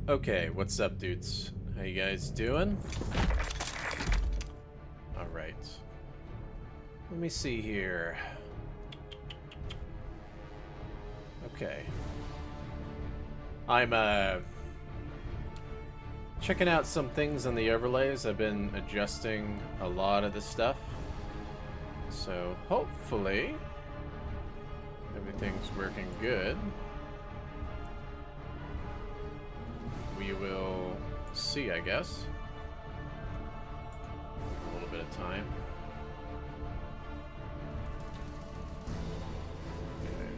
Okay, what's up, dudes? How you guys doing? Alright. Let me see here. Okay. I'm, checking out some things on the overlays. I've been adjusting a lot of the stuff. So, hopefully, everything's working good. We will see, I guess. A little bit of time. Okay.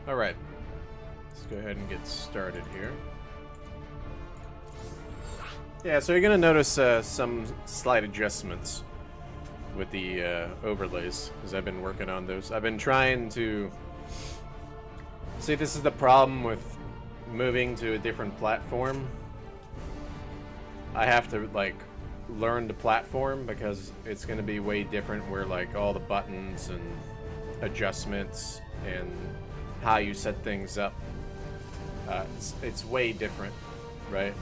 All right. Let's go ahead and get started here. Yeah, so you're gonna notice some slight adjustments with the overlays, because I've been working on those. I've been trying to see, this is the problem with moving to a different platform. I have to like learn the platform because it's gonna be way different, where like all the buttons and adjustments and how you set things up, it's way different, right?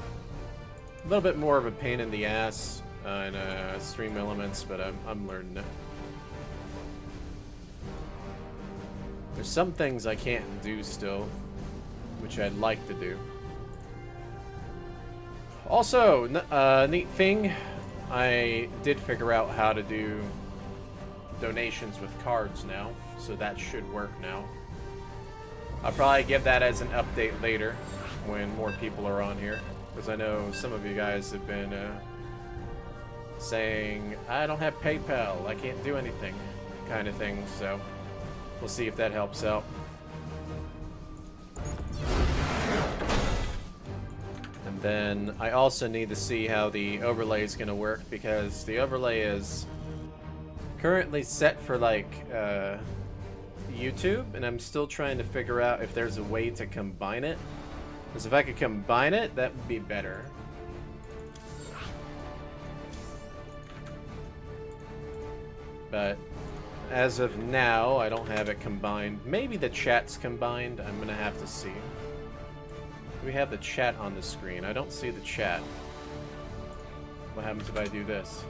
A little bit more of a pain in the ass in Stream Elements, but I'm learning it. There's some things I can't do still, which I'd like to do. Also, neat thing, I did figure out how to do donations with cards now, so that should work now. I'll probably give that as an update later when more people are on here, because I know some of you guys have been saying, I don't have PayPal, I can't do anything, kind of thing, so we'll see if that helps out. And then I also need to see how the overlay is going to work, because the overlay is currently set for like YouTube, and I'm still trying to figure out if there's a way to combine it. Because if I could combine it, that would be better. But as of now, I don't have it combined. Maybe the chat's combined. I'm gonna have to see. We have the chat on the screen. I don't see the chat. What happens if I do this?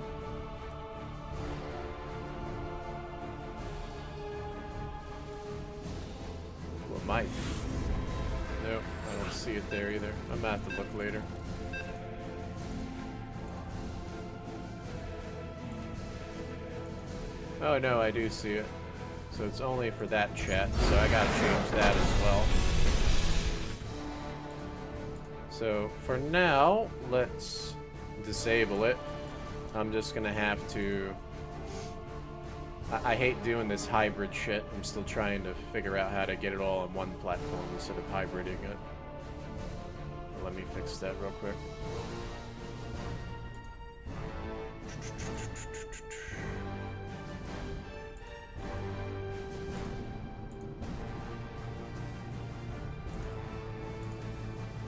What might? Nope, I don't see it there either. I'm gonna have to look later. Oh no, I do see it. So it's only for that chat, so I gotta change that as well. So for now, let's disable it. I'm just gonna have to... I hate doing this hybrid shit. I'm still trying to figure out how to get it all on one platform instead of hybriding it. Let me fix that real quick.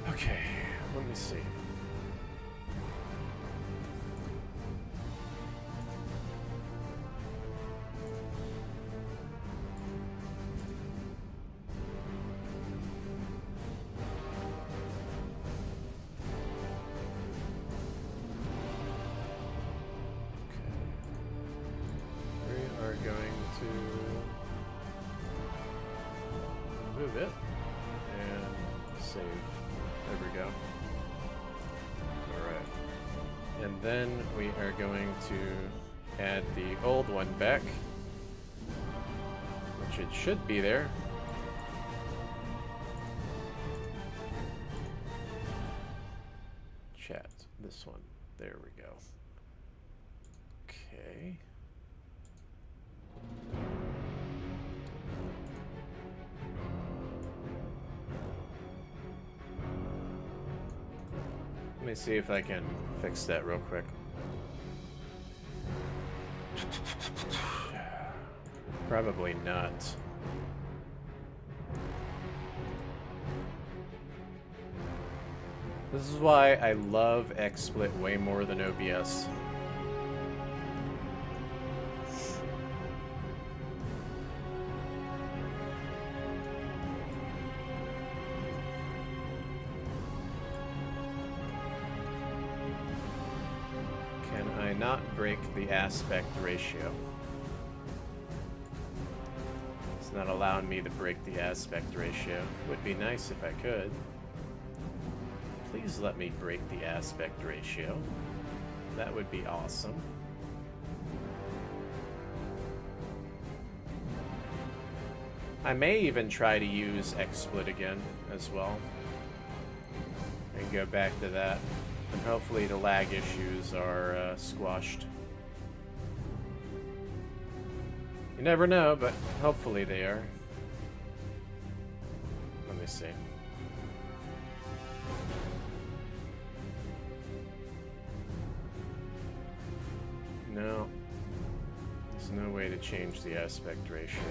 Okay, let me see. Move it and save. There we go. Alright. And then we are going to add the old one back, which it should be there. Chat. This one. There we go. Okay. Let me see if I can fix that real quick. Probably not. This is why I love XSplit way more than OBS. Can I not break the aspect ratio? It's not allowing me to break the aspect ratio. Would be nice if I could. Please let me break the aspect ratio. That would be awesome. I may even try to use XSplit again as well. And go back to that. And hopefully the lag issues are squashed. You never know, but hopefully they are. Let me see. No. There's no way to change the aspect ratio.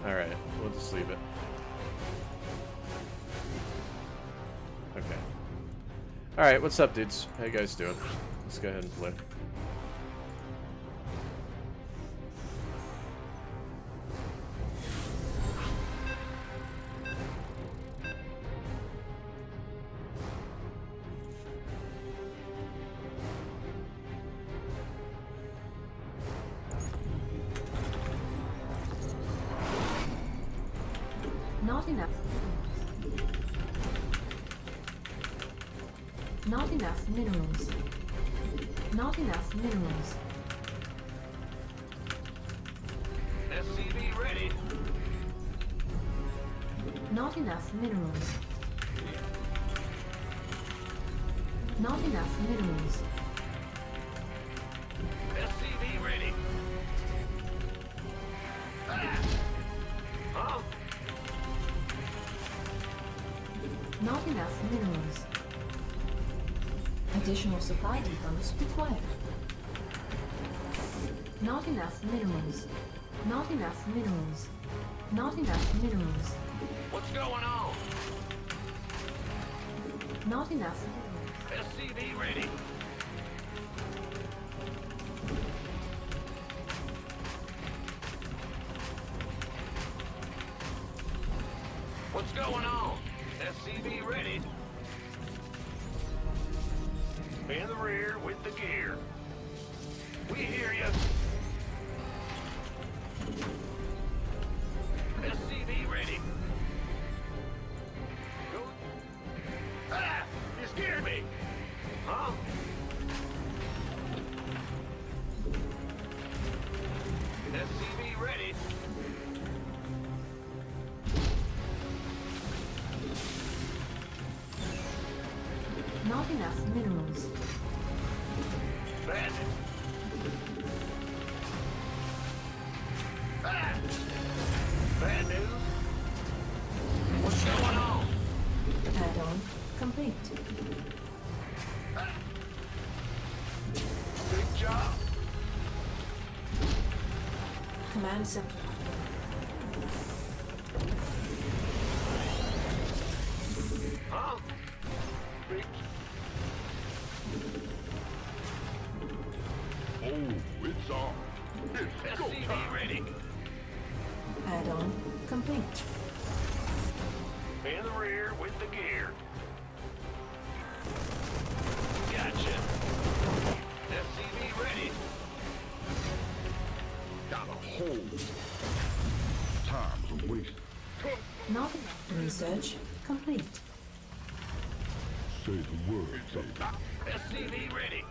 Alright, we'll just leave it. Okay. Alright, what's up, dudes? How you guys doing? Let's go ahead and play. Not enough. Not enough minerals. Not enough minerals. SCV ready. Not enough minerals. Not enough minerals. SCV ready. Ah! Huh? Not enough minerals. Additional supply depots required. Not enough minerals. Not enough minerals. Not enough minerals. What's going on? Not enough minerals. SCV ready. What's going on? SCV ready. In the rear with the gear. We hear you. SCV ready. Go. Ah! You scared me. Huh? SCV ready. Not enough minerals. Bandit. Ah! Bad news. What's going on? Add-on complete. Ah! Big job. Command center. Huh? Big. Oh, it's on. It's go SCV time. ready. Add-on complete. In the rear with the gear. Gotcha. SCV ready. Got a hold. Time's a waste. Not enough. Research complete. Say the word, baby. SCV ready.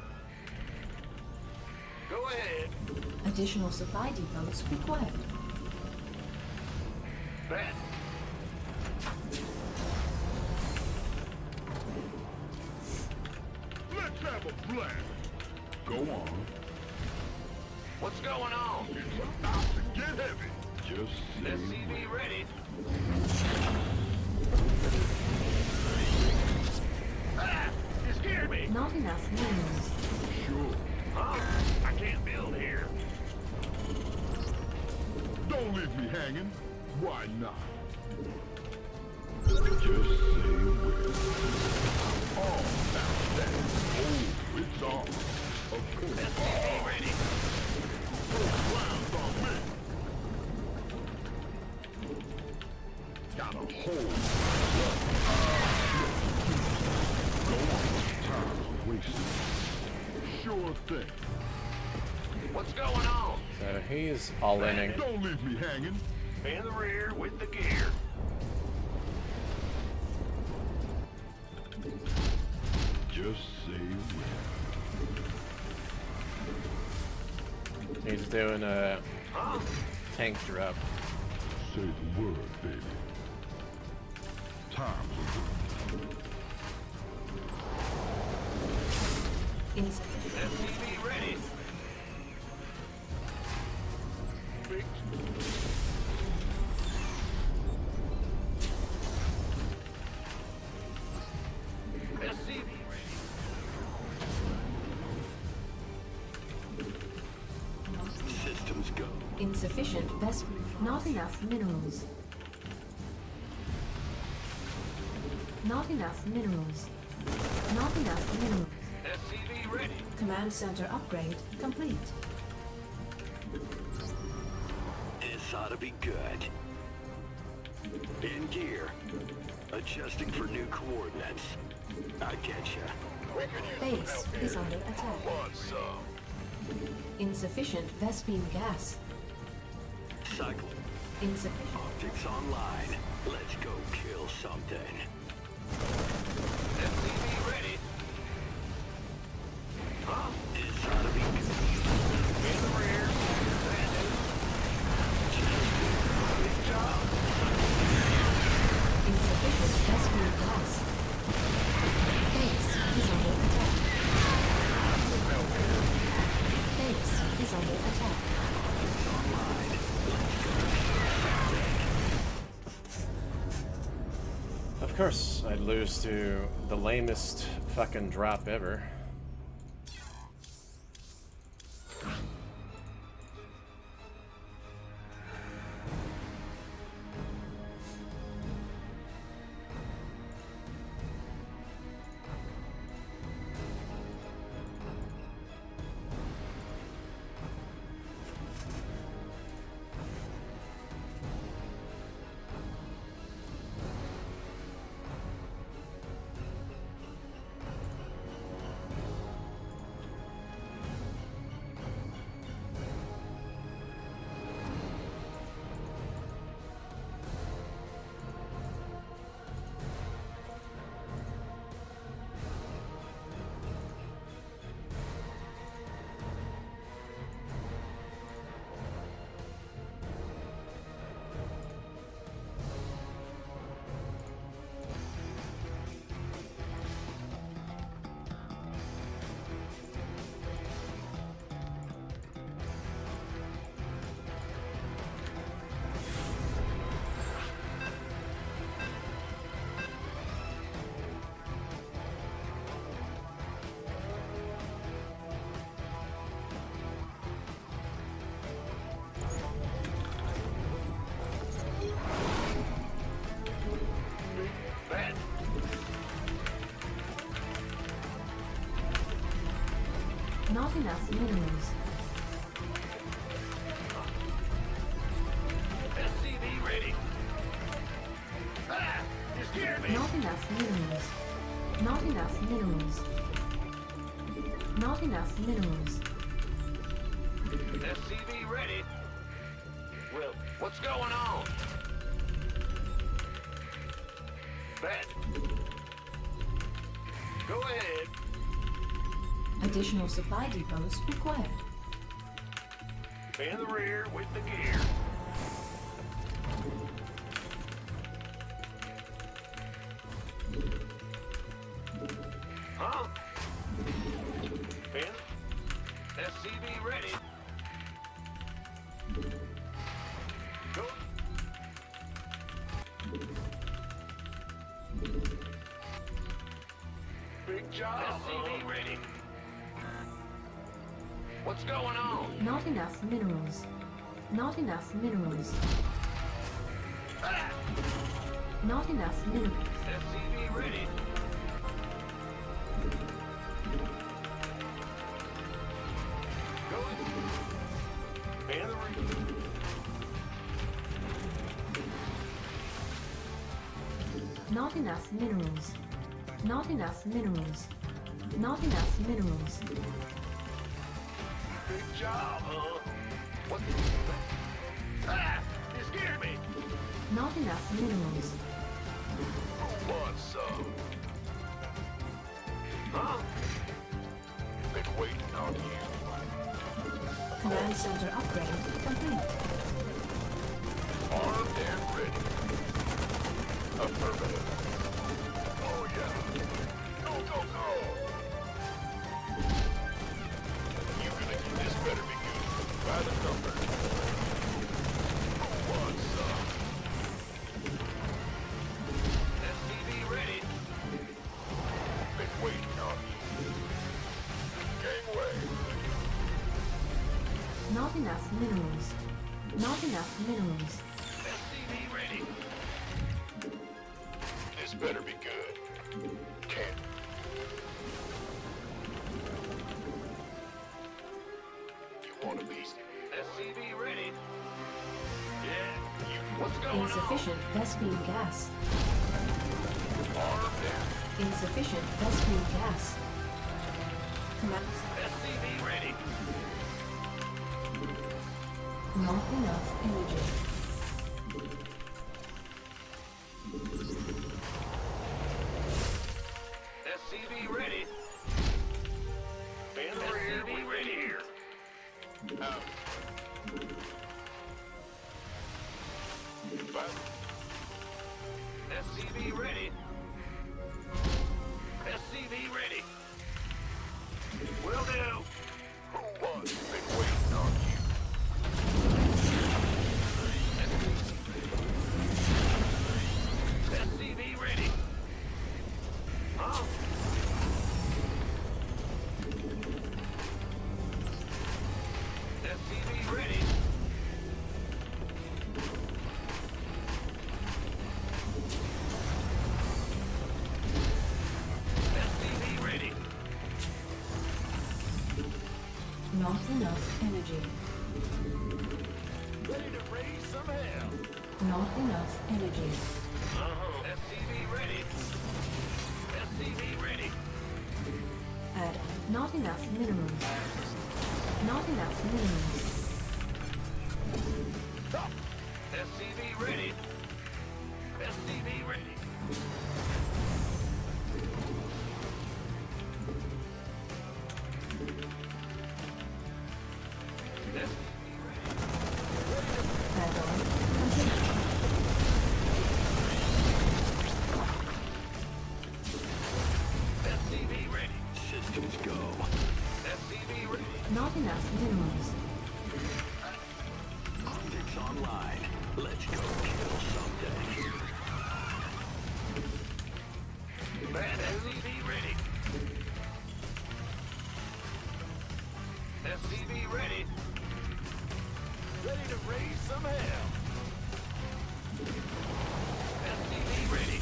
Go ahead. Additional supply depots required. Bet. Let's have a blast. Go on. What's going on? It's about to get heavy. Just say SCV ready. Ah! You scared me. Not enough minerals. sure. Huh? I can't build here. Don't leave me hanging. Why not? Just say when. Oh, now that. Oh, it's on. Of course. SCV ready. First round on me. Got a hold. Go on. Time's wasted. Sure thing. What's going on? So he's all inning. Don't leave me hanging. In the rear with the gear. Just say when. He's doing a Huh? tank drop. Say the word, baby. Time's SCV ready. Big SCV ready. Systems go. Insufficient vest. Not enough minerals. Not enough minerals. Not enough minerals. SCV ready. Command center upgrade complete. This ought to be good. In gear. Adjusting for new coordinates. I getcha. Base is under attack. What's up? Insufficient Vespine gas. Cycle. Insufficient. Optics online. Let's go kill something. SCV ready. Huh? This ought to be good. In the rear. Big job. Insufficient Vespine gas. Base is under attack. Base is under attack. Of course, I'd lose to the lamest fucking drop ever. Bad. Not enough minerals. SCV ready. Ah! You scared me. Not enough minerals. Not enough minerals. Not enough minerals. SCV ready. Well, what's going on? Bad. Go ahead. Additional supply depots required. In the rear with the gear. Huh? In. SCV ready. Go. Big job. SCV ready. What's going on? Not enough minerals. Not enough minerals. Ah! Not enough minerals. SCV ready. Going. Fan the rear. Not enough minerals. Not enough minerals. Not enough minerals. Good job, huh? What? Ah! You scared me! Not enough minerals. Who wants some? Huh? Been waiting on you. Command center upgrade complete. Armed and ready. Affirmative. Oh yeah. Go, go, go! You gonna get this better be good. By the number. Who wants some? SCV ready. Been waiting on you. Gangway. Not enough minerals. Not enough minerals. SCV ready. This better be good. Can't. You want a beast? SCV ready. Yeah. You. What's going Insufficient Vespene gas. on? Armed and Insufficient Vespene gas. Command. SCV ready. Not enough energy. SCV ready. Fan the rear. SCV ready. Here. Out. SCV ready. SCV ready. Will do. Who wants? Been waiting on you. SCV ready. Huh? SCV ready. SCV ready. Not enough energy. Ready to raise some hell. Not enough energy. SCV ready. SCV ready. Add. Not enough minerals. Not enough minerals. Stop. SCV ready. SCV ready. SCV ready. Add-on complete. SCV ready. Systems go. SCV ready. Not enough minerals. Optics online. Let's go kill something. Man, SCV ready. SCV ready. Ready to raise some hell. SCV ready.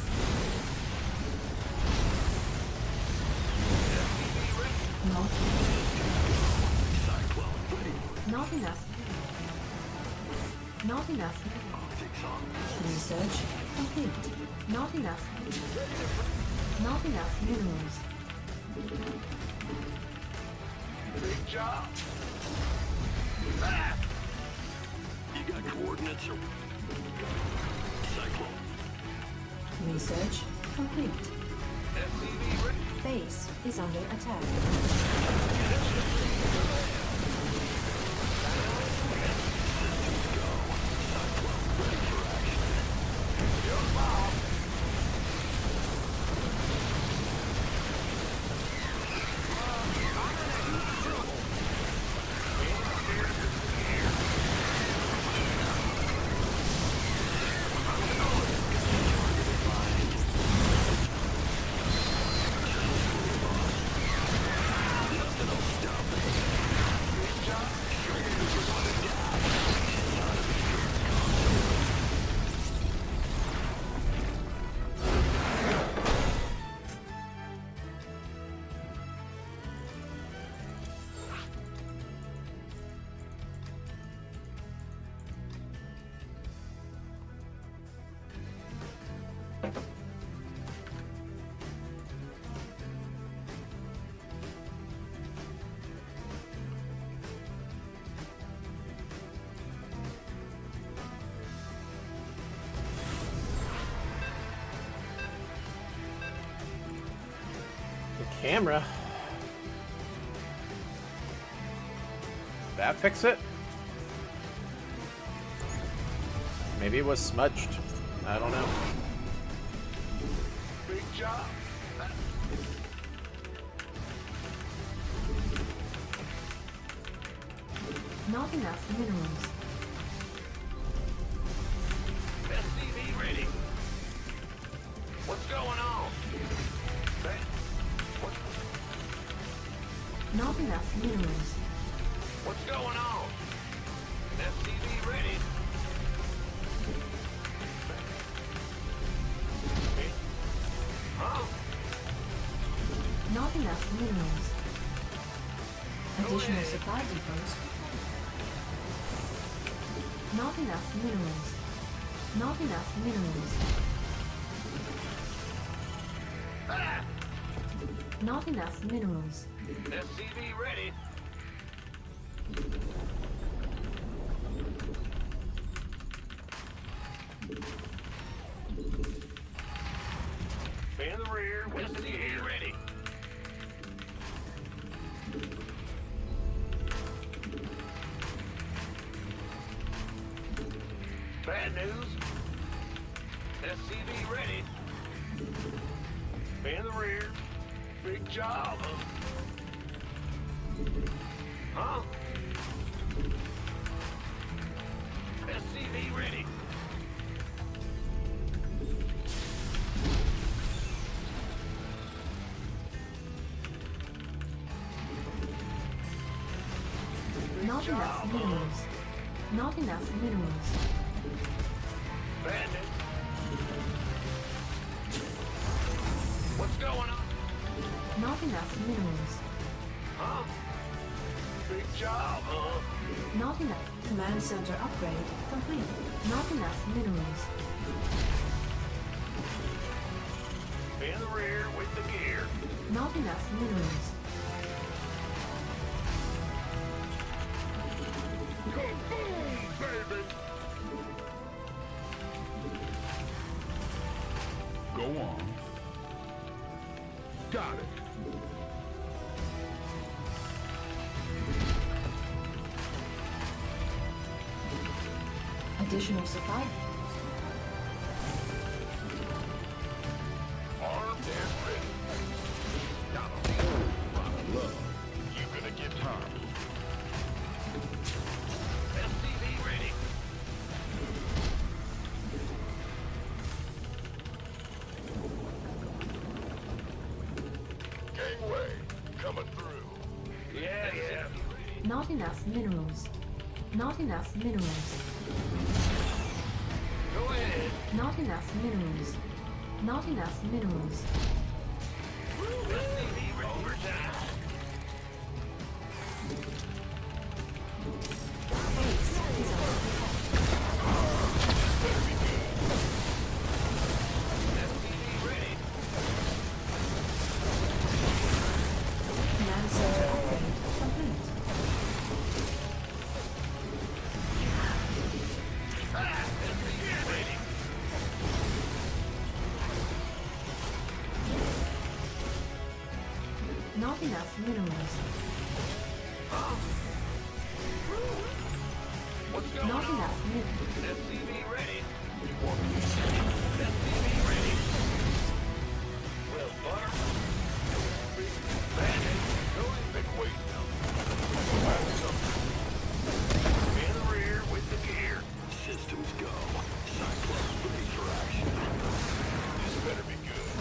SCV ready. Not. Cyclone ready. Not enough. Not enough. Optics on. Research complete. Not enough. Not enough minerals. Big job. Ah! You got coordinates or... Cyclone. Research complete. SCV ready. Base is under attack. Camera. That fix it? Maybe it was smudged. I don't know. Big job. Not enough minerals. SCV ready. What's going on? What, Not enough minerals. what's going on? SCV ready. Huh? Not enough minerals. Additional supply depots. Not enough minerals. Not enough minerals. Ah! Not enough minerals. SCV ready. In the rear, SCV ready. Bad news. SCV ready. In the rear. Big job. Huh? SCV ready. Not enough minerals. Not enough minerals. Bandit. What's going on? Not enough minerals. Huh? Big job, huh? Not enough. Command center upgrade complete. Not enough minerals. In the rear with the gear. Not enough minerals. Kaboom, baby! Go on. Got it. Additional supply. Armed and ready. Got 'em. My love. You gonna get Time. SCV ready. Gangway coming through. Yeah. Not enough minerals. Not enough minerals. Go ahead. Not enough minerals. Not enough minerals. SCV ready. Overtime. SCV ready. Command center upgrade complete. SCV ready. Not enough minerals. What's going Not on? enough minerals. SCV ready. SCV ready. Well, butter. Bandit. Going big weight now. In the rear with the gear. Systems go. Cyclone ready for action. This better be good.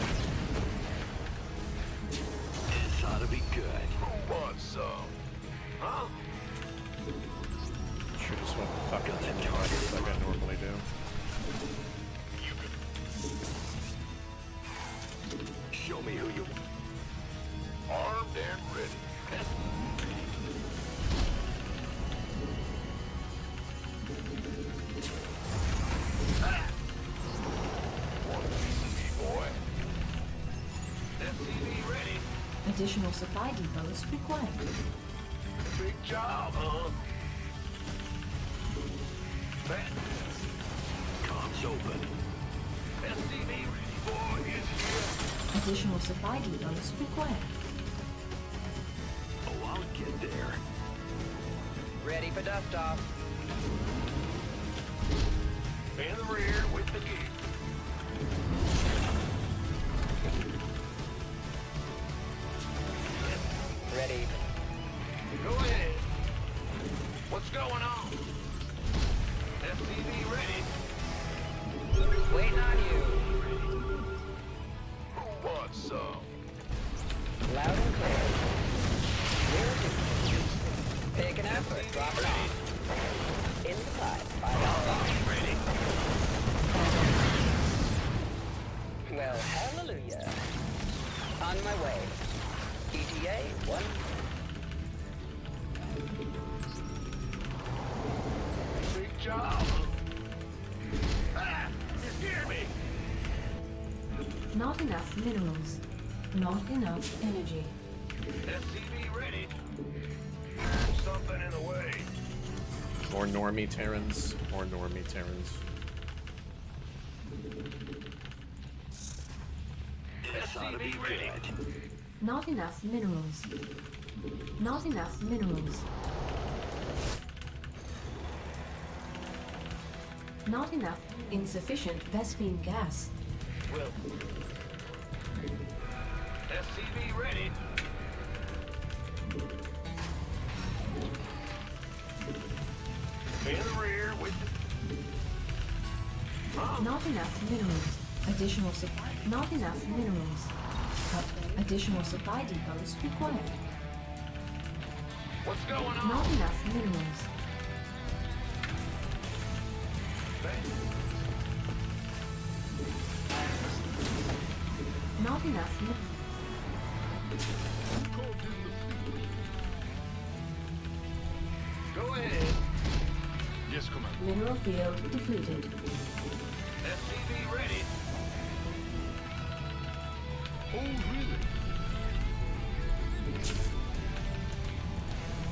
This ought to be good. Who wants some? Huh? Sure just went fucking target like I normally do. You can Show me who you... armed and ready. Want a piece of me, boy? SCV ready. Additional supply depots required. Big job, huh? Comms open. SCV ready, boy. It's here. Additional supply depots required. Ready for dust off. In the rear with the gear. Ready. Go ahead. What's going on? SCV ready. Waiting on you. Who wants some? Loud and clear. Will do. Pick an effort. Drop it off. In the pipe. $5 Ready. Well, hallelujah. On my way. ETA 1. Big job. Ah! You scared me. Not enough minerals. Not enough energy. SCV ready. Something in the way. More normie Terrans. More normie Terrans. SCV ready. Not enough minerals. Not enough minerals. Not enough. Insufficient Vespine gas. Will. SCV ready. In the rear with Not enough minerals. Additional supply. Not enough minerals. Additional supply depots required. What's going on? Not enough minerals. Not enough minerals. Go ahead. Yes, Commander. Mineral field depleted. SCV ready. Oh, really?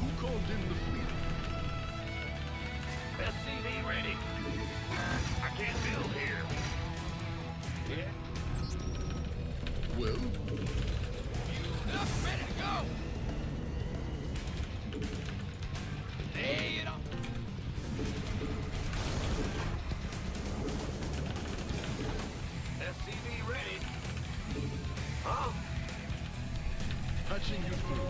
Who called in the fleet? SCV ready. I can't build here. Yeah. Well, Enough, ready to go. Lay it on. SCV ready. Huh? patching you through.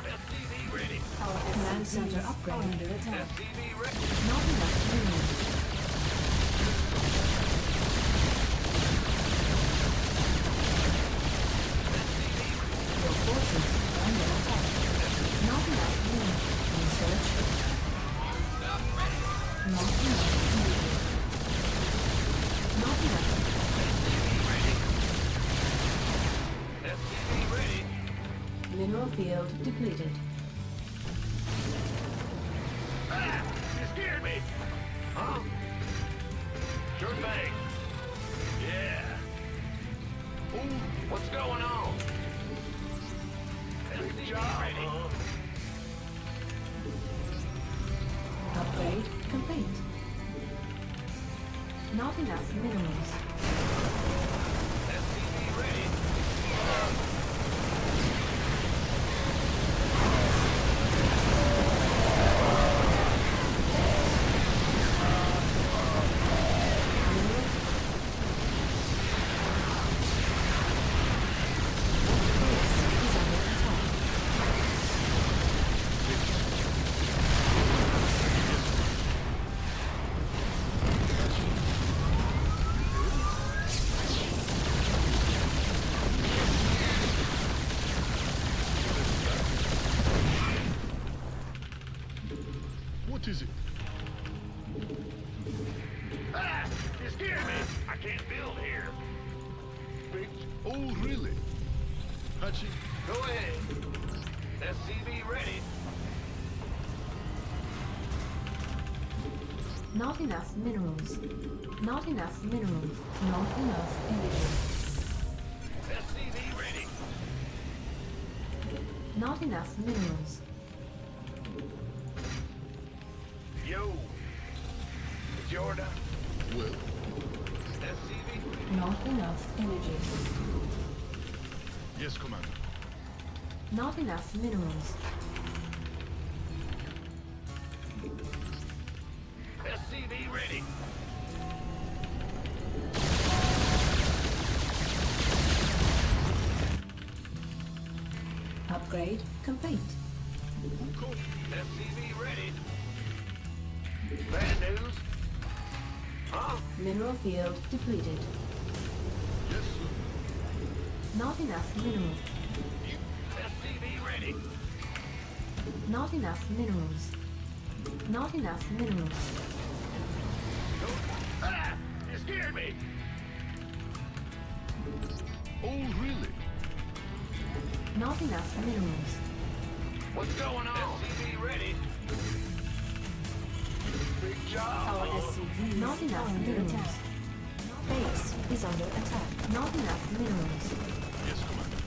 SCV ready. Our command center upgrade under attack. SCV ready. Not enough minerals. Your forces are under attack. Not enough minerals. Research. Not enough minerals. Not enough. SCV ready. Mineral field depleted. Ah! You scared me! Huh? Sure thing. Yeah. Ooh, what's going on? Big job, ready. Upgrade complete. Not enough minerals. SCV ready. Base is under attack. What is it? Ah! You scared me! I can't build here. Big. Oh, really? Patching. Go ahead. SCV ready. Not enough minerals. Not enough minerals. Not enough energy. SCV ready. Not enough minerals. Yo. It's Jordan. Well, SCV. Not enough energy. yes, Commander. Not enough minerals. SCV ready. Upgrade complete. SCV ready. Bad news? Huh? Mineral field depleted. Yes, sir. Not enough mineral. SCV ready. Not enough minerals. Not enough minerals. Ah! You scared me! Oh, really? Not enough minerals. What's going on? SCV ready. Big job. Our SCV not enough minerals. Base is under attack. Not enough minerals. Yes, Commander.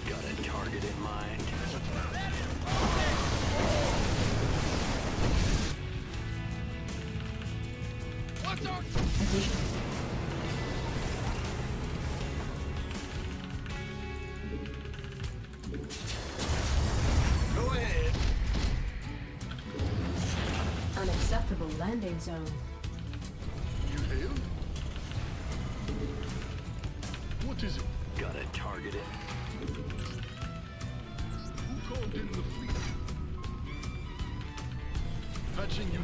Got a target in mind. What's our... Addition. Go ahead. Unacceptable landing zone. You hail? What is it? Got a target in. Who called in the fleet? Patching you.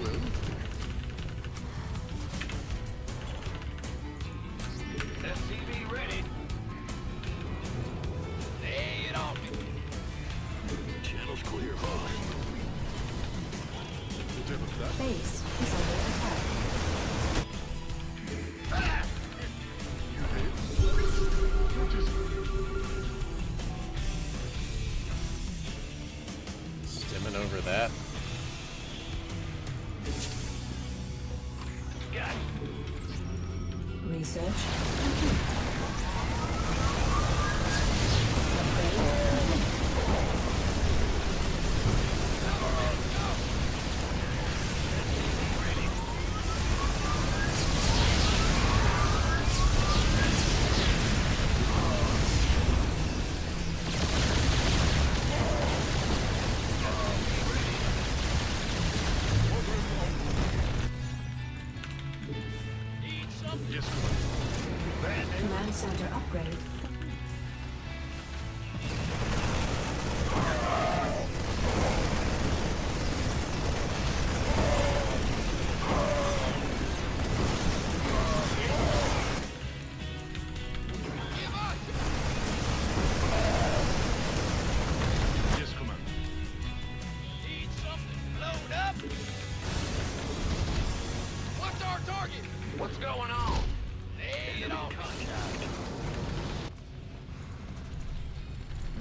Well, SCV ready. Lay it on me. Channel's clear, boss. whatever that. Base is under attack. You hail? What is it? Stimming over that. Got it. Research complete. Upgrade complete. Need some Yes, Commander. Command center upgrade. give us. Yes, Commander. Need something blown up. What's our target? What's going on? Lay it on me.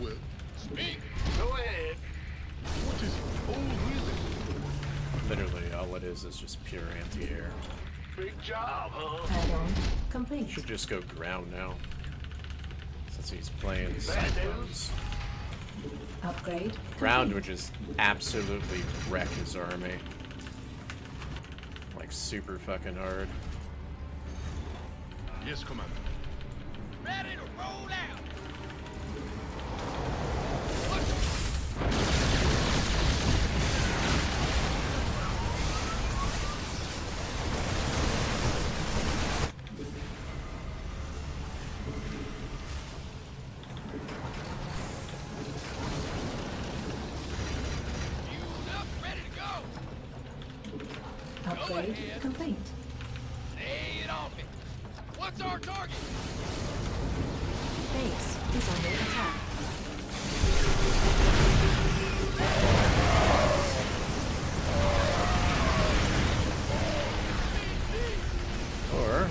Well, Speak. Go ahead. what is it? Oh, really? Literally, all it is just pure anti-air. Big job, huh? Add-on complete. Should just go ground now. Since he's playing Bad Cyclones. Upgrade Ground complete. would just absolutely wreck his army. Like, super fucking hard. Yes, Commander. Ready to roll out. Fused up, ready to go. Upgrade ahead. complete. Lay it on me. What's our target? Base is under attack. Or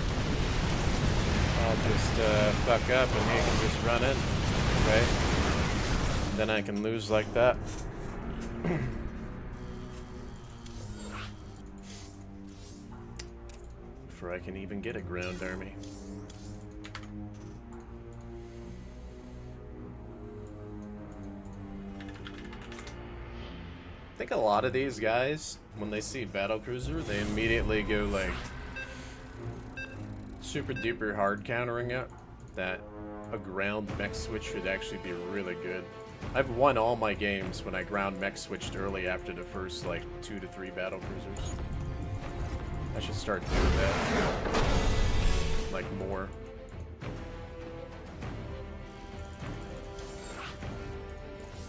I'll just fuck up and he can just run in, right? Then I can lose like that. Before I can even get a ground army. I think a lot of these guys, when they see battlecruiser, they immediately go like super duper hard countering it. That a ground mech switch would actually be really good. I've won all my games when I ground mech switched early after the first like 2 to 3 battle cruisers. I should start doing that. Like more.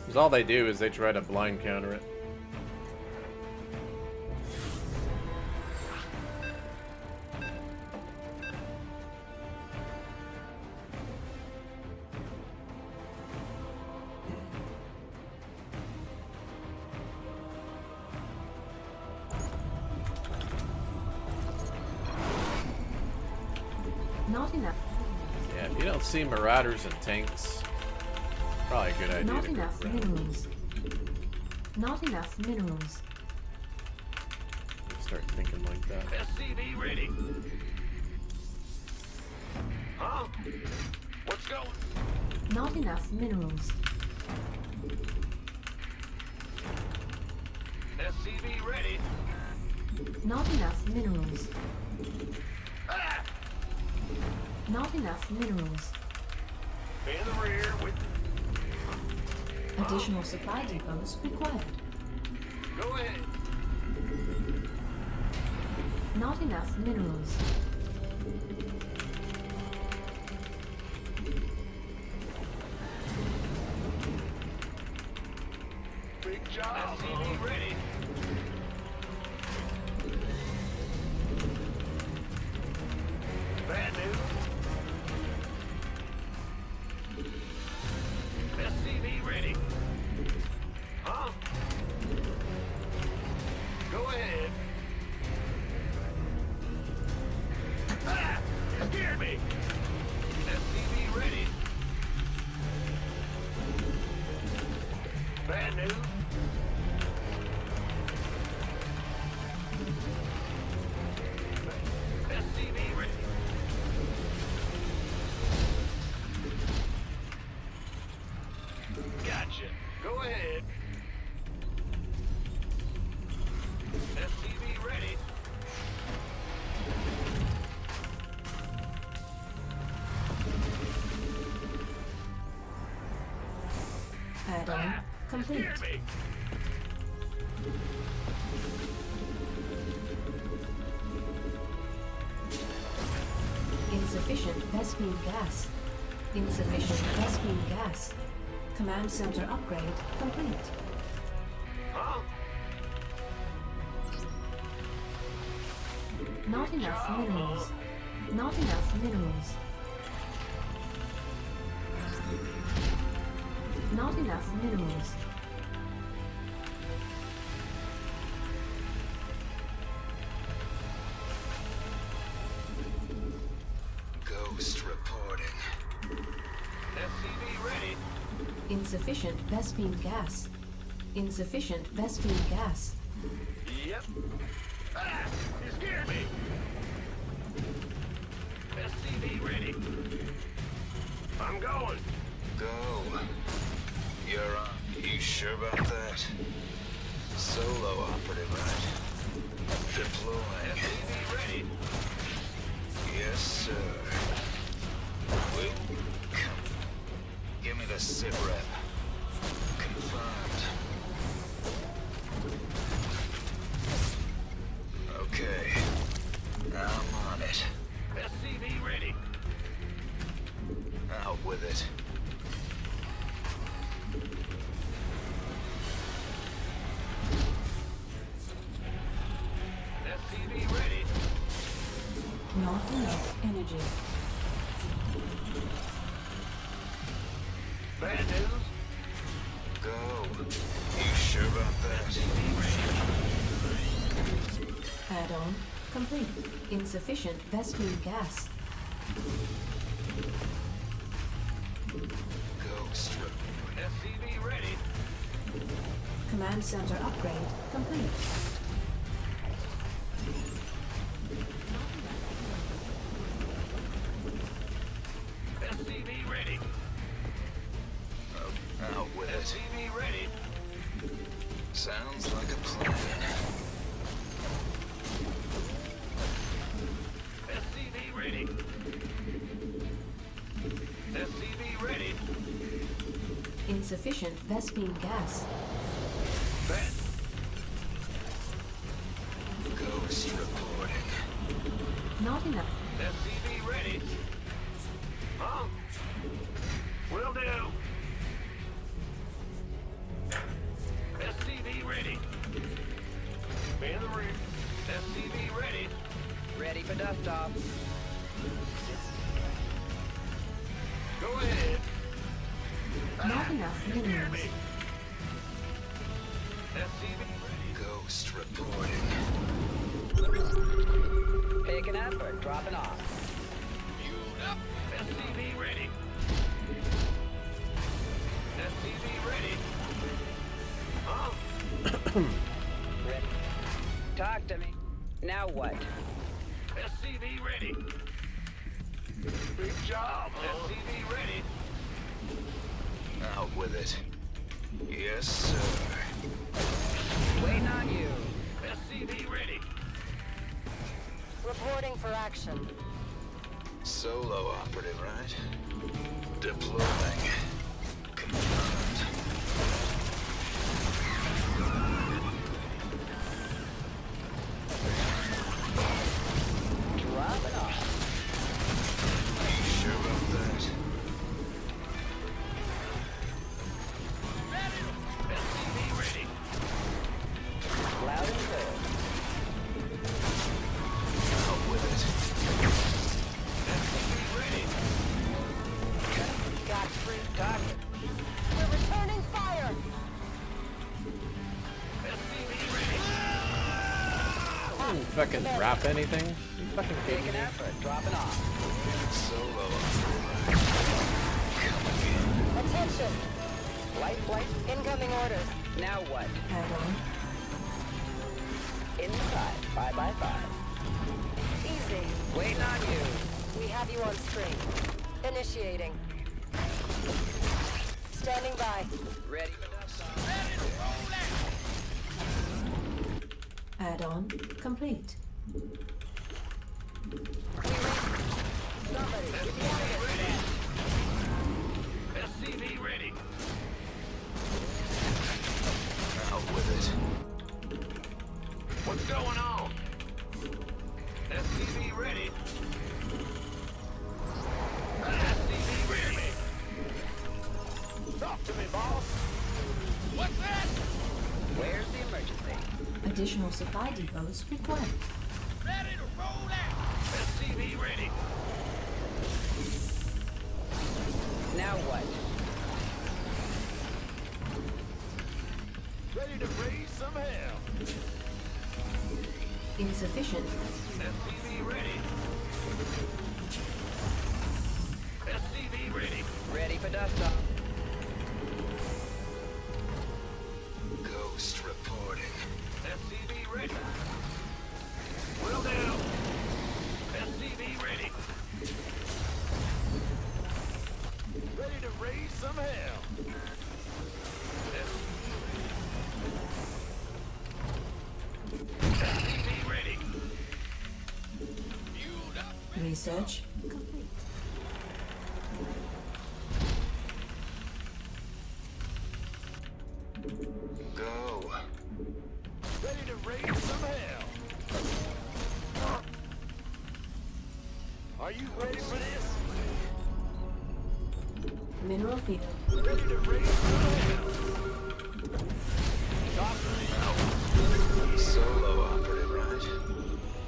Because all they do is they try to blind counter it. Not enough. Yeah, if you don't see marauders and tanks, probably a good idea Not to go enough ground. minerals. Not enough minerals. Start thinking like that. SCV ready. Huh? What's going? Not enough minerals. SCV ready. Not enough minerals. Ah! Not enough minerals. In the rear with. Additional supply depots required. Go ahead. Not enough minerals. Big job. SCV ready. Bad news. SCV ready. Huh? Go ahead. Ah! You scared me. SCV ready. Bad news. SCV ready. Gotcha. Go ahead. SCV ready. Add-on complete. Scared me. Insufficient Vespine gas. Insufficient Vespine gas. Command center upgrade complete. Huh? Not enough minerals. Not enough minerals. Not enough minerals. Ghost reporting. SCV ready. Insufficient Vespine gas. Insufficient Vespine gas. Yep. Ah! You scared me. SCV ready. I'm going. Go. You're on. You sure about that? Solo operative, right? Deploying. SCV ready. Yes, sir. Will come. Give me the sit rep. Confirmed. Okay. I'm on it. SCV ready. Out with it. SCV ready. Not enough energy. Bad news. Go. You sure about that? Add-on complete. Insufficient Vespine gas. Ghost report. SCV ready. Command center upgrade complete. SCV ready. Out with it. SCV ready. Sounds like a plan. SCV ready. SCV Insufficient Vespine gas. Ghost reporting. Not enough. SCV ready. Huh? Will do. SCV ready. Man the rig. SCV ready. Ready for dust off. Go ahead. Not enough minerals. SCV ready. Ghost reporting. Picking up or dropping off. Fueled up. SCV ready. SCV ready. Huh? Ready. Talk to me. Now what? SCV ready. Big job. SCV ready. Out with it. Yes, sir. Waiting on you. SCV ready. Reporting for action. Solo operative, right? Deploying. Confirmed. Dropping off. You sure about that? SCV ready. Loud and clear. Out with it. SCV ready. Got free. Talk. We're returning fire. SCV ready. You fucking drop anything? You fucking kidding Picking me? up or dropping off. Solo operative, right? Come again. Attention. Light flight. Incoming orders. Now what? Add on. Inside. 5x5. Easy. Waiting on you. We have you on screen. Initiating. Standing by. Ready for dust off. Add on complete. Somebody. SCV ready. Out with it. What's going on? SCV ready. SCV ready. Talk to me, boss. What's that? Where's the emergency? Additional supply depots required. Ready to roll out. SCV ready. Now what? Ready to raise some hell. Insufficient. SCV ready. SCV ready. Ready for dust off. Ghost reporting. SCV ready. Will do. SCV ready. Ready to raise some hell. SCV ready. Fueled up. Research complete. Go. Ready to raise some hell. Are you ready for this? Mineral field. Ready to raise some hell. Talk to me. Solo operative, right?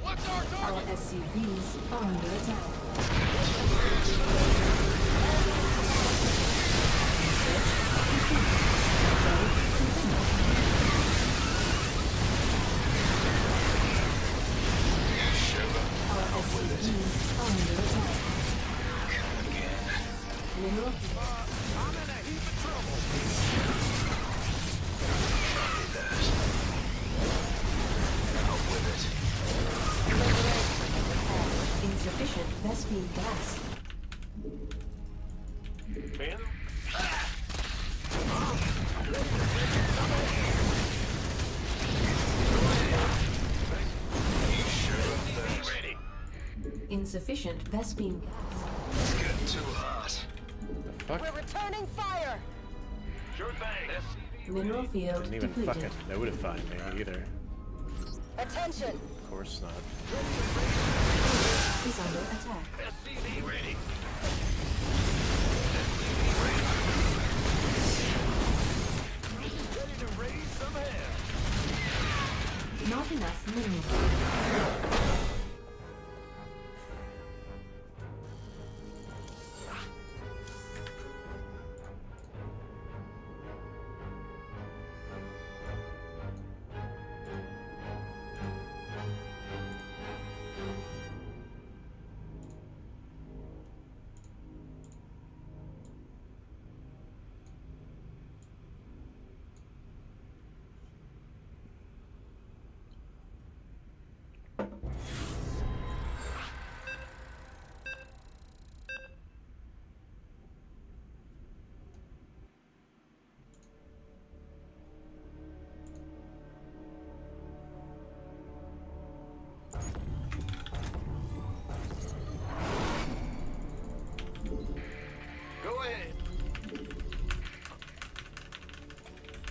What's our Our target? SCVs are under attack. Sure about Our SCVs are under attack. come again. Mineral I'm in a heap of trouble. Copy that. Out with it. insufficient Vespine gas. Man. You sure about that? Ready. Insufficient Vespine gas. It's getting too hot. Fuck. We're returning fire. Mineral field Didn't even depleted. fucking notify me either. Attention! Of course not. Is under attack. SCV ready. Ready to raise some hell. Not enough minerals. Go ahead.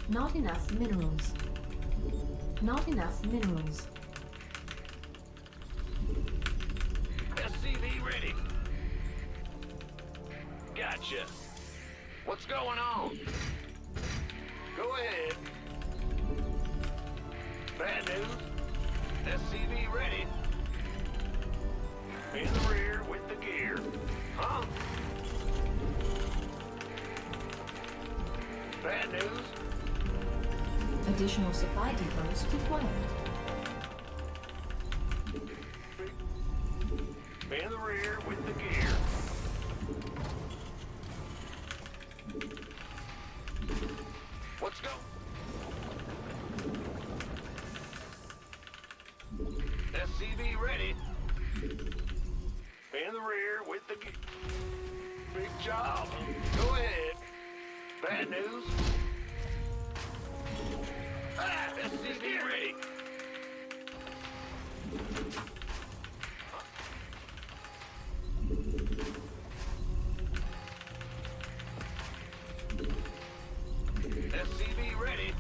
Not enough minerals. Not enough minerals. SCV ready. Gotcha. What's going on? Go ahead. Bad news. SCV ready. In the rear with the gear. Huh? Bad news. Additional supply depots required. In the rear with the gear. Let's go. SCV ready. In the rear with the gear. Big job. Go ahead. Bad news. Ah, SCV ready. SCV ready.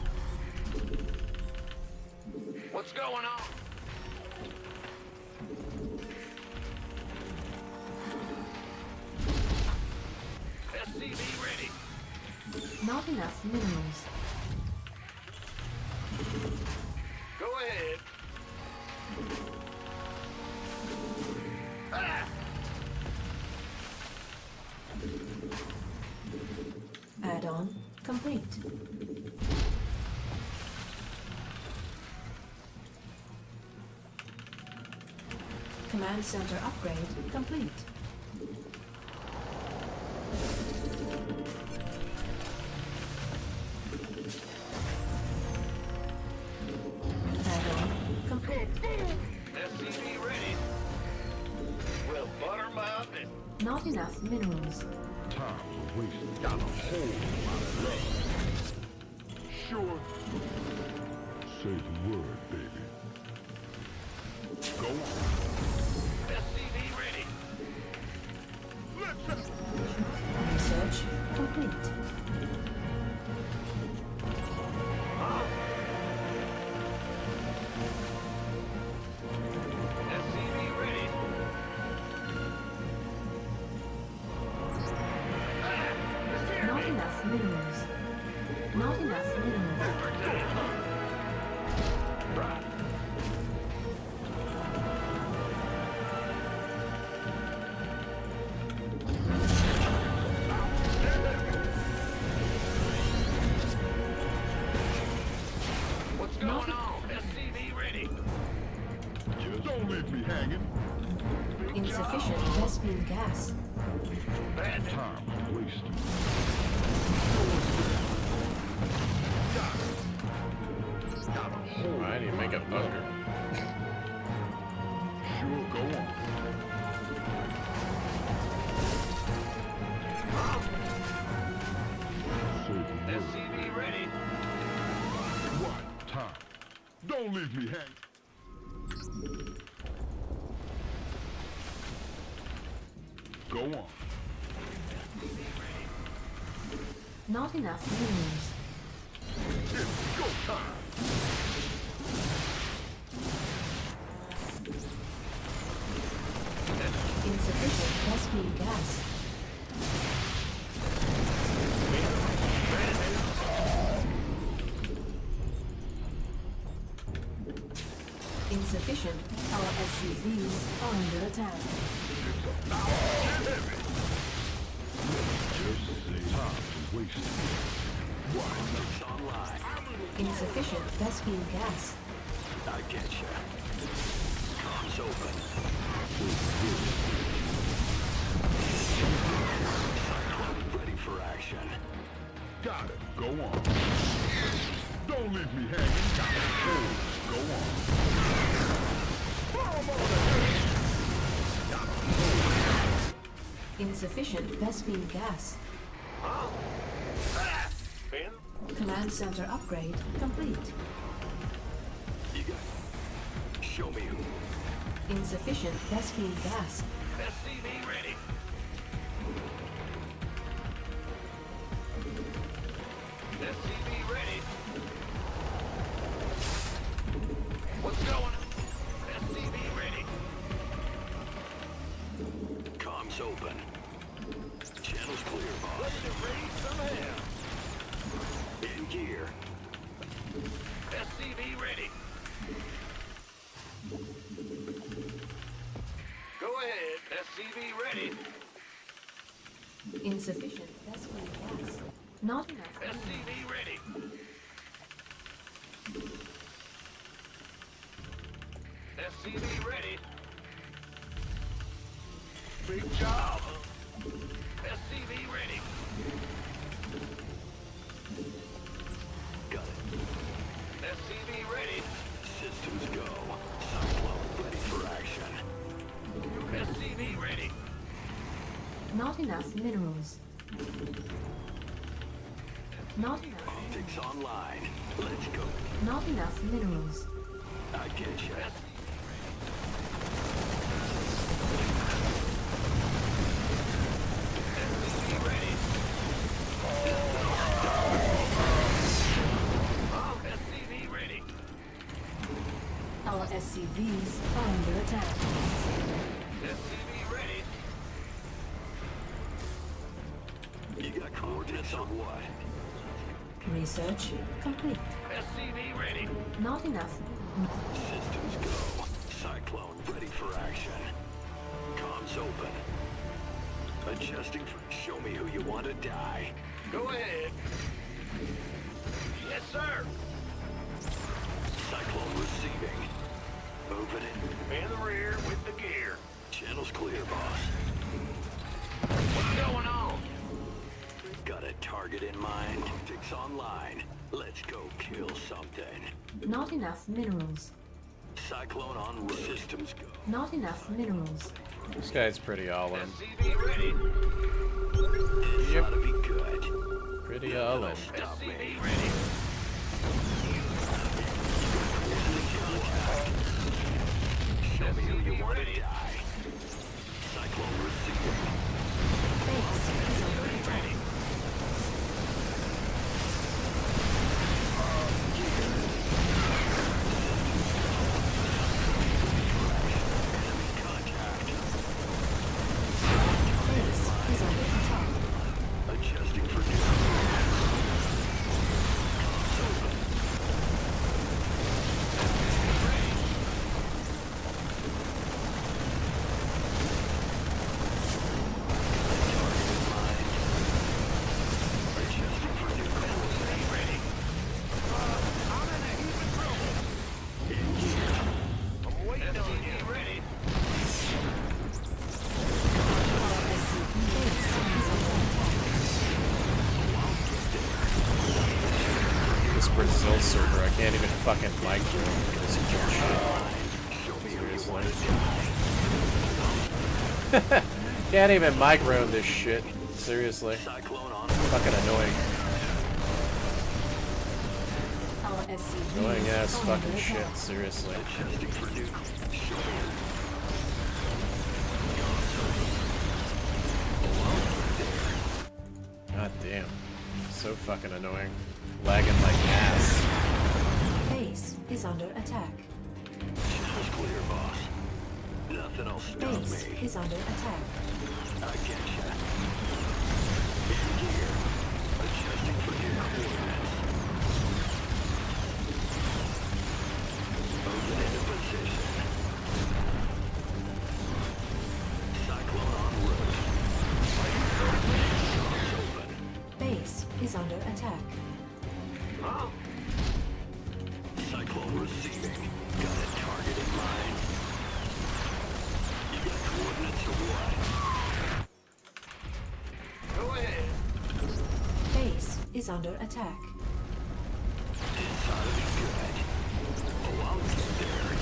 What's going on? SCV ready. Not enough minerals. Go ahead. Ah! Add-on complete. Command center upgrade complete. Add-on complete. SCV ready. We'll butter 'em up and Not enough minerals. Time's wasted. Got a whole lot of love. Sure. Say the word, baby. Go on. SCV ready. Let's Research complete. SCV ready. Not enough minerals. Not enough minerals. Right. What's going on? SCV ready. Don't leave me hanging. Insufficient Vespene gas. Bad news. Time's wasted. Got a whole Why do you make a bunker? Sure, go on. Say the word. SCV ready. What time? Don't leave me hanging. Go on. Not enough minerals. It's go time. Insufficient Vespene gas. Insufficient. Our SCVs are under attack. Just time to waste. It's online. Insufficient Vespene gas. I get you. Comms open. Cyclone ready for action. Got it. Go on. Don't leave me hanging. Got it. Hold. Go on. Bomb on the head. Got it. Insufficient Vespene gas. Ben? Command center upgrade complete. You got it. Show me who. Insufficient Vespene gas. SCV ready. SCV ready. What's going? SCV ready. Comms open. Channels clear, boss. Ready to raise some hell. In gear. SCV ready. Go ahead. SCV ready. Insufficient Vespene gas. Not enough. SCV ready. SCV ready. Big job. SCV ready. Got it. SCV ready. Systems go. Cyclone ready for action. SCV ready. Not enough minerals. Not enough. Optics online. Let's go. Not enough minerals. I get you. SCV ready. SCV ready. Our SCVs are under attack. SCV ready. You got coordinates on what? Research complete. SCV ready. Not enough. Systems go. Cyclone ready for action. Comms open. Adjusting for... Show me who you want to die. Go ahead. Yes, sir. Cyclone receiving. Moving it. In the rear with the gear. Channels clear, boss. What's going on? Got a target in mind. Optics online. Let's go kill something. Not enough minerals. Cyclone on systems go. Not enough minerals. This guy's pretty all in. SCV ready. This Yep. ought to be good. Pretty all in. Stop me. SCV ready. Show me who you want to Ready. die. Cyclone receiving. Base is under attack. Ready. Contact. Base is under attack. Adjusting for new. Comms open. Adjusting for new coordinates. Ready. I'm in a heap of trouble. In gear. I'm waiting on you. Ready. Our SCV base is under attack. This Brazil server, I can't even fucking mic this bullshit. Show me who you Seriously. want to die. Can't even micro this shit. Seriously. Cyclone on. Fucking annoying. Our SCV Annoying ass are fucking under shit. attack. Seriously. Adjusting for new. Show me. God damn. So fucking annoying. Lagging like ass. Base is under attack. Just clear, boss. Nothing'll stop Base me. is under attack. I getcha. In gear. Adjusting for new coordinates. Moving into position. Cyclone en route. Comms open. Base is under attack. Huh? Cyclone receiving. Got a target in mind. You got coordinates or what? Go ahead. Base is under attack. This ought to be good. Oh, I'll get there.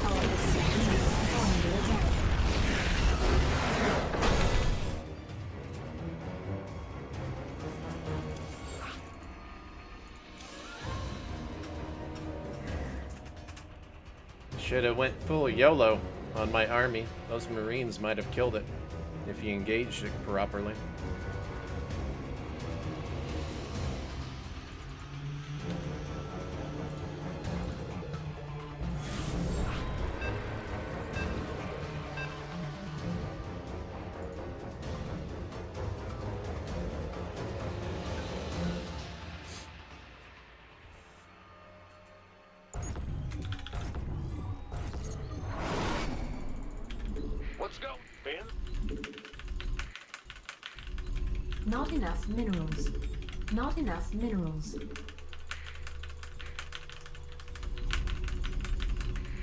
Our SCVs are under attack. Should have went full YOLO on my army. Those Marines might have killed it if you engaged it properly. Let's go, Ben. Not enough minerals. Not enough minerals.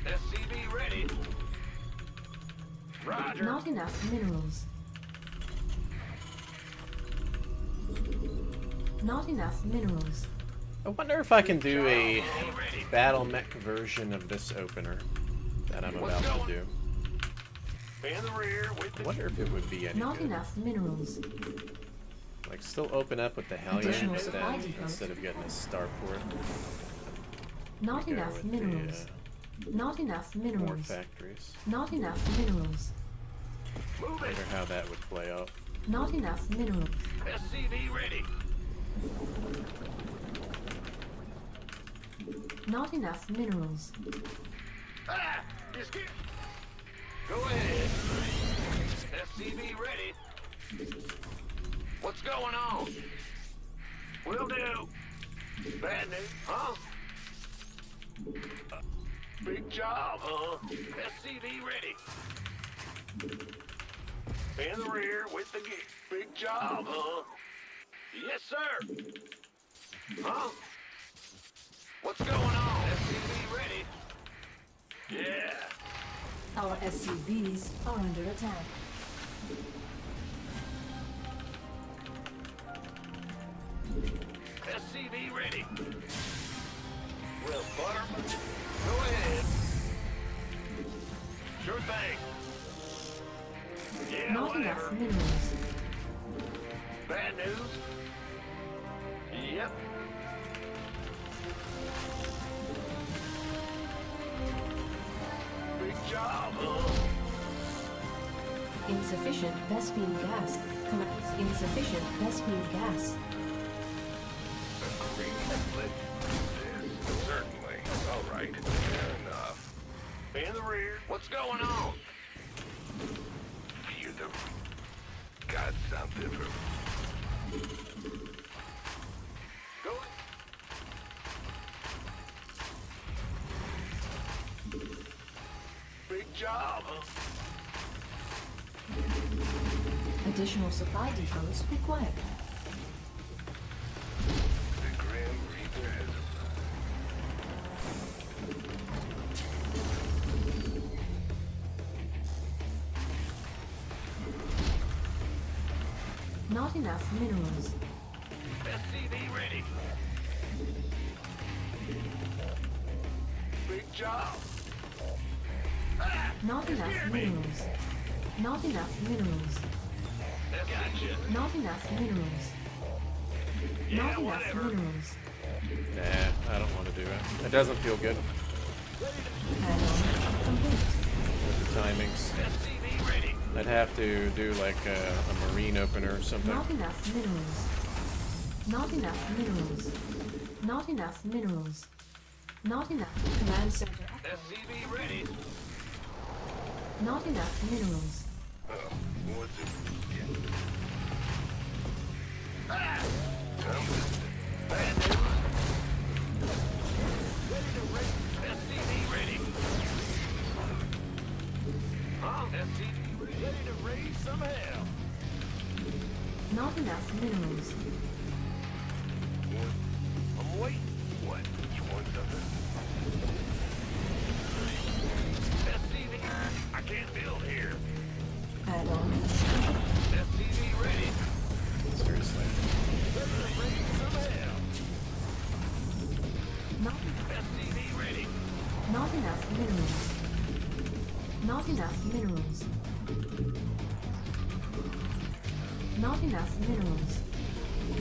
SCV ready. Roger. Not enough minerals. Not enough minerals. I wonder if I can do a battle mech version of this opener that I'm about to do. In the rear with I the wonder if it would be any Not good. enough minerals. Like, still open up with the Hellion Additional supply depot. instead of getting a starport. Not Go enough with the, minerals. Not enough More minerals. factories. Not enough minerals. move it. Wonder how that would play out. Not enough minerals. SCV ready. Not enough minerals. Ah, just get. Go ahead. SCV ready. What's going on? Will do. Bad news, huh? Big job, huh? SCV ready. In the rear with the gear. Big job, huh? Yes, sir. Huh? What's going on? SCV ready. Yeah. Our SCVs are under attack. SCV ready. Well, butter. Go ahead. Sure thing. Yeah, Not whatever. enough minerals. Bad news. Yep. Big job, huh? Insufficient Vespene gas. Insufficient Vespene gas. Certainly. All right. Fair enough. In the rear. What's going on? You got something for Go. Big job, huh? Additional supply depots required. The Grim Reaper has Not enough minerals. SCV ready. Big job. Not enough minerals. Not enough minerals. Gotcha. Not enough minerals. Yeah, Not enough whatever. minerals. Nah, I don't want to do it. It doesn't feel good Add-on complete. with the timings. SCV ready. I'd have to do like a marine opener or something. Not enough minerals. Not enough minerals. Not enough minerals. Not enough. Command center upgrade. SCV ready. Not enough minerals. What's it? Ah! Bad news. Ready to race. SCV ready. Huh? SCV ready. Ready to raise some hell. Not enough minerals. I'm waiting. What? You want something? SCV. I can't build here. Add on. SCV ready. Seriously. Ready to raise some hell. Not, SCV ready. not enough minerals. Not enough minerals. Not enough minerals.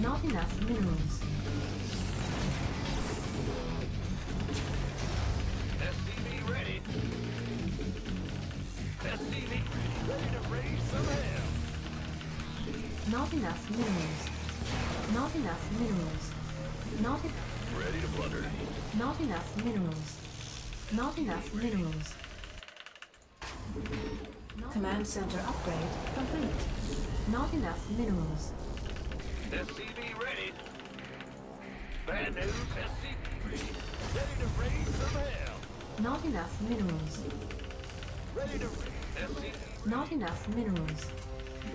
Not enough minerals. SCV ready. SCV ready to raise some hell. Not enough minerals. Not enough minerals. Not e- Ready to blunder. not enough minerals. Not enough minerals. Command center upgrade complete. Not enough minerals. SCV ready. Bad news. SCV ready. Ready to raise some hell. Not enough minerals. Ready to raise. SCV. Not enough minerals.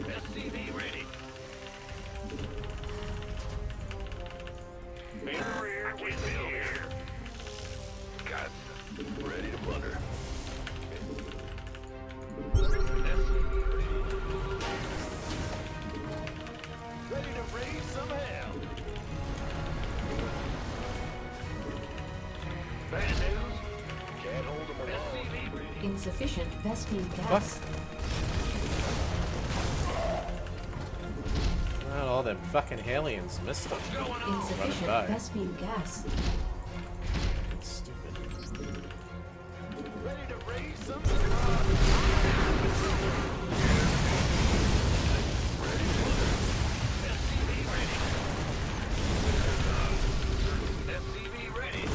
SCV ready. In the rear with me here. Got ready to blunder. Ready to raise some hell. Bad news. Can't hold them alone. SCV ready. Insufficient Vespine gas. Not all them fucking aliens missed them. Insufficient by. Vespine gas. Stupid. Ready to raise some SCV ready.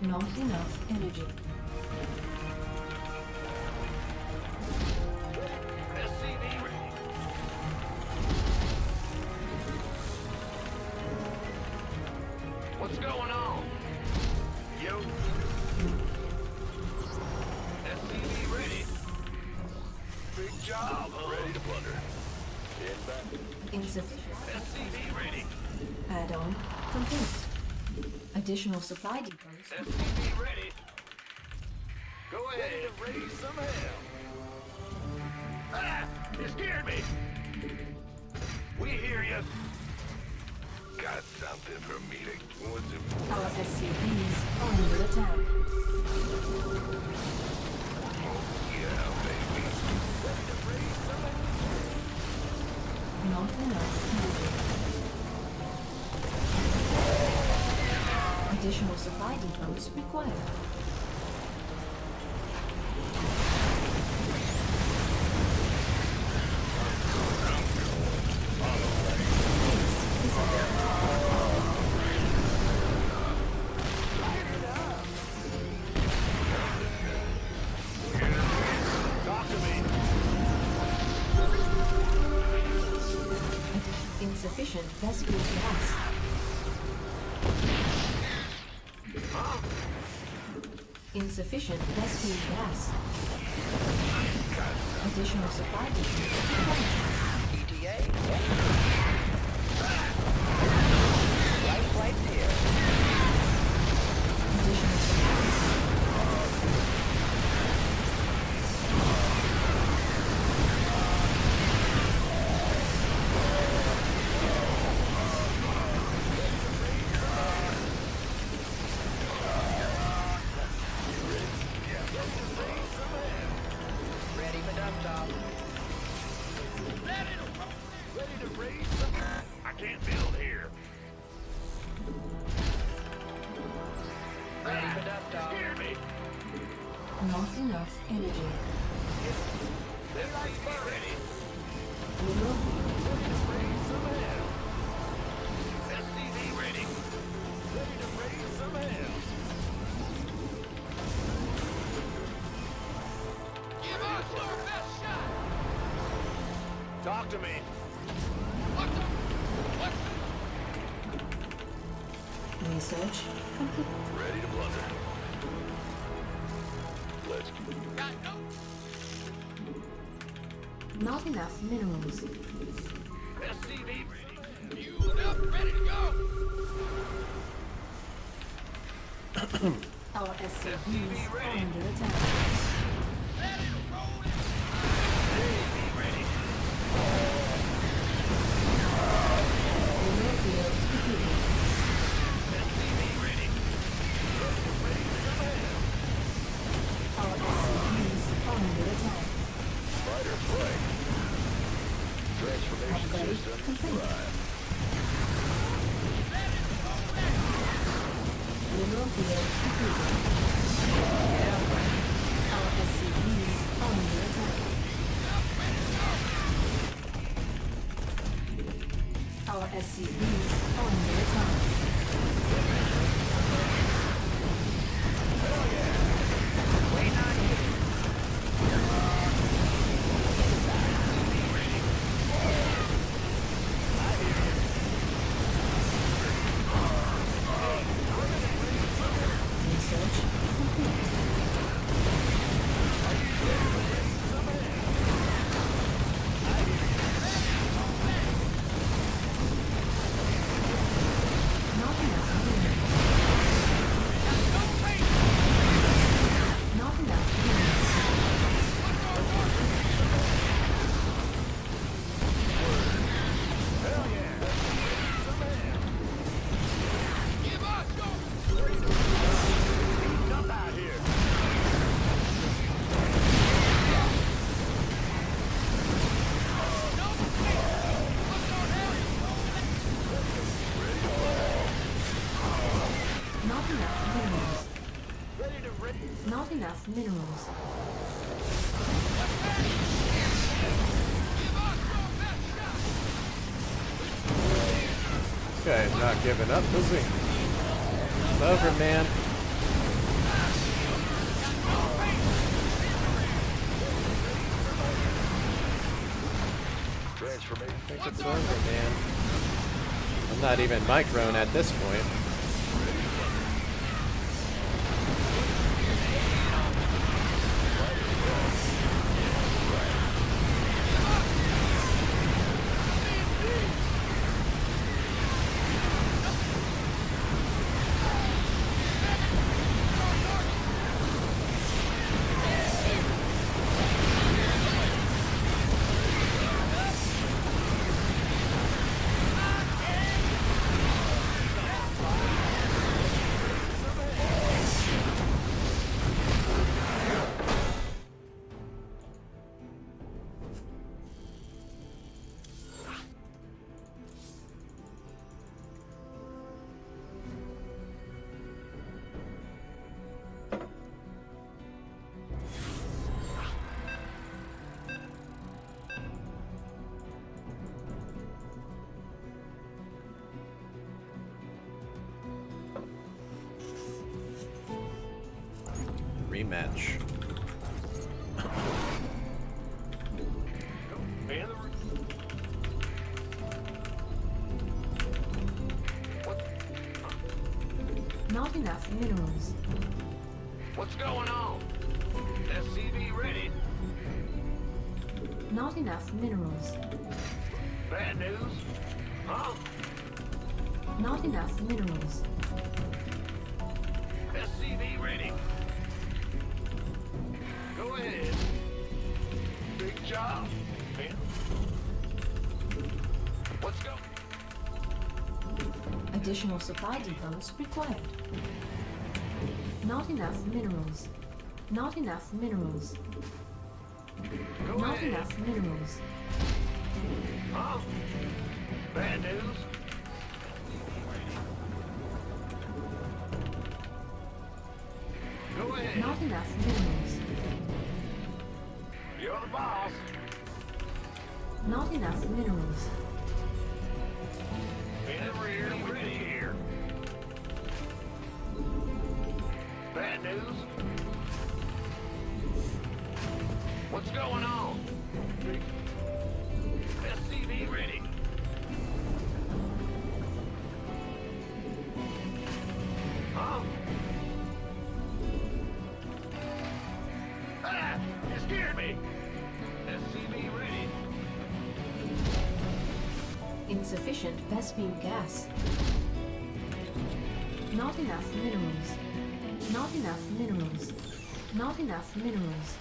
Not enough energy. SCV ready. What's going on? Yo. SCV ready. Big job, huh? Ready to blunder. Inbound. Insufficient. SCV ready. Add-on complete. Additional supply depots. SCV ready. Go ahead. Ready to raise some hell. Ah! You scared me. We hear you. Got something for me to... What's it? Our SCVs are under attack. Yeah, baby. Ready to raise some hell. Not enough energy. Additional supply depots required. Base is under attack. Talk to me. Insufficient Vespine gas. Huh? Insufficient Vespine gas. Additional supply depots. ETA. Light flights here. Additional supplies. Ready for dump top. enough energy. SCV ready. Mineral SCV ready. Ready to raise some hell. Give us your best shot. Talk to me. research complete. Ready to blunder. Let's Not enough minerals. SCV ready. Fueled up, ready to go. Our SCVs SCV are ready. under attack. SCV ready. Mineral field depleted. SCV ready. Our SCVs are under attack. Fighter flight. Transformation Upgrade system complete. prime. Mineral field depleted. Our SCVs are under attack. Our SCVs are under attack. Research complete. Not enough minerals. Not enough minerals. Jump out here. Not enough minerals. Ready to raise. Not enough minerals. Guy's not giving up, is he? It's over, man. Transformation. I think it's over, man. I'm not even microing at this point. Rematch. Man, Not enough minerals. what's going on? SCV ready. Not enough minerals. Bad news? Huh? Not enough minerals. SCV ready. Go ahead. Big job. Man. Let's go. Additional supply depots required. Not enough minerals. Not enough minerals. Go Not ahead. enough minerals. Huh? Bad news? Go ahead. Not enough minerals. Not enough minerals. In the rear with the gear. Bad news? What's going on? SCV ready. Huh? Ah! You scared me! SCV ready. Insufficient Vespene gas. Not enough minerals. Not enough minerals. Not enough minerals.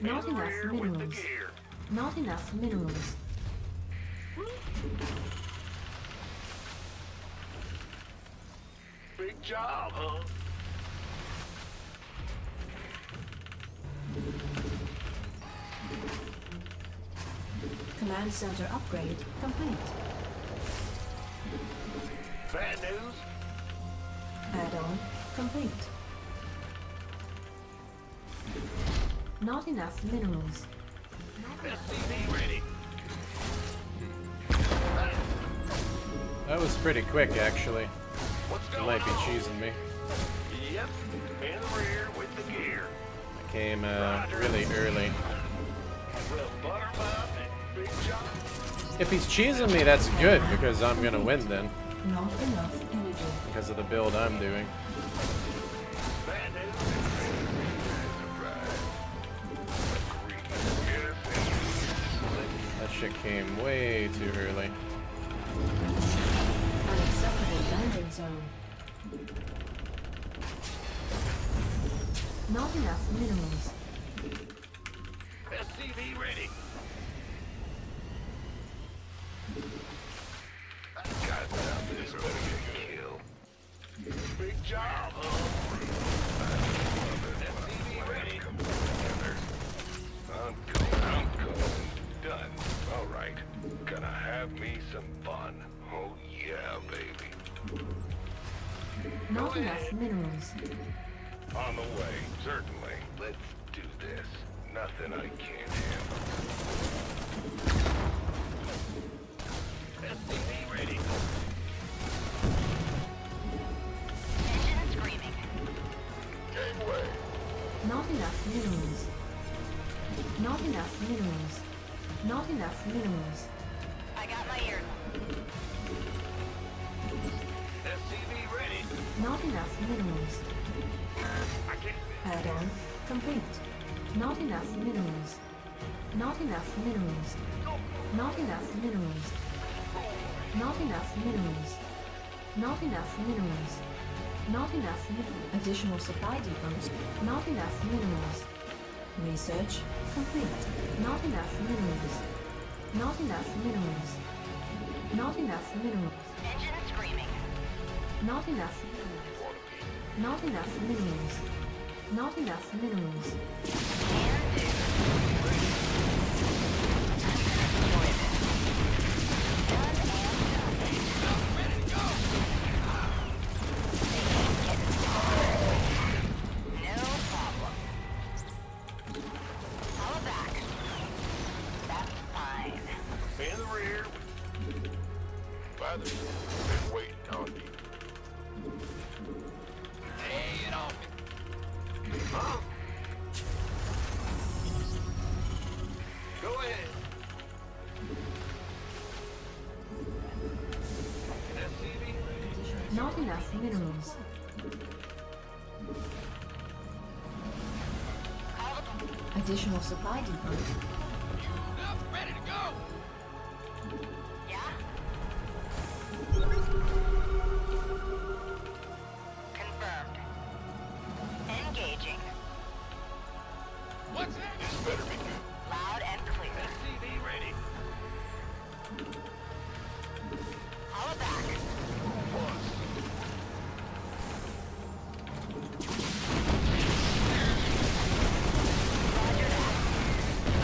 Not In the enough rear with the minerals. gear. Not enough minerals. Big job, huh? Command center upgrade complete. Bad news? Add-on complete. Not enough minerals. SCV ready. That was pretty quick, actually. What's You going might be on? cheesing me. Yep. In the rear with the gear. I came really early. We'll butter 'em up and big job. If he's cheesing me, that's good, because I'm gonna win then, Not enough energy. because of the build I'm doing. Bad news? That shit came way too early. Unacceptable landing zone. Not enough minerals. SCV ready. God, this better get killed. Big job, huh? SCV ready. I'm going. Done. All right. Gonna have me some fun. Oh yeah, baby. Not enough minerals. On the way, certainly. Let's do this. Nothing I can't handle. SCV ready. Engine screaming. Gangway. Not enough minerals. Not enough minerals. Not enough minerals. I got my ears on. SCV ready. Not enough minerals. I can't. Add-on complete. Not enough minerals. Not enough minerals. Not enough minerals. Not enough minerals. Not enough minerals. Not enough additional supply depots. Not enough minerals. Research complete. Not enough minerals. Not enough minerals. Not enough minerals. Engine screaming. Not enough minerals. Not enough minerals. Not enough minerals. No problem. Follow back. That's fine. In the rear. Father's been waiting on you. Hey, it off me. Huh? Go ahead. SCV. Not enough minerals. Additional supply depot. Ready to go. Yeah? Confirmed. Engaging. What's that? This better be good. Loud and clear. SCV ready. Follow back. Roger that.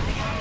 I got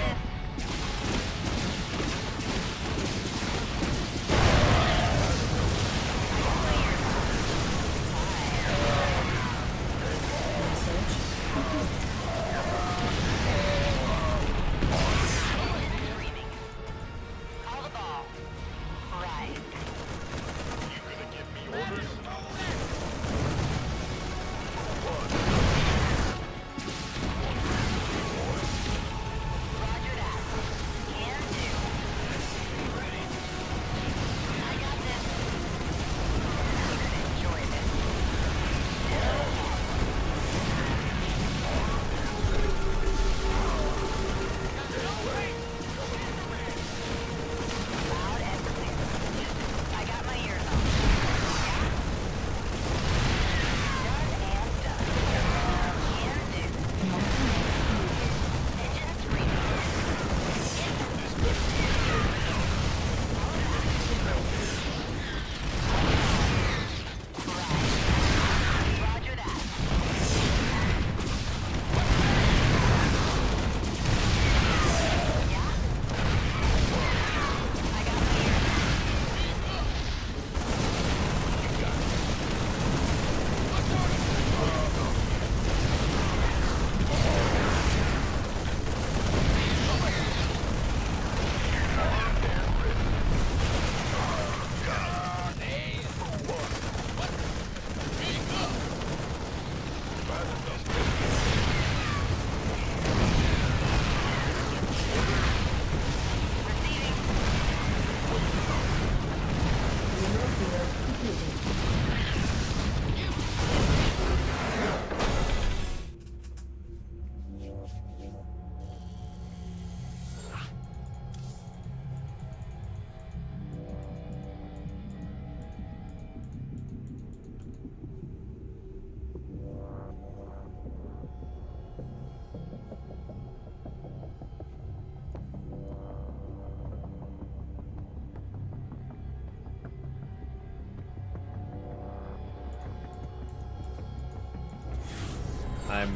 I'm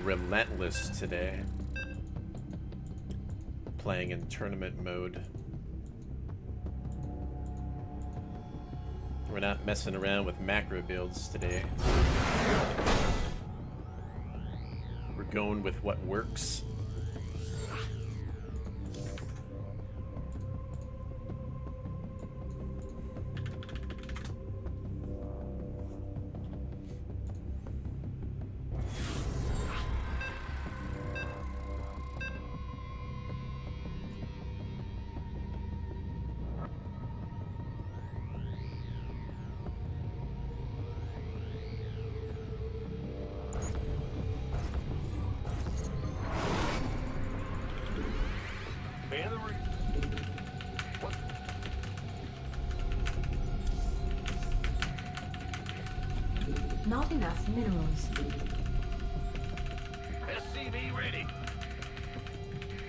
relentless today. Playing in tournament mode. We're not messing around with macro builds today. We're going with what works. Not enough minerals. SCV ready.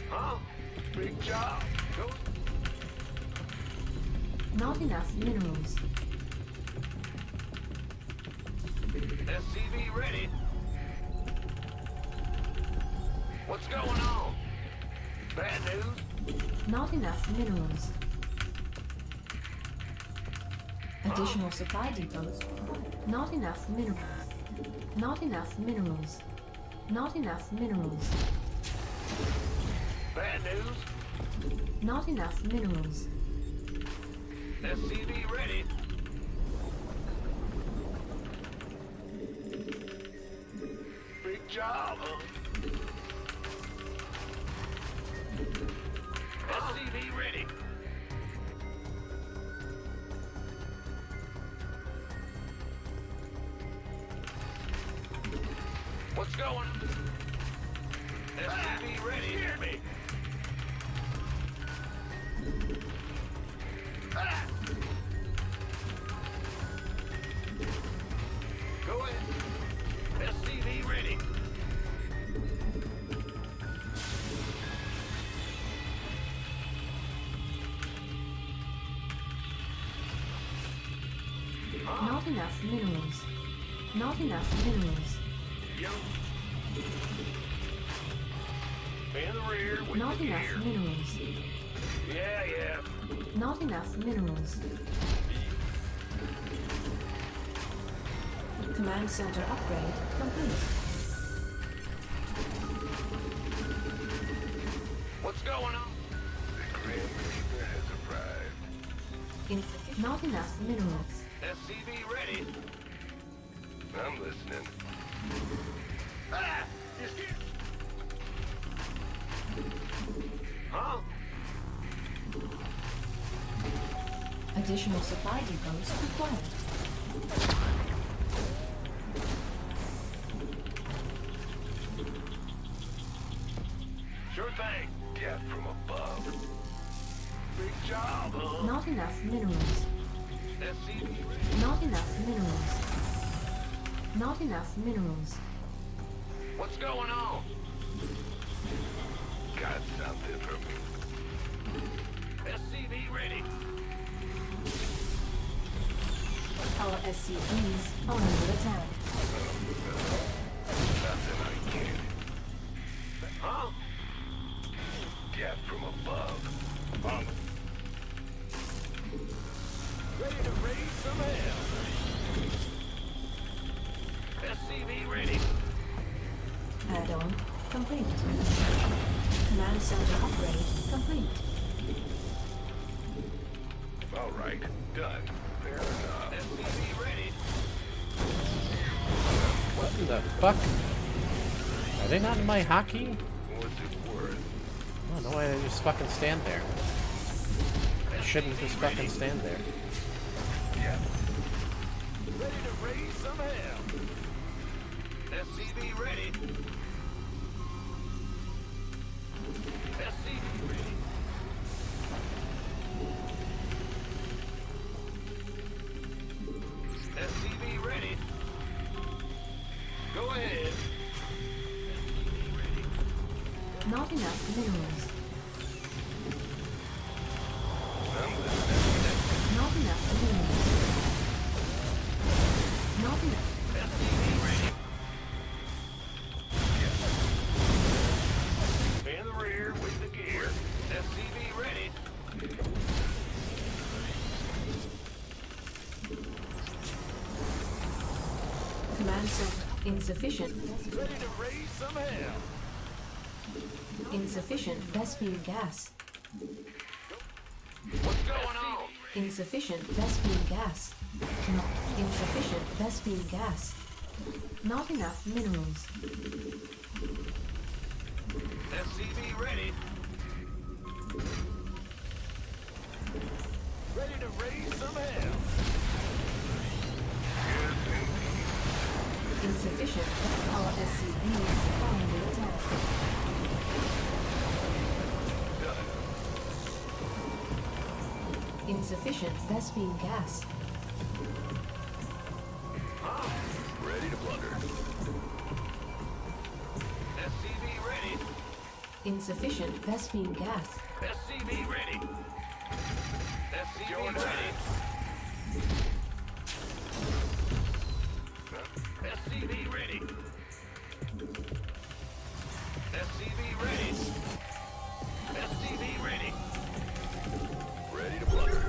Huh? Big job. Go. Not enough minerals. SCV ready. What's going on? Bad news? Not enough minerals. Additional supply depots. Not enough minerals. Not enough minerals. Not enough minerals. Bad news? Not enough minerals. SCV ready. Big job, huh? SCV ready. What's going? SCV ready. Hear me. Ah! Go ahead. SCV ready. Not enough minerals. Not enough minerals. Yo. In the rear with Not the enough gear. minerals. Yeah. Not enough minerals. Command center upgrade complete. What's going on? The Grim Reaper has arrived. Insufficient. Not enough minerals. SCV ready. I'm listening. Ah! He's here. Huh? Additional supply depots required. Sure thing. Death from above. Big job, huh? Not enough minerals. SCV ready. Not enough minerals. Not enough minerals. What's going on? Got something for me. SCV ready. Our SCVs are under attack. Nothing I can't. Huh? Death from above. Ready to raise some hell. SCV ready. Add-on complete. Command center upgrade complete. All right, done. Fair enough. SCV ready. What in the fuck? Are they not in my hockey? What's it worth? I don't know why they just fucking stand there. They shouldn't just fucking stand there. Yeah. Ready to raise some hell. SCV ready. SCV ready. SCV ready. Go ahead. SCV ready. Not enough minerals. I'm listening. Not enough minerals. Not enough. SCV ready. Command center. Insufficient. Ready to raise some hell. Insufficient Vespene gas. What's going on? Insufficient Vespene gas. Not insufficient Vespene gas. Not enough minerals. SCV ready. Ready to raise some hell. Insufficient. Our SCVs are under attack. Insufficient Vespene gas. Ready to plunder. SCV ready. Insufficient Vespene gas. SCV ready. SCV ready. SCV ready. SCV ready. SCV ready. Ready to plunder.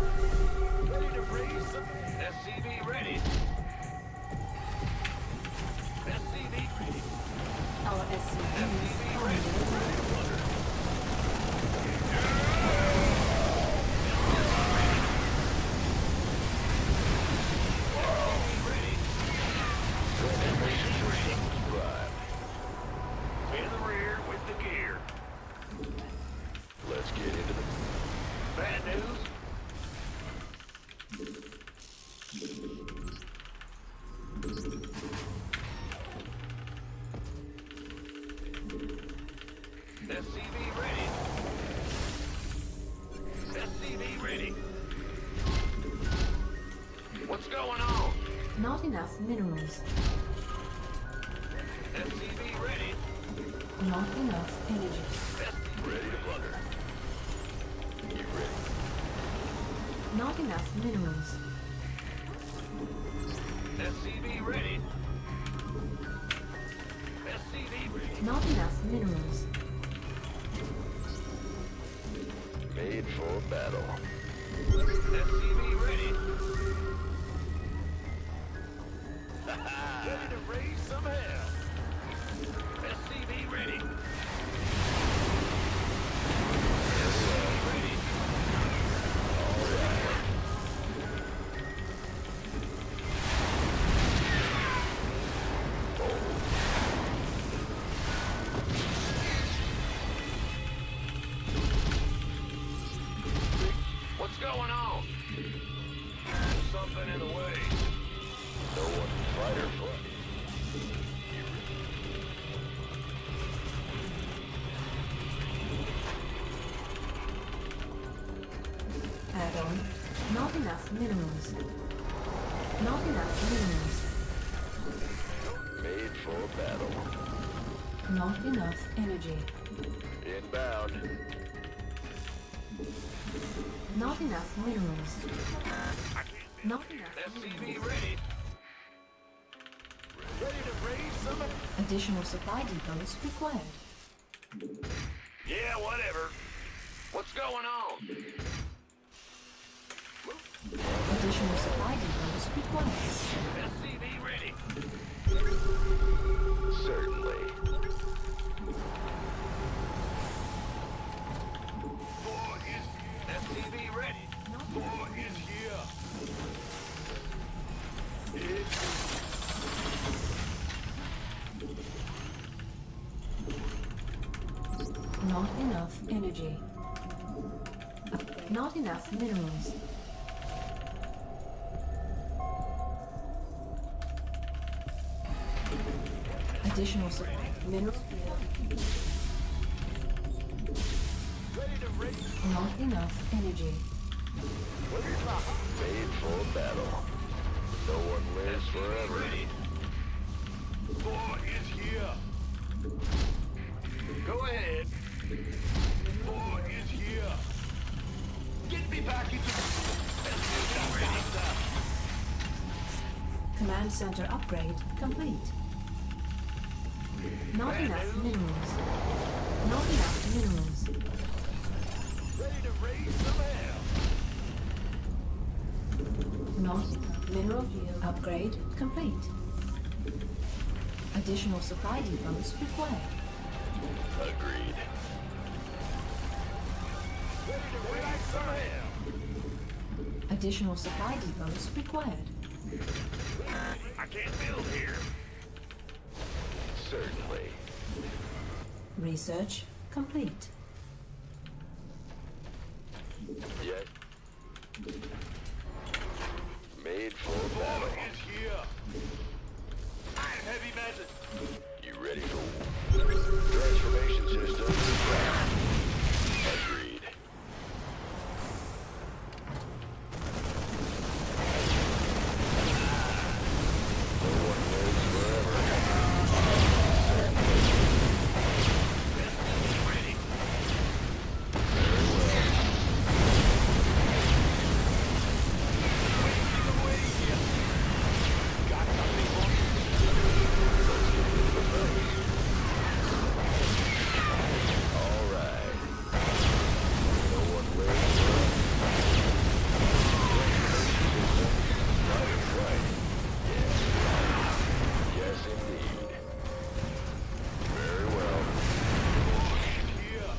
Ready to raise some. SCV ready. SCV ready. Our SCVs are under attack. In the rear with the gear. Let's get into the bad news. SCV ready. SCV ready. What's going on? Not enough minerals. SCV ready. Not enough energy. Ready to plunder. You ready? Not enough minerals. SCV ready. SCV ready. Not enough minerals. Made for battle. SCV ready. Ready to raise some hell. SCV ready. SCV ready. All right. What's going on? Something in the way. No one can fight or fly. Add-on. Not enough minerals. Not enough minerals. Made for battle. Not enough energy. Inbound. Not enough minerals. Not enough SCV minerals. ready. Ready to raise some. Additional supply depots required. Yeah, whatever. What's going on? Additional supply depots required. SCV ready. Certainly. War is SCV ready. War is here. Not enough energy. Not enough minerals. Additional supply. Mineral. Ready to raise. Not enough energy. Made for battle. No one lives forever. Ready. War is here. Go ahead. War is here. Get me back into the... ready. Command center upgrade complete. Not enough minerals. Not enough minerals. Ready to raise some hell. Not enough mineral field upgrade complete. Additional supply depots required. Agreed. Ready to raise some hell. Additional supply depots required. I can't build here. Certainly. Research complete. Yet. Made for battle. Is here. I'm heavy metal. You ready for transformation system? Agreed. No one lives forever. Ready. Got something for me? All right. No one lives forever. Right. Yes, indeed. Very well. Here.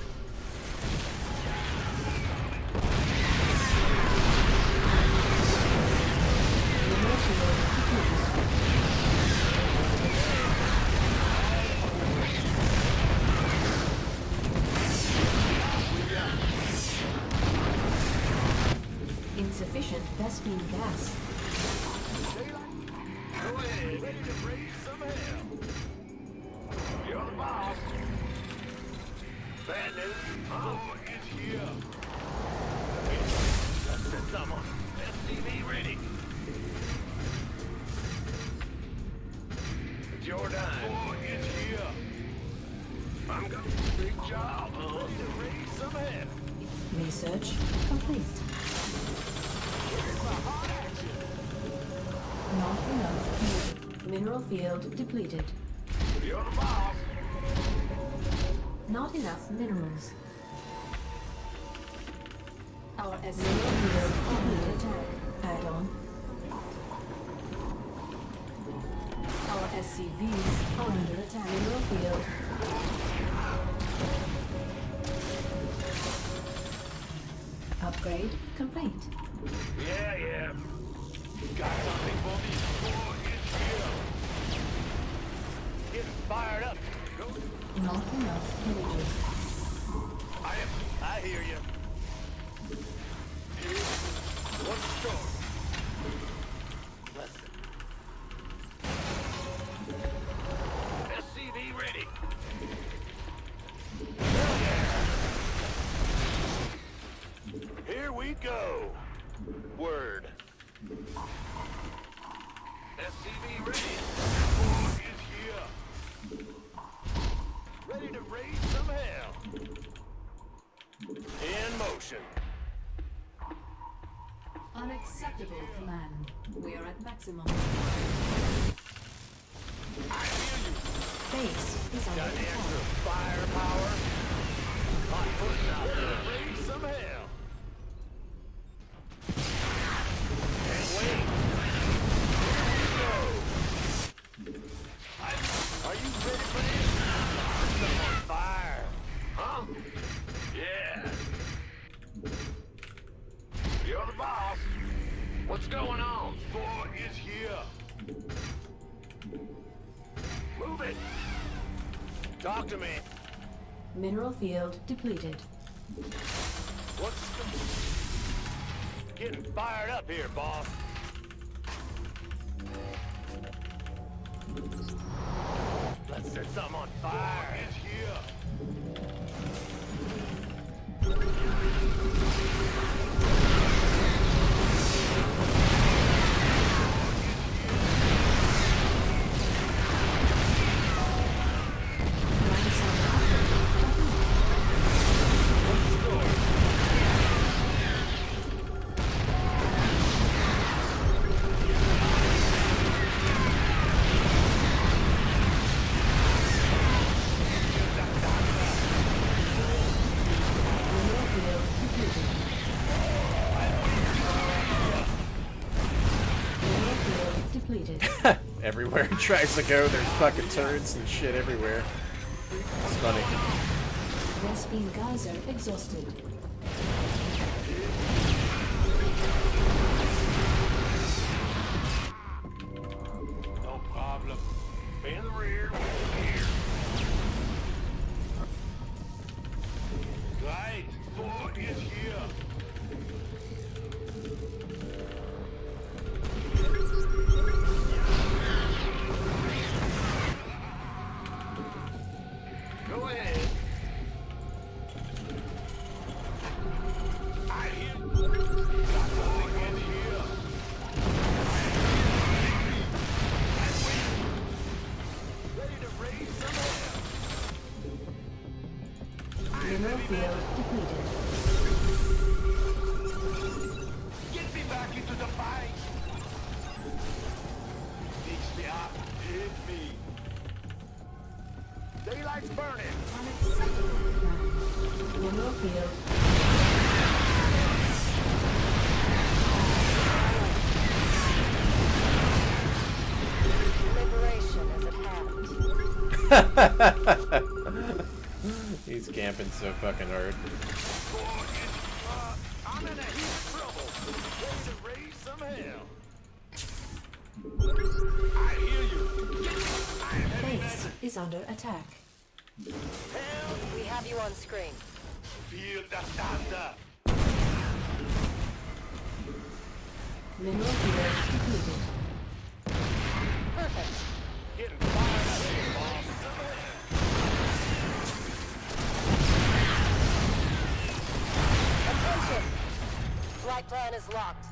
Mineral field depleted. Insufficient Vespine gas. Go ahead. Ready to raise some hell. You're the boss. Bad news. Is here. Let's set some on. SCV ready. It's your time. Is here. I'm going. Big job. Ready to raise some hell. Research complete. Not enough fuel. Mineral field depleted. You're the boss. Not enough minerals. Our mineral field under attack. Add-on. Our SCVs are under attack. Mineral field. Upgrade complete. Yeah. Got something for me? Is here. Getting fired up. Go. Not enough energy. I hear you. What's the story? Listen. SCV ready. Hell yeah. Here we go. Word. SCV ready. Is here. Ready to raise some hell. In motion. Unacceptable, command. We are at maximum. I hear you. Base is under Got attack. extra firepower. Hot push out there. Raise some hell. Can't wait. Here we go. Are you ready for this? Some on fire. Huh? Yeah. You're the boss. What's going on? Boy is here. Move it. Talk to me. Mineral field depleted. What's the... Getting fired up here, boss. Let's set something on fire. Is here. Mineral field depleted. Mineral field depleted. everywhere it tries to go, there's fucking turrets and shit everywhere. It's funny. Vespene geyser exhausted. No problem. In the rear, here. Right, 4 is here. Go ahead. I hear. Got something in here. Ready to raise some hell. Mineral field depleted. Get me back into the fight. Fix me up. Hit me. Daylight's burning. Unacceptable command. Mineral field. Liberation is at hand. He's camping so fucking hard. I'm in a heap of trouble. Ready to raise some hell. I hear you. I am heavy Base metal. is under attack. Hell, We have you on screen. feel the thunder. Mineral field depleted. Perfect. Getting fired up here, boss. Some hell. Attention! Flight plan is locked.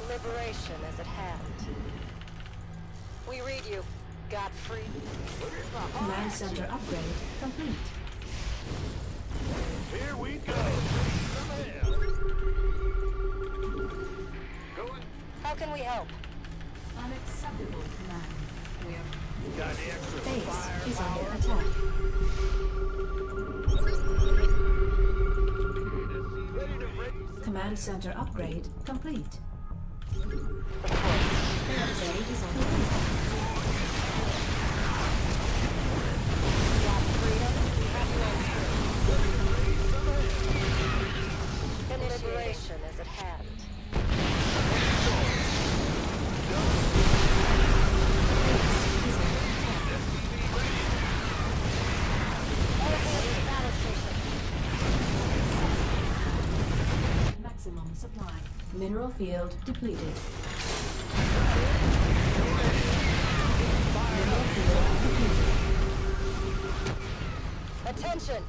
Liberation is at hand. We read you. Godfrey. Command center upgrade complete. Here we go. Some hell. Going. How can we help? Unacceptable command. We are Got the extra Base fire. is under attack. Ready to raise. Command center upgrade complete. Of course. Upgrade is under attack. God freedom. We have you on screen. Liberation is at hand. All aboard the battle station. Maximum supply. Mineral field depleted. Mineral field depleted. Attention!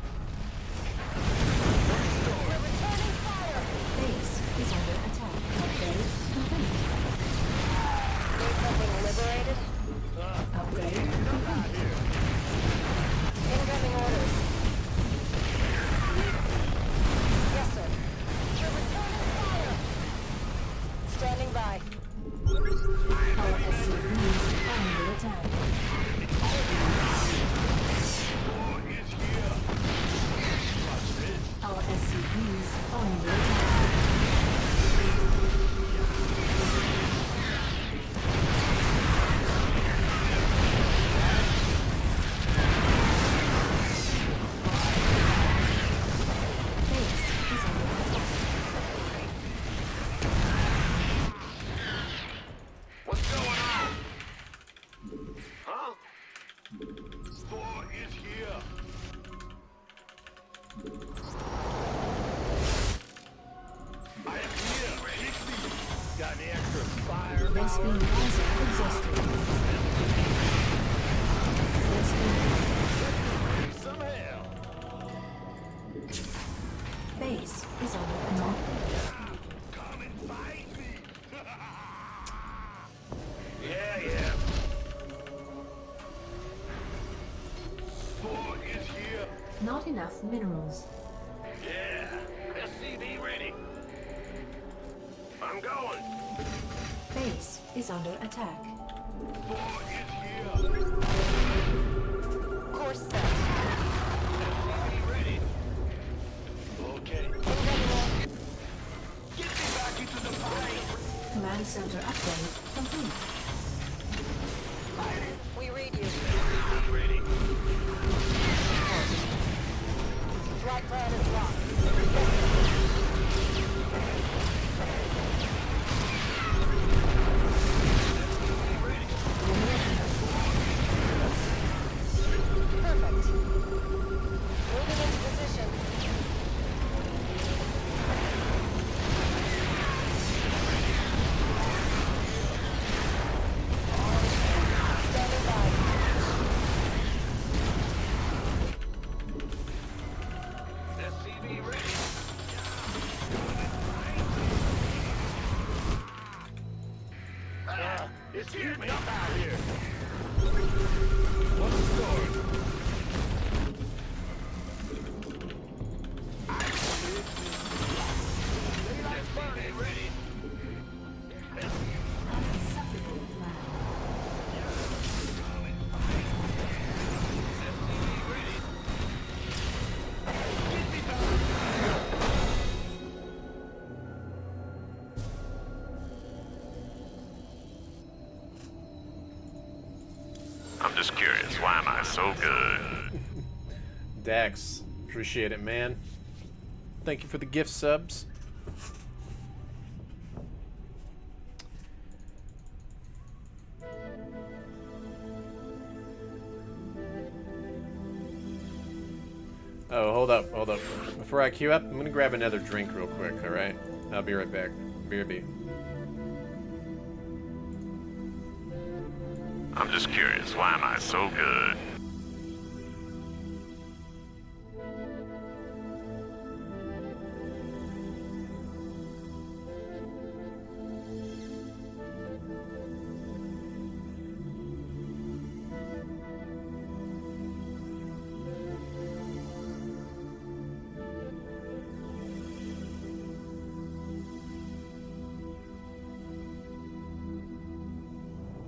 We're returning fire! Base is under attack. Upgrade complete. Need something liberated? Upgrade complete. Incoming orders. Yes, sir. We're returning fire! Standing by. Our SCVs are under attack. Our SCVs are under attack. Base is under attack. What's going on? Huh? 4 is here. I am here. Hit me. Got the extra fire. Vespene geyser exhausted. Vespene Some hell. base is under attack. Come and fight me. Yeah. 4 is here. Not enough minerals. Yeah. SCV ready. I'm going. Base is under attack. 4 is here. Course set. SCV ready. Okay. Incoming order. Get me back into the fight. Command center upgrade complete. Supply plan is locked. Perfect. Moving into position. Standing by. SCV ready. It's heating up out here. What's the story? SCV ready. Unacceptable flag. SCV ready. I'm just curious, why am I so good? Dax, appreciate it, man. Thank you for the gift subs. Oh, hold up, hold up. Before I queue up, I'm gonna grab another drink real quick, alright? I'll be right back. BRB. I'm just curious, why am I so good?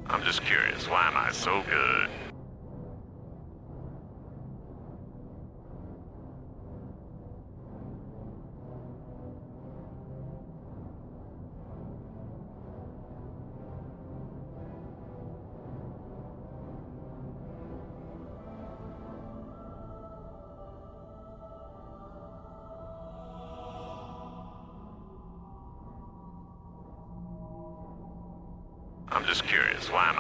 I'm just curious, why am I so good? I'm just curious, why am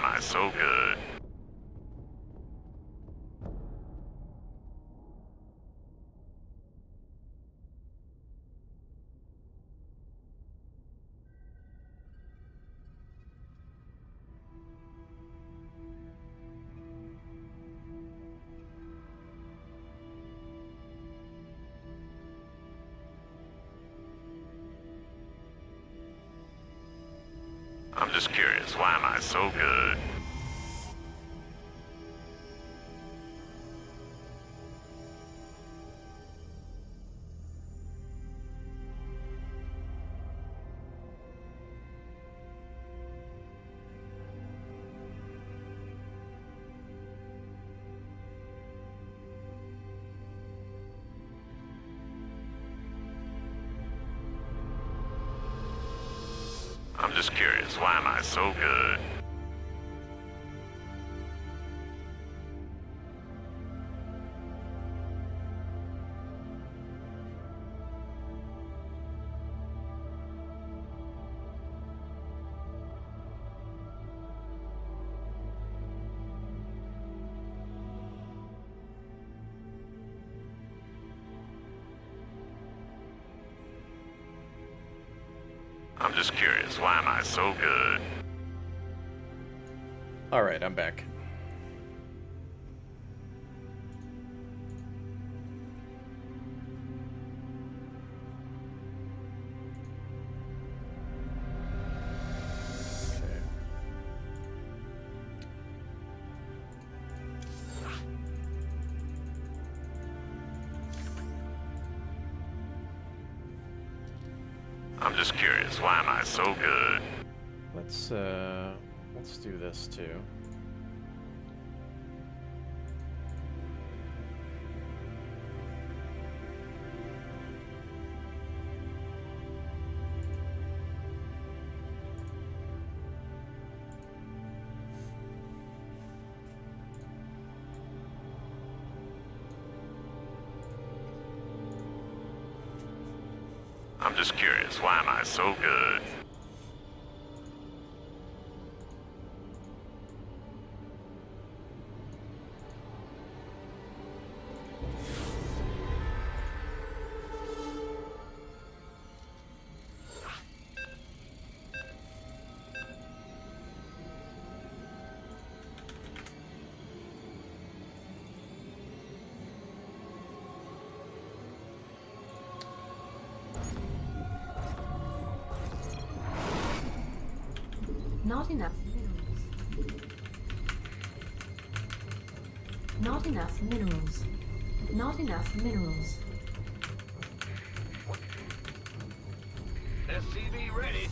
I so good? I'm just curious, why am I so good? I'm just curious, why am I so good? I'm just curious, why am I so good? I'm just curious, why am I so good? Alright, I'm back. Okay. I'm just curious, why am I so good? Let's do this too. I'm just curious, why am I so good? Not enough minerals. Not enough minerals. Not enough minerals. SCV ready.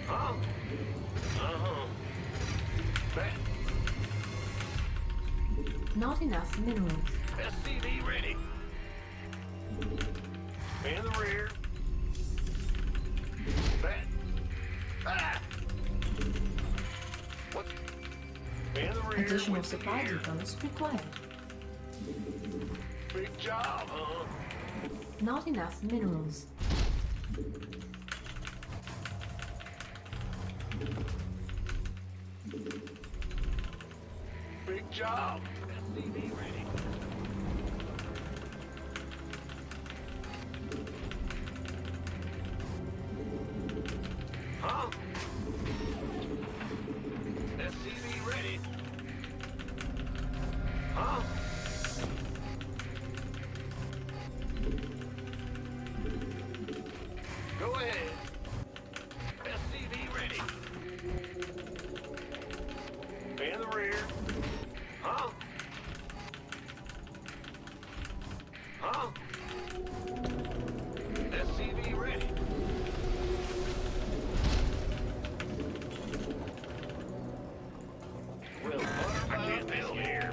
Huh? Uh-huh. Back. Not enough minerals. SCV ready. In the rear. Back. Ah! What? In the rear. Additional with the supply gear. depots required. Big job, huh? Not enough minerals. Big job. SCV ready. Huh? SCV ready. Huh? Go ahead. SCV ready. In the rear. Huh? Huh? SCV ready. We'll put our this here.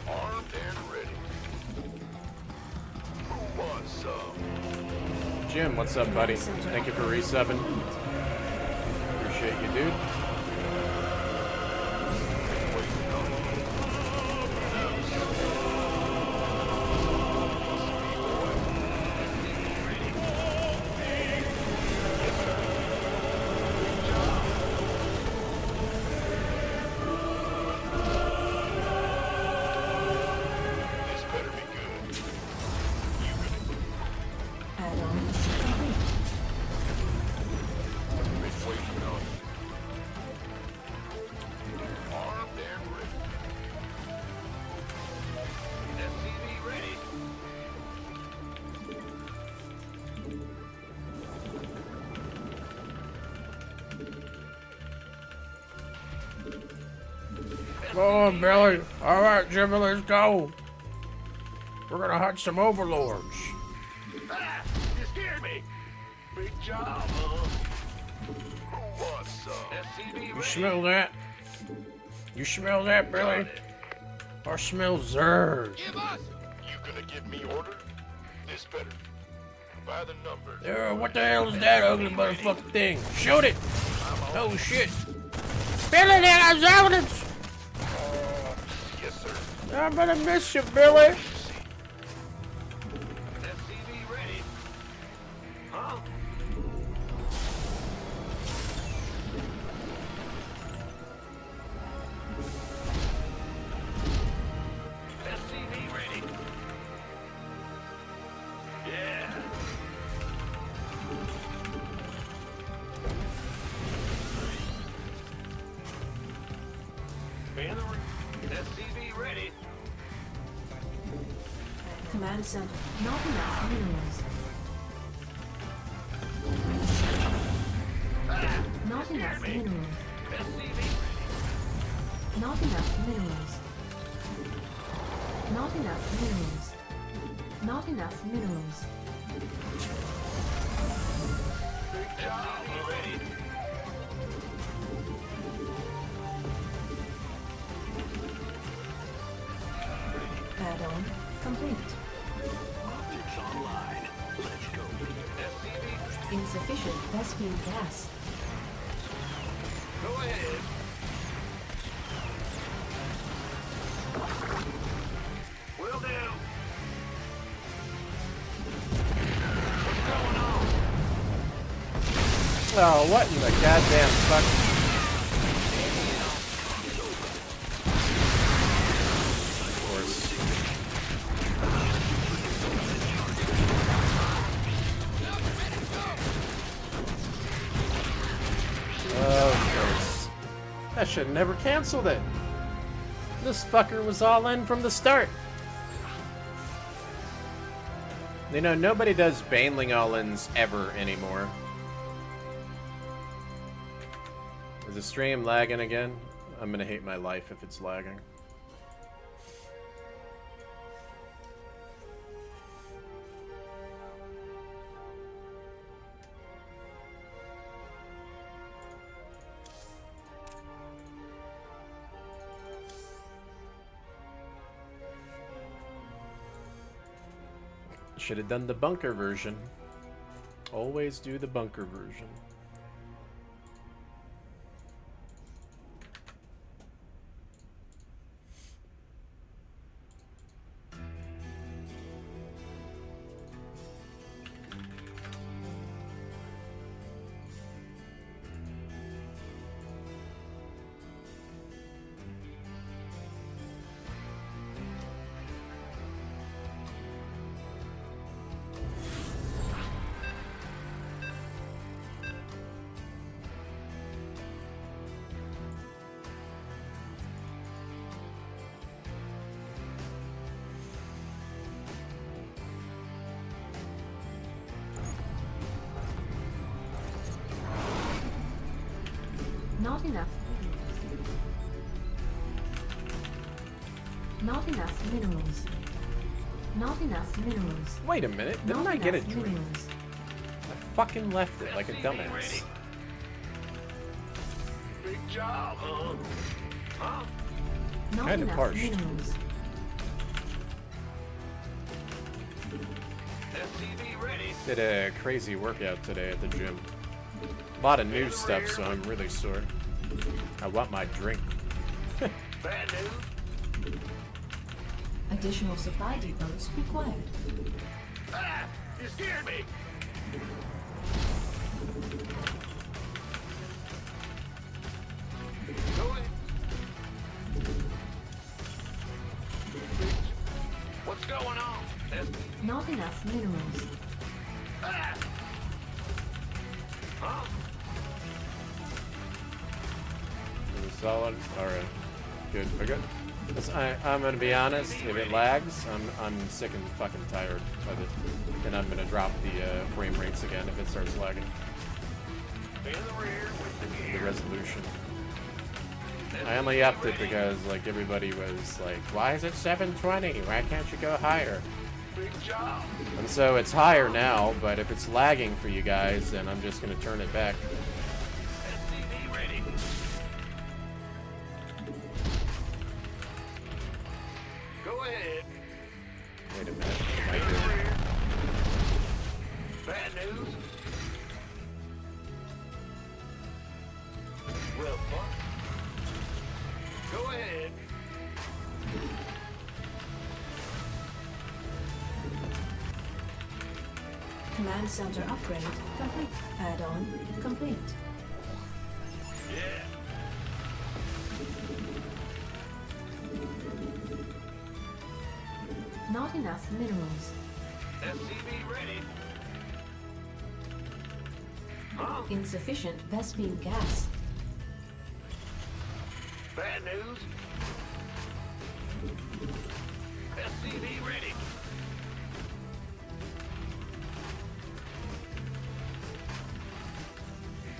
Armed and ready. Who wants some? Jim, what's up, buddy? Thank you for resubbing. Appreciate you, dude. This better be good. You ready? Add-on complete. Been waiting on it. Armed and ready. SCV ready. Come on, Billy. All right, Jimmy, let's go. We're gonna hunt some overlords. Ah! You scared me! Big job, huh? Who wants some? SCV You ready. smell that? You smell that, Billy? I smell Zerg. Give us! You gonna give me order? This better. By the numbers. What the hell is that ugly motherfucking thing? Shoot it! Oh shit! Billy, there are evidence! Yes, sir. I'm gonna miss you, Billy. SCV ready. Huh? SCV ready. Yeah. SCV ready. Command center. Not enough minerals. Not enough minerals. SCV ready. Not enough minerals. Not enough minerals. Not enough minerals. Big job. Ready. Add-on complete. Optics online. Let's go. SCV. Insufficient Vespene gas. Go ahead. Will do. What's going on? Oh, what in the goddamn fuck? Of course. Of course. I should have never canceled it. This fucker was all in from the start. You know, nobody does Baneling all-ins ever anymore. Is the stream lagging again? I'm gonna hate my life if it's lagging. Should have done the bunker version. Always do the bunker version. Not enough. Not enough minerals. Not enough minerals. Wait a minute, didn't Not I get a enough drink? minerals. I fucking left it like a dumbass. Big job, huh? Huh? Not Kinda enough parched. minerals. SCV ready. Did a crazy workout today at the gym. A lot of new stuff, so I'm really sore. I want my drink. Bad news. Additional supply depots required. Ah! You scared me. Go ahead. What's going on? Not enough minerals. Ah! Huh? Is it solid? Alright. Good. We're good. I'm gonna be honest, if it lags, I'm sick and fucking tired of it. And I'm gonna drop the frame rates again if it starts lagging. In the rear with the The gear. resolution. I only upped it because like everybody was like, why is it 720? Why can't you go higher? Big job. And so it's higher now, but if it's lagging for you guys, then I'm just gonna turn it back. SCV ready. Go ahead. Wait a minute. In Might the do. rear. Bad news. Well, fun. Go ahead. Command center upgrade complete. Add-on complete. Yeah. Not enough minerals. SCV ready. Huh? Insufficient Vespene gas. Bad news. SCV ready.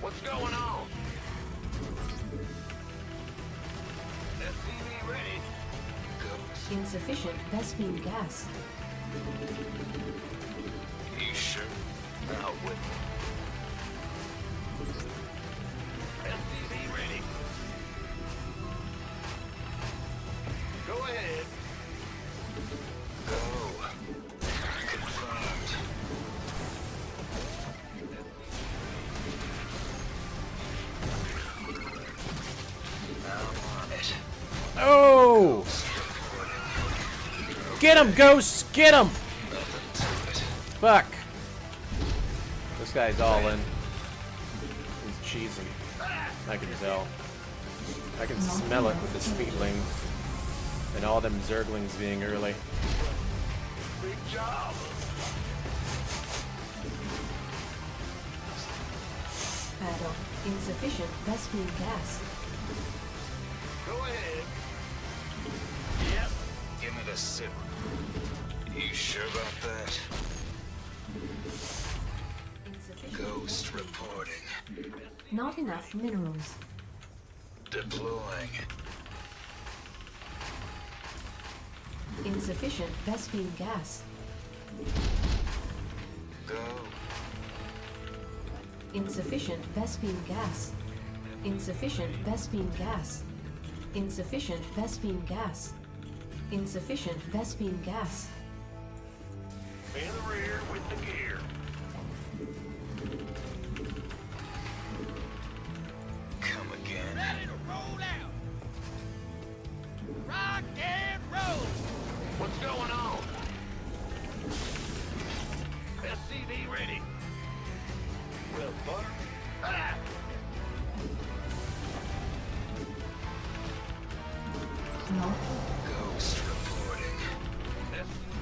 What's going on? Insufficient Vespene gas. You sure? Out with it. SCV ready. Go ahead. Go. Confirmed. I'm on it. Oh! Get him, Ghosts! Get him! Fuck. This guy's all in. He's cheesing. I can tell. I can smell it with the speedlings. And all them zerglings being early. Big job. Add-on. Insufficient Vespene gas. Go ahead. Yep. Give me the sip. You sure about that? Insufficient Ghost Vespene reporting. gas. Not enough minerals. Deploying. Insufficient Vespene gas. Go. Insufficient Vespene gas. Insufficient Vespene gas. Insufficient Vespene gas. Insufficient Vespene gas. In the rear with the gear. Come again. Ready to roll out. Rock and roll. What's going on? SCV ready. Well, butter. Ah! No. Ghost reporting.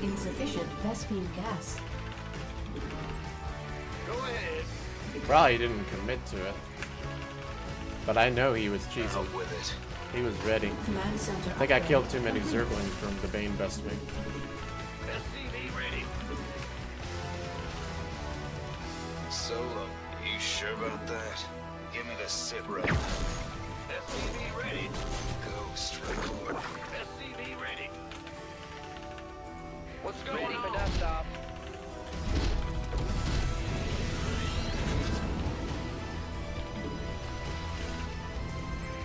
Insufficient Vespene gas. Go ahead. He probably didn't commit to it. But I know he was cheesing. Out with it. He was ready. Command center. I think I upgrade. killed too many zerglings from the Bane besting. SCV ready. Solo, you sure about that? Give me the sit rep. SCV ready. Ghost record. SCV ready. What's going Ready for on? dust off.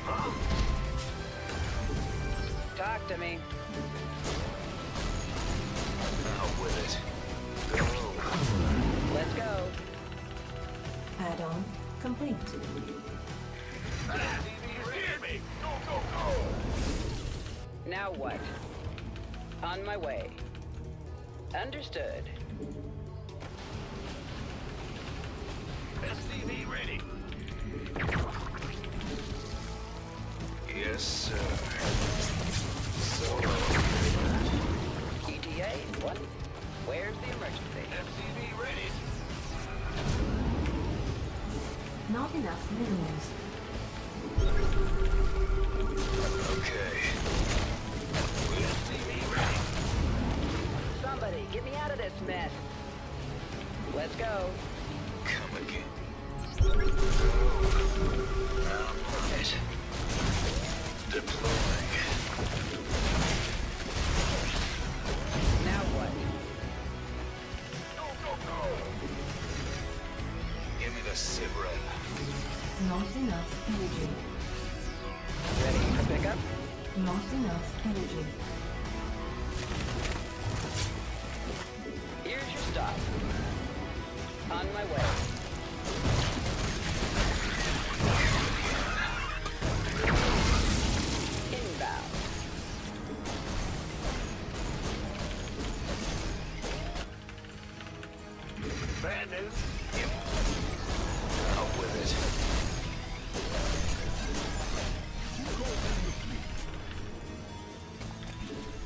Huh? Talk to me. Out with it. Go. Let's go. Add-on complete. SCV ready. Go, go, go. Now what? On my way. Understood. SCV ready. Yes, sir. Solo. ETA, what? Where's the emergency? SCV ready. Not enough minerals. Okay. SCV ready. Somebody, get me out of this mess. Let's go. Come again. Go. I'm on it. Deploying. Now what? Go, go, go. Give me the sit rep. Not enough energy. Ready for pickup? Not enough energy. Here's your stop. On my way. Inbound. Bad news. Yep. Out with it.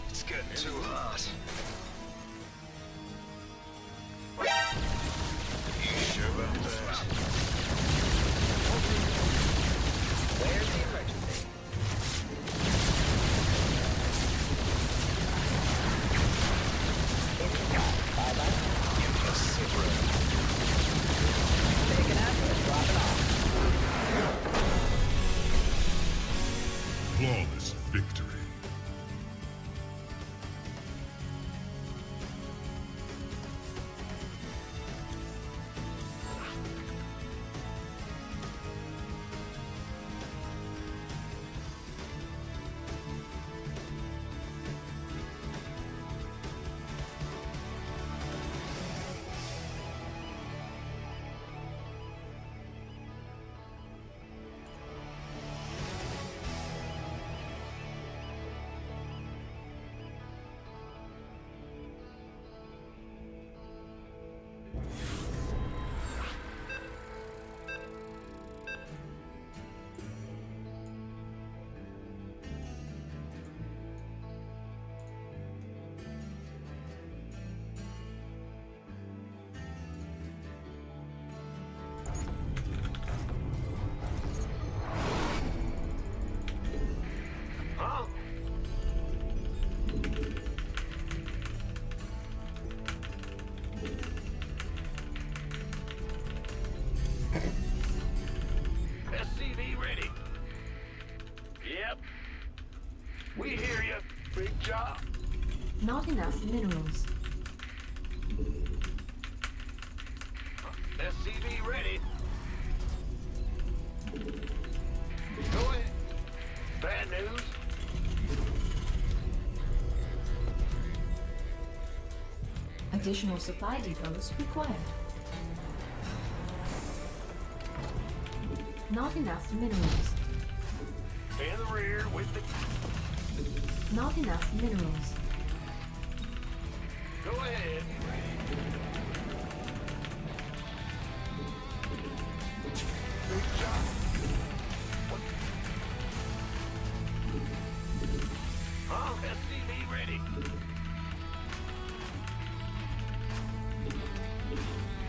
It's getting too hot. You sure about that? Where's the emergency? Give me a sit rep. Taking out and dropping off. Flawless victory. We hear you. Big job. Not enough minerals. SCV ready. Go ahead. Bad news. Additional supply depots required. Not enough minerals. In the rear with the... Not enough minerals. Go ahead. Big job. What? Huh? SCV ready.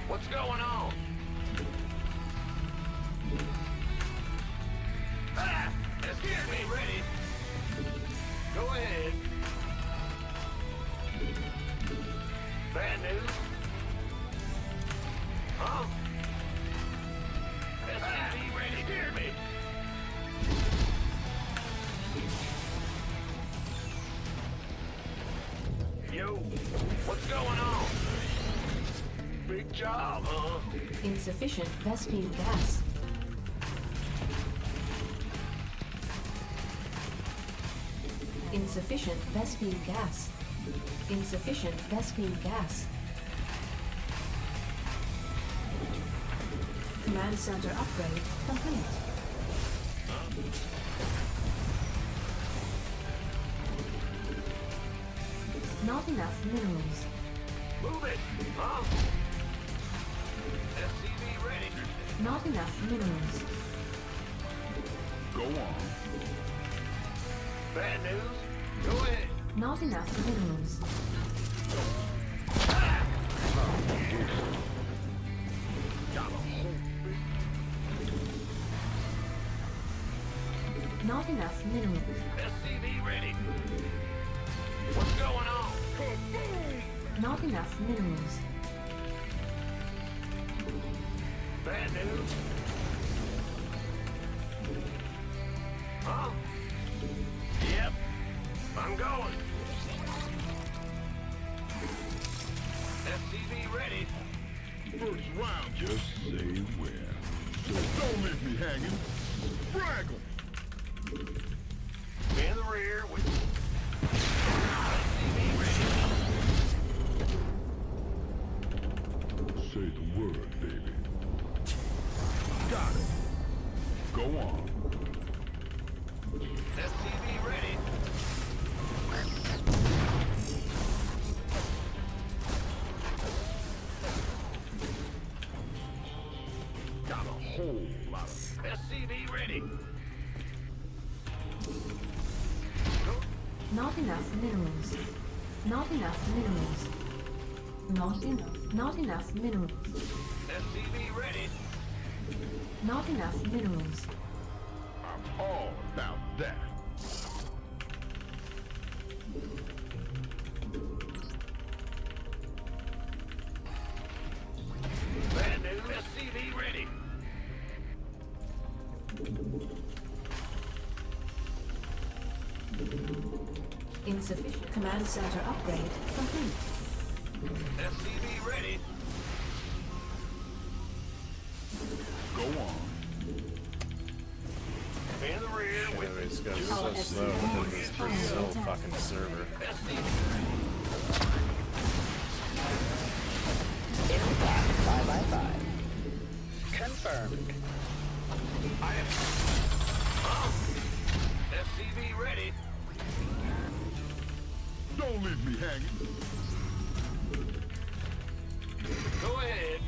What's going on? Ah! Excuse me, ready. Go ahead. Bad news? Huh? SCV ready. Hear me. Yo, what's going on? Big job, huh? Insufficient Vespene gas. Insufficient Vespene gas. Insufficient Vespene gas. Command center upgrade complete. Not enough minerals. Move it, huh? SCV ready. Not enough minerals. Go on. Bad news? Go ahead. Not enough minerals. Got a whole Not enough minerals. SCV ready. What's going on? Not enough minerals. Bad news? Huh? Yep. I'm going. SCV ready. first round. Just say where. So don't leave me hanging. Frag 'em. In the rear with... SCV ready. Say the word, baby. Got it. Go on. SCV ready. Got a whole lot of... SCV ready. Not enough minerals. Not enough minerals. Not enough minerals. SCV ready. Not enough minerals. I'm all about that. Bad news. SCV ready. Insufficient command center upgrade complete. SCV ready. Go on. In the rear Shit, with everybody's going so slow within this Brazil fucking server. Inside 5x5. Confirmed. I am... SCV ready. Don't leave me hanging. Go ahead.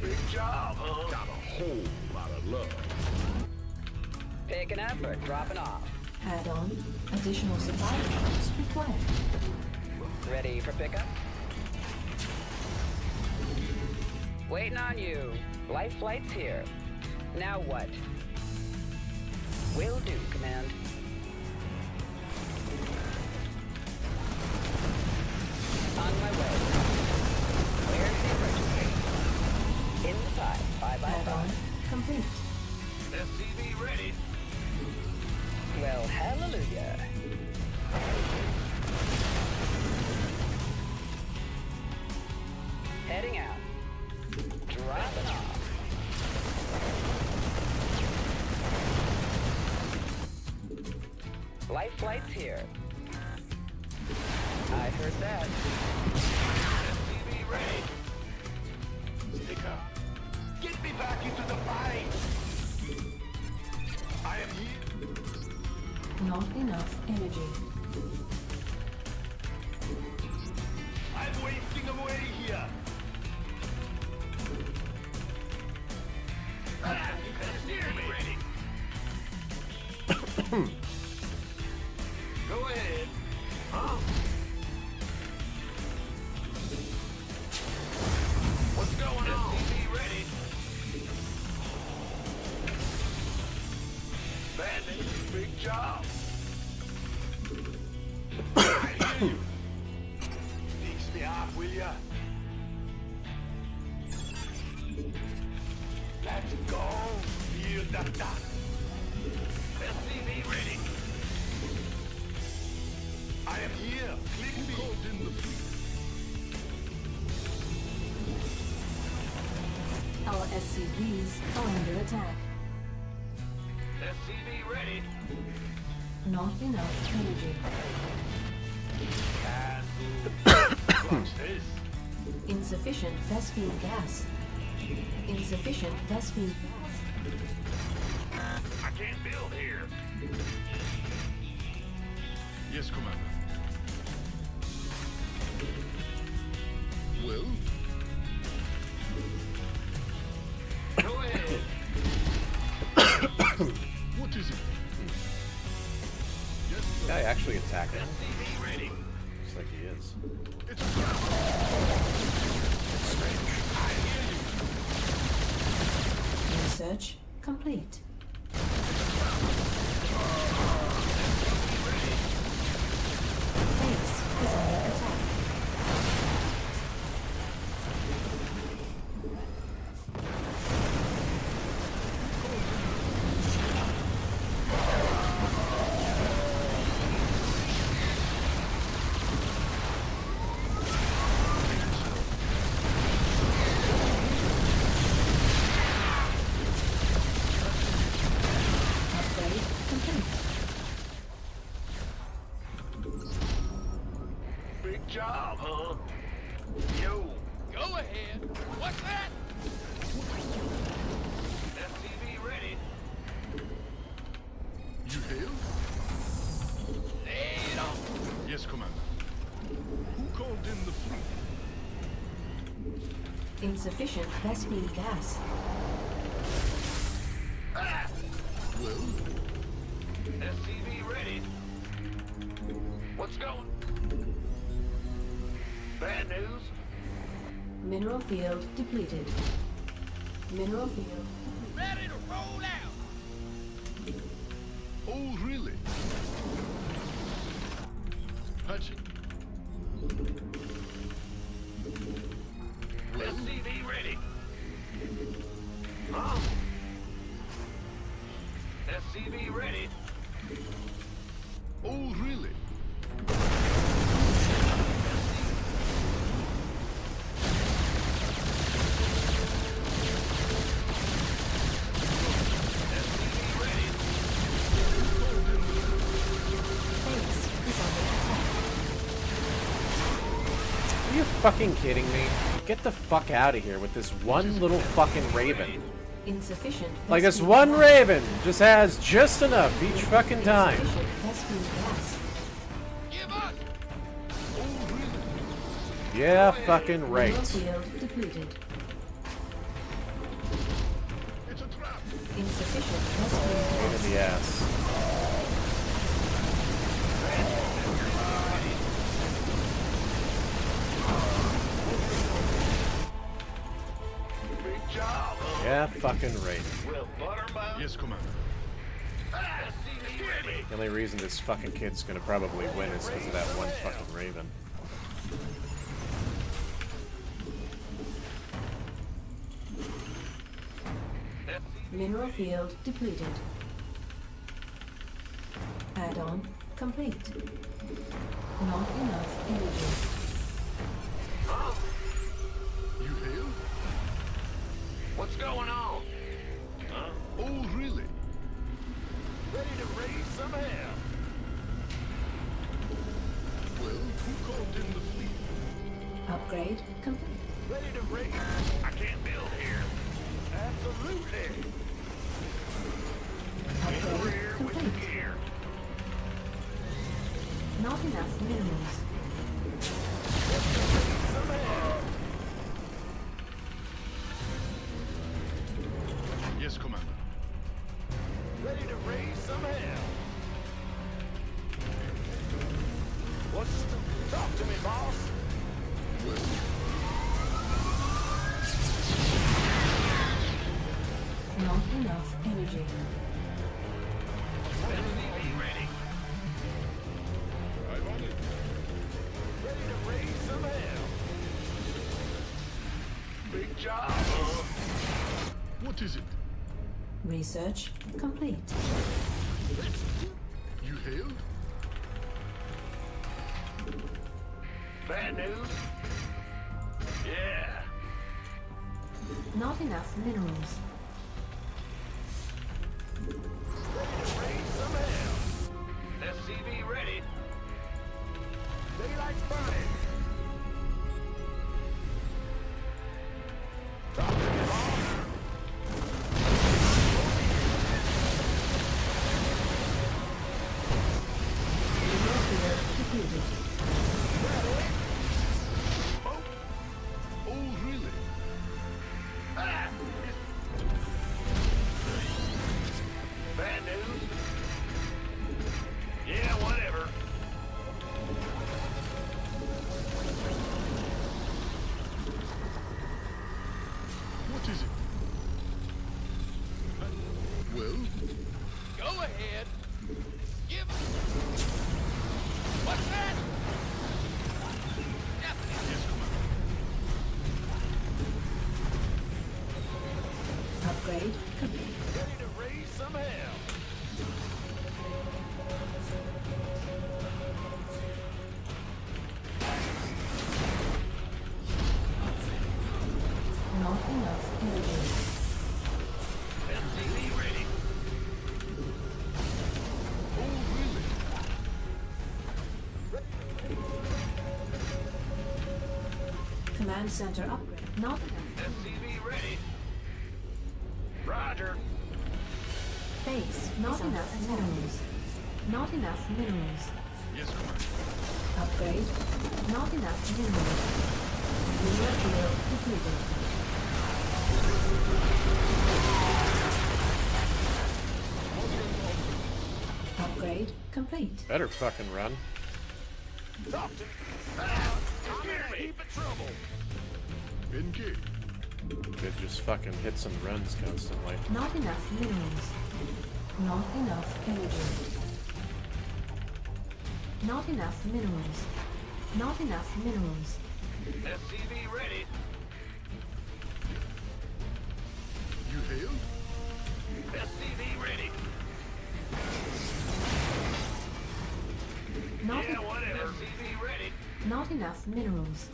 Big job, huh? Got a whole lot of love. Picking up or dropping off. Add-on. Additional supply depots required. Ready for pickup? Waiting on you. Life flight's here. Now what? Will do, Command. On my way. Where's the emergency? In the pipe, 5x5. Add-on complete. SCV ready. Well, hallelujah. Life flight's here. I heard that. SCV ready. Stick up. Get me back into the fight. I am here. Not enough energy. I'm wasting away here. SCV ready. Go ahead. Huh? What's going on? SCV ready. Bandit, big job. I hear you. Fix me up, will ya? Let's go. Feel the duck. SCV ready. I am here. Click me. Called in the fleet. Our SCVs are under attack. SCV ready. Not enough energy. Watch this. Insufficient Vespine gas. Insufficient Vespine gas. I can't build here. Yes, Commander. Well, Go ahead. what is it? Yes, sir. Guy actually attacking him? SCV ready. Looks like he is. It's a trap. Strange. I hear you. Research complete. Base is under attack. Upgrade complete. Big job, huh? Yo. Go ahead. What's that? SCV ready. You hail? Lay it on. Yes, Commander. Who called in the fleet? Insufficient Vespine gas. Well, SCV ready. What's going? Bad news. Mineral field depleted. Mineral field. Ready to roll out. oh really? Patching. SCV ready. Huh? SCV ready. Oh really? SCV ready. Base is under attack. Are you fucking kidding me? Get the fuck out of here with this one little fucking raven. Insufficient. Like this Vespine one gas. raven just has just enough each fucking time. Insufficient Vespine gas. Give us. Yeah, fucking Mineral right. field depleted. It's a trap. Insufficient Vespine Pain gas. in the ass. Big job. Yeah, fucking right. Well, Buttermouth. Yes, Commander. SCV ready. The only reason this fucking kid's gonna probably win is because of that one fucking raven. Mineral field depleted. Add-on complete. Not enough energy. You hail? What's going on? Huh? Oh really? Ready to raise some hell. Upgrade complete. Ready to race? I can't build here. Absolutely. In the Upgrade rear with the complete. gear. Not enough minerals. Some hell. Yes, Commander. Ready to raise some hell. What's... Talk to me, boss. Not enough energy. SCV ready. I'm on it. Ready to raise some hell. Big job, huh? What is it? Research complete. You hailed? Bad news? Yeah. Not enough minerals. Raise some hell. SCV ready. Daylight's burning. Talk to me, boss. Mineral field depleted. Oh, really? Ah! Bad news? Yeah, whatever. What is it? Well, Go ahead. Give us. What's that? Definitely. yes, Commander. Upgrade complete. Ready to raise some hell. Not enough energy. SCV ready. Oh, really? Command center upgrade. Not enough. SCV ready. Roger. Base. Not enough minerals. Not enough minerals. Yes, Commander. Upgrade. Not enough minerals. Mineral field depleted. Upgrade complete. Better fucking run. Talk to me. Ah, I'm in a heap of trouble. Engage. Could just fucking hit some runs constantly. Not enough minerals. Not enough energy. Not enough minerals. Not enough minerals. SCV ready. You hailed? SCV ready. Not, Yeah, whatever. SCV ready. not enough minerals.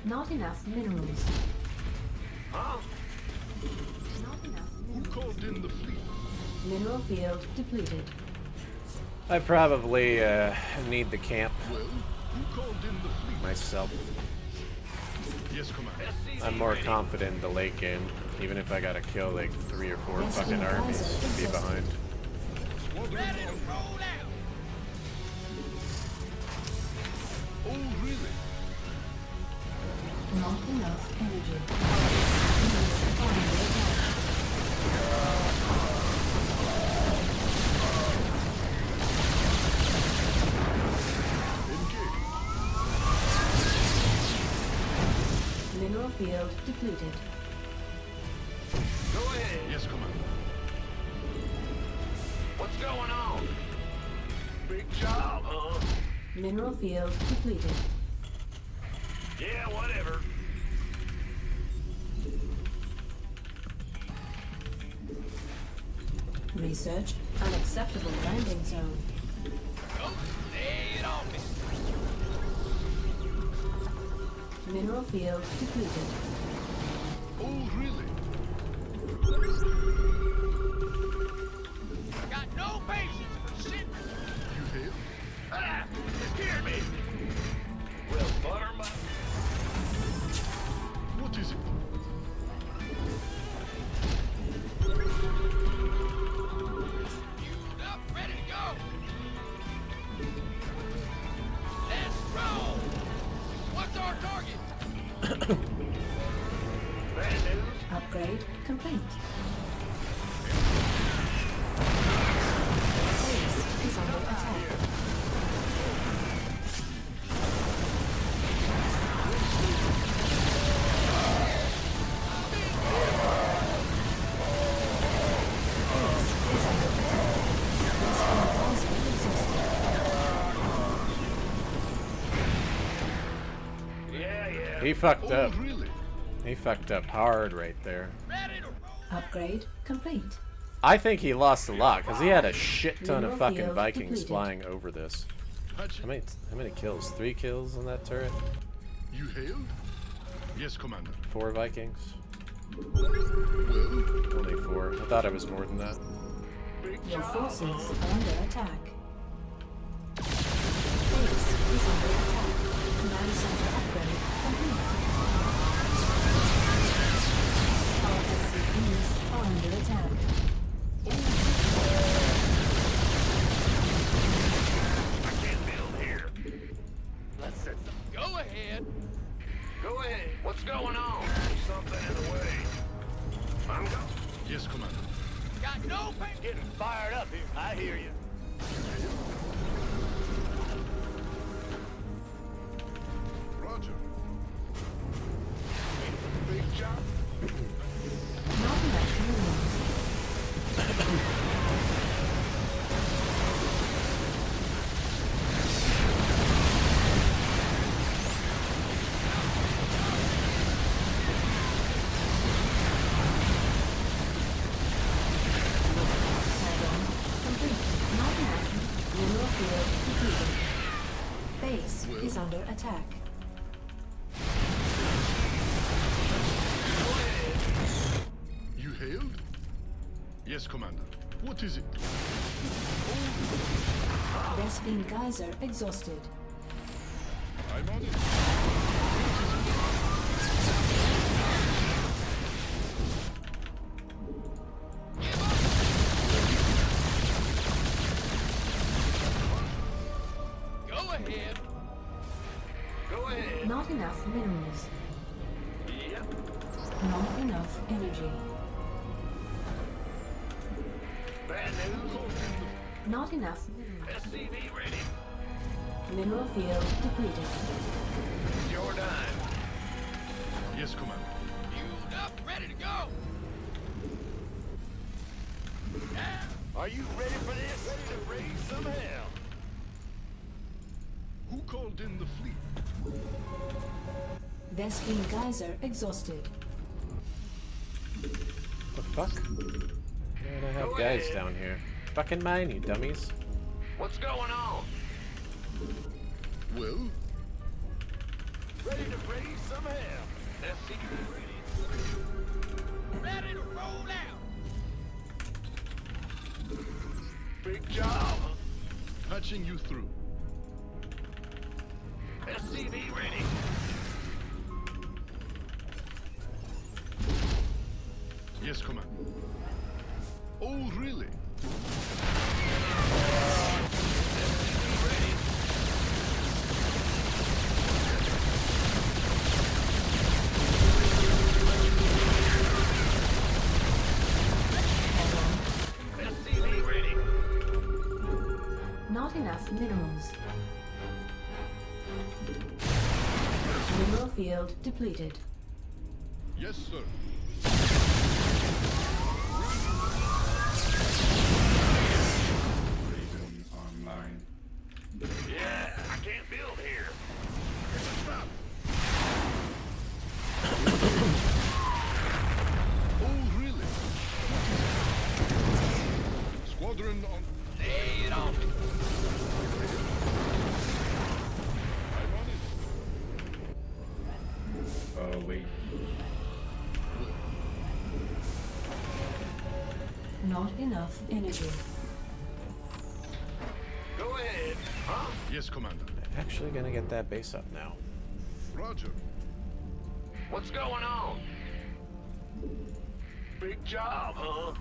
Not enough minerals. Huh? Not enough Who minerals. called in the fleet? Mineral field depleted. I probably need the camp Well, who called in the fleet? myself. Yes, Commander. SCV I'm more ready. confident in the late game, even if I gotta kill like 3 or 4 Yes, fucking you guys armies are to be interested. behind. Ready to roll out. Oh, really? Not enough energy. Minerals under attack. Engage. Mineral field depleted. Go ahead. Yes, Commander. What's going on? Big job, huh? Mineral field depleted. Yeah, whatever. Research unacceptable landing zone. Go lay it on me. Mineral field depleted. Oh, really? Got no patience for sitting. You hailed? Ah! It scared me! Well, butter my... complete. Base is under attack. He fucked up. Oh, really? He fucked up hard right there. Ready to roll. Upgrade complete. I think he lost a lot because he had a shit ton of Mineral fucking field Vikings depleted. flying over this. Patching. How many kills? 3 kills on that turret? You hailed? Yes, Commander. 4 Vikings? Well, Only 4. I thought it was more than that. Your forces are under attack. Base is under attack. Command center upgrade complete. Our SCVs are under attack. I can't build here. Let's set some. Go ahead. Go ahead. What's going on? Something in the way. I'm going. yes, Commander. Got no patience. Getting fired up here. I hear you. Roger. Big job. Not enough minerals. Add-on complete. Not enough mineral field depleted. Base is under attack. You hailed? Yes, Commander. What is it? Vespine Geyser exhausted. I'm on it. Go ahead. Go ahead. Not enough minerals. Yep. Not enough energy. Bad news. Not enough minerals. SCV ready. Mineral field depleted. Your dime. Yes, Commander. Fueled up, ready to go. Now, Are you ready for this? Ready to raise some hell. Who called in the fleet? Vespine Geyser exhausted. The fuck? Man, I have Go guys ahead. down here. Fucking mine, you dummies. What's going on? Well, Ready to raise some hell. SCV ready. ready to roll out. Big job. patching you through. SCV ready. Yes, Commander. Oh, really? SCV ready. Not enough minerals. Mineral field depleted. Yes, sir. Raven online. Yeah, I can't build here. Oh, really? Squadron on. Lay it on me. I'm on it. Oh, wait. Not enough energy. Go ahead. Huh? Yes, Commander. Actually gonna get that base up now. Roger. What's going on? Big job, huh?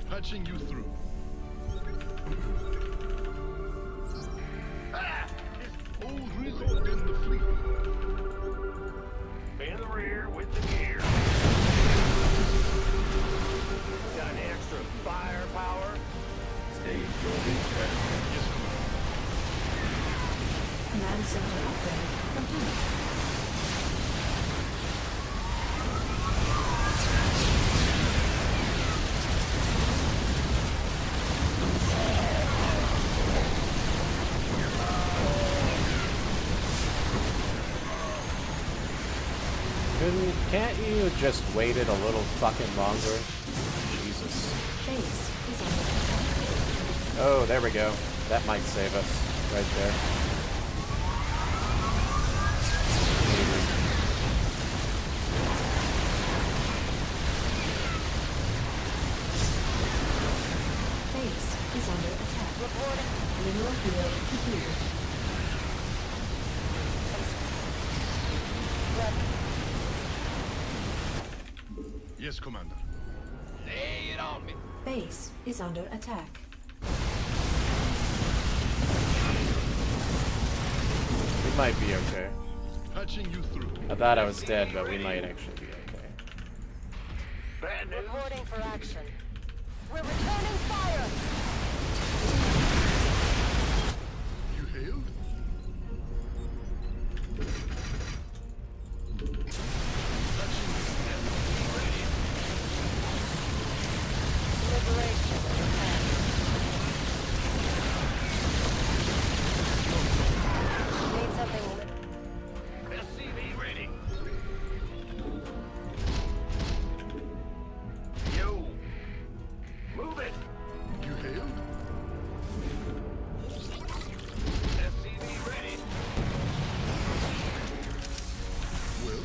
Patching you through. Ah! Oh, really? Called in the fleet. In the rear with the gear. Command center upgrade complete. Can't you just wait it a little fucking longer? Jesus. Base is under attack. Oh, there we go. That might save us right there. Base is under attack. Reporting. Mineral field depleted. Yes, Commander. Lay it on me. Base is under attack. We might be okay. Patching you through. I thought I was dead, but we might actually be okay. Bad news. Reporting for action. We're returning fire. You hailed? Liberation in hand. Need something. SCV ready. Yo. Move it. You hailed? SCV ready. Well,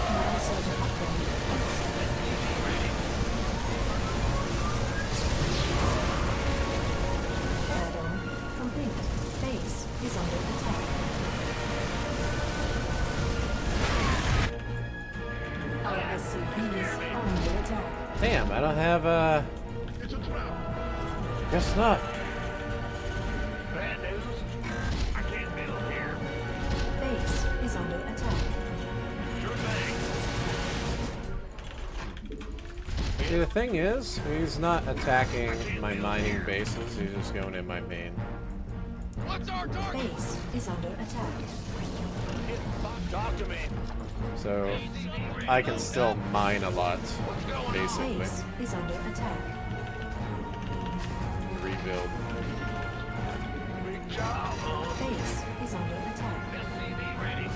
Command center upgrade. Add-on complete. Base is under attack. Our SCVs are under attack. Damn, I don't have it's a trap. guess not. Bad news. I can't build here. Base is under attack. Sure thing. See, the thing is, he's not attacking my mining bases, he's just going in my main. What's our target? Base is under attack. Talk to me. So I can still mine a lot, basically. Base is under attack. Rebuild. Big job, huh? Base is under attack. SCV ready.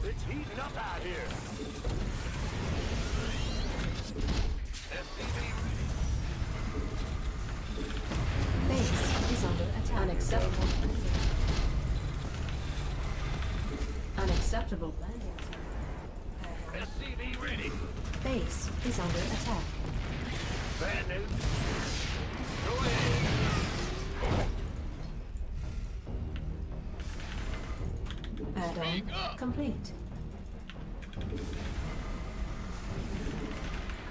It's heating up out here. SCV ready. Base is under attack. Unacceptable. Unacceptable. SCV ready. Base is under attack. Bad news. Go ahead. Add-on complete.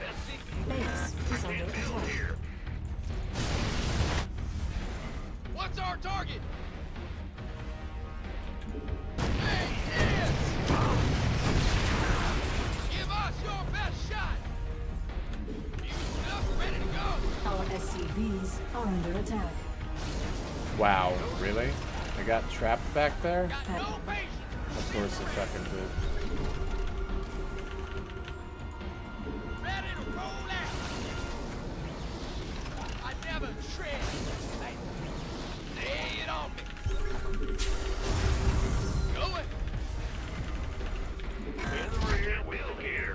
SCV. Base is under Can't build attack. here. What's our target? Hey, yes! Give us your best shot! Fused up, ready to go! Our SCVs are under attack. Wow, really? I got trapped back there? Got no patience! Of course it fucking did. Ready to roll out! I never tread! Hey, lay it on me! Going! In the rear, wheel gear.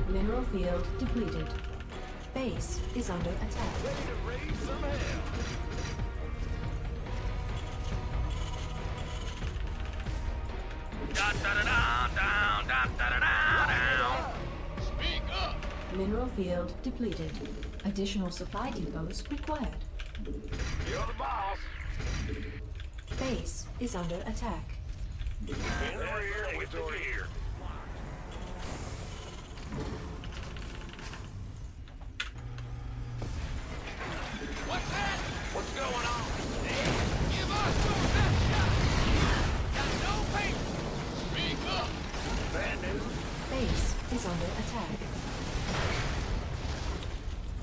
Mineral field depleted. Base is under attack. Ready to raise some hell. Speak up! Mineral field depleted. Additional supply depots required. You're the boss. Base is under attack. In the rear, with the gear. What's that? What's going on? Give us your best shot! Got no patience! Speak up! Bad news. Base is under attack.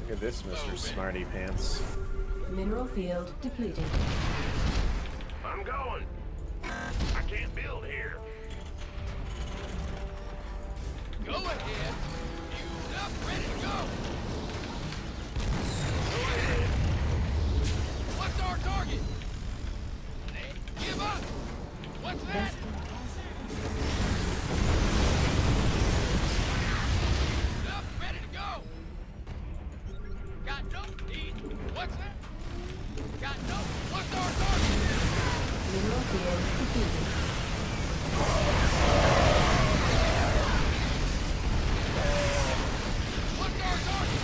Look at this, Mr. Smarty Pants. Mineral field depleted. I'm going. I can't build here. Go ahead. Fused up, ready to go. Go ahead. What's our target? Hey, give up. What's that? Fused up, ready to go. Got no need. What's that? Got no. What's our target? Mineral field depleted. What's our target?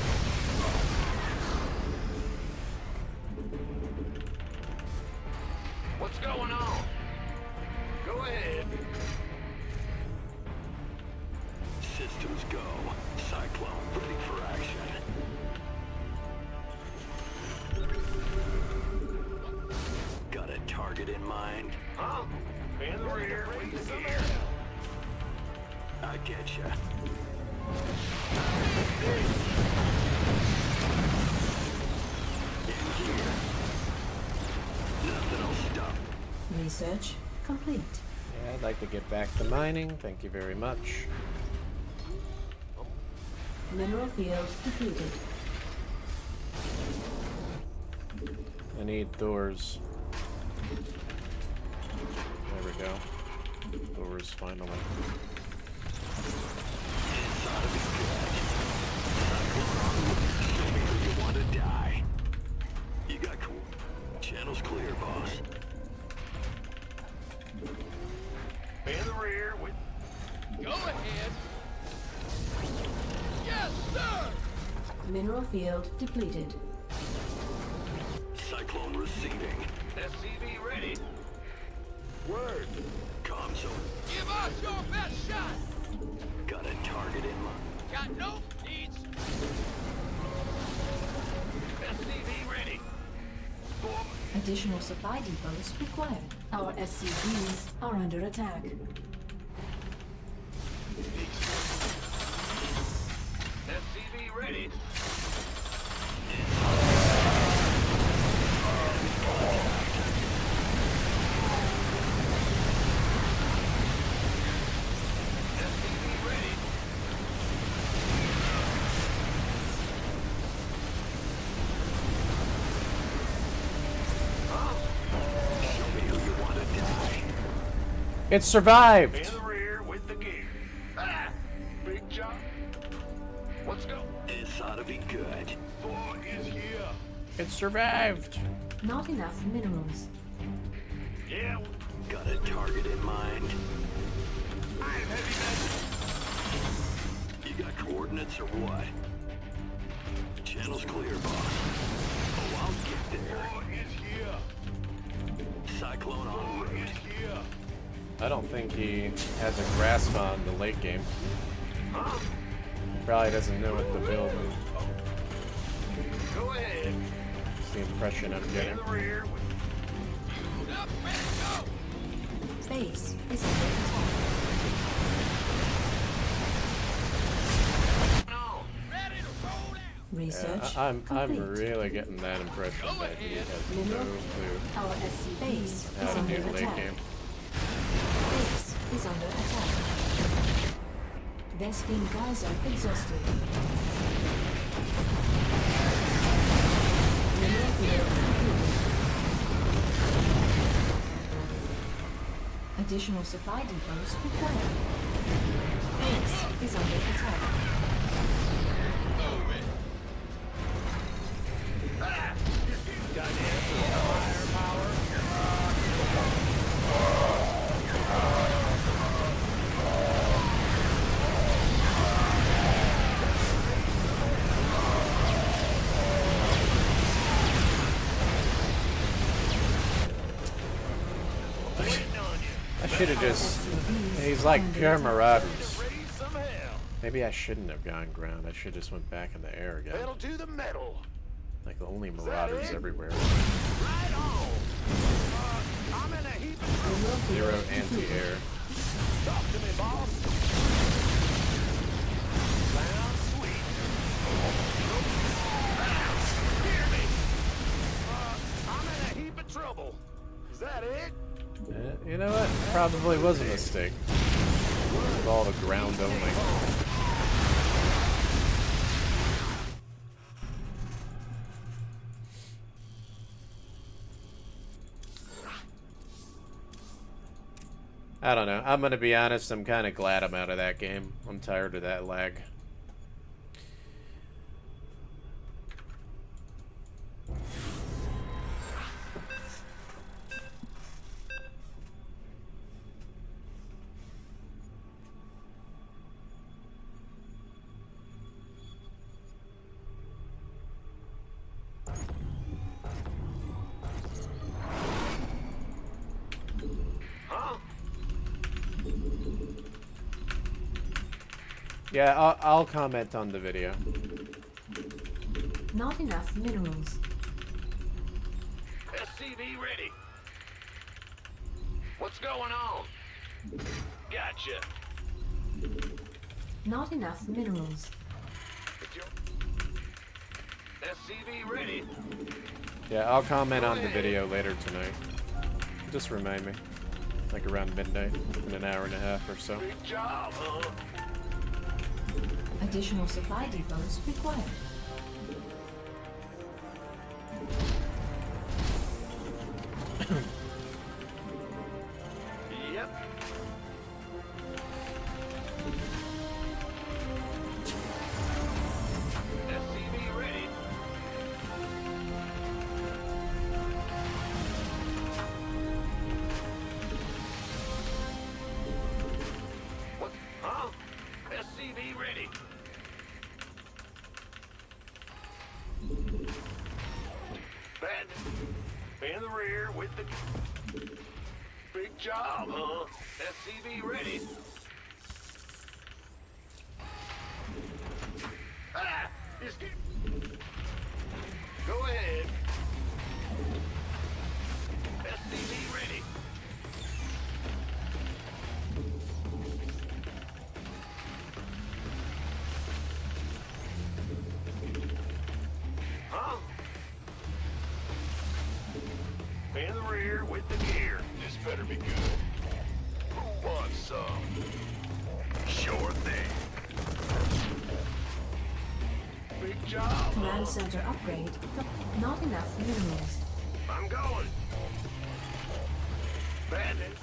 What's going on? Go ahead. Systems go. Cyclone ready for action. Got a target in mind? Huh? In the rear with the gear. I getcha. In here. Nothing will stop. Research complete. Yeah, I'd like to get back to mining. Thank you very much. Mineral field depleted. I need doors. There we go. Doors, finally. Inside of me good. Show me who you want to die. You got cool. Channel's clear, boss. In the rear with... Go ahead. Yes, sir. Mineral field depleted. Cyclone receiving. SCV ready. Word. Console. Give us your best shot. Got a target in mind. Got no needs. SCV ready. Additional supply depots required. Our SCVs are under attack. SCV ready. SCV ready. Show me who you want to die. It survived! In the rear with the gear. Ah! Big job. Let's go. This ought to be good. 4 is here. It survived! Not enough minerals. Yeah. Got a target in mind. I am heavy metal. You got coordinates or what? Channel's clear, boss. Oh, I'll get there. 4 is here. Cyclone 4 on route. is here. I don't think he has a grasp on the late game. Huh? Probably doesn't know what to build. Go ahead. It's the impression I'm In getting. the rear with... Fused up, ready to go. Base is under attack. No. Ready to roll out. Research Yeah, I'm complete. really getting that impression Go that he ahead. has no Mineral. clue Our SCVs is how to under do late attack. game. Base is under attack. Vespine Geyser exhausted. Mineral field completed. Additional supply depots required. Base is under attack. Move it. I should have just... He's like pure marauders. Raise some hell. Maybe I shouldn't have gone ground. I should just went back in the air again. Pedal to the metal. Like the only marauders everywhere. Right on. I'm in a heap of... Zero anti-air. Talk to me, boss. Is that it? You know what? Probably was a mistake. With all the ground only. I don't know. I'm gonna be honest, I'm kind of glad I'm out of that game. I'm tired of that lag. Yeah, I'll comment on the video. Not enough minerals. SCV ready. What's going on? Gotcha. Not enough minerals. SCV ready. Yeah, I'll comment on the video later tonight. Just remind me. Like around midnight, in an hour and a half or so. Big job, huh? Additional supply depots required. Yep. SCV ready. What? Huh? SCV ready. Bandit. In the rear with the... Big job, huh? SCV ready. Ah! Escape! Go ahead. SCV ready. Huh? In the rear with the gear. This better be good. Who wants some? Sure thing. Big job. Command center upgrade. Not enough minerals. I'm going. Bandit.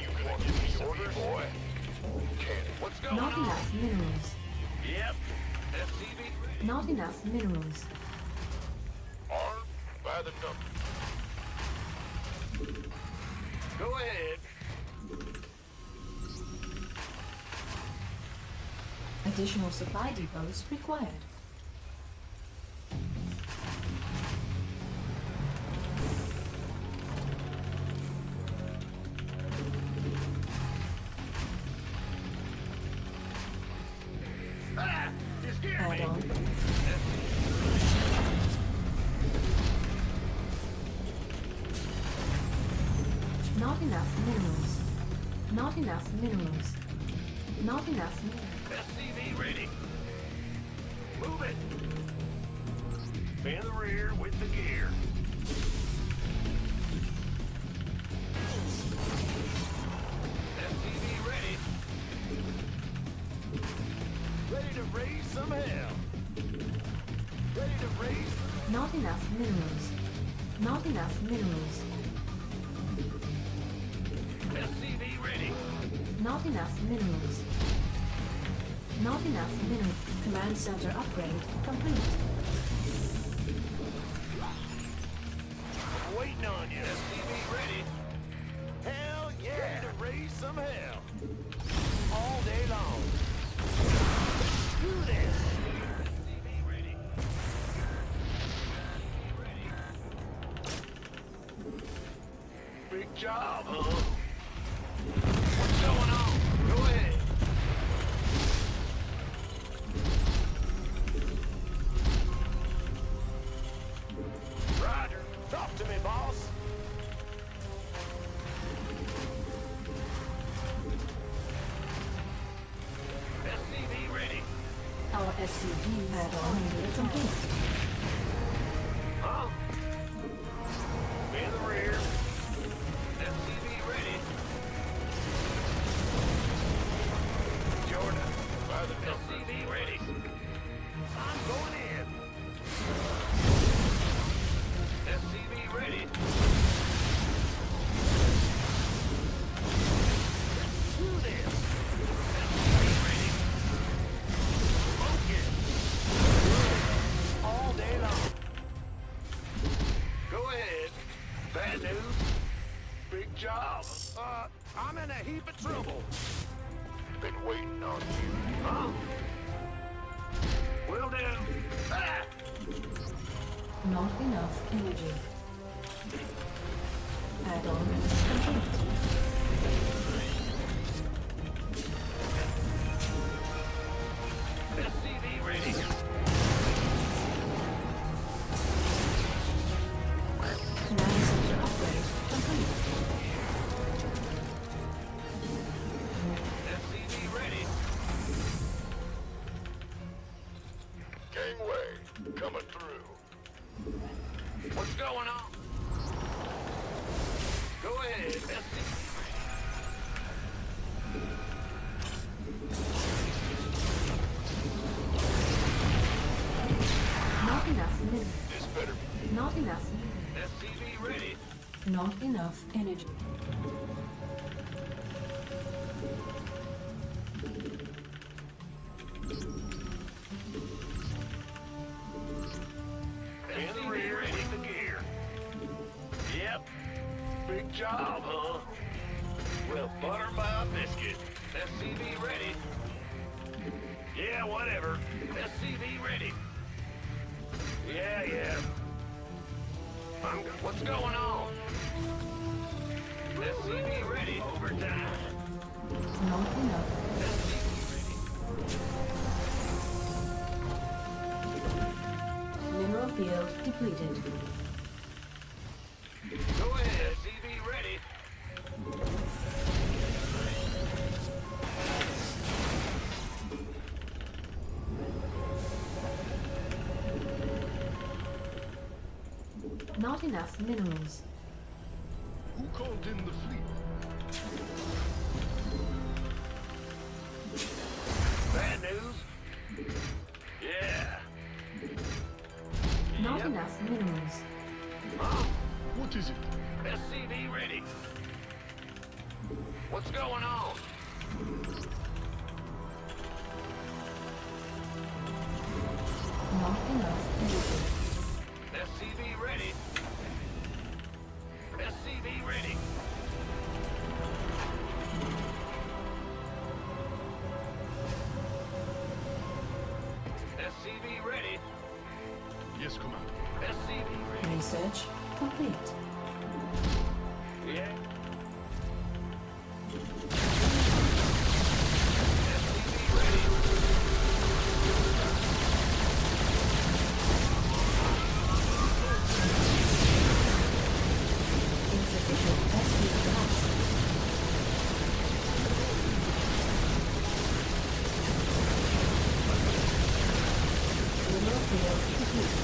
You gonna give me orders, boy? What's going Not on? enough minerals. Yep. SCV. Not enough minerals. Armed by the number. Go ahead. Additional supply depots required. Ah! You scared Add me. on. Not enough minerals. Not enough minerals. Not enough minerals. SCV ready. Move it. In the rear with the gear. SCV ready. Ready to raise some hell. Ready to raise. Not enough minerals. Not enough minerals. SCV ready. Not enough minerals. Not enough minerals. Command center upgrade complete. I'm waiting on you. SCV ready. Hell yeah. Ready to raise some hell. All day long. Let's do this. SCV ready. Big job, huh? What's going on? Go ahead. Roger. Talk to me, boss. SCV ready. Our SCV add-on complete. Huh? In the rear waiting on you. Huh? Will do. Ah! Not enough energy. Add-on complete. SCV ready. Command center upgrade complete. SCV ready. Gangway, coming through. What's going on? Go ahead, SCV. Not enough minerals. This better be. Not enough. SCV ready. Not enough energy. In the rear, with the gear. Yep. Big job, huh? Well, butter my biscuit. SCV ready. Yeah, whatever. SCV ready. Yeah. What's going on? SCV ready. Overtime. Not enough. Mineral field depleted. Go ahead. SCV ready. Not enough minerals. Who called in the fleet? Bad news? Yeah. Not Yep. enough minerals. Huh? What is it? SCV ready. What's going on? Not enough energy. SCV ready. SCV ready. SCV ready. Yes, Commander. SCV ready. Research complete. Yeah. SCV ready. Insufficient SP gas. Mineral field complete.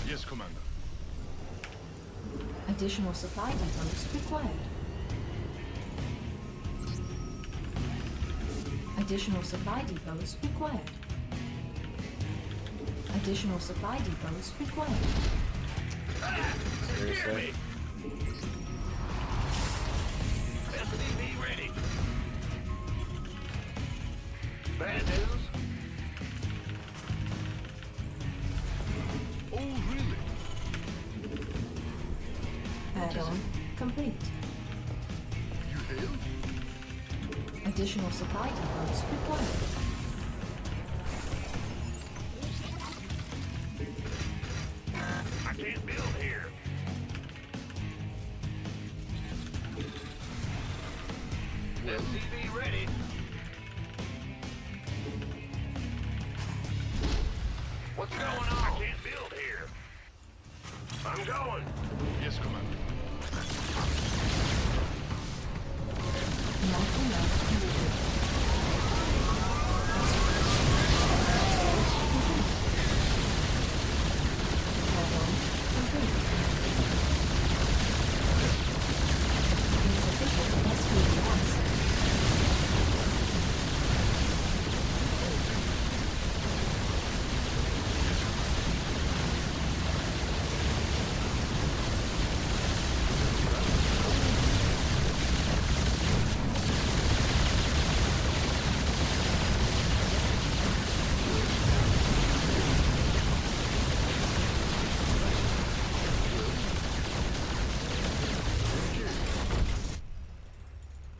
Yes, Commander. Additional supply depots required. Additional supply depots required. Additional supply depots required. Hear me. SCV ready. Bad news? Oh, really? Add-on complete. You hail? Additional supply depots required. I can't build here. SCV ready. What's going on? I can't build here. I'm going. Yes, Commander. Not enough energy. Add-on complete. Insufficient SP gas.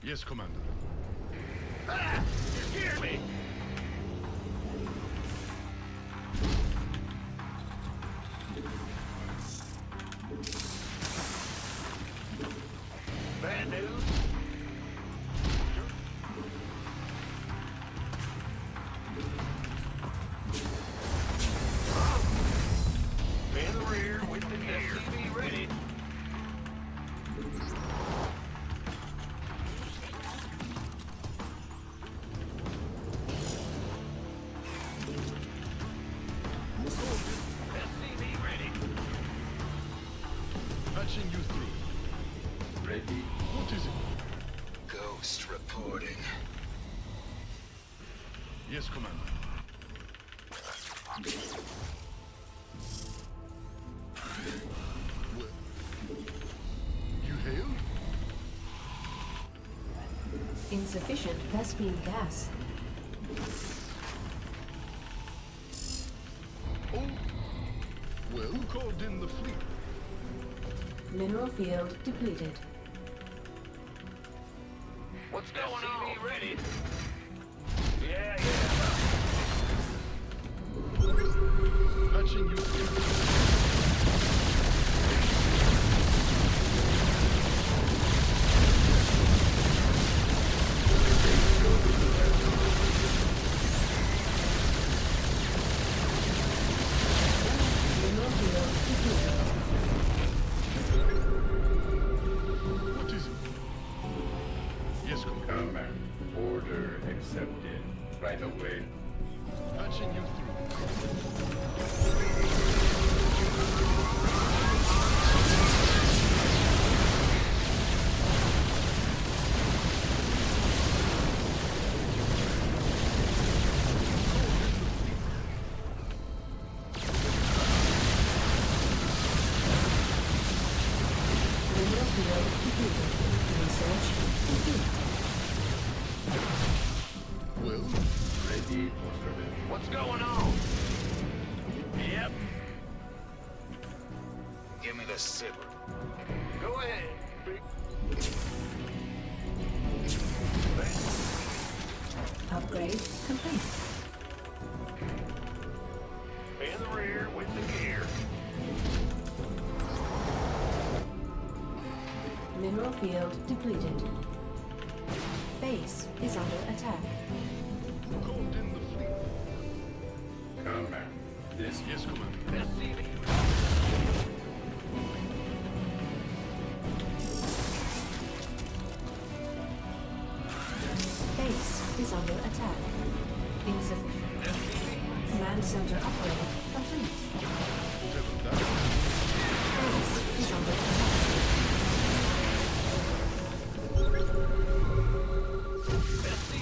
Yes, Commander. Ah! You scared me! Bad news? In the rear with the gear. SCV ready. SCV ready. Patching you through. Ready. What is it? Ghost reporting. Yes, Commander. Well, you hail? Insufficient Vespene gas. Oh, well, who called in the fleet? Mineral field depleted. What's going on? SCV ready. Yeah. Patching you through. Mineral field depleted. What is it? Yes, Commander. Command. Order accepted. Right away. Patching you through. Mineral field depleted. Research complete. Well, Ready for service. What's going on? Yep. Give me the silver. Go ahead. Upgrade complete. In the rear with the gear. Mineral field depleted. Base is under attack. who called in the fleet? Command. This Yes, Commander. SCV. Base is under attack. Insufficient. Command center upgrade complete. Whatever that Base is under attack.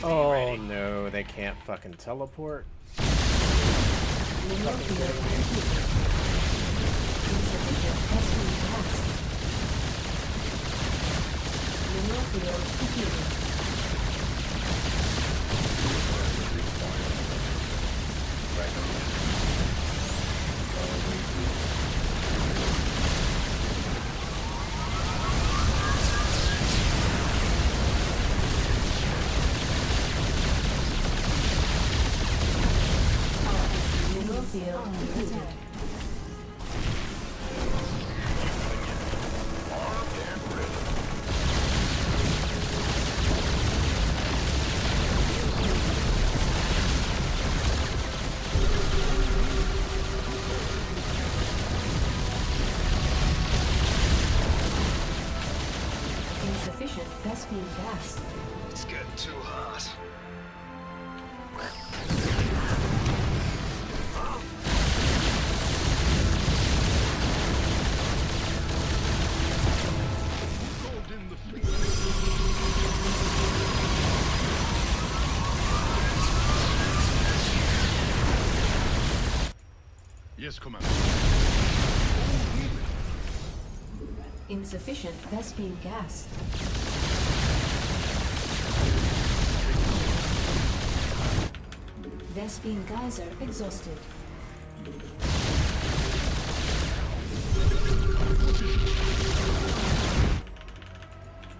Oh no, they can't fucking teleport. Mineral field depleted. Insufficient Vespene gas. Mineral field depleted. Mineral field depleted. Insufficient Vespene gas. It's getting too hot. who called in the fleet? Yes, Commander. Insufficient Vespene gas. Vespene geyser exhausted.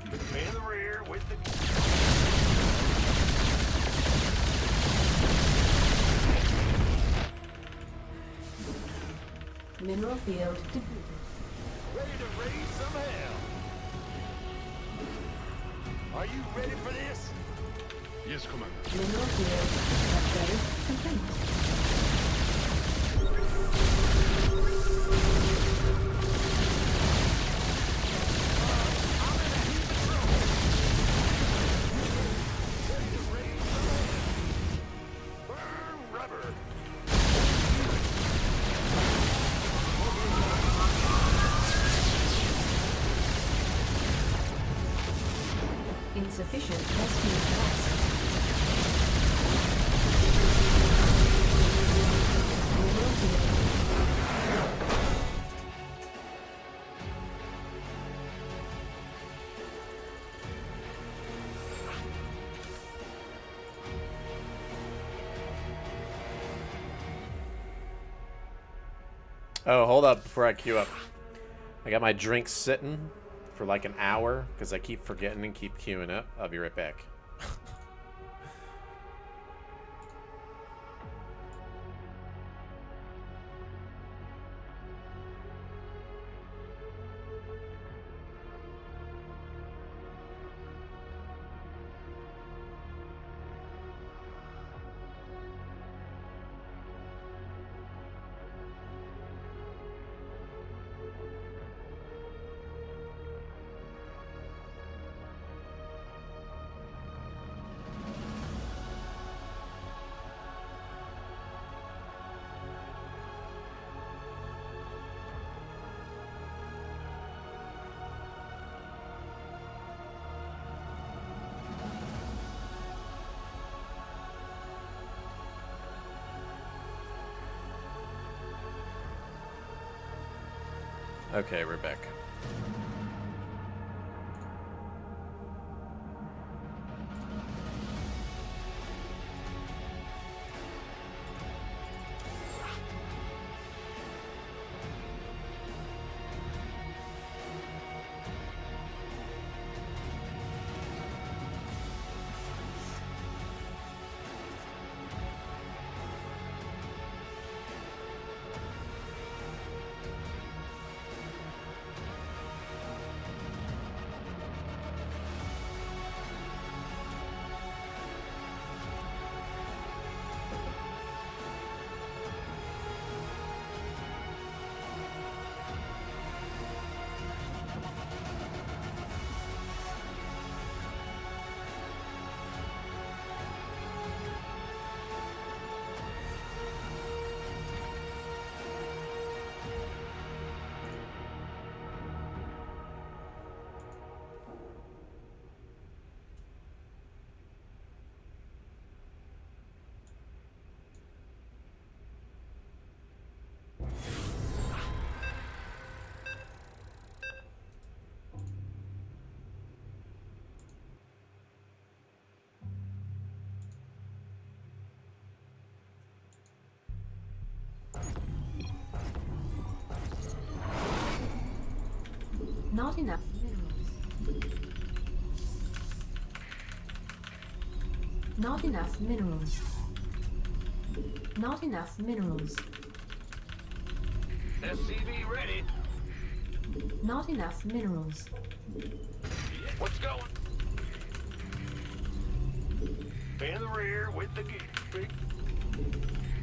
In the rear with the Mineral field depleted. Ready to raise some hell. Are you ready for this? Yes, Commander. Mineral field upgrade complete. Burn rubber. Insufficient rescue capacity. Mineral field. Oh, hold up before I queue up. I got my drink sitting for like an hour because I keep forgetting and keep queuing up. I'll be right back. Okay, we're back. Not enough minerals. Not enough minerals. Not enough minerals. SCV ready. Not enough minerals. What's going? In the rear with the big.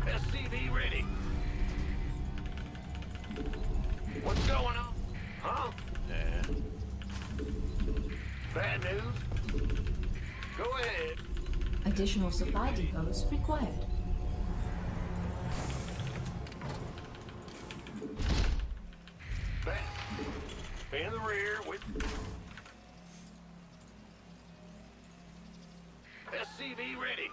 SCV ready. What's going on? Huh? Yeah. Bad news? Go ahead. Additional supply depots required. Bad. In the rear with SCV ready.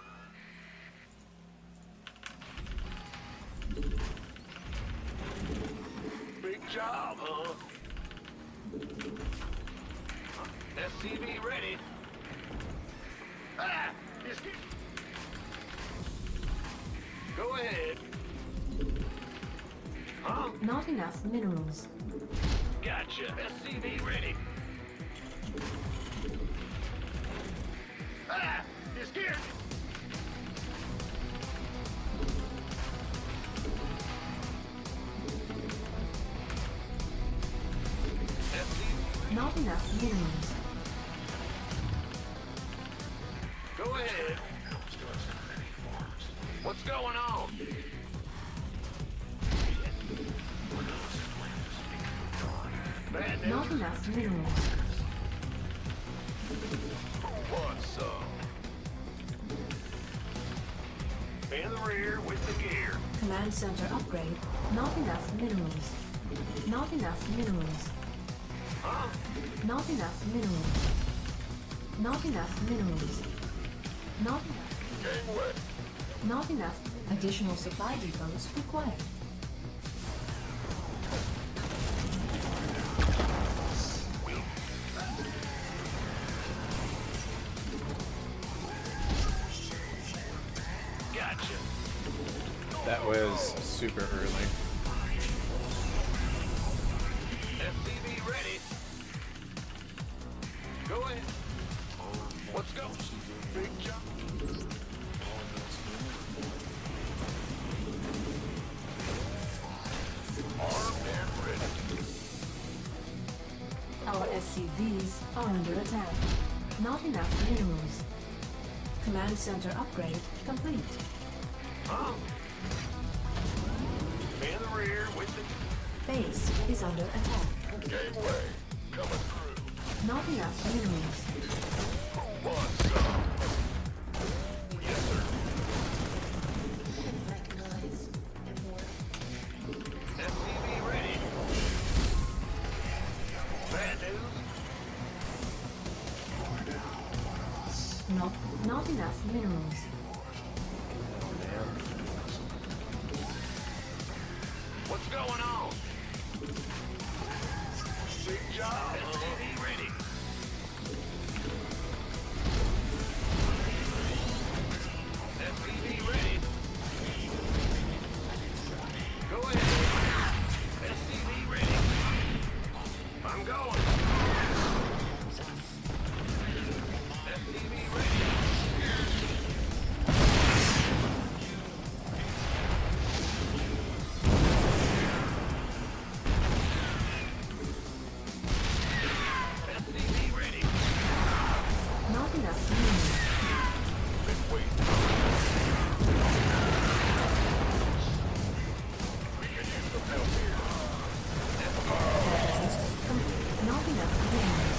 Big job, huh? SCV ready. Ah! Go ahead. Huh? Not enough minerals. Gotcha. SCV ready. Ah! You scared me. Not enough minerals. Go ahead. What's going on? Bad news. Not enough minerals. What's some? In the rear with the gear. Command center upgrade. Not enough minerals. Not enough minerals. Huh? Not enough minerals. Not enough minerals. Not enough. Gangway. Not enough. Additional supply depots required. Gotcha. That was super early. SCV ready. Go ahead. Let's go. Big jump. Armed and ready. Our SCVs are under attack. Not enough minerals. Command center upgrade complete. Huh? In the rear with the Base is under attack. gangway. Coming through. Not enough minerals. What's up? Yes, sir. SCV ready. Bad news. Not enough minerals. What's going on? Big job. SCV ready. SCV ready. Go ahead. SCV ready. I'm going. SCV ready. SCV ready. Not enough minerals. Big wait. We can use some help here. Not enough minerals.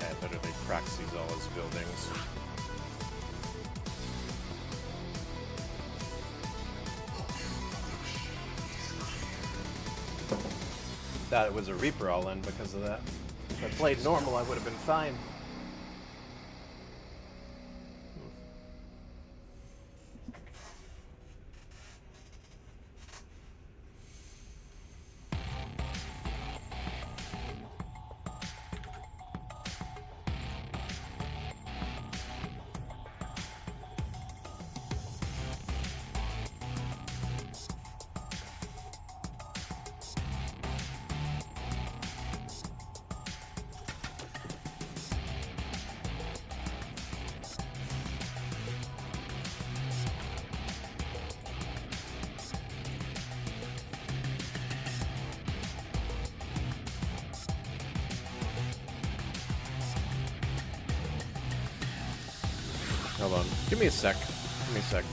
Yeah, it literally proxies all his buildings. Thought it was a Reaper all in because of that. If I played normal, I would have been fine. Hold on. Give me a sec. Give me a sec.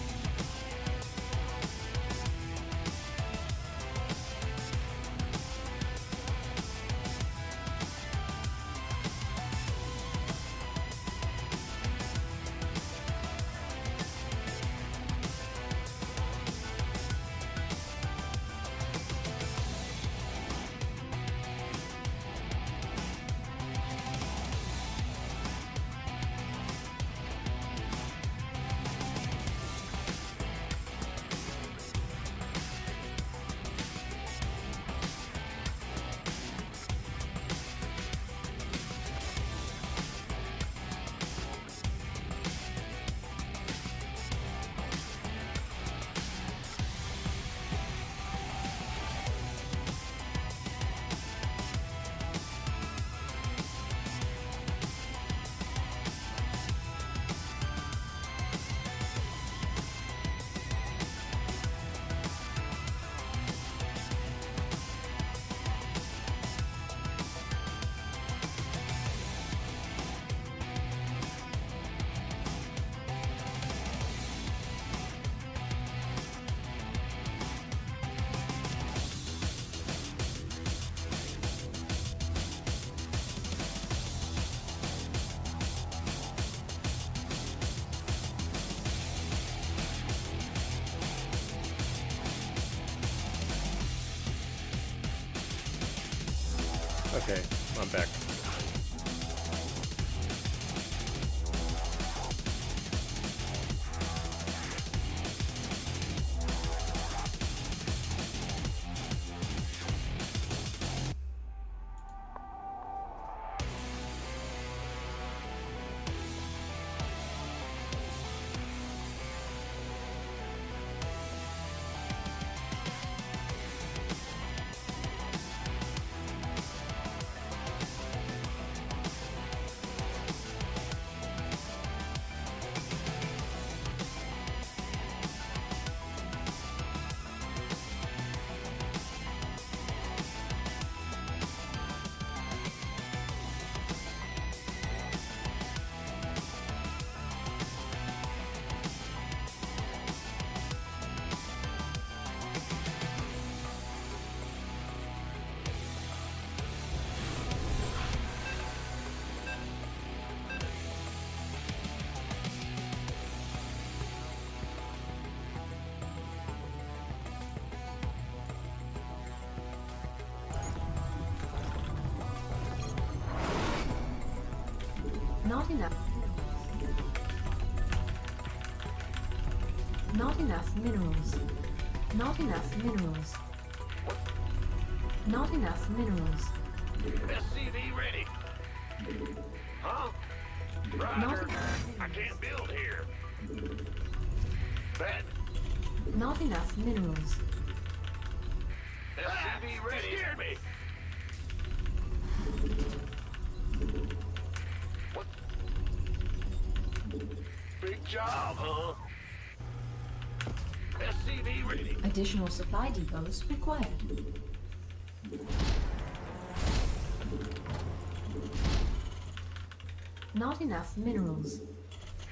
Okay, I'm back. Not enough. Not enough minerals. Not enough minerals. Not enough minerals. SCV ready. Huh? Roger. I can't build here. Bad. Not enough minerals. SCV ready. You scared me. What? Big job, huh? SCV ready. Additional supply depots required. Not enough minerals.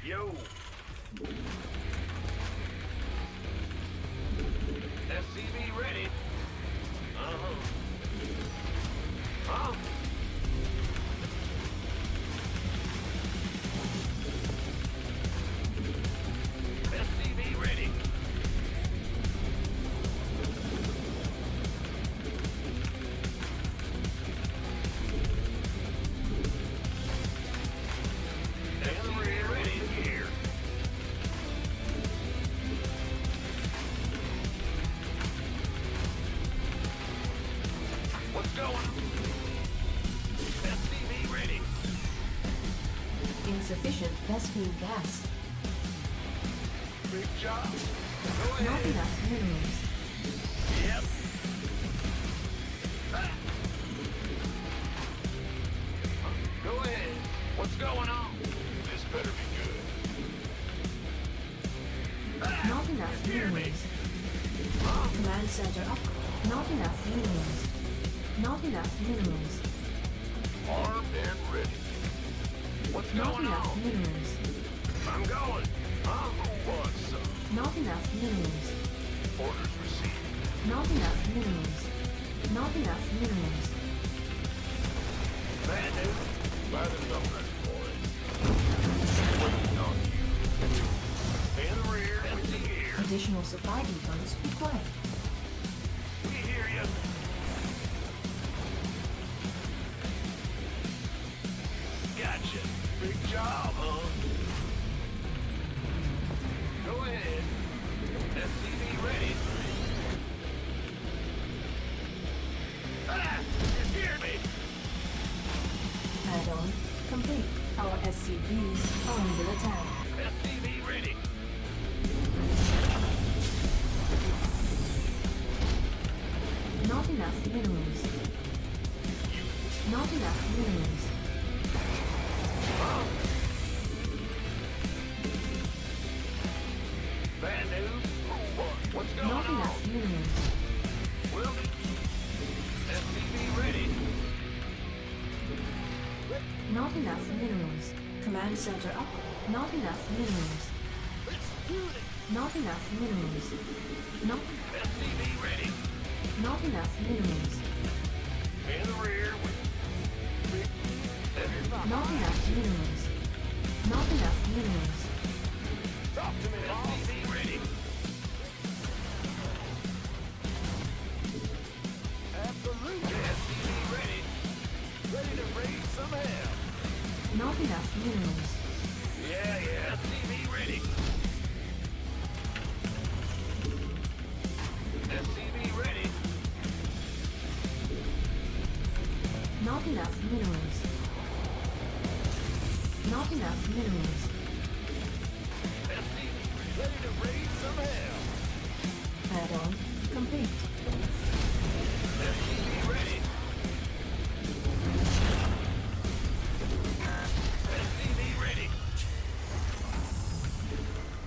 Yo. SCV ready. Uh-huh. Huh? SCV ready. SCV ready here. What's going on? SCV ready. Insufficient Vespine gas. Big job. Go Not ahead. enough minerals. Yep. Ah. Go ahead. What's going on? This better be good. Ah. Not enough Hear me. minerals. Huh? Command center up. Not enough minerals. Not enough minerals. Armed and ready. What's Not going enough on? minerals. I'm going. Huh? Who wants some? Not enough minerals. Orders received. Not enough minerals. Not enough minerals. Bad news. By the numbers, boys. Waiting on you. In the rear, with the ear. Additional supply depots required. We hear you. Gotcha. Big job, huh? Go ahead. SCV ready. Ah! You hear me? Add-on complete. Our SCVs are under attack. SCV ready. Not enough minerals. Not enough minerals. Bad news? What's going Not on? enough minerals. Will be. SCV ready. Not enough minerals. Command center up. Not enough minerals. Not enough minerals. Not, SCV ready. not enough minerals. In the rear with big. Not enough minerals. Not enough minerals. Talk to me, SCV ready. Absolutely. SCV ready. enough minerals. Not enough minerals. SCV ready to raise some hell. Add-on complete. SCV ready. SCV ready.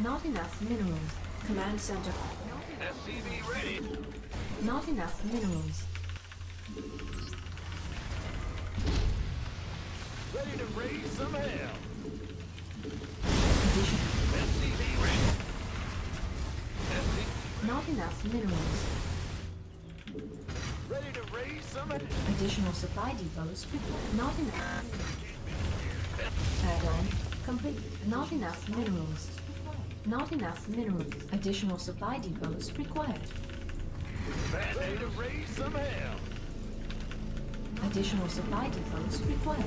Not enough minerals. Command center. SCV ready. Not enough minerals. Ready to raise some hell. Addition. SCV ready. SCV Not enough minerals. ready to raise some hell. Additional supply depots required. Not enough. Add-on complete. Not enough minerals. Not enough minerals. Additional supply depots required. Ready to raise some hell. Additional supply depots required.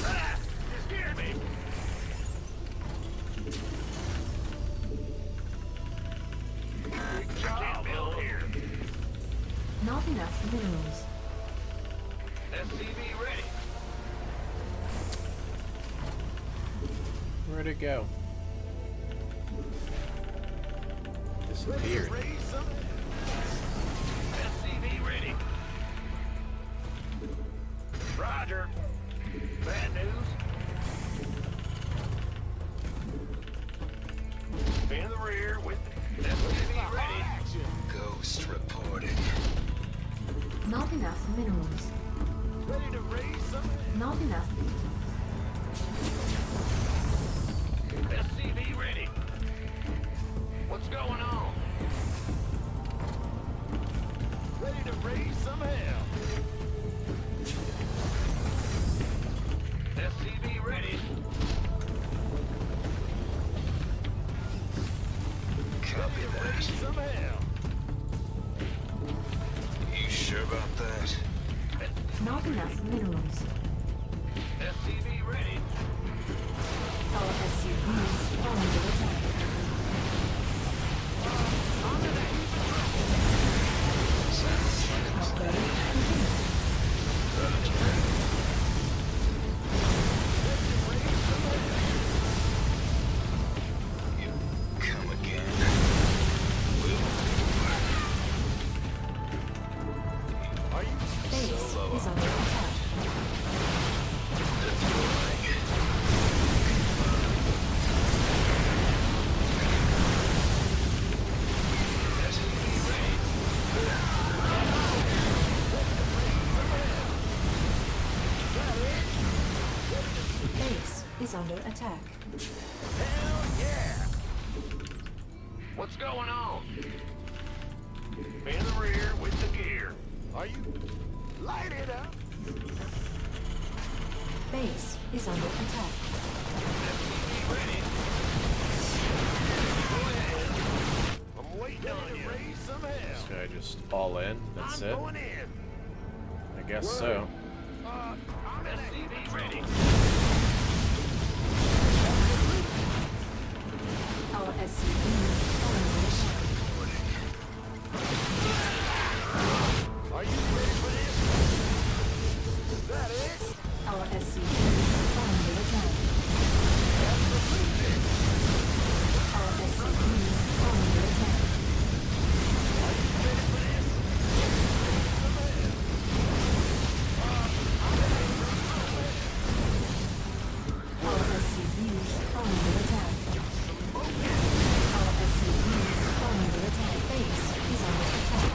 Ah! You scared me. Big job built here. Not enough minerals. SCV ready. Where'd it go? Ready to Disappeared. raise some. SCV ready. Roger. Bad news. In the rear with SCV ready. Ghost reporting. Not enough minerals. Ready to raise some. Not enough. SCV ready. What's going on? Ready to raise some hell. SCV ready. Copy Ready to that. raise some hell. You sure about that? Not enough minerals. SCV ready. Our SCVs are under attack. Upgrade complete. You come again. Are you? Base is under attack. Base is under attack. Hell yeah! What's going on? In the rear with the gear. Are you? Light it up. Base is under attack. SCV ready. Go ahead. I'm waiting on you. Raise some hell. So I just all in. That's I'm it. going in. I guess so. I'm SCV ready. Our SCVs are under attack. Are you ready for this? Is that it? Our SCVs are under attack. Absolutely. Our SCVs are under attack. Are you ready for this? Some hell. Our SCVs are under attack. Our SCVs are under attack. Base is under attack.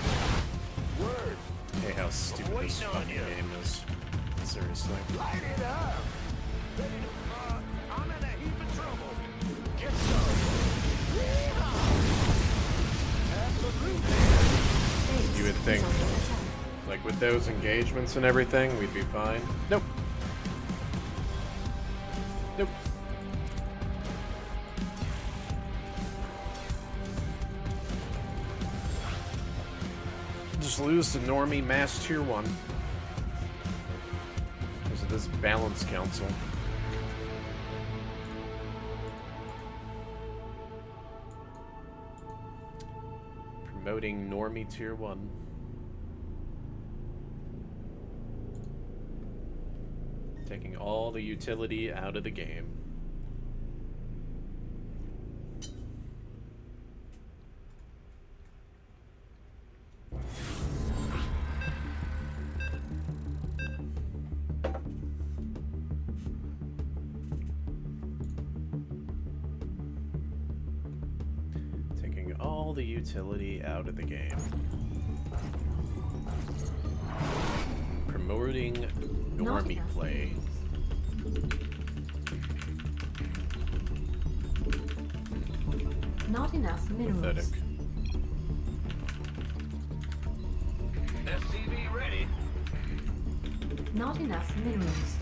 Word. Hey, how stupid this waiting on fucking you. game is. Seriously. Light it up. Ready to, I'm in a heap of trouble. Get started. Yeehaw. Absolutely. Base You would think, is under attack. like with those engagements and everything, we'd be fine. Nope. Nope. Just lose to normie mass tier 1. Because of this balance council. Promoting normie tier 1. all the utility out of the game. Taking all the utility out of the game. Promoting normie play. Not enough minerals. Pathetic. SCV ready. Not enough minerals.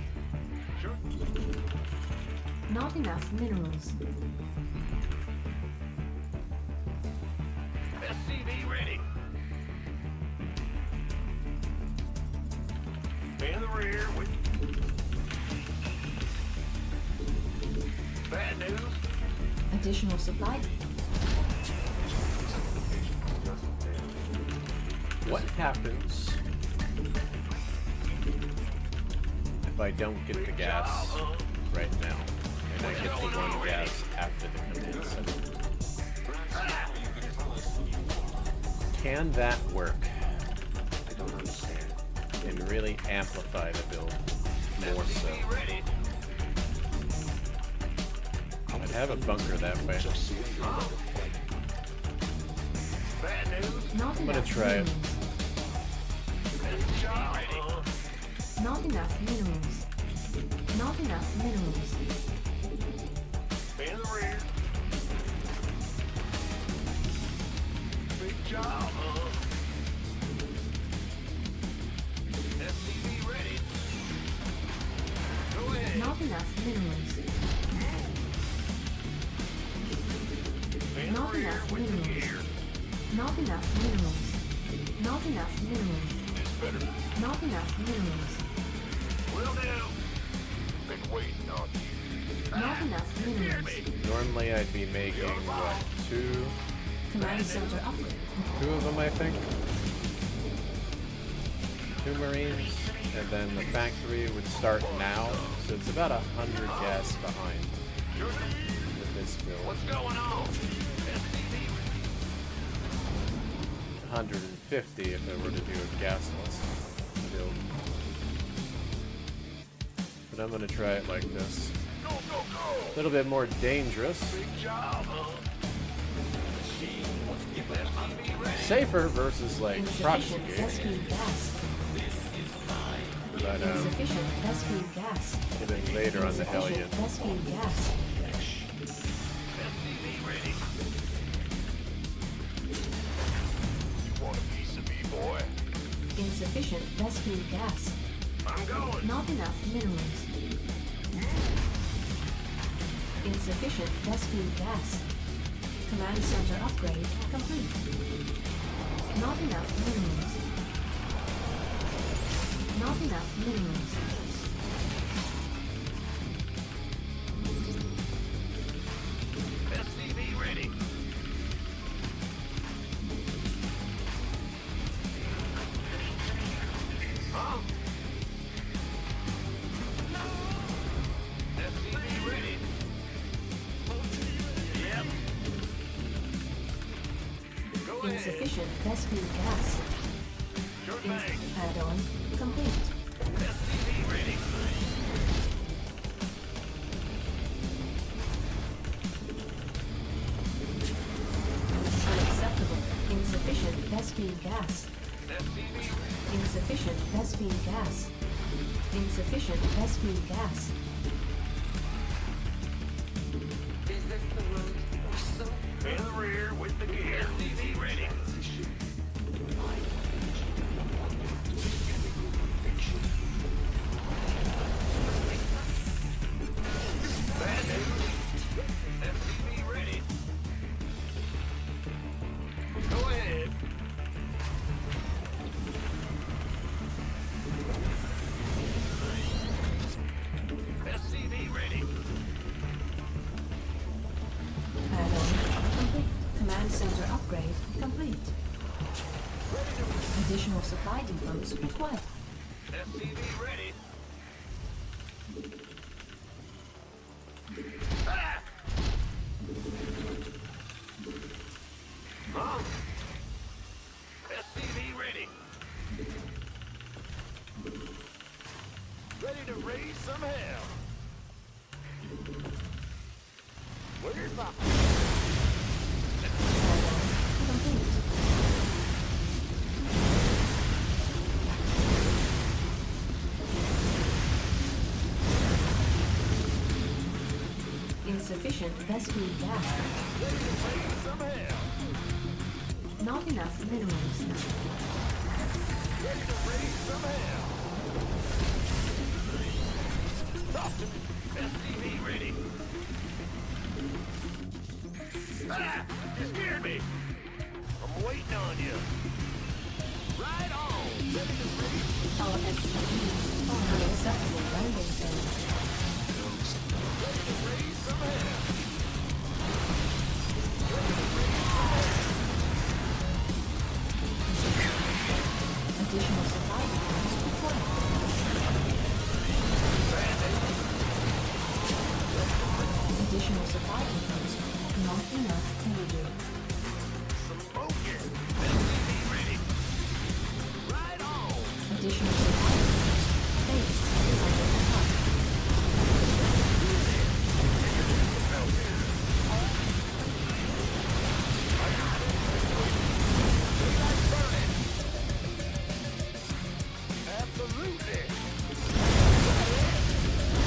Sure. Not enough minerals. SCV ready. In the rear with... Bad news. Additional supply. What happens if I don't get the gas right now, and I get the one gas after the command center? Can that work? I don't understand. And really amplify the build more so? I'd have a bunker that way. Bad news. Not I'm gonna enough try it. minerals. Not enough minerals. Not enough minerals. In the rear. Big job, huh? SCV ready. Go ahead. Not enough minerals. In the Not rear enough with the minerals. gear. Not enough minerals. Not enough minerals. This better. Not enough minerals. Will do. Been waiting on you. Not enough minerals. Normally I'd be making, what, two Command center upgrade. of them, I think? 2 Marines, and then the factory would start now, so it's about 100 gas behind with this build. What's going on? SCV 150 if I were to do a gasless build. But I'm gonna try it like this. Go, go, go. A little bit more dangerous. Big job, huh? SCV ready. Safer versus like proxy Insufficient game. rescue gas. But Insufficient rescue gas. even later on the Hellion. Insufficient rescue gas. SCV ready. You want a piece of me, boy? Insufficient rescue gas. I'm going. Not enough minerals. Insufficient rescue gas. Command center upgrade complete. Not enough minerals. Not enough minerals. SCV ready. Huh? SCV ready. Yep. Go ahead. Insufficient rescue gas. Sure thing. Add-on complete. SCV ready. Unacceptable. Insufficient rescue gas. SCV ready. Insufficient rescue gas. Insufficient rescue gas. In the rear with the gear. SCV ready. Bad news. SCV ready. Go ahead. SCV ready. Add-on complete. Command center upgrade complete. Additional supply depots required. SCV ready. Complete. Insufficient Vestige gas. Not enough minerals. SCV ready. Ah! You scared me. I'm waiting on you. Right on. Our SCVs are unacceptable landing zones. Additional supply depots required. Additional supply depots. Not enough energy. Smoking. SCV ready. Right on. Additional supply depots. Base is under attack. Absolutely.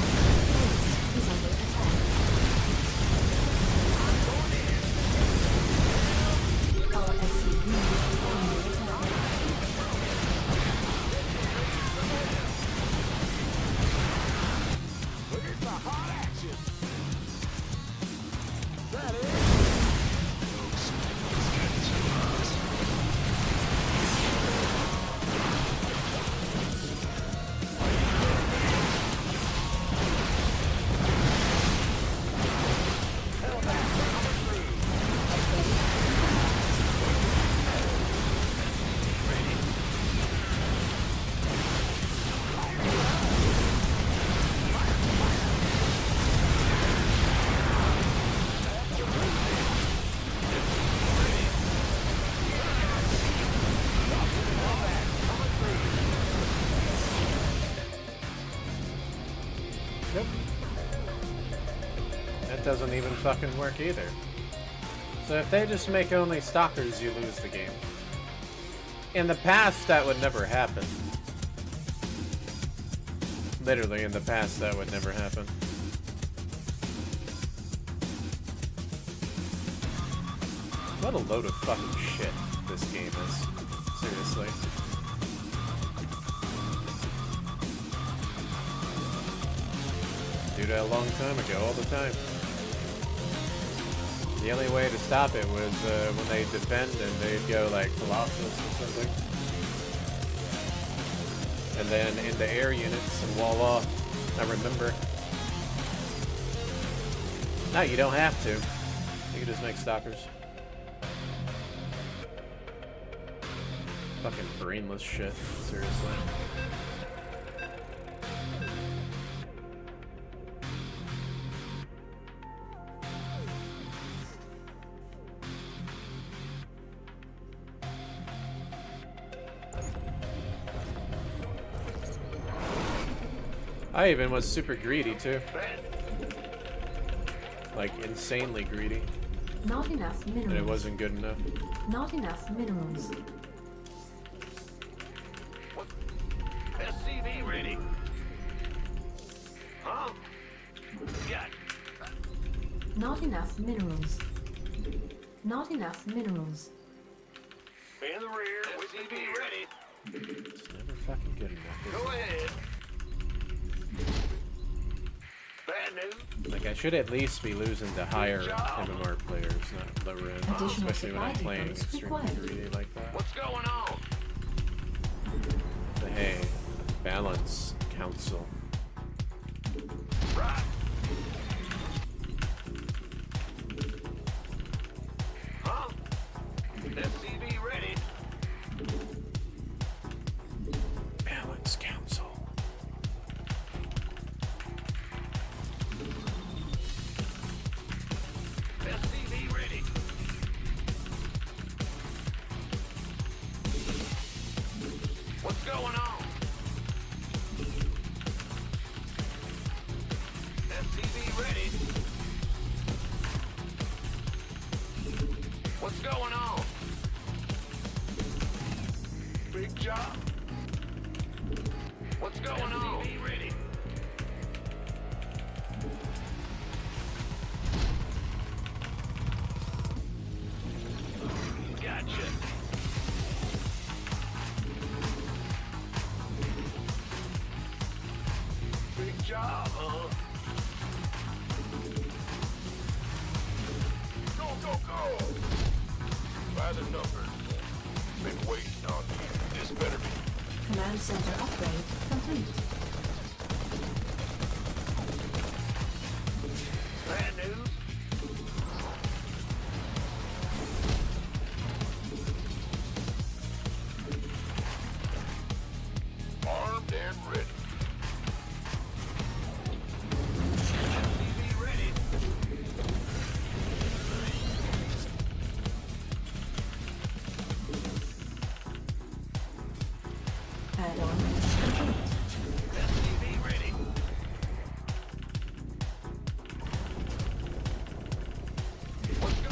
Base is under attack. Our SCV is under attack. Here's the hot action. That is. Nope. That doesn't even fucking work either. So if they just make only stalkers, you lose the game. In the past, that would never happen. Literally, in the past, that would never happen. What a load of fucking shit this game is. Seriously. Do that a long time ago, all the time. The only way to stop it was when they defend and they'd go like Colossus or something. And then into air units and wall off. I remember. No, you don't have to. You can just make stalkers. Fucking brainless shit, seriously. I even was super greedy too. Like insanely greedy. Not enough minerals. And it wasn't good enough. Not enough minerals. SCV ready. Huh? Yeah. Not enough minerals. Not enough minerals. In the rear. SCV ready. It's never fucking good enough. is Go it? ahead. Bad news. Like I should at least be losing to higher MMR players, not lower end. Additional Especially when I'm supply playing depots extremely required. greedy like that. What's going on? But hey, balance council. Right. Huh? SCV ready. Balance council. SCV ready. What's going on? job. What's going on? Be ready. Gotcha. Big job, huh? Go, go, go! By the numbers. Been waiting on you. This better be. Command center upgrade complete. Bad news. Armed and ready. Be ready. Add-on complete. Be ready. Let's go.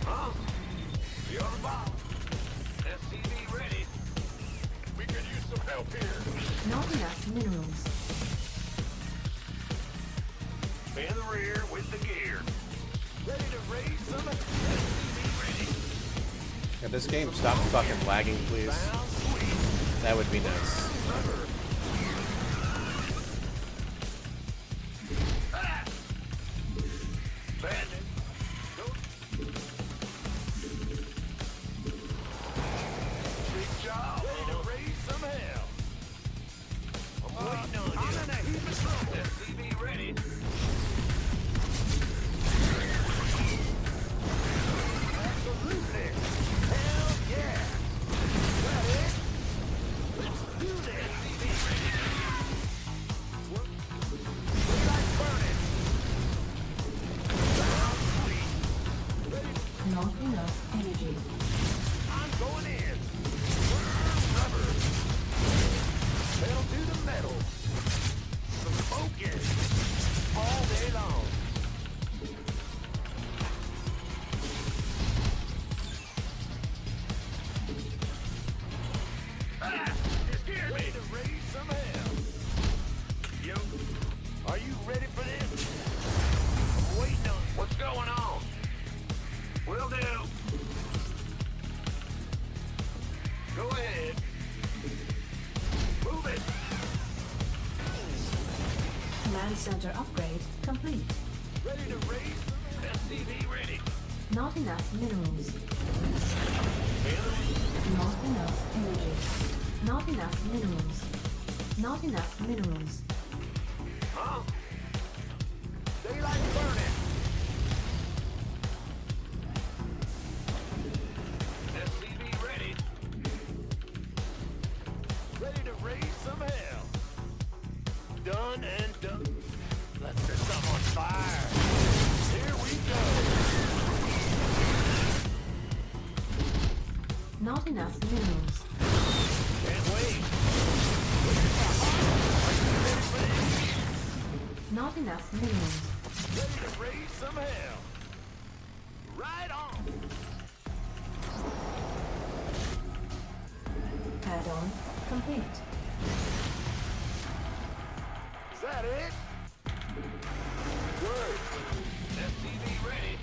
Huh? You're the boss. SCV ready. We could use some help here. Not enough minerals. In the rear with the gear. Ready to raise some SCV ready. If this game stop fucking lagging, please. Sounds sweet. That would be nice. Ah! Bandit. Go. Big job. Ready to raise some hell. I'm waiting on you. I'm in a heap of trouble. SCV ready. Absolutely. Hell yeah. That it? Let's do this. SCV ready. What? Daylight burning. Sounds sweet. Ready. Not enough energy. I'm going in. Rubber. Pedal to the metal. Smoking. All day long. Ah! You scared me. To raise some hell. Yo, are you ready for this? I'm waiting on. What's going on? Will do. Go ahead. Move it. Command center upgrade complete. Ready to raise some SCV ready. Not enough minerals. Not enough energy. Not enough minerals. Not enough minerals. Huh? Daylight burning. SCV ready. Ready to raise some hell. Done and done. Let's set some on fire. Here we go. Not enough minerals. Can't wait. Ready for this? Not enough minerals. Ready to raise some hell. Right on. Add-on complete. Is that it? Word. SCV ready.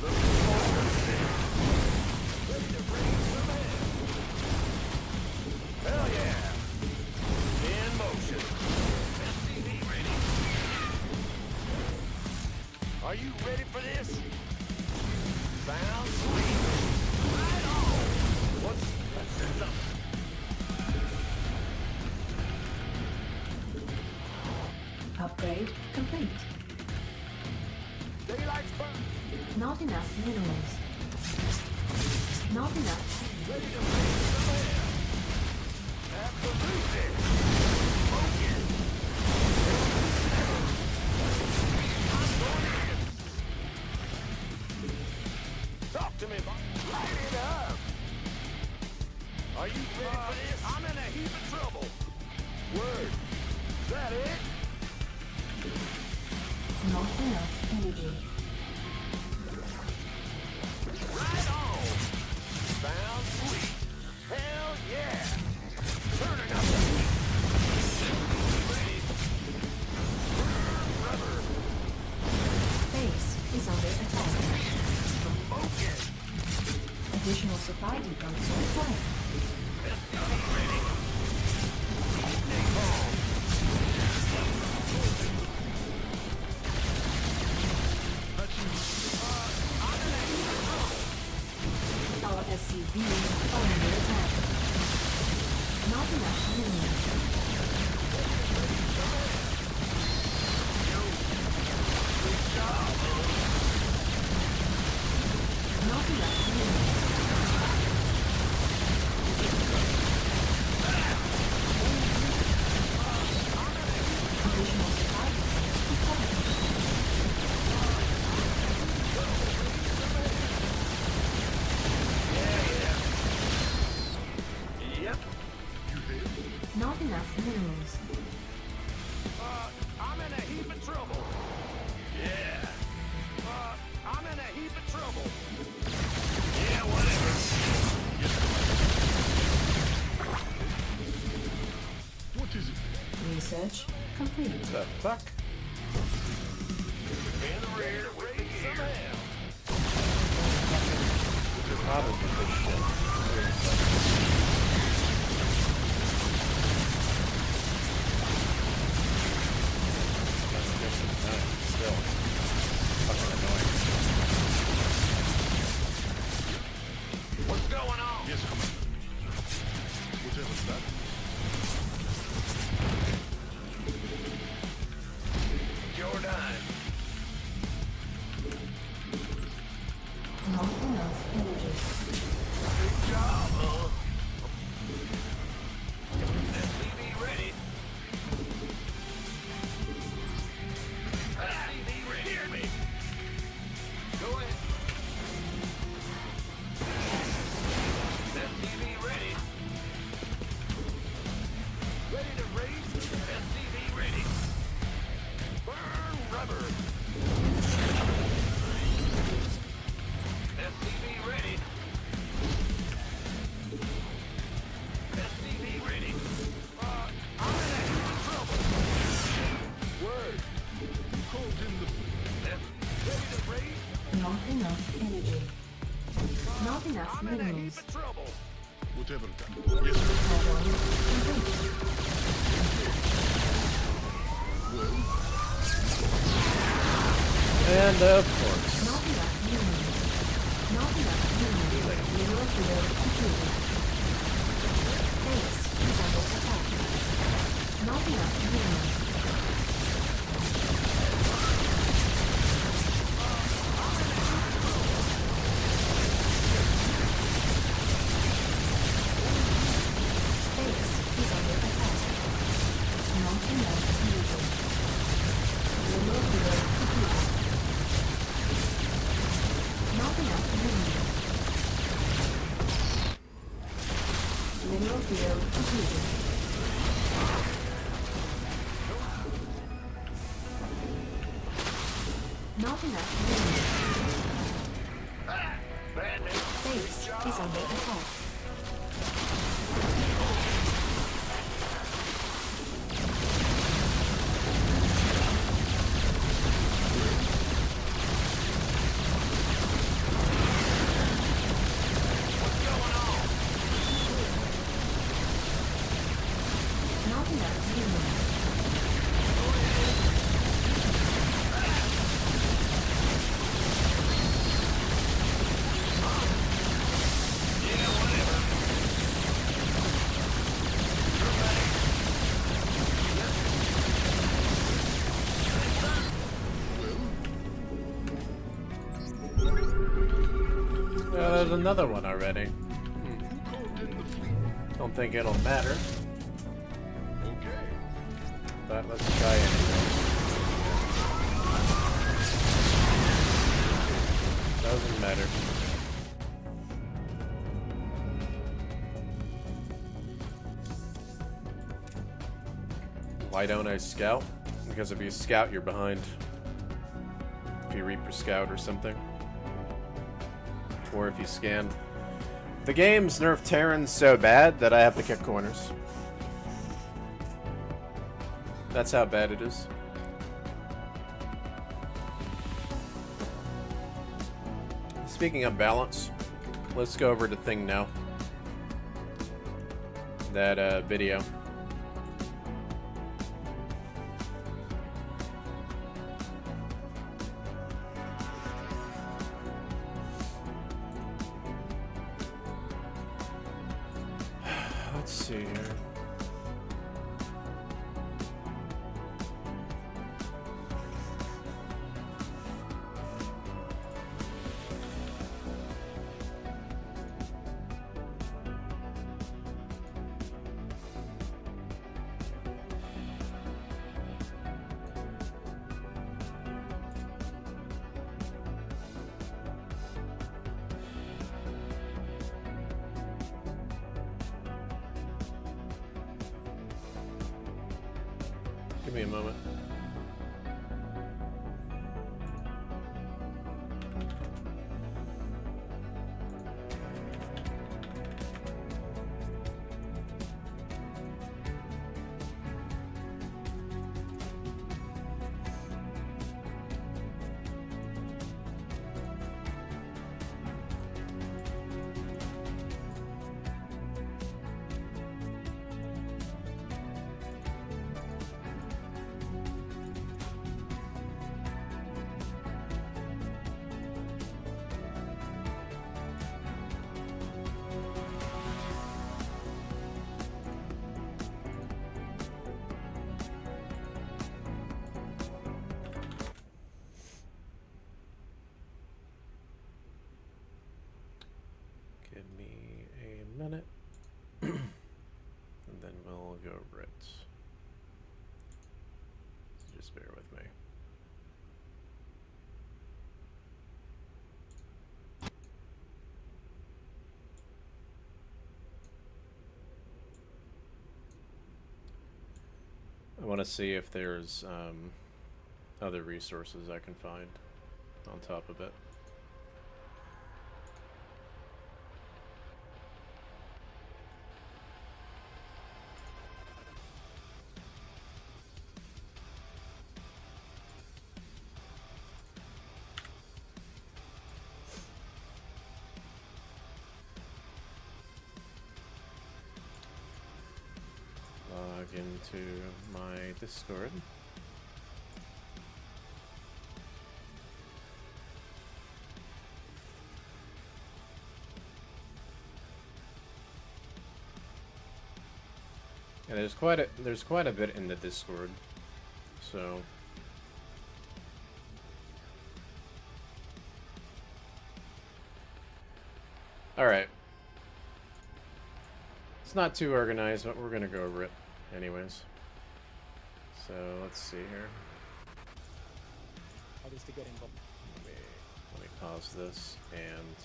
Looking forward to this. Ready to raise some hell. Hell yeah. In motion. SCV ready. Are you ready for this? Sounds sweet. Right on. Let's set something. Upgrade complete. Daylight's burning. Not enough minerals. Not enough. Ready to raise some hell. Absolutely. Smoking. I'm going in. Talk to me, boss. Light it up. Are you ready for this? I'm in a heap of trouble. Word. Is that it? Not enough energy. Right on. Sounds Additional supply depots are required. Our SCVs are under attack. Not enough minerals. Not enough minerals. Additional supply depots required. Yep. Not enough minerals. I'm in a heap of trouble. Yeah. I'm in a heap of trouble. Yeah, whatever. What is it? Research complete. What the fuck? In the rear, raise some hell. What's your problem with this shit? Still. Fucking annoying. What's going on? Yes, Commander. Whatever's that? Your dime. Not enough energy. Good job, huh? SCV ready. SCV ready. Hear me. Go ahead. SCV ready. Ready to race. SCV ready. Burn rubber. SCV ready. SCV ready. I'm in a heap of trouble. Word. You called in the... Ready to race. Not enough energy. Not enough I'm in a heap minerals. of trouble. Whatever that. Yes, sir. Add-on complete. And of course. Not enough minerals. Not enough minerals. Mineral field completed. Base is under attack. Not enough minerals. Base is under attack. Not enough fusion. Mineral field completed. Not enough minerals. Mineral field completed. Not enough minerals. Bad news. Base is under attack. What's going on? Not enough minerals. Yeah, whatever. There's another one already. Who called in the fleet? Don't think it'll matter, Okay. but let's try anyway. Doesn't matter. Why don't I scout? Because if you scout, you're behind. If you Reaper scout or something. Or if you scan. The game's nerfed Terrans so bad that I have to kick corners. That's how bad it is. Speaking of balance, let's go over to thing now. That video. Let's see here. Give me a moment. Give me a minute, and then we'll go over it. So just bear with me. I want to see if there's other resources I can find on top of it. Log into my Discord. Yeah, there's quite a bit in the Discord, so all right. It's not too organized, but we're gonna go over it anyways. So let's see here. Let me pause this and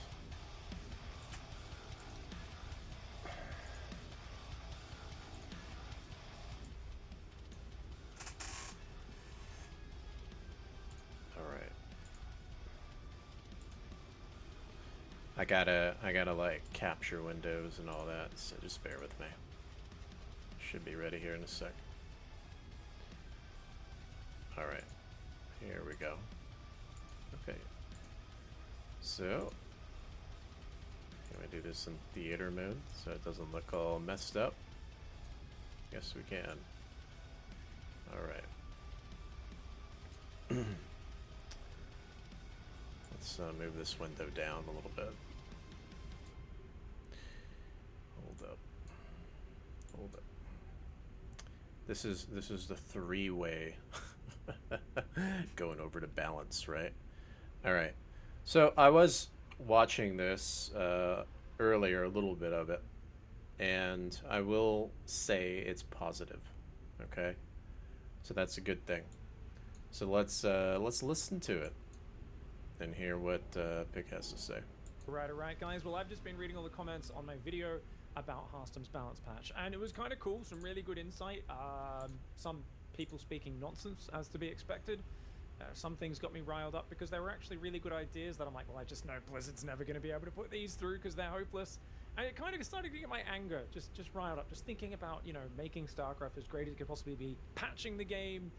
all right. I gotta like capture windows and all that, so just bear with me. Should be ready here in a sec. All right, here we go. Okay, so can we do this in theater mode so it doesn't look all messed up? Yes, we can. All right. Let's move this window down a little bit. Hold up. Hold up. This is the three-way going over to balance, right? All right. So I was watching this earlier, a little bit of it, and I will say it's positive. Okay, so that's a good thing. So let's listen to it and hear what Pick has to say. Alright, guys. Well, I've just been reading all the comments on my video about Hearthstone's balance patch, and it was kind of cool. Some really good insight. Some people speaking nonsense, as to be expected. Some things got me riled up because they were actually really good ideas that I'm like, well, I just know Blizzard's never going to be able to put these through because they're hopeless. And it kind of started to get my anger just riled up, just thinking about, you know, making StarCraft as great as it could possibly be, patching the game,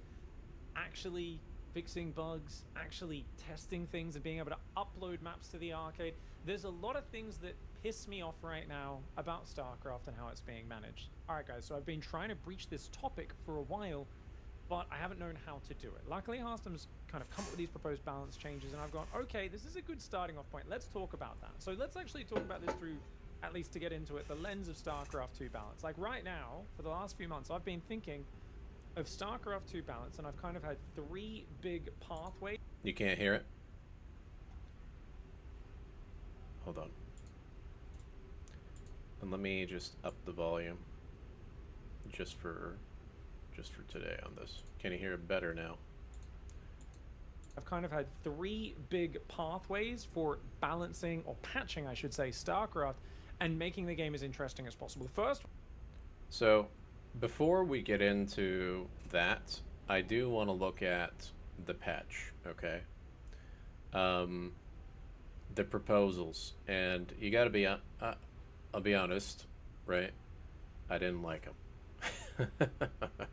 actually fixing bugs, actually testing things, and being able to upload maps to the arcade. There's a lot of things that piss me off right now about StarCraft and how it's being managed. Alright guys, so I've been trying to breach this topic for a while, but I haven't known how to do it. Luckily, Hearthstone's kind of come up with these proposed balance changes, and I've gone, okay, this is a good starting off point. Let's talk about that. So let's actually talk about this through, at least to get into it, the lens of StarCraft 2 balance. Like right now, for the last few months, I've been thinking of StarCraft 2 balance, and I've kind of had 3 big pathways. You can't hear it? Hold on. And let me just up the volume just for today on this. Can you hear it better now? I've kind of had 3 big pathways for balancing, or patching I should say, StarCraft and making the game as interesting as possible. The first... So, before we get into that, I do want to look at the patch, okay? The proposals, and you gotta be, I'll be honest, right? I didn't like them.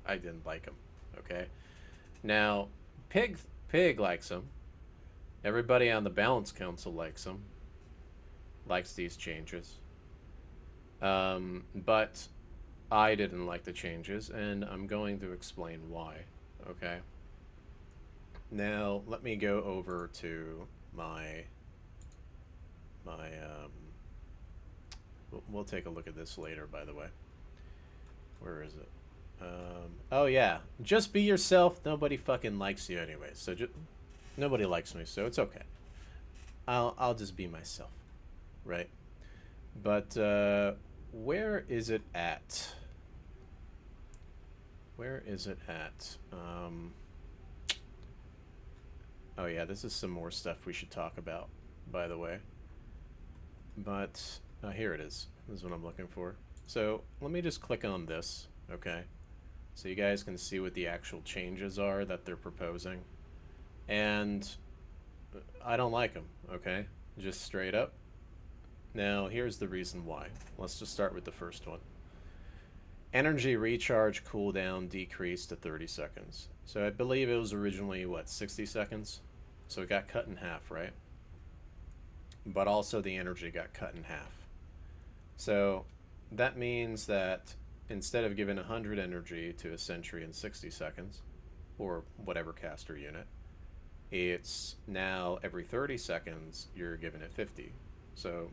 I didn't like them, okay? Now, Pig likes them. Everybody on the Balance Council likes them. Likes these changes. But I didn't like the changes, and I'm going to explain why, okay? Now, let me go over to my we'll take a look at this later, by the way. Where is it? Oh yeah, just be yourself. Nobody fucking likes you anyway, so nobody likes me, so it's okay. I'll just be myself, right? But where is it at? Where is it at? Oh yeah, this is some more stuff we should talk about, by the way. But here it is. This is what I'm looking for. So let me just click on this, okay? So you guys can see what the actual changes are that they're proposing. And I don't like them, okay? Just straight up. Now, here's the reason why. Let's just start with the first one. Energy recharge cooldown decreased to 30 seconds. So I believe it was originally, what, 60 seconds? So it got cut in half, right? But also the energy got cut in half. So that means that instead of giving 100 energy to a sentry in 60 seconds, or whatever caster unit, it's now every 30 seconds you're giving it 50. So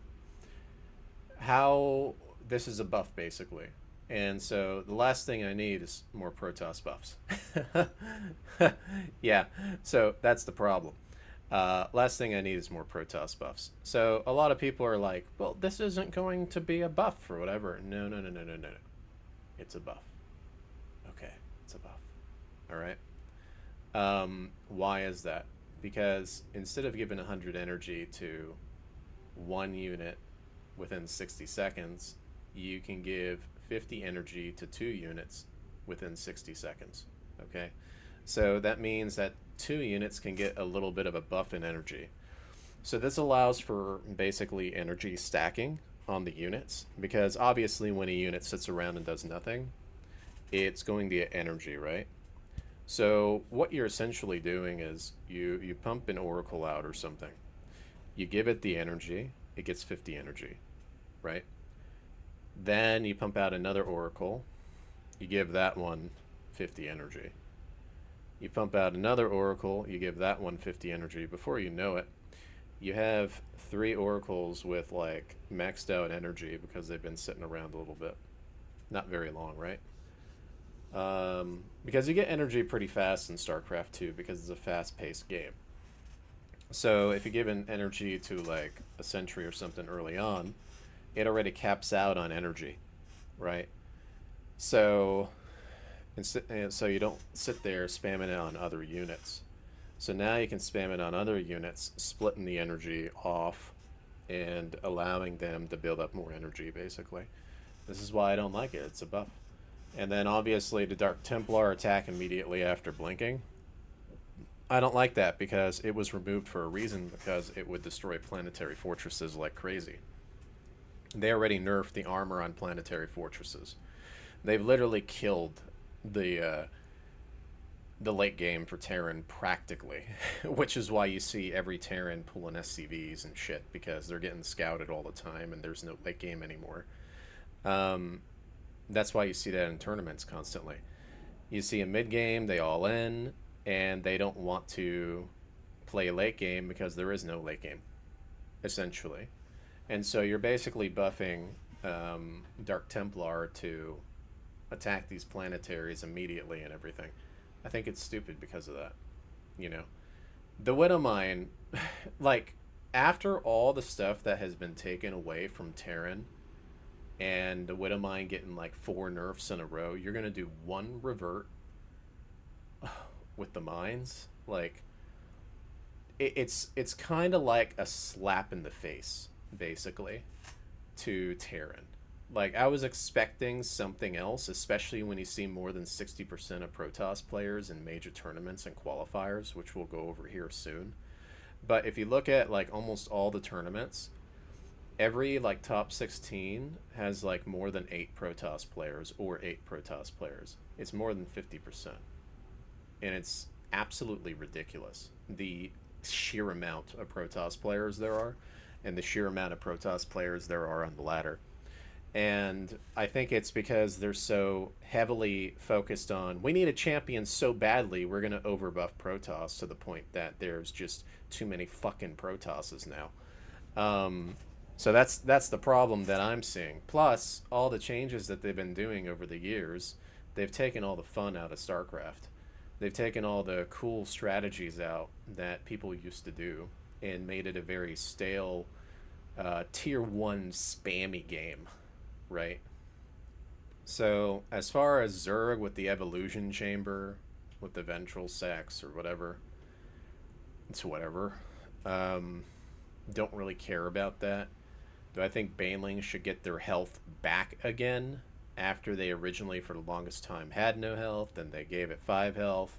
how this is a buff basically. And so the last thing I need is more Protoss buffs. Yeah, so that's the problem. Last thing I need is more Protoss buffs. So a lot of people are like, well, this isn't going to be a buff or whatever. No. It's a buff. Okay, it's a buff. All right. Why is that? Because instead of giving 100 energy to one unit within 60 seconds, you can give 50 energy to 2 units within 60 seconds. Okay, so that means that 2 units can get a little bit of a buff in energy. So this allows for basically energy stacking on the units, because obviously when a unit sits around and does nothing, it's going to get energy, right? So what you're essentially doing is you pump an oracle out or something. You give it the energy, it gets 50 energy, right? Then you pump out another oracle, you give that one 50 energy. You pump out another oracle, you give that one 50 energy. Before you know it, you have 3 oracles with like maxed out energy because they've been sitting around a little bit. Not very long, right? Because you get energy pretty fast in StarCraft 2 because it's a fast-paced game. So if you give an energy to like a sentry or something early on, it already caps out on energy, right? So you don't sit there spamming it on other units. So now you can spam it on other units, splitting the energy off and allowing them to build up more energy, basically. This is why I don't like it. It's a buff. And then obviously the Dark Templar attack immediately after blinking. I don't like that because it was removed for a reason, because it would destroy planetary fortresses like crazy. They already nerfed the armor on planetary fortresses. They've literally killed the the late game for Terran practically, which is why you see every Terran pulling SCVs and shit, because they're getting scouted all the time and there's no late game anymore. That's why you see that in tournaments constantly. You see a mid game, they all in, and they don't want to play a late game because there is no late game, essentially. And so you're basically buffing Dark Templar to attack these planetaries immediately and everything. I think it's stupid because of that, you know. The Widowmine, like, after all the stuff that has been taken away from Terran, and the Widowmine getting like 4 nerfs in a row, you're gonna do 1 revert with the mines. Like, it's kind of like a slap in the face, basically, to Terran. Like, I was expecting something else, especially when you see more than 60% of Protoss players in major tournaments and qualifiers, which we'll go over here soon. But if you look at, like, almost all the tournaments, every, like, top 16 has, like, more than 8 Protoss players or 8 Protoss players. It's more than 50%. And it's absolutely ridiculous, the sheer amount of Protoss players there are, and the sheer amount of Protoss players there are on the ladder. And I think it's because they're so heavily focused on, we need a champion so badly, we're going to overbuff Protoss to the point that there's just too many fucking Protosses now. So that's the problem that I'm seeing. Plus, all the changes that they've been doing over the years, they've taken all the fun out of StarCraft. They've taken all the cool strategies out that people used to do and made it a very stale, tier 1 spammy game. Right? So, as far as Zerg with the Evolution Chamber, with the Ventral Sex, or whatever, it's whatever. Don't really care about that. Do I think Banelings should get their health back again after they originally, for the longest time, had no health, then they gave it 5 health,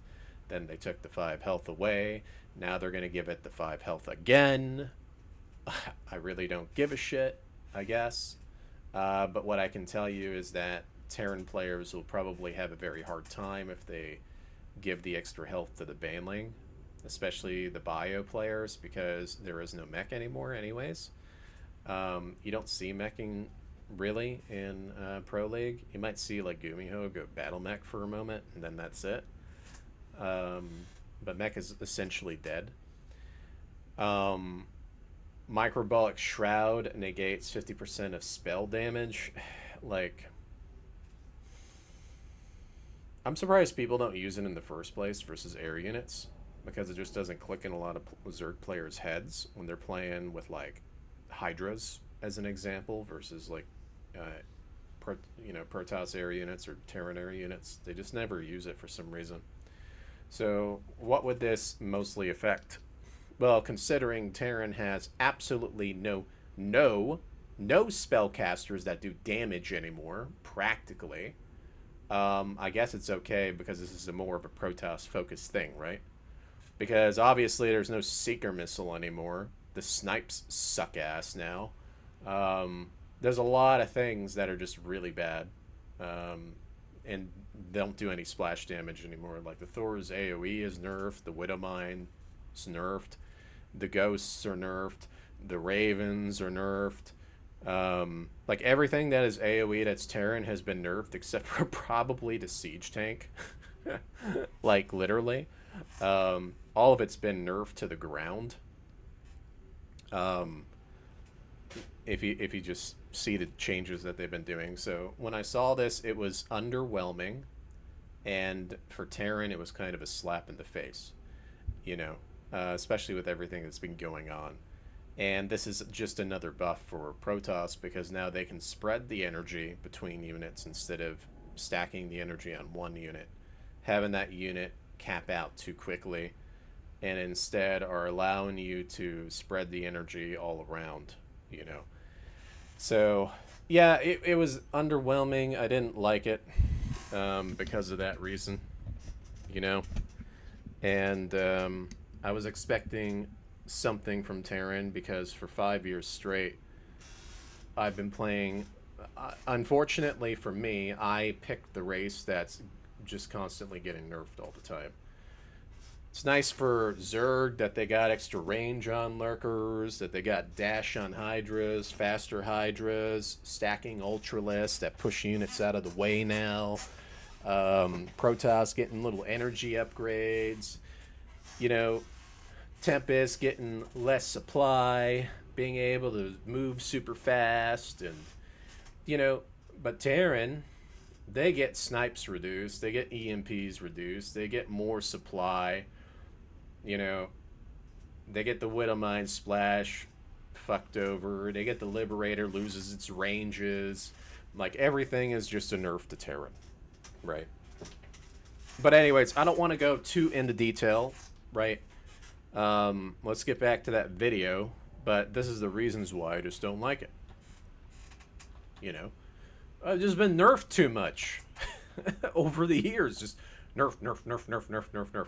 then they took the 5 health away, now they're going to give it the 5 health again? I really don't give a shit, I guess. But what I can tell you is that Terran players will probably have a very hard time if they give the extra health to the Baneling, especially the bio players, because there is no mech anymore anyways. You don't see meching really in Pro League. You might see like Gumiho go battle mech for a moment, and then that's it. But mech is essentially dead. Microbolic Shroud negates 50% of spell damage. Like, I'm surprised people don't use it in the first place versus air units, because it just doesn't click in a lot of Zerg players' heads when they're playing with, like, Hydras, as an example, versus, like, Protoss air units or Terran air units. They just never use it for some reason. So, what would this mostly affect? Well, considering Terran has absolutely no spellcasters that do damage anymore, practically, I guess it's okay, because this is more of a Protoss-focused thing, right? Because obviously there's no Seeker Missile anymore. The snipes suck ass now. There's a lot of things that are just really bad, and don't do any splash damage anymore. Like the Thor's AoE is nerfed, the Widowmine is nerfed, the Ghosts are nerfed, the Ravens are nerfed. Like everything that is AoE that's Terran has been nerfed, except for probably the Siege Tank. Like literally. All of it's been nerfed to the ground. If you just see the changes that they've been doing. So when I saw this, it was underwhelming, and for Terran it was kind of a slap in the face, you know. Especially with everything that's been going on. And this is just another buff for Protoss, because now they can spread the energy between units instead of stacking the energy on one unit, having that unit cap out too quickly, and instead are allowing you to spread the energy all around, you know. So, yeah, it was underwhelming. I didn't like it because of that reason, you know. And I was expecting something from Terran, because for 5 years straight I've been playing, unfortunately for me, I picked the race that's just constantly getting nerfed all the time. It's nice for Zerg that they got extra range on lurkers, that they got dash on hydras, faster hydras, stacking ultralisk that push units out of the way now. Protoss getting little energy upgrades. You know, Tempest getting less supply, being able to move super fast, and you know, but Terran, they get snipes reduced, they get EMPs reduced, they get more supply. You know, they get the Widowmine splash fucked over. They get the Liberator loses its ranges. Like, everything is just a nerf to Terran. Right. But anyways, I don't want to go too into detail, right? Let's get back to that video. But this is the reasons why I just don't like it. You know? I've just been nerfed too much over the years. Just nerf, nerf, nerf, nerf, nerf, nerf, nerf.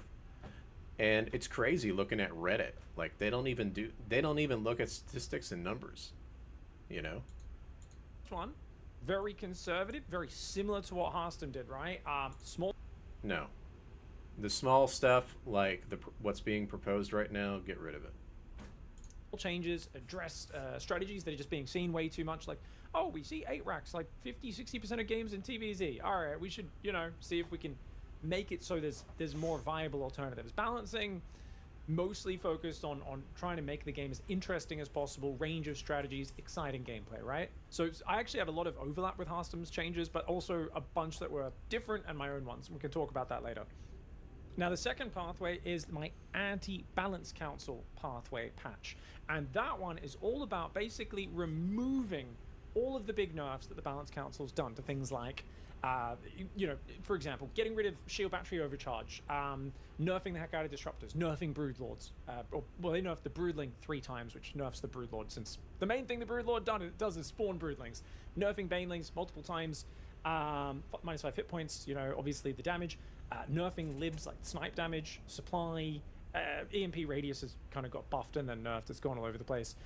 And it's crazy looking at Reddit. Like, they don't even look at statistics and numbers. You know? This one, very conservative, very similar to what Hearthstone did, right? Small. No. The small stuff, like what's being proposed right now, get rid of it. Changes, address strategies that are just being seen way too much. Like, oh, we see 8 racks, like 50-60% of games in TVZ. All right, we should, you know, see if we can make it so there's more viable alternatives. Balancing, mostly focused on trying to make the game as interesting as possible, range of strategies, exciting gameplay, right? So I actually have a lot of overlap with Hearthstone's changes, but also a bunch that were different and my own ones. We can talk about that later. Now, the second pathway is my anti-balance council pathway patch. And that one is all about basically removing all of the big nerfs that the balance council's done to things like you know, for example, getting rid of shield battery overcharge, nerfing the heck out of disruptors, nerfing broodlords. Well, they nerfed the broodling 3 times, which nerfs the broodlord, since the main thing the broodlord does is spawn broodlings. Nerfing banelings multiple times, -5 hit points. You know, obviously the damage. Nerfing libs like snipe damage, supply. EMP radius has kind of got buffed and then nerfed. It's gone all over the place.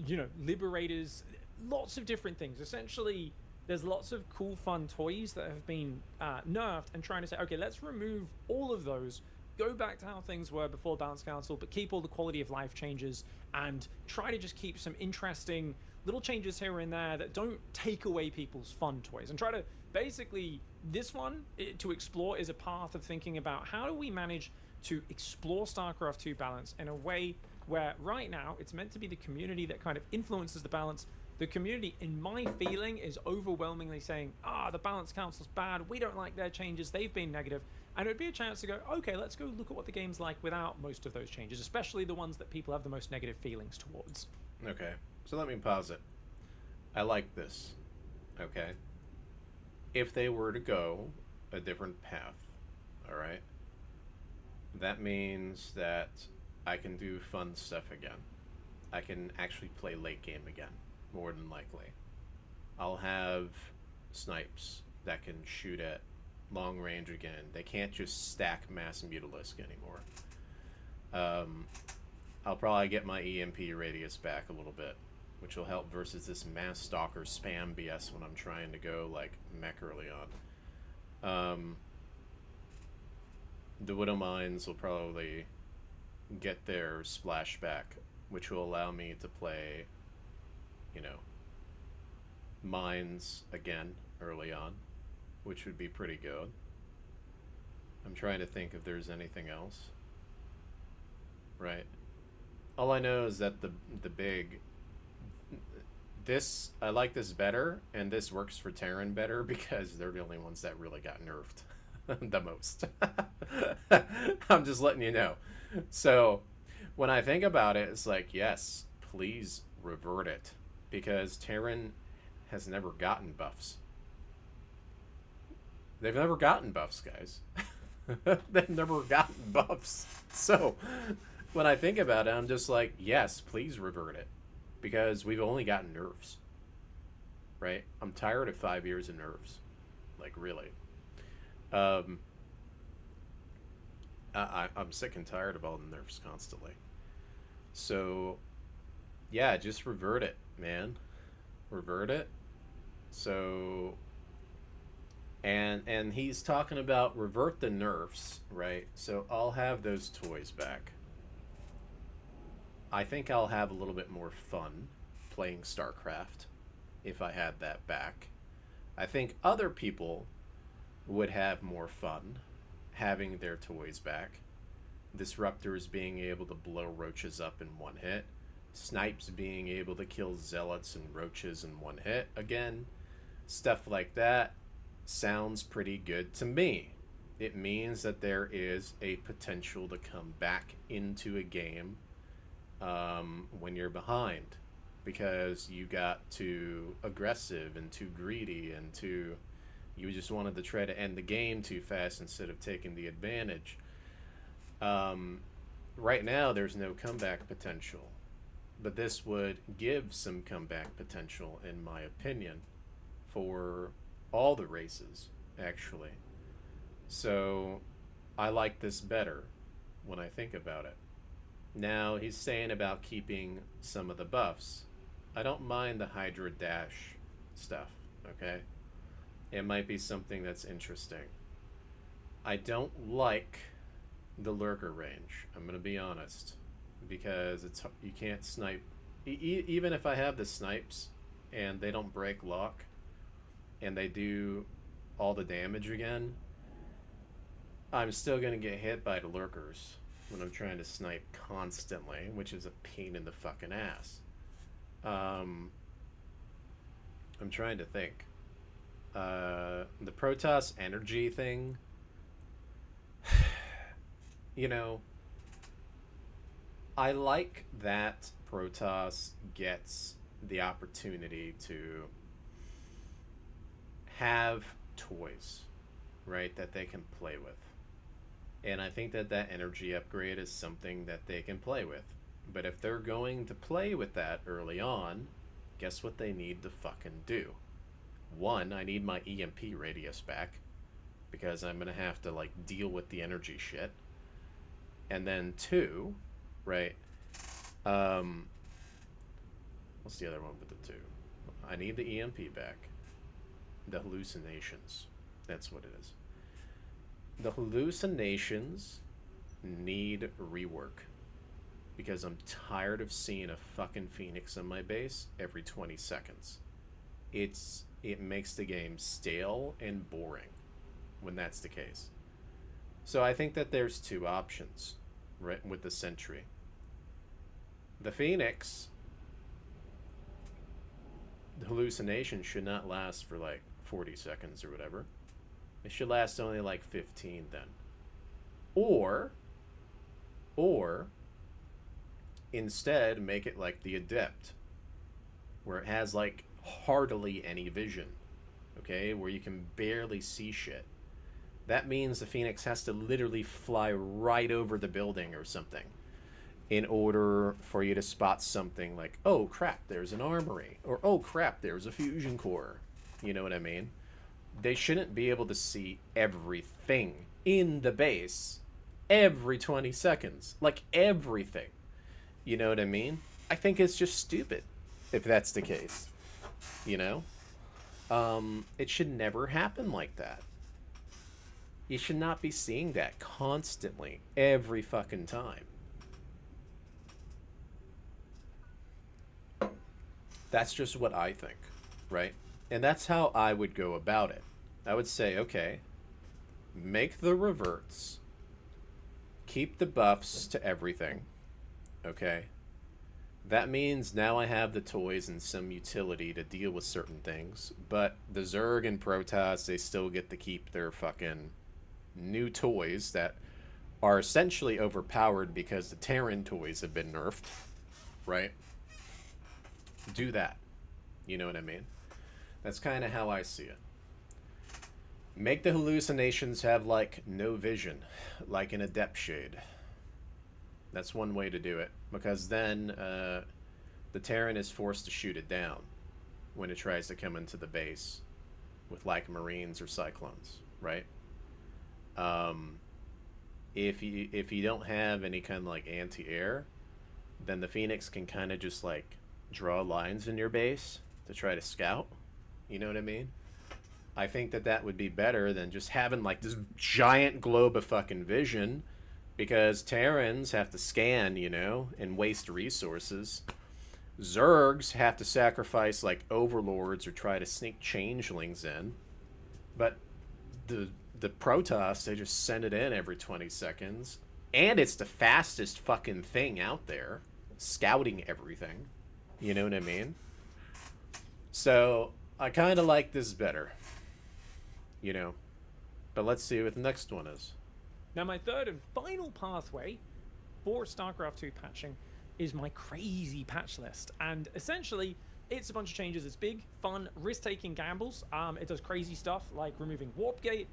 You know, liberators, lots of different things. Essentially, there's lots of cool, fun toys that have been nerfed, and trying to say, okay, let's remove all of those, go back to how things were before Balance Council, but keep all the quality of life changes, and try to just keep some interesting little changes here and there that don't take away people's fun toys. And try to, basically, this one, to explore, is a path of thinking about how do we manage to explore StarCraft 2 balance in a way where right now it's meant to be the community that kind of influences the balance. The community, in my feeling, is overwhelmingly saying, the balance council's bad, we don't like their changes, they've been negative. And it would be a chance to go, okay, let's go look at what the game's like without most of those changes, especially the ones that people have the most negative feelings towards. Okay, so let me pause it. I like this, okay? If they were to go a different path, all right? That means that I can do fun stuff again. I can actually play late game again. More than likely. I'll have snipes that can shoot at long range again. They can't just stack mass mutalisk anymore. I'll probably get my EMP radius back a little bit, which will help versus this mass stalker spam BS when I'm trying to go like mech early on. The Widow Mines will probably get their splash back, which will allow me to play, you know, mines again early on, which would be pretty good. I'm trying to think if there's anything else. Right. All I know is that the big... This, I like this better, and this works for Terran better because they're the only ones that really got nerfed the most. I'm just letting you know. So, when I think about it, it's like, yes, please revert it. Because Terran has never gotten buffs. They've never gotten buffs, guys. They've never gotten buffs. So, when I think about it, I'm just like, yes, please revert it. Because we've only gotten nerfs. Right? I'm tired of 5 years of nerfs. Like, really. I'm sick and tired of all the nerfs constantly. So, yeah, just revert it, man. Revert it. So, And he's talking about revert the nerfs, right? So I'll have those toys back. I think I'll have a little bit more fun playing StarCraft if I had that back. I think other people would have more fun having their toys back. Disruptors being able to blow roaches up in one hit. Snipes being able to kill zealots and roaches in one hit. Again, stuff like that sounds pretty good to me. It means that there is a potential to come back into a game when you're behind, because you got too aggressive and too greedy and you just wanted to try to end the game too fast instead of taking the advantage. Right now there's no comeback potential, but this would give some comeback potential, in my opinion, for all the races, actually. So I like this better when I think about it. Now, he's saying about keeping some of the buffs. I don't mind the Hydra Dash stuff, okay? It might be something that's interesting. I don't like the lurker range, I'm going to be honest, because you can't snipe. Even if I have the snipes and they don't break lock and they do all the damage again, I'm still going to get hit by the lurkers when I'm trying to snipe constantly, which is a pain in the fucking ass. I'm trying to think. The Protoss energy thing, you know, I like that Protoss gets the opportunity to have toys, right, that they can play with. And I think that that energy upgrade is something that they can play with. But if they're going to play with that early on, guess what they need to fucking do? One, I need my EMP radius back, because I'm going to have to, like, deal with the energy shit. And then two, right, what's the other one with the two? I need the EMP back. The hallucinations. That's what it is. The hallucinations need rework, because I'm tired of seeing a fucking Phoenix on my base every 20 seconds. It makes the game stale and boring when that's the case. So I think that there's two options, right, with the Sentry. The Phoenix, the hallucination should not last for like 40 seconds or whatever. It should last only like 15 then. Or instead make it like the Adept, where it has like hardly any vision, okay, where you can barely see shit. That means the Phoenix has to literally fly right over the building or something in order for you to spot something like, oh crap, there's an armory, or oh crap, there's a fusion core. You know what I mean? They shouldn't be able to see everything in the base every 20 seconds. Like, everything. You know what I mean? I think it's just stupid if that's the case. You know? It should never happen like that. You should not be seeing that constantly, every fucking time. That's just what I think, right? And that's how I would go about it. I would say, okay, make the reverts, keep the buffs to everything, okay? That means now I have the toys and some utility to deal with certain things, but the Zerg and Protoss, they still get to keep their fucking new toys that are essentially overpowered because the Terran toys have been nerfed, right? Do that. You know what I mean? That's kind of how I see it. Make the hallucinations have, like, no vision, like in a depth shade. That's one way to do it, because then the Terran is forced to shoot it down when it tries to come into the base with, like, Marines or Cyclones, right? If you don't have any kind of, like, anti-air, then the Phoenix can kind of just, like, draw lines in your base to try to scout. You know what I mean? I think that that would be better than just having like this giant globe of fucking vision, because Terrans have to scan, you know, and waste resources. Zergs have to sacrifice like overlords or try to sneak changelings in. But the Protoss, they just send it in every 20 seconds. And it's the fastest fucking thing out there, scouting everything. You know what I mean? So I kind of like this better, you know. But let's see what the next one is. Now, my third and final pathway for StarCraft 2 patching is my crazy patch list. And essentially, it's a bunch of changes. It's big, fun, risk-taking gambles. It does crazy stuff like removing Warp Gate,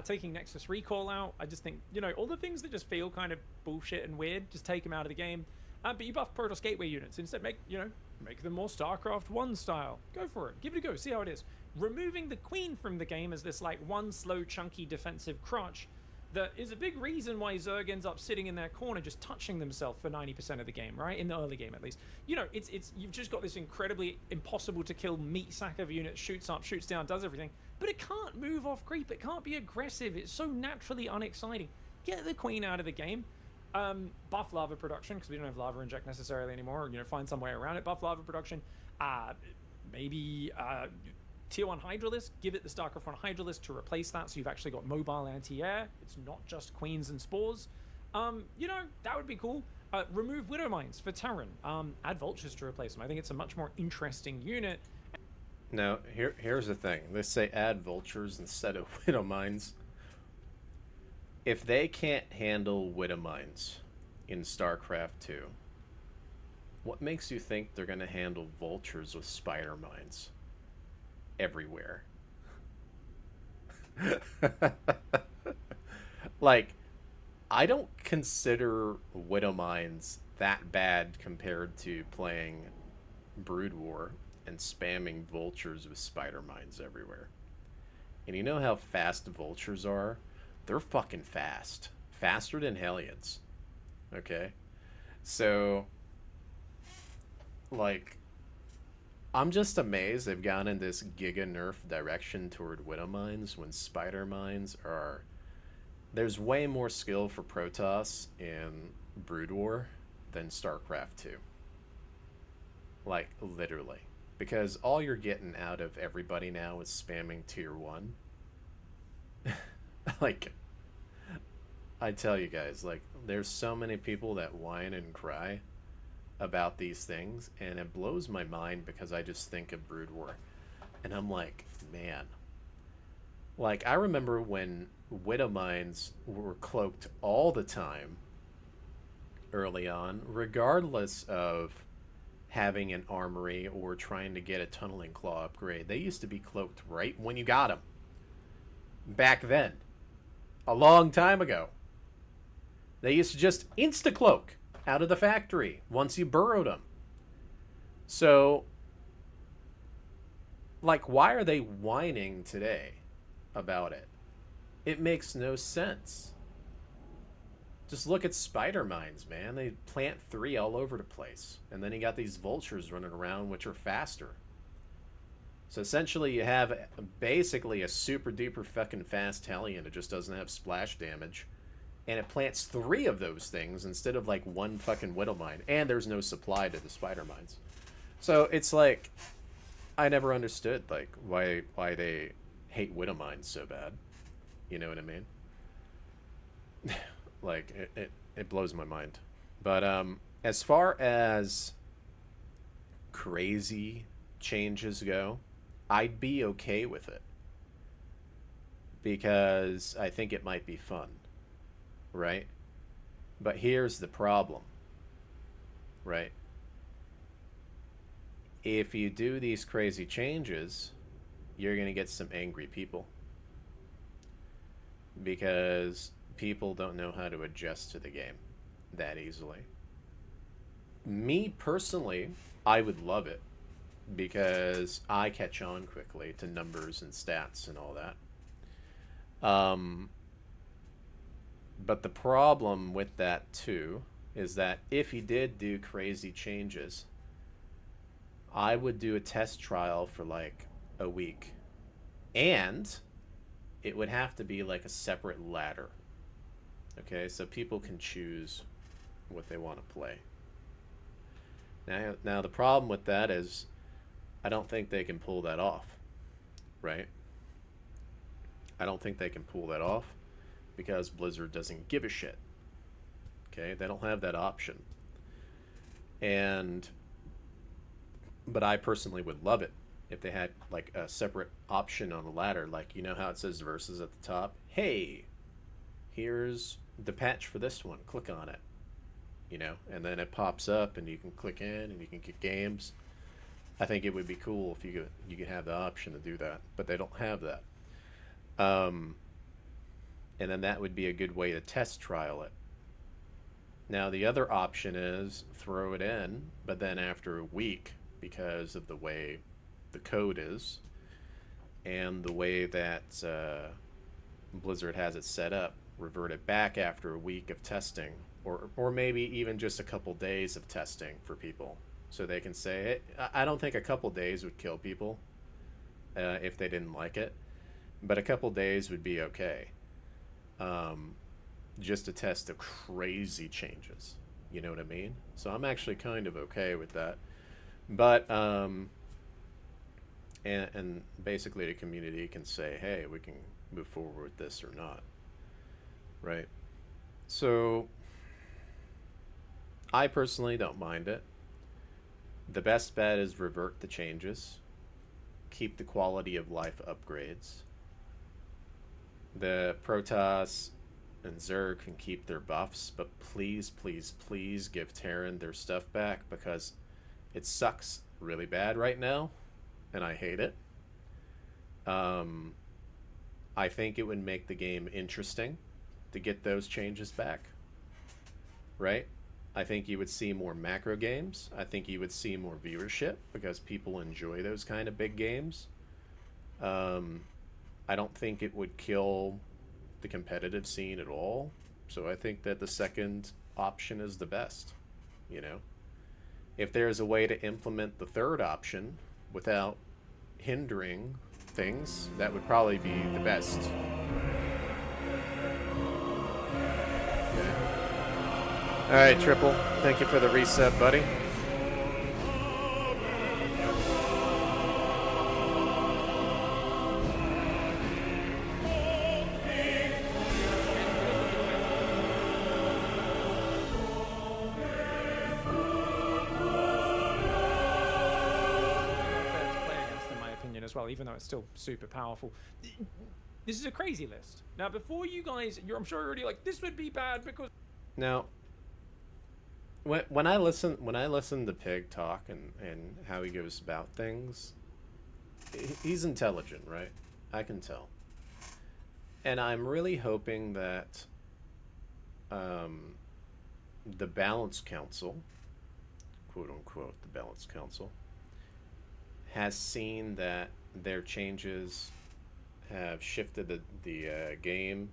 taking Nexus Recall out. I just think, you know, all the things that just feel kind of bullshit and weird, just take them out of the game. But you buff Protoss Gateway units. Instead, make them more StarCraft 1 style. Go for it. Give it a go. See how it is. Removing the Queen from the game as this, like, one slow, chunky defensive crutch that is a big reason why Zerg ends up sitting in their corner just touching themselves for 90% of the game, right? In the early game, at least. You know, it's you've just got this incredibly impossible to kill meat sack of unit, shoots up, shoots down, does everything, but it can't move off creep, it can't be aggressive, it's so naturally unexciting. Get the Queen out of the game. Buff lava production, because we don't have lava inject necessarily anymore, you know, find some way around it. Buff lava production. Maybe Tier 1 Hydralisk, give it the StarCraft 1 Hydralisk to replace that, so you've actually got mobile anti-air. It's not just Queens and Spores. You know, that would be cool. Remove Widow Mines for Terran. Add Vultures to replace them. I think it's a much more interesting unit. Now, here's the thing. Let's say add Vultures instead of Widow Mines. If they can't handle Widow Mines in StarCraft 2, what makes you think they're going to handle Vultures with Spider Mines everywhere? Like, I don't consider Widow Mines that bad compared to playing Brood War and spamming Vultures with Spider Mines everywhere. And you know how fast Vultures are? They're fucking fast. Faster than Hellions. Okay? So, like, I'm just amazed they've gone in this giga nerf direction toward Widow Mines when Spider Mines are... There's way more skill for Protoss in Brood War than StarCraft 2. Like, literally. Because all you're getting out of everybody now is spamming Tier 1. Like, I tell you guys, like, there's so many people that whine and cry about these things, and it blows my mind because I just think of Brood War. And I'm like, man. Like, I remember when Widow Mines were cloaked all the time early on, regardless of having an armory or trying to get a tunneling claw upgrade. They used to be cloaked right when you got them. Back then. A long time ago. They used to just insta-cloak out of the factory once you burrowed them. So, like, why are they whining today about it? It makes no sense. Just look at Spider Mines, man. They plant 3 all over the place. And then you got these Vultures running around, which are faster. So essentially you have basically a super duper fucking fast Hellion that just doesn't have splash damage. And it plants 3 of those things instead of like 1 fucking Widow Mine. And there's no supply to the Spider Mines. So it's like, I never understood like why they hate Widow Mines so bad. You know what I mean? Like, it blows my mind. But as far as crazy changes go, I'd be okay with it. Because I think it might be fun. Right? But here's the problem. Right? If you do these crazy changes, you're going to get some angry people. Because people don't know how to adjust to the game that easily. Me personally, I would love it because I catch on quickly to numbers and stats and all that. But the problem with that too is that if you did do crazy changes, I would do a test trial for like a week And it would have to be like a separate ladder. Okay, so people can choose what they want to play. Now the problem with that is I don't think they can pull that off, right? I don't think they can pull that off because Blizzard doesn't give a shit. Okay, they don't have that option. But I personally would love it if they had like a separate option on the ladder, like, you know how it says versus at the top? Hey, here's the patch for this one. Click on it. You know, and then it pops up and you can click in and you can get games. I think it would be cool if you could have the option to do that, but they don't have that. And then that would be a good way to test trial it. Now the other option is throw it in, but then after a week, because of the way the code is and the way that Blizzard has it set up, revert it back after a week of testing, or maybe even just a couple days of testing for people, so they can say, hey, I don't think a couple days would kill people if they didn't like it, but a couple days would be okay, just to test the crazy changes, you know what I mean? So I'm actually kind of okay with that, but and basically the community can say, hey, we can move forward with this or not, right? So I personally don't mind it. The best bet is revert the changes, keep the quality of life upgrades. The Protoss and Zerg can keep their buffs, but please, please, please give Terran their stuff back, because it sucks really bad right now, and I hate it. I think it would make the game interesting to get those changes back, right? I think you would see more macro games. I think you would see more viewership because people enjoy those kind of big games. I don't think it would kill the competitive scene at all. So I think that the second option is the best, you know? If there's a way to implement the third option without hindering things, that would probably be the best. Alright, Triple. Thank you for the reset, buddy. Well, even though it's still super powerful. This is a crazy list. Now, before you guys, I'm sure you're already like, this would be bad because... Now, when I listen to Pig talk and how he goes about things, he's intelligent, right? I can tell. And I'm really hoping that the Balance Council, quote unquote, the Balance Council, has seen that their changes have shifted the game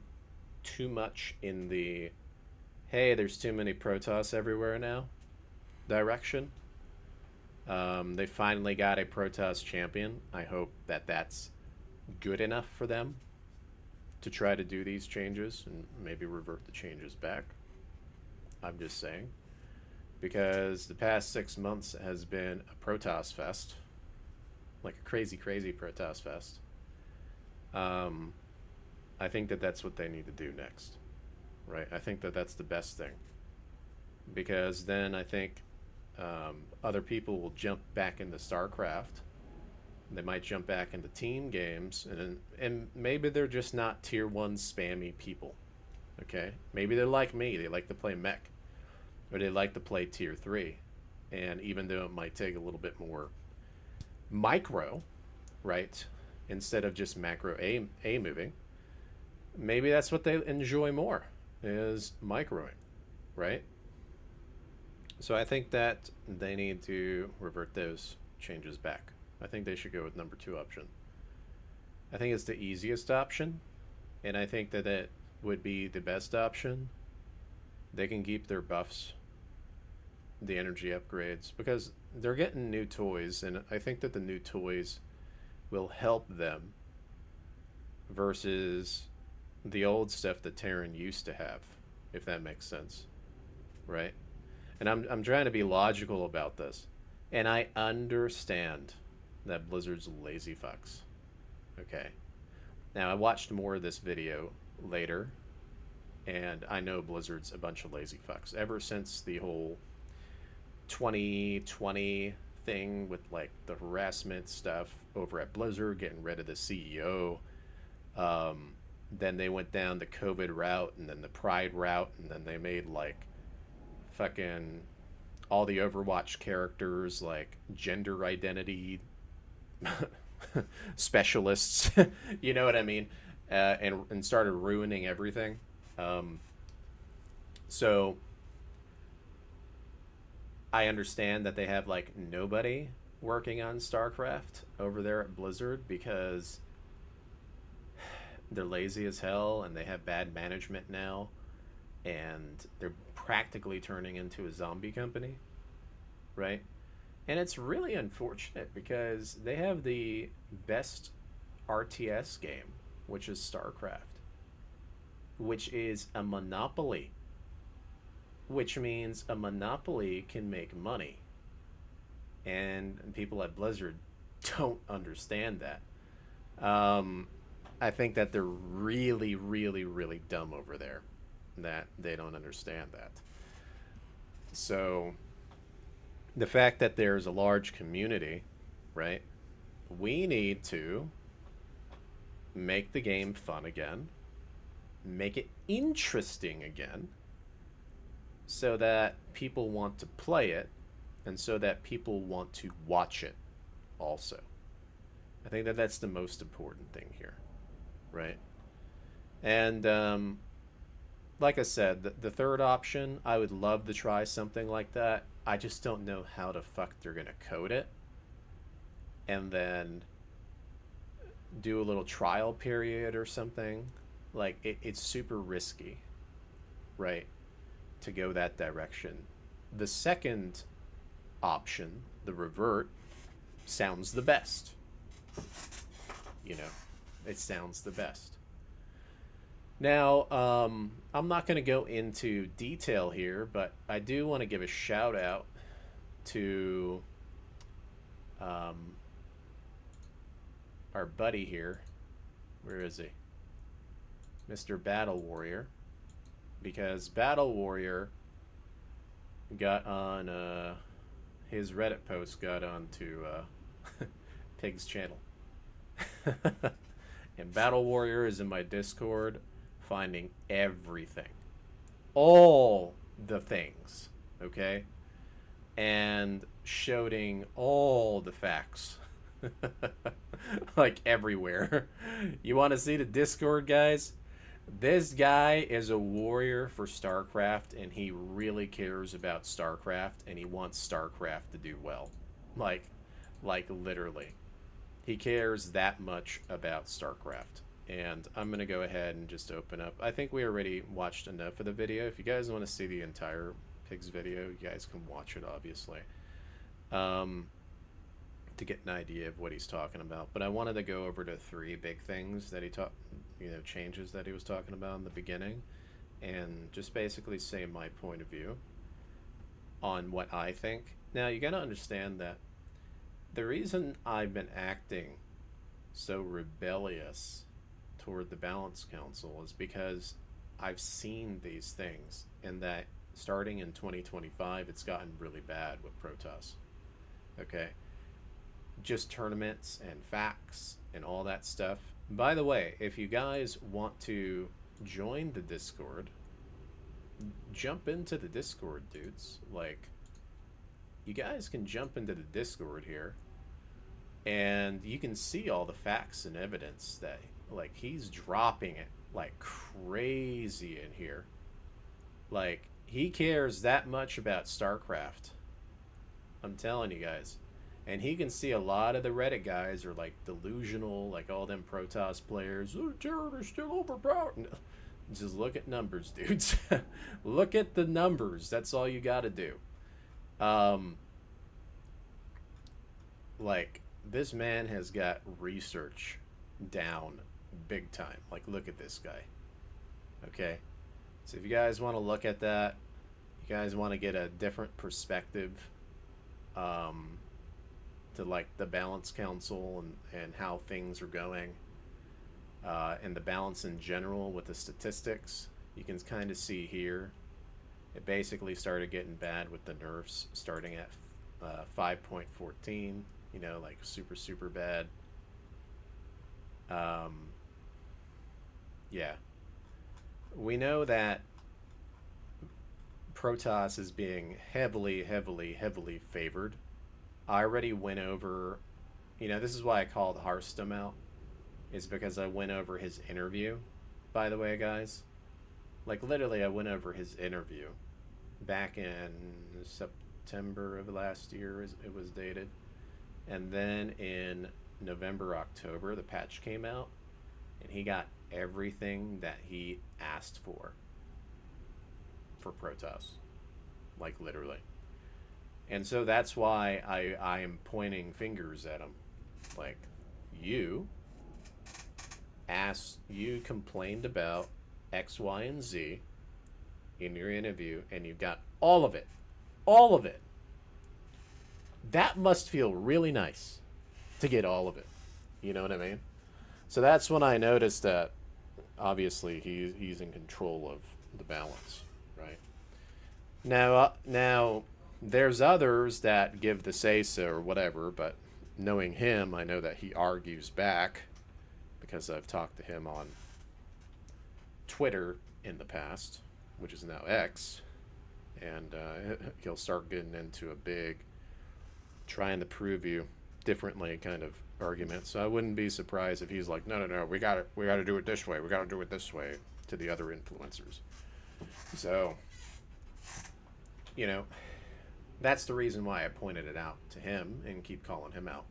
too much in the, hey, there's too many Protoss everywhere now direction. They finally got a Protoss champion. I hope that that's good enough for them to try to do these changes and maybe revert the changes back. I'm just saying. Because the past 6 months has been a Protoss fest. Like a crazy, crazy Protoss fest. I think that that's what they need to do next. Right? I think that that's the best thing. Because then I think other people will jump back into StarCraft. They might jump back into team games. And maybe they're just not tier 1 spammy people. Okay? Maybe they're like me. They like to play mech. Or they like to play tier 3. And even though it might take a little bit more micro, right, instead of just macro A moving, maybe that's what they enjoy more, is microing, right? So I think that they need to revert those changes back. I think they should go with number 2 option. I think it's the easiest option, and I think that it would be the best option. They can keep their buffs, the energy upgrades, because they're getting new toys, and I think that the new toys will help them versus the old stuff that Terran used to have, if that makes sense, right? And I'm trying to be logical about this, and I understand that Blizzard's lazy fucks. Okay, now I watched more of this video later, and I know Blizzard's a bunch of lazy fucks ever since the whole 2020 thing with like the harassment stuff over at Blizzard, getting rid of the CEO. Then they went down the COVID route, and then the Pride route, and then they made like fucking all the Overwatch characters like gender identity specialists. You know what I mean? And started ruining everything. So I understand that they have like nobody working on StarCraft over there at Blizzard because they're lazy as hell and they have bad management now, and they're practically turning into a zombie company, right? And it's really unfortunate because they have the best RTS game, which is StarCraft, which is a monopoly, which means a monopoly can make money. And people at Blizzard don't understand that. I think that they're really, really, really dumb over there, that they don't understand that. So the fact that there's a large community, right? We need to make the game fun again, make it interesting again, so that people want to play it, and so that people want to watch it also. I think that that's the most important thing here, right? And like I said, the third option, I would love to try something like that. I just don't know how the fuck they're gonna code it, and then do a little trial period or something. Like it's super risky, right, to go that direction. The second option, the revert, sounds the best. You know, it sounds the best. Now, I'm not going to go into detail here, but I do want to give a shout out to our buddy here. Where is he? Mr. Battle Warrior. Because Battle Warrior got on, his Reddit post got onto Pig's channel. And Battle Warrior is in my Discord, finding everything. All the things, okay? And shouting all the facts. Like everywhere. You want to see the Discord, guys? This guy is a warrior for StarCraft, and he really cares about StarCraft, and he wants StarCraft to do well. Like literally. He cares that much about StarCraft. And I'm going to go ahead and just open up. I think we already watched enough of the video. If you guys want to see the entire Pigs video, you guys can watch it, obviously. To get an idea of what he's talking about. But I wanted to go over to 3 big things that he talked, changes that he was talking about in the beginning. And just basically say my point of view on what I think. Now, you got to understand that the reason I've been acting so rebellious toward the Balance Council is because I've seen these things, and that starting in 2025, it's gotten really bad with Protoss. Okay? Just tournaments and facts and all that stuff. By the way, if you guys want to join the Discord, jump into the Discord, dudes. Like, you guys can jump into the Discord here, and you can see all the facts and evidence that, like, he's dropping it like crazy in here. Like, he cares that much about StarCraft. I'm telling you guys. And he can see a lot of the Reddit guys are like delusional, like all them Protoss players. Oh, Jared is still overpowered. No. Just look at numbers, dudes. Look at the numbers. That's all you got to do. Like, this man has got research down big time. Like, look at this guy. Okay? So if you guys want to look at that, you guys want to get a different perspective to, like, the balance council and how things are going, and the balance in general with the statistics, you can kind of see here. It basically started getting bad with the nerfs starting at 5.14, you know, like super, super bad. Yeah. We know that Protoss is being heavily, heavily, heavily favored. I already went over, you know, this is why I called Hearthstone out, is because I went over his interview, by the way, guys. Like, literally, I went over his interview back in September of last year, it was dated. And then in November, October, the patch came out, and he got everything that he asked for Protoss. Like, literally. And so that's why I am pointing fingers at him. Like, you complained about X, Y, and Z in your interview, and you got all of it. All of it. That must feel really nice to get all of it. You know what I mean? So that's when I noticed that obviously he's in control of the balance, right? Now there's others that give the say-so or whatever, but knowing him, I know that he argues back because I've talked to him on Twitter in the past, which is now X, and he'll start getting into a big trying to prove you differently kind of argument. So I wouldn't be surprised if he's like, no, we got to do it this way, we got to do it this way to the other influencers. So, you know, that's the reason why I pointed it out to him and keep calling him out.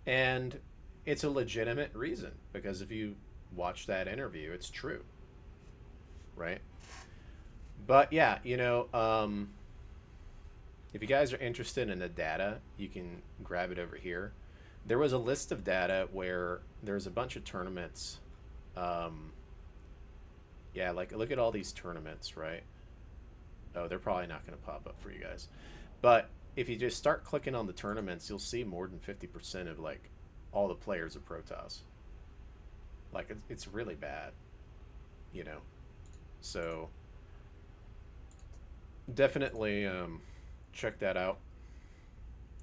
And it's a legitimate reason, because if you watch that interview, it's true, right? But yeah, you know, if you guys are interested in the data, you can grab it over here. There was a list of data where there's a bunch of tournaments. Yeah, like, look at all these tournaments, right? Oh, they're probably not going to pop up for you guys. But if you just start clicking on the tournaments, you'll see more than 50% of, like, all the players of Protoss. Like, it's really bad, you know? So, definitely check that out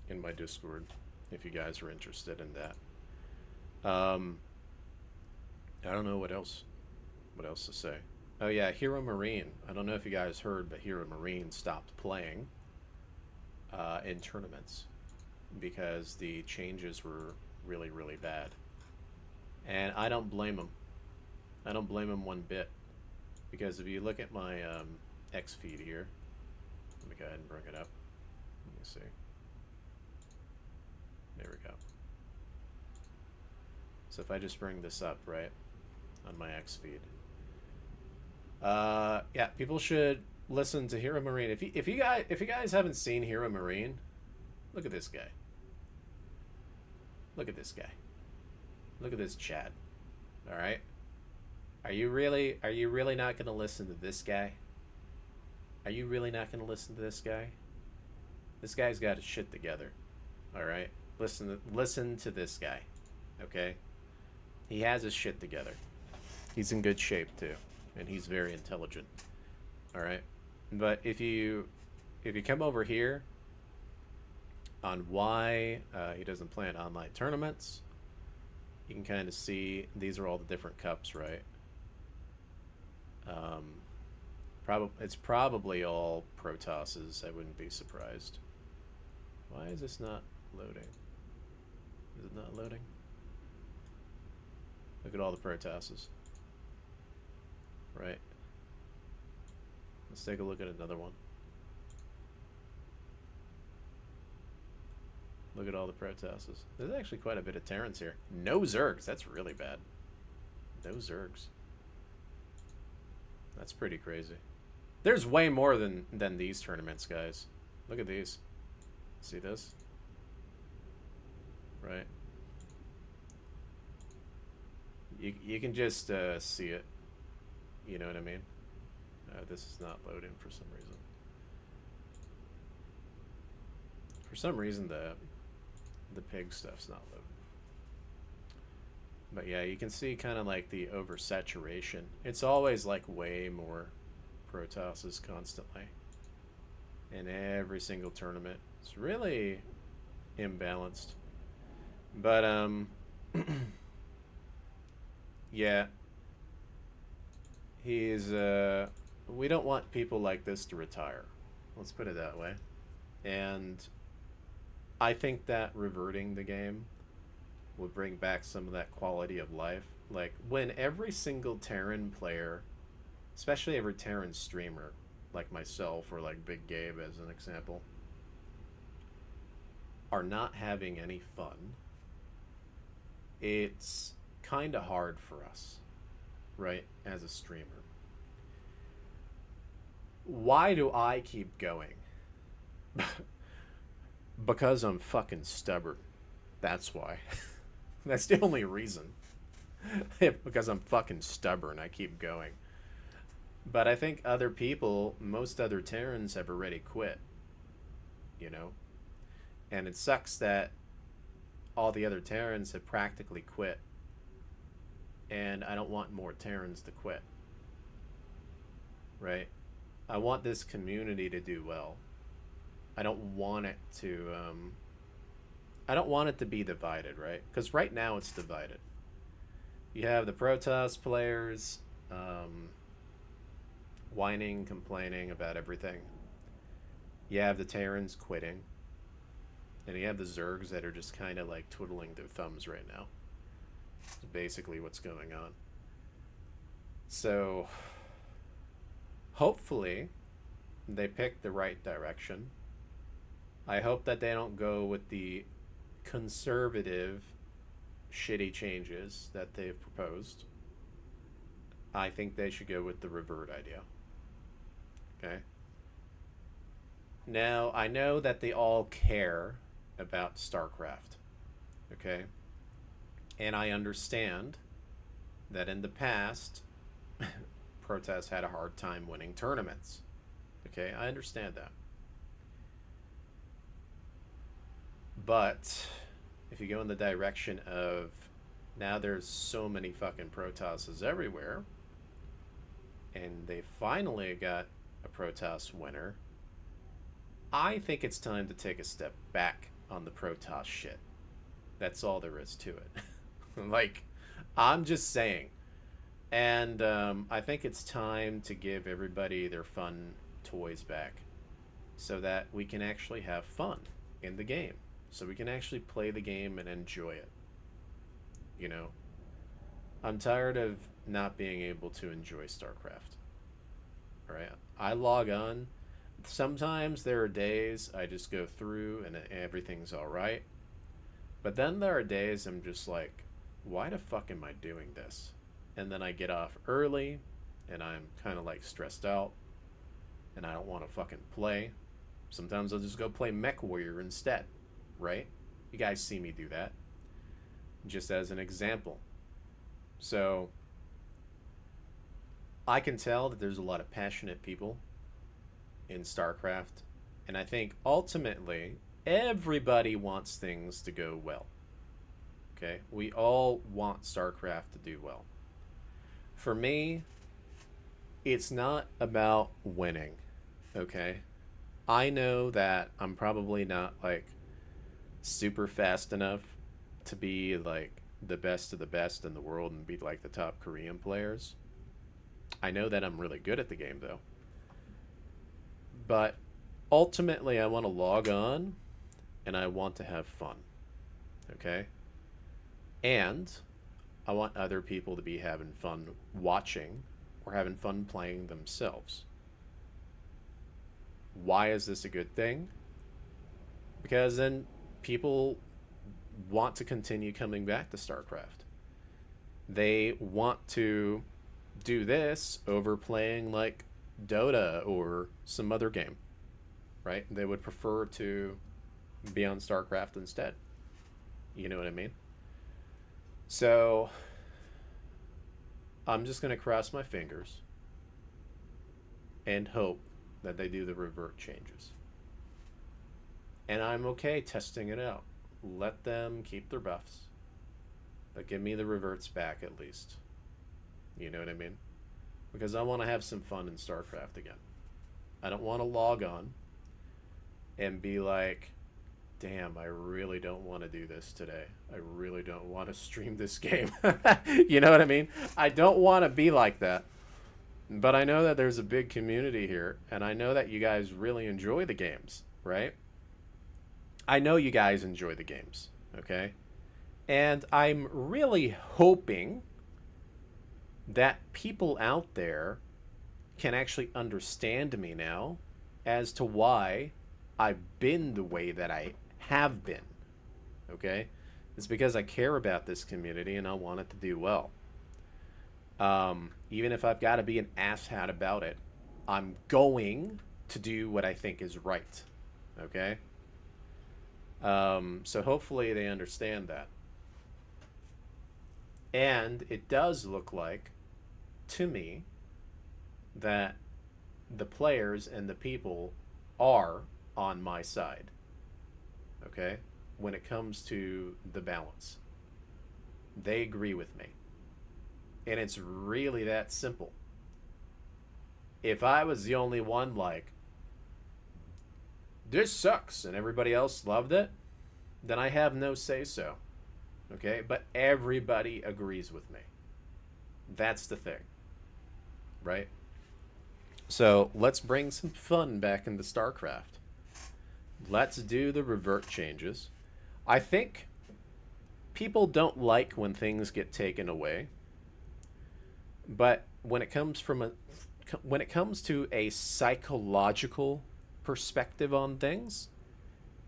in my Discord if you guys are interested in that. I don't know what else to say. Oh yeah, Hero Marine. I don't know if you guys heard, but Hero Marine stopped playing in tournaments because the changes were really, really bad. And I don't blame them. I don't blame them one bit. Because if you look at my X feed here, let me go ahead and bring it up. Let me see. There we go. So if I just bring this up, right, on my X feed. Yeah, people should listen to Hero Marine. If you guys haven't seen Hero Marine, look at this guy. Look at this guy. Look at this Chad. All right. Are you really not going to listen to this guy? Are you really not going to listen to this guy? This guy's got his shit together. All right. Listen to this guy. Okay? He has his shit together. He's in good shape too, and he's very intelligent. All right? But if you come over here on why he doesn't play in online tournaments, you can kind of see these are all the different cups, right? It's probably all Protosses. I wouldn't be surprised. Why is this not loading? Is it not loading? Look at all the Protosses. Right. Let's take a look at another one. Look at all the Protosses. There's actually quite a bit of Terrans here. No Zergs. That's really bad. No Zergs. That's pretty crazy. There's way more than these tournaments, guys. Look at these. See this? Right. You can just see it. You know what I mean? This is not loading for some reason. For some reason, the pig stuff's not loading. But yeah, you can see kind of like the oversaturation. It's always like way more Protosses constantly in every single tournament. It's really imbalanced. But yeah, he's we don't want people like this to retire. Let's put it that way. And I think that reverting the game would bring back some of that quality of life. Like when every single Terran player, especially every Terran streamer, like myself or like Big Gabe as an example, are not having any fun, it's kind of hard for us, right, as a streamer. Why do I keep going? Because I'm fucking stubborn. That's why. That's the only reason. Because I'm fucking stubborn, I keep going. But I think other people, most other Terrans have already quit. You know? And it sucks that all the other Terrans have practically quit. And I don't want more Terrans to quit. Right? I want this community to do well. I don't want it to I don't want it to be divided, right? Because right now it's divided. You have the Protoss players whining, complaining about everything. You have the Terrans quitting. And you have the Zergs that are just kind of like twiddling their thumbs right now. That's basically what's going on. So, hopefully, they pick the right direction. I hope that they don't go with the conservative, shitty changes that they've proposed. I think they should go with the revert idea. Okay? Now, I know that they all care about StarCraft. Okay? And I understand that in the past, Protoss had a hard time winning tournaments. Okay? I understand that. But if you go in the direction of now there's so many fucking Protosses everywhere, and they finally got a Protoss winner, I think it's time to take a step back on the Protoss shit. That's all there is to it. Like, I'm just saying. And I think it's time to give everybody their fun toys back so that we can actually have fun in the game. So we can actually play the game and enjoy it. You know? I'm tired of not being able to enjoy StarCraft. Alright? I log on. Sometimes there are days I just go through and everything's alright. But then there are days I'm just like, why the fuck am I doing this? And then I get off early and I'm kind of like stressed out and I don't want to fucking play. Sometimes I'll just go play Mech Warrior instead. Right? You guys see me do that. Just as an example. So, I can tell that there's a lot of passionate people in StarCraft. And I think ultimately, everybody wants things to go well. Okay? We all want StarCraft to do well. For me, it's not about winning. Okay? I know that I'm probably not like super fast enough to be like the best of the best in the world and be like the top Korean players. I know that I'm really good at the game though. But ultimately I want to log on and I want to have fun. Okay? And I want other people to be having fun watching or having fun playing themselves. Why is this a good thing? Because then people want to continue coming back to StarCraft. They want to do this over playing like Dota or some other game, right? They would prefer to be on StarCraft instead. You know what I mean? So I'm just going to cross my fingers and hope that they do the revert changes. And I'm okay testing it out. Let them keep their buffs, but give me the reverts back at least. You know what I mean? Because I want to have some fun in StarCraft again. I don't want to log on and be like, damn, I really don't want to do this today. I really don't want to stream this game. You know what I mean? I don't want to be like that. But I know that there's a big community here, and I know that you guys really enjoy the games, right? I know you guys enjoy the games, okay? And I'm really hoping that people out there can actually understand me now as to why I've been the way that I have been, okay? It's because I care about this community and I want it to do well. Even if I've got to be an asshat about it, I'm going to do what I think is right, okay? So hopefully they understand that. And it does look like, to me, that the players and the people are on my side, okay, when it comes to the balance. They agree with me. And it's really that simple. If I was the only one like, this sucks, and everybody else loved it, then I have no say-so, okay? But everybody agrees with me. That's the thing, right? So let's bring some fun back into StarCraft. Let's do the revert changes. I think people don't like when things get taken away, but when it comes to a psychological perspective on things,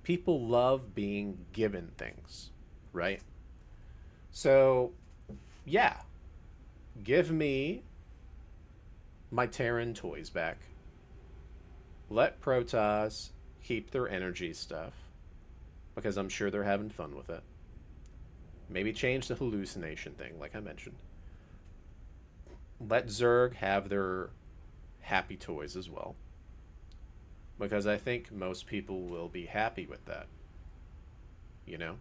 people love being given things, right? So, yeah, give me my Terran toys back. Let Protoss keep their energy stuff, because I'm sure they're having fun with it. Maybe change the hallucination thing, like I mentioned. Let Zerg have their happy toys as well, because I think most people will be happy with that, you know?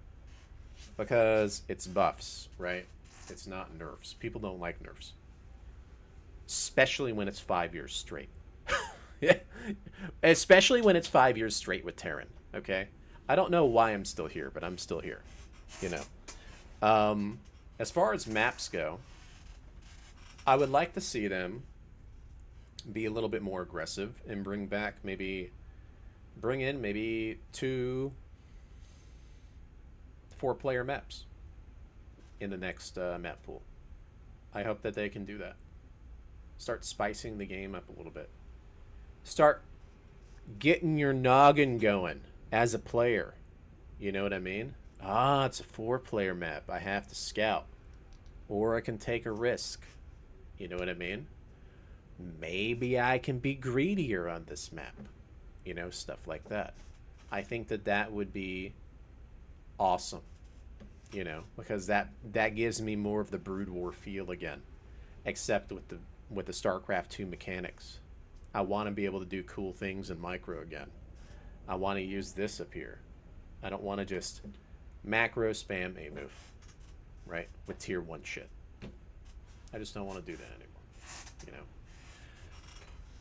Because it's buffs, right? It's not nerfs. People don't like nerfs. Especially when it's 5 years straight. Yeah. Especially when it's 5 years straight with Terran, okay? I don't know why I'm still here, but I'm still here, you know? As far as maps go, I would like to see them be a little bit more aggressive and bring in maybe 2 4-player maps in the next map pool. I hope that they can do that. Start spicing the game up a little bit. Start getting your noggin going as a player. You know what I mean? Ah, it's a 4-player map. I have to scout. Or I can take a risk. You know what I mean? Maybe I can be greedier on this map. You know, stuff like that. I think that that would be awesome. You know, because that gives me more of the Brood War feel again. Except with the StarCraft 2 mechanics. I want to be able to do cool things in micro again. I want to use this up here. I don't want to just macro spam a move, right? With tier 1 shit. I just don't want to do that anymore, you know?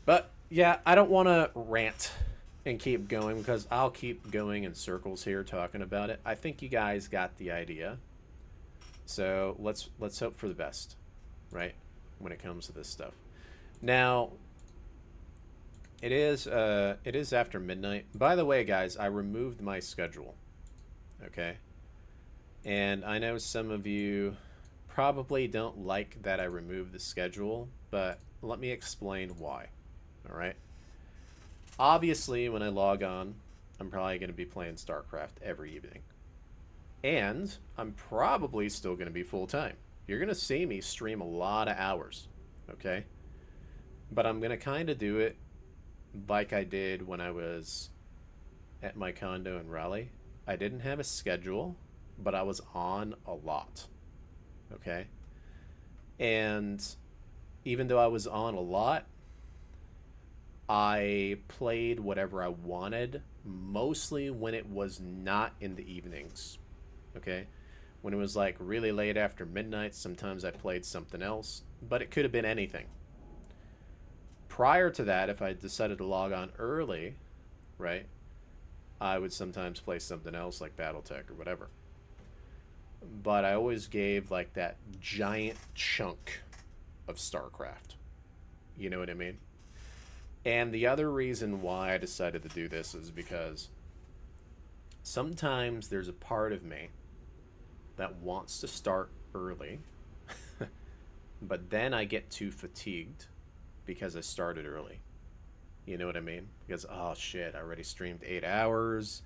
But, yeah, I don't want to rant and keep going, because I'll keep going in circles here talking about it. I think you guys got the idea. So let's hope for the best, right? When it comes to this stuff. Now, it is after midnight. By the way, guys, I removed my schedule. Okay? And I know some of you probably don't like that I removed the schedule, but let me explain why. All right? Obviously, when I log on, I'm probably going to be playing StarCraft every evening. And I'm probably still going to be full-time. You're going to see me stream a lot of hours, okay? But I'm going to kind of do it like I did when I was at my condo in Raleigh. I didn't have a schedule, but I was on a lot, okay? And even though I was on a lot, I played whatever I wanted, mostly when it was not in the evenings. Okay? When it was like really late after midnight, sometimes I played something else, but it could have been anything. Prior to that, if I decided to log on early, right, I would sometimes play something else like Battletech or whatever. But I always gave like that giant chunk of StarCraft. You know what I mean? And the other reason why I decided to do this is because sometimes there's a part of me that wants to start early, but then I get too fatigued because I started early. You know what I mean? Because, oh shit, I already streamed 8 hours,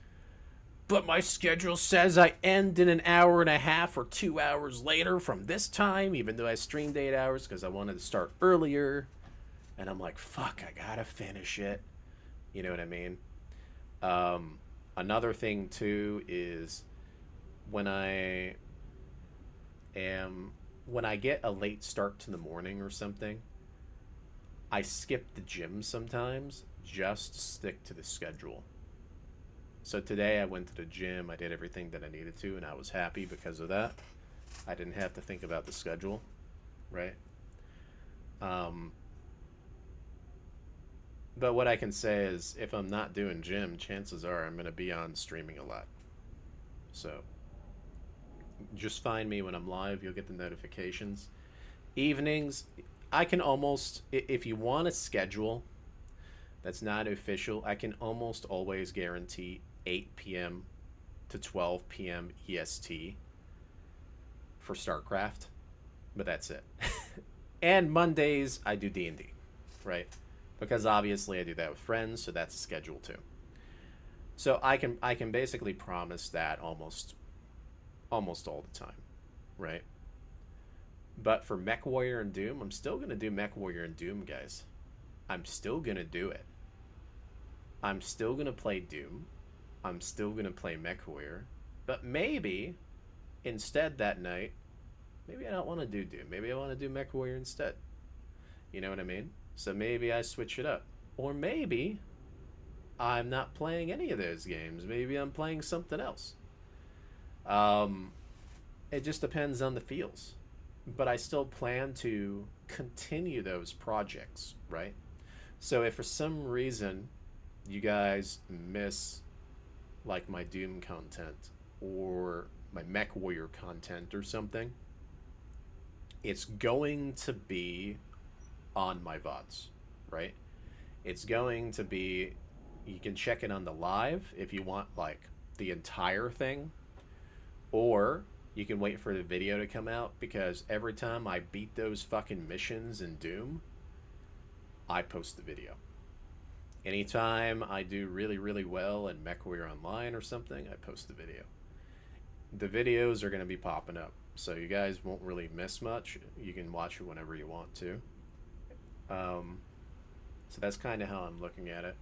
but my schedule says I end in an hour and a half or 2 hours later from this time, even though I streamed 8 hours because I wanted to start earlier. And I'm like, fuck, I gotta finish it. You know what I mean? Another thing too is when I get a late start to the morning or something, I skip the gym sometimes just to stick to the schedule. So today I went to the gym, I did everything that I needed to, and I was happy because of that. I didn't have to think about the schedule, right? But what I can say is, if I'm not doing gym, chances are I'm going to be on streaming a lot. So, just find me when I'm live. You'll get the notifications. Evenings, I can almost, if you want a schedule that's not official, I can almost always guarantee 8 p.m. to 12 p.m. EST for StarCraft. But that's it. And Mondays, I do D&D, right? Because obviously I do that with friends, so that's a schedule too. So I can basically promise that almost all the time, right? But for Mech Warrior and Doom, I'm still gonna do Mech Warrior and Doom, guys. I'm still gonna do it. I'm still gonna play Doom. I'm still gonna play Mech Warrior. But maybe instead that night, maybe I don't want to do Doom. Maybe I want to do Mech Warrior instead. You know what I mean? So maybe I switch it up. Or maybe I'm not playing any of those games. Maybe I'm playing something else. It just depends on the feels. But I still plan to continue those projects, right? So if for some reason you guys miss like my Doom content or my Mech Warrior content or something, it's going to be on my VODs, right? It's going to be, you can check it on the live if you want like the entire thing, or you can wait for the video to come out, because every time I beat those fucking missions in Doom, I post the video. Anytime I do really, really well in MechWarrior Online or something, I post the video. The videos are going to be popping up, so you guys won't really miss much. You can watch it whenever you want to. So that's kind of how I'm looking at it.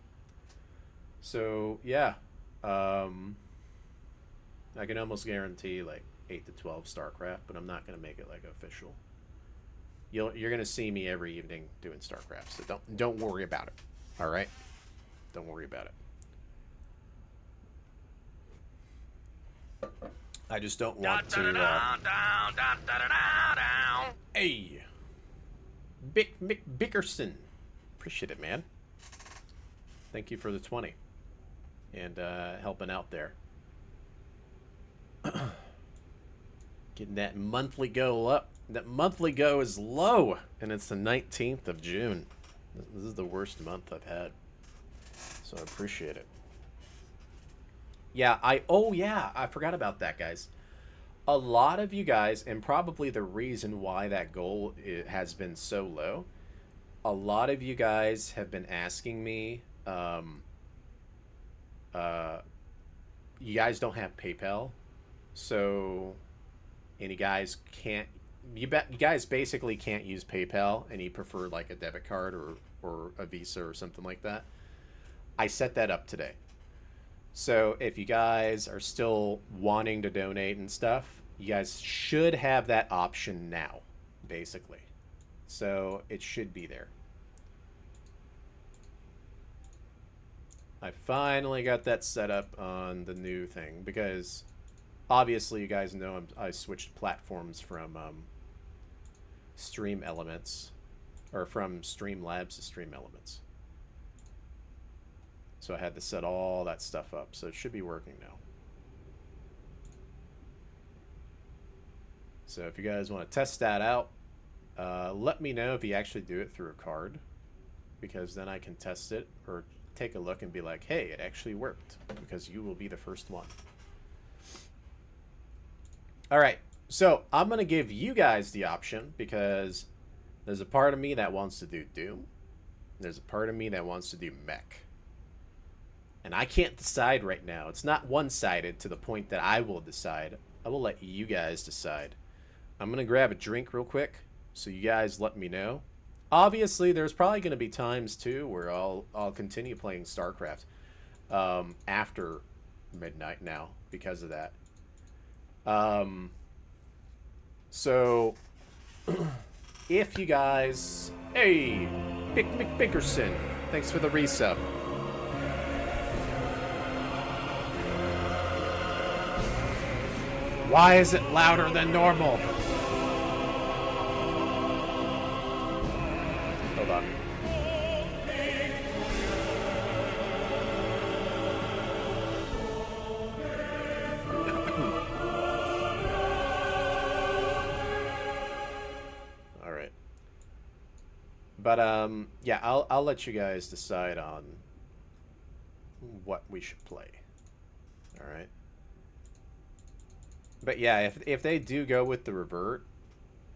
So yeah, I can almost guarantee like 8 to 12 StarCraft, but I'm not going to make it like official. You're going to see me every evening doing StarCraft, so don't worry about it. All right, don't worry about it. I just don't want to. Hey, Big Mick Bickerson, appreciate it, man. Thank you for the 20 and helping out there. Getting that monthly go up. That monthly go is low, and it's the 19th of June. This is the worst month I've had, so I appreciate it. Yeah, I forgot about that, guys. A lot of you guys, and probably the reason why that goal has been so low, a lot of you guys have been asking me, you guys don't have PayPal, so, and you guys can't, you guys basically can't use PayPal, and you prefer like a debit card or a Visa or something like that. I set that up today. So if you guys are still wanting to donate and stuff, you guys should have that option now, basically. So it should be there. I finally got that set up on the new thing because obviously you guys know I switched platforms from Stream Elements, or from Streamlabs to Stream Elements. So I had to set all that stuff up, so it should be working now. So if you guys want to test that out, let me know if you actually do it through a card, because then I can test it or take a look and be like, hey, it actually worked, because you will be the first one. All right, so I'm going to give you guys the option, because there's a part of me that wants to do Doom. There's a part of me that wants to do Mech. And I can't decide right now. It's not one-sided to the point that I will decide. I will let you guys decide. I'm going to grab a drink real quick, so you guys let me know. Obviously, there's probably going to be times, too, where I'll continue playing StarCraft after midnight now because of that. So, if you guys... Hey, Big McBickerson, thanks for the resub. Why is it louder than normal? Hold on. All right. But yeah, I'll let you guys decide on what we should play. All right. But yeah, if they do go with the revert,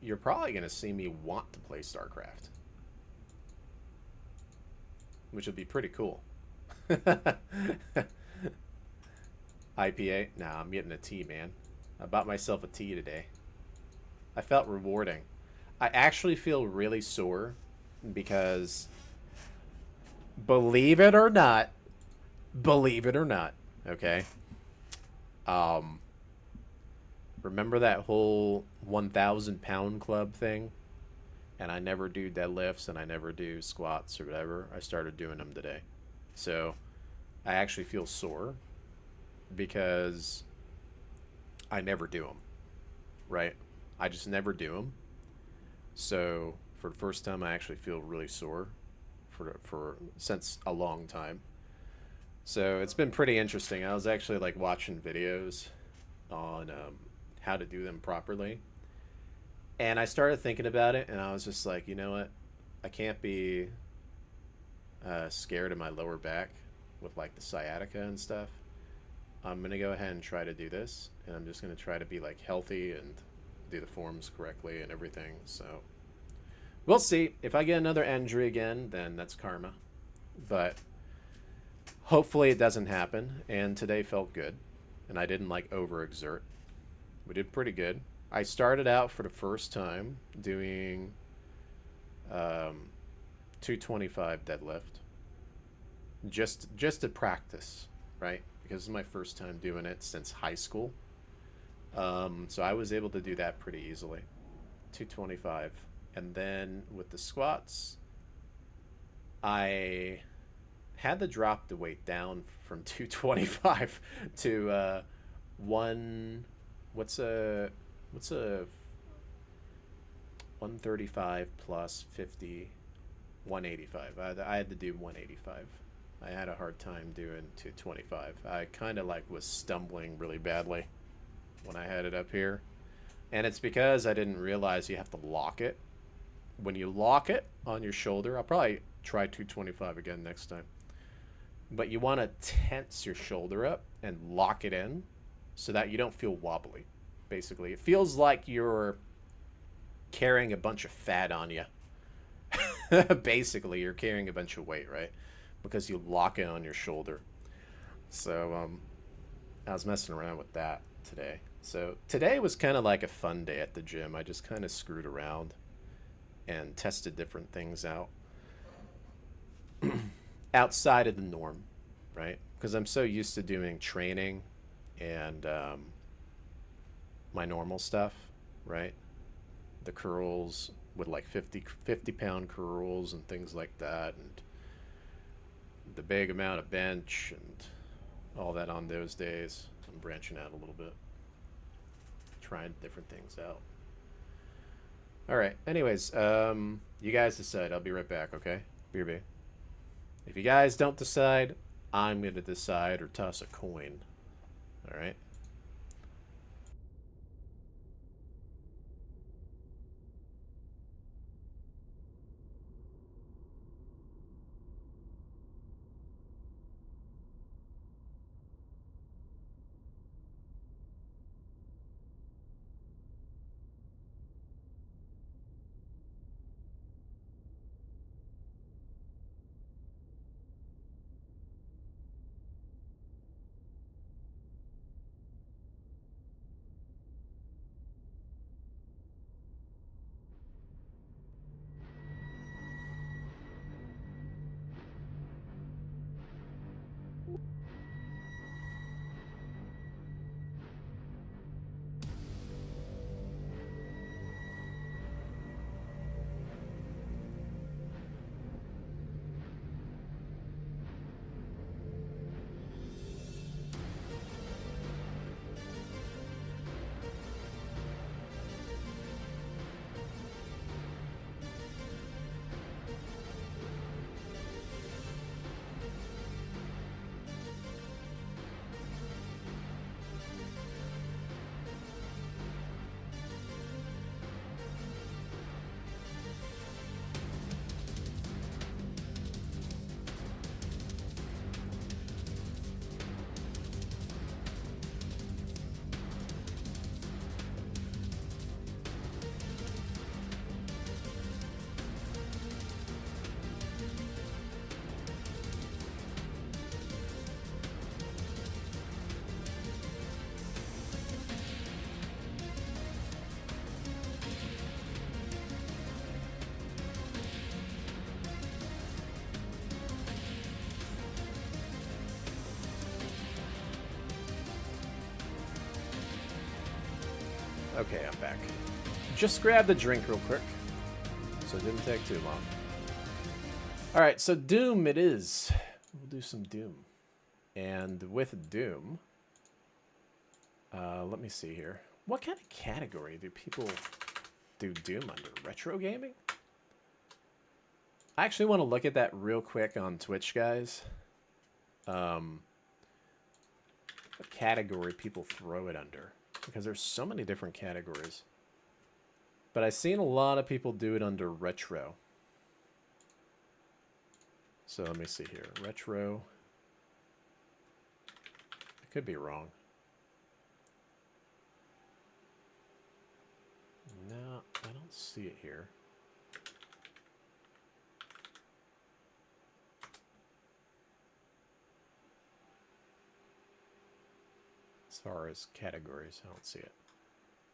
you're probably going to see me want to play StarCraft. Which would be pretty cool. IPA? Nah, I'm getting a tea, man. I bought myself a tea today. I felt rewarding. I actually feel really sore because, believe it or not, okay? Remember that whole 1,000 pound club thing? And I never do deadlifts and I never do squats or whatever. I started doing them today. So I actually feel sore because I never do them, right? I just never do them. So for the first time, I actually feel really sore since a long time. So it's been pretty interesting. I was actually like watching videos on how to do them properly. And I started thinking about it, and I was just like, you know what? I can't be scared of my lower back with like the sciatica and stuff. I'm going to go ahead and try to do this, and I'm just going to try to be like healthy and do the forms correctly and everything. So we'll see. If I get another injury again, then that's karma. But hopefully it doesn't happen, and today felt good, and I didn't like overexert. We did pretty good. I started out for the first time doing 225 deadlift. Just to practice, right? Because it's my first time doing it since high school. So I was able to do that pretty easily. 225. And then with the squats, I had to drop the weight down from 225 to what's a 135 plus 50, 185. I had to do 185. I had a hard time doing 225. I kind of like was stumbling really badly when I had it up here. And it's because I didn't realize you have to lock it. When you lock it on your shoulder, I'll probably try 225 again next time. But you want to tense your shoulder up and lock it in so that you don't feel wobbly. Basically, it feels like you're carrying a bunch of fat on you. Basically, you're carrying a bunch of weight, right? Because you lock it on your shoulder. So I was messing around with that today. So today was kind of like a fun day at the gym. I just kind of screwed around and tested different things out outside of the norm, right? Because I'm so used to doing training and my normal stuff, right? The curls, with like 50-pound curls and things like that, and the big amount of bench and all that on those days. I'm branching out a little bit, trying different things out. All right. Anyways, you guys decide. I'll be right back. Okay. BRB. If you guys don't decide, I'm gonna decide or toss a coin. All right. Okay, I'm back. Just grabbed a drink real quick, so it didn't take too long. Alright, so Doom it is. We'll do some Doom. And with Doom, let me see here. What kind of category do people do Doom under? Retro gaming? I actually want to look at that real quick on Twitch, guys. What category people throw it under? Because there's so many different categories. But I've seen a lot of people do it under retro. So let me see here. Retro. I could be wrong. No, I don't see it here. As far as categories, I don't see it.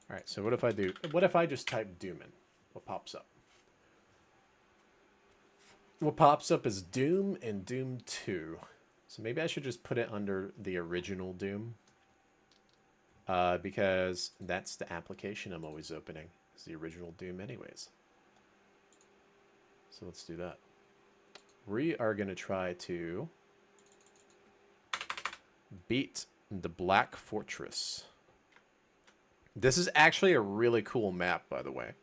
All right, so what if I do? What if I just type Doom in? What pops up? What pops up is Doom and Doom 2. So maybe I should just put it under the original Doom. Because that's the application I'm always opening. It's the original Doom anyways. So let's do that. We are going to try to beat the Black Fortress. This is actually a really cool map, by the way.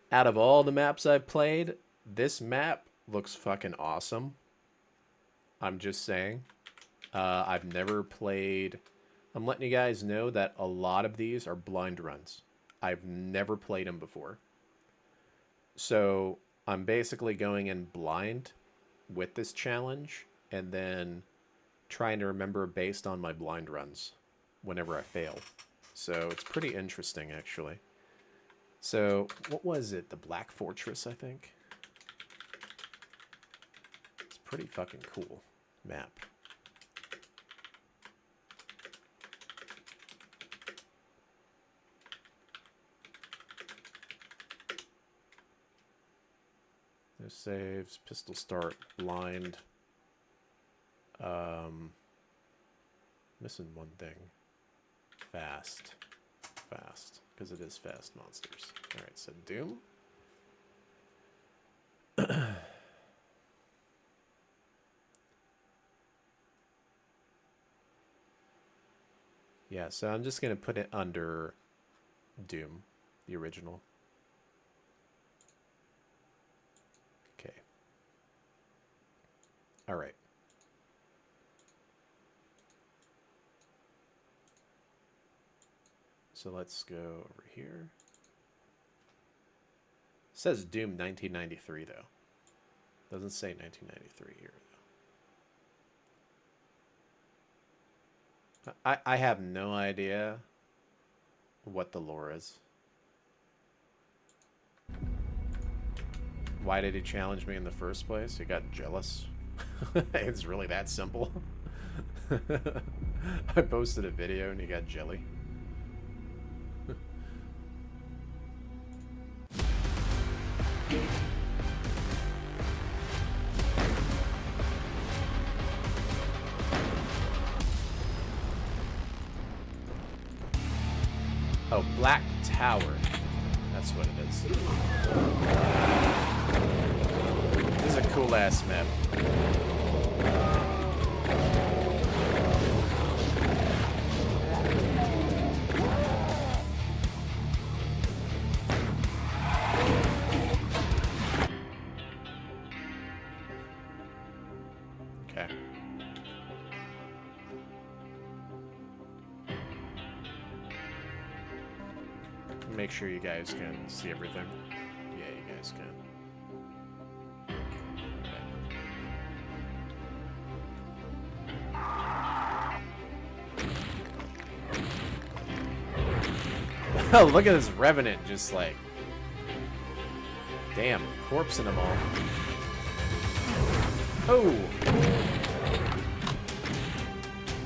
Out of all the maps I've played, this map looks fucking awesome. I'm just saying. I've never played... I'm letting you guys know that a lot of these are blind runs. I've never played them before. So I'm basically going in blind with this challenge and then trying to remember based on my blind runs whenever I fail. So it's pretty interesting, actually. So what was it? The Black Fortress, I think. It's pretty fucking cool map. No saves, pistol start, blind. Missing one thing. Fast, because it is fast monsters. All right, so Doom. Yeah, so I'm just going to put it under Doom, the original. Okay. All right. So let's go over here. It says Doom 1993, though. Doesn't say 1993 here, though. I have no idea what the lore is. Why did he challenge me in the first place? He got jealous. It's really that simple. I posted a video and he got jelly. Oh, Black Tower. That's what it is. This is a cool-ass map. Okay. Make sure you guys can see everything. Yeah, you guys can. Oh, look at this Revenant, just like... Damn, corpsing them all. Oh!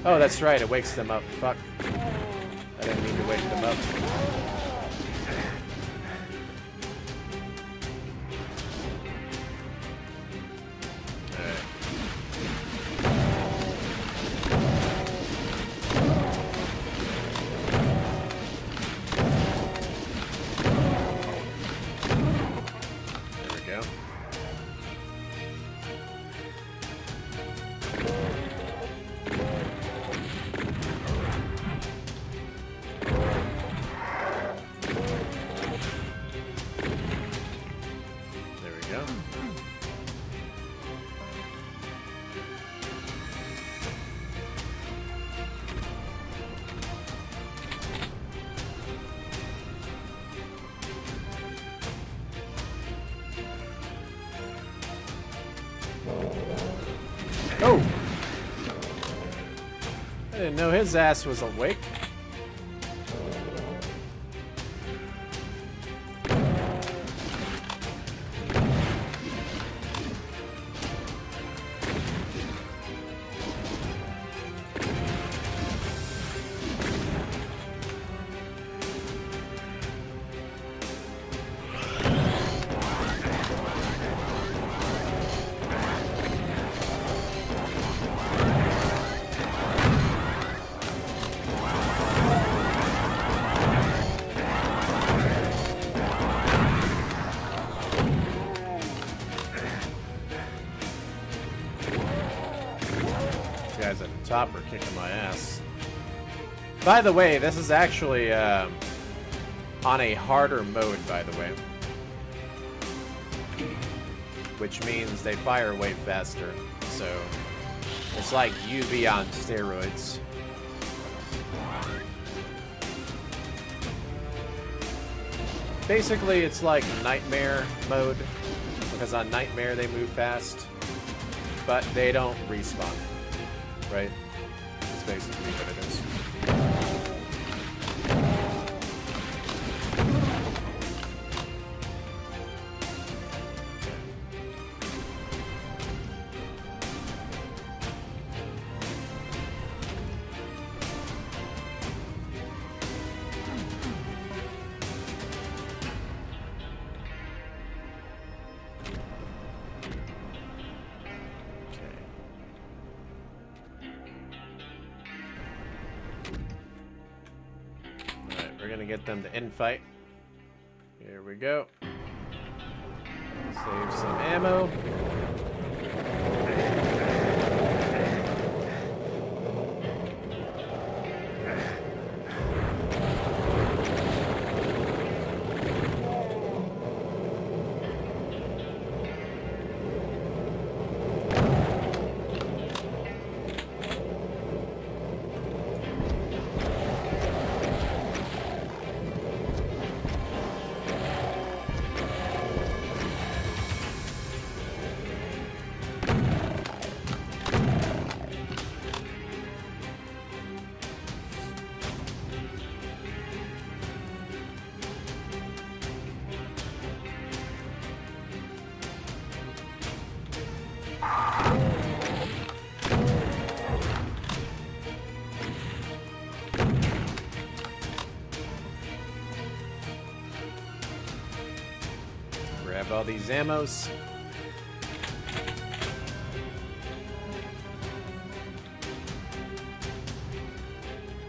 Oh, that's right, it wakes them up. Fuck. I didn't mean to wake them up. Oh! I didn't know his ass was awake. Guys at the top are kicking my ass. By the way, this is actually on a harder mode, by the way. Which means they fire way faster. So it's like UV on steroids. Basically, it's like Nightmare mode. Because on Nightmare they move fast. But they don't respawn. Right? That's basically what it is. We're gonna get them to infight. Here we go. Save some ammo. Grab all these ammos.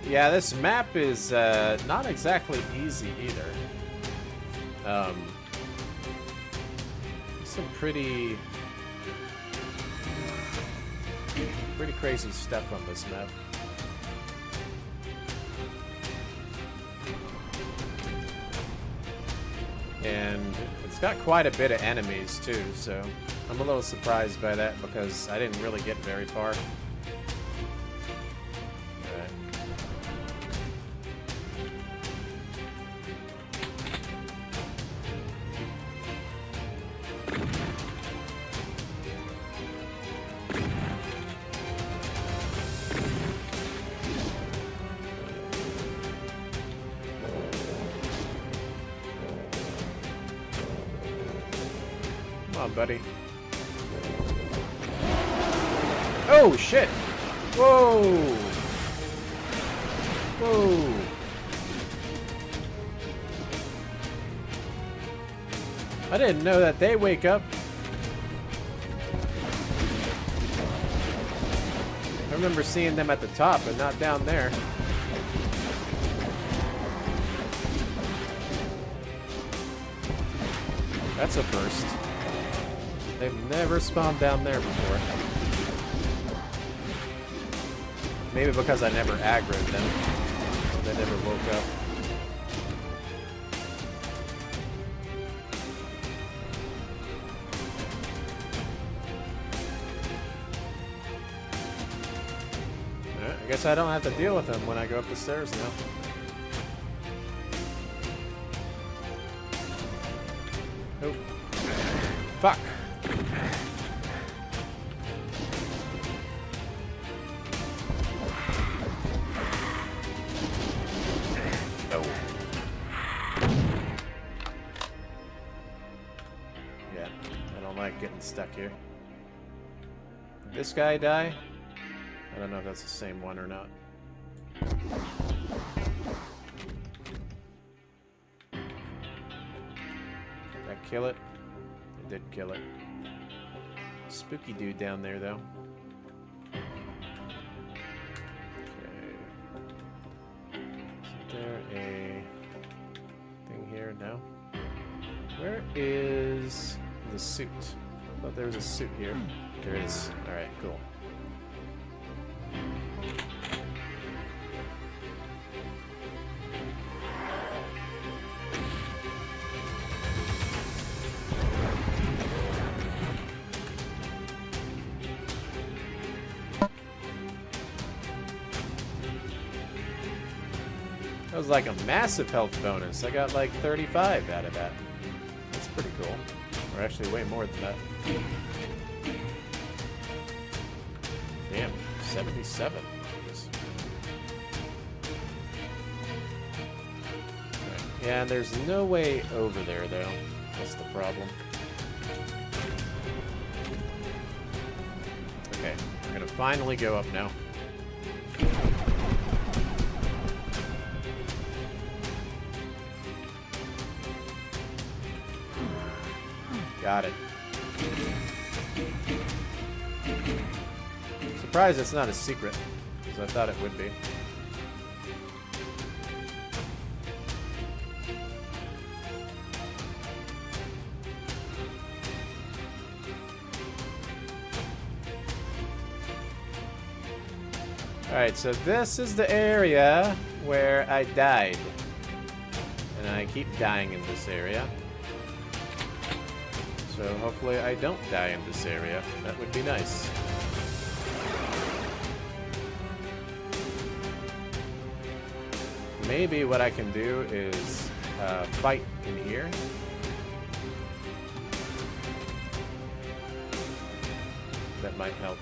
Yeah, this map is not exactly easy either. Some pretty crazy stuff on this map. And it's got quite a bit of enemies too, so I'm a little surprised by that because I didn't really get very far. Alright. Come on, buddy. Oh, shit! Whoa! Whoa! I didn't know that they wake up. I remember seeing them at the top, but not down there. That's a first. They've never spawned down there before. Maybe because I never aggroed them. So they never woke up. Alright, I guess I don't have to deal with them when I go up the stairs now. Oh. Fuck. Oh. Yeah, I don't like getting stuck here. Did this guy die? I don't know if that's the same one or not. Did that kill it? It did kill it. Spooky dude down there, though. Okay. Isn't there a thing here? No. Where is the suit? I thought there was a suit here. There is. Alright, cool. That was like a massive health bonus. I got like 35 out of that. That's pretty cool. Or actually way more than that. Damn, 77. Jeez. Right. Yeah, and there's no way over there though. That's the problem. Okay, we're gonna finally go up now. Got it. Surprised it's not a secret, because I thought it would be. Alright, so this is the area where I died. And I keep dying in this area. So hopefully I don't die in this area. That would be nice. Maybe what I can do is fight in here. That might help.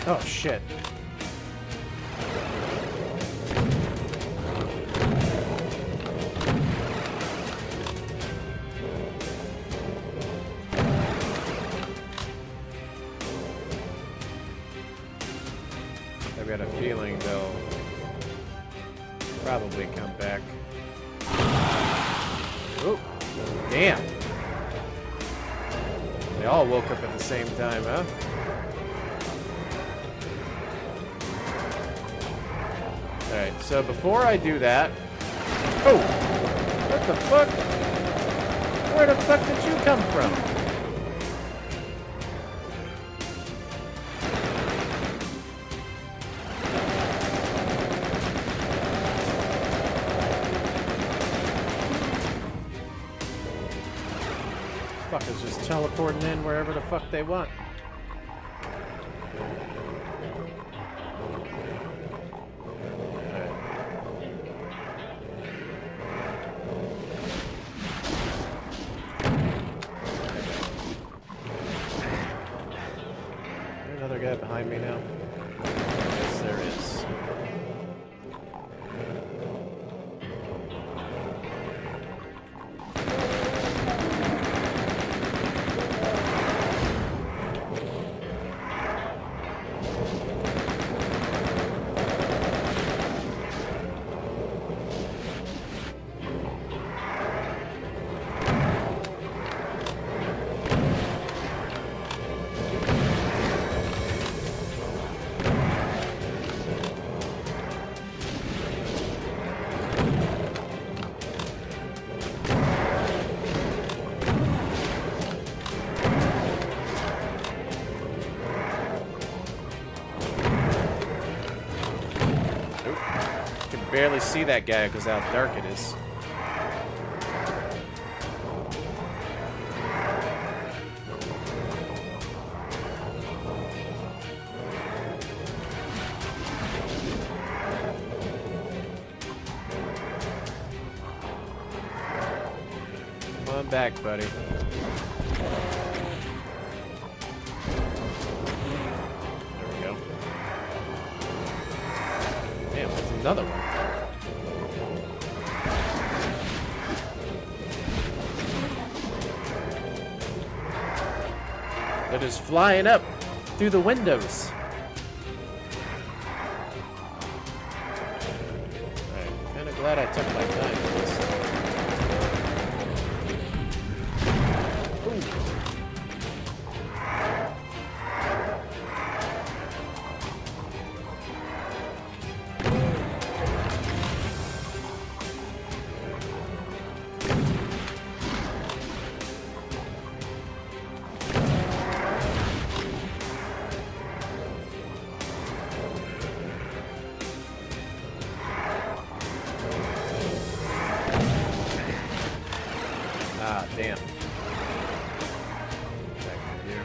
Oh shit. I've got a feeling they'll probably come back. Oh, damn. They all woke up at the same time, huh? Alright, so before I do that... Oh! What the fuck? Where the fuck did you come from? Fuckers just teleporting in wherever the fuck they want. Another guy behind me now? Yes, there is. Barely see that guy because how dark it is. Come on back, buddy. There we go. Damn, there's another one. They're just flying up through the windows. Alright, kinda glad I took my time with this. Ah, damn. Back in here.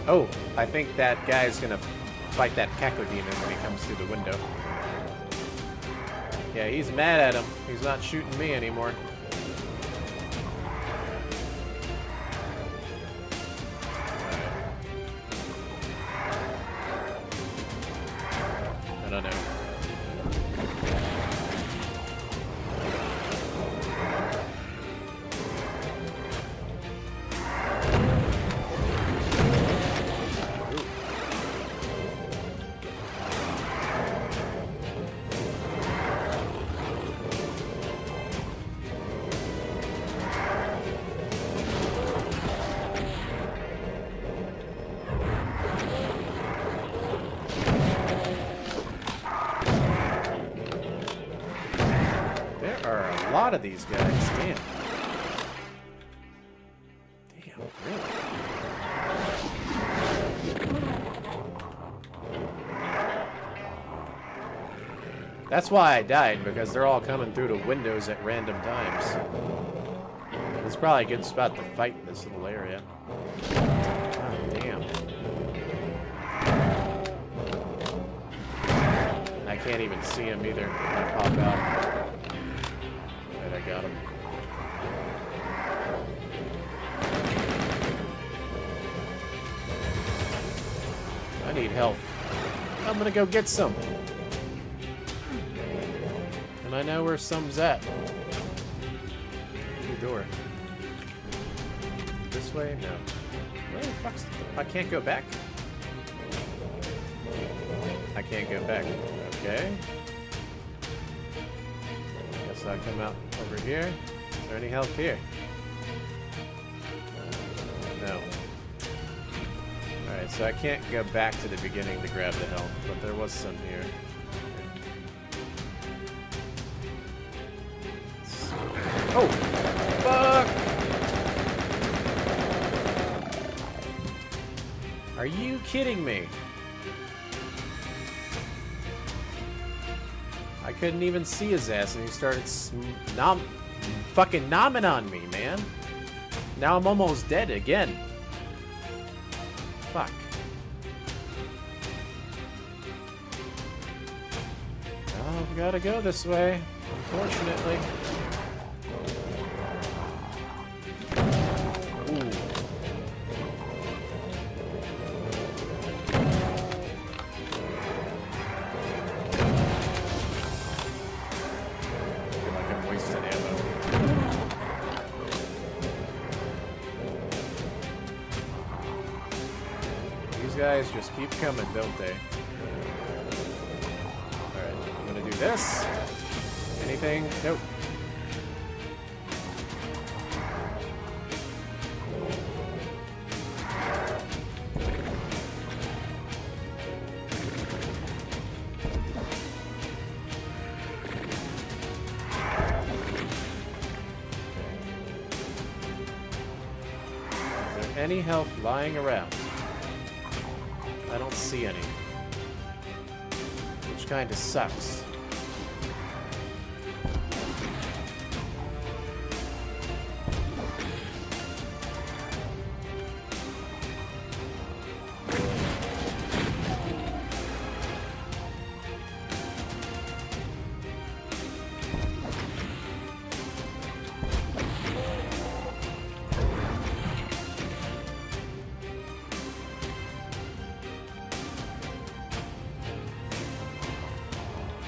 Oh, I think that guy's gonna fight that Cacodemon when he comes through the window. Yeah, he's mad at him. He's not shooting me anymore. I don't know. lot of these guys. Damn. Damn, really? That's why I died, because they're all coming through the windows at random times. It's probably a good spot to fight in this little area. God damn. I can't even see him either when I pop out. Right, I got him. I need help. I'm gonna go get some. And I know where some's at. New door. This way? No. Where the fuck's... I can't go back. I can't go back. Okay. Guess I'll come out over here. Is there any help here? No. Alright, so I can't go back to the beginning to grab the health, but there was some here. Oh! Fuck! Are you kidding me? I couldn't even see his ass and he started fucking nomming on me, man. Now I'm almost dead again. Fuck. Oh, I've gotta go this way, unfortunately. Guys just keep coming, don't they? Alright, I'm gonna do this. Anything? Nope. Is there any health lying around? I don't see any. Which kind of sucks.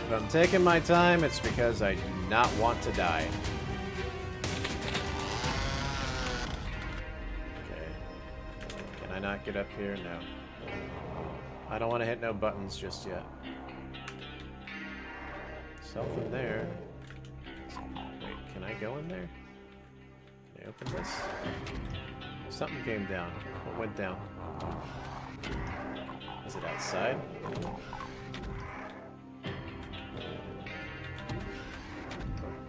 If I'm taking my time, it's because I do not want to die. Okay. Can I not get up here? No. I don't want to hit no buttons just yet. Something there. Wait, can I go in there? Can I open this? Something came down. What went down? Is it outside?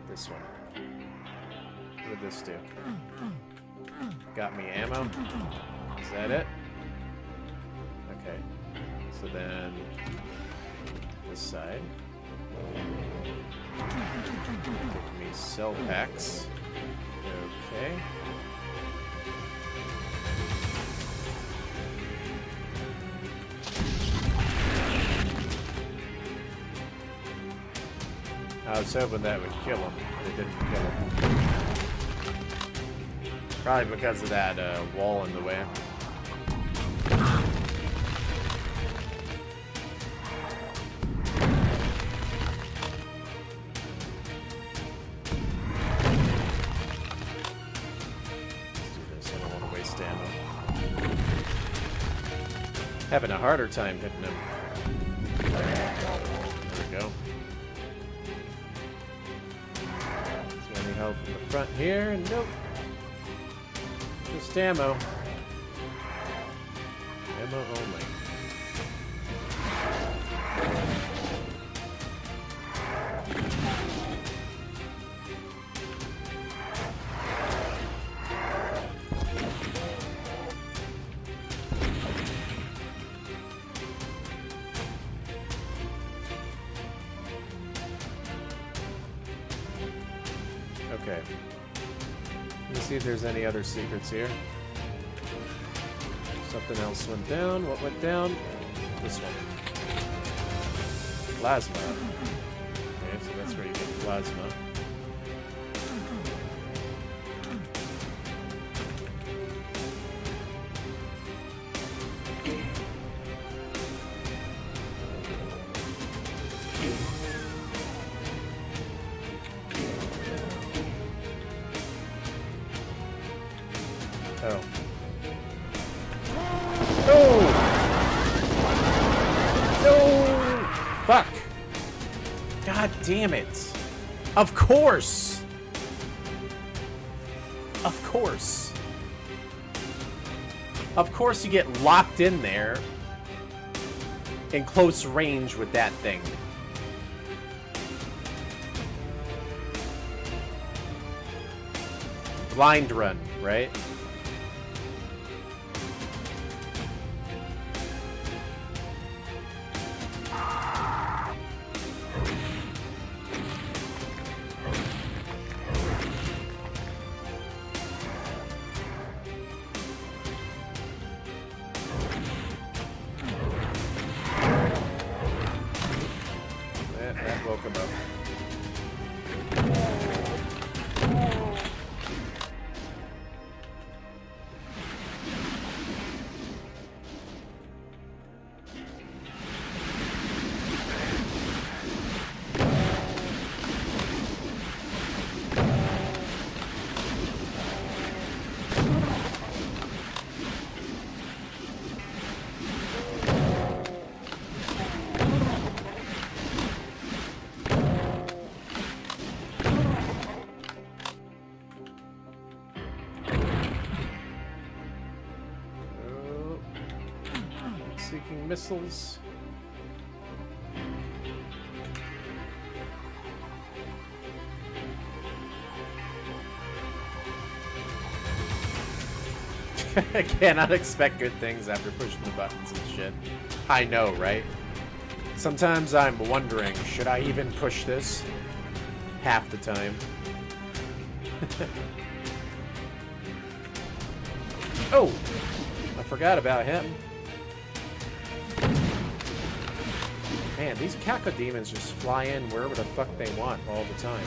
This one. What did this do? Got me ammo? Is that it? Okay. So then... this side. Give me cell packs. Okay. I was hoping that would kill him, but it didn't kill him. Probably because of that wall in the way. Let's do this, I don't want to waste ammo. Having a harder time hitting him. There we go. Health in the front here, nope. Just ammo. Ammo only. see if there's any other secrets here. Something else went down. What went down? This one. Plasma. Okay, so that's where you get plasma. Oh. No! No! Fuck! God damn it! Of course! Of course. Of course you get locked in there in close range with that thing. Blind run, right? That woke him up. Seeking missiles. I cannot expect good things after pushing the buttons and shit. I know, right? Sometimes I'm wondering, should I even push this? Half the time. Oh! I forgot about him. Man, these cacodemons just fly in wherever the fuck they want all the time.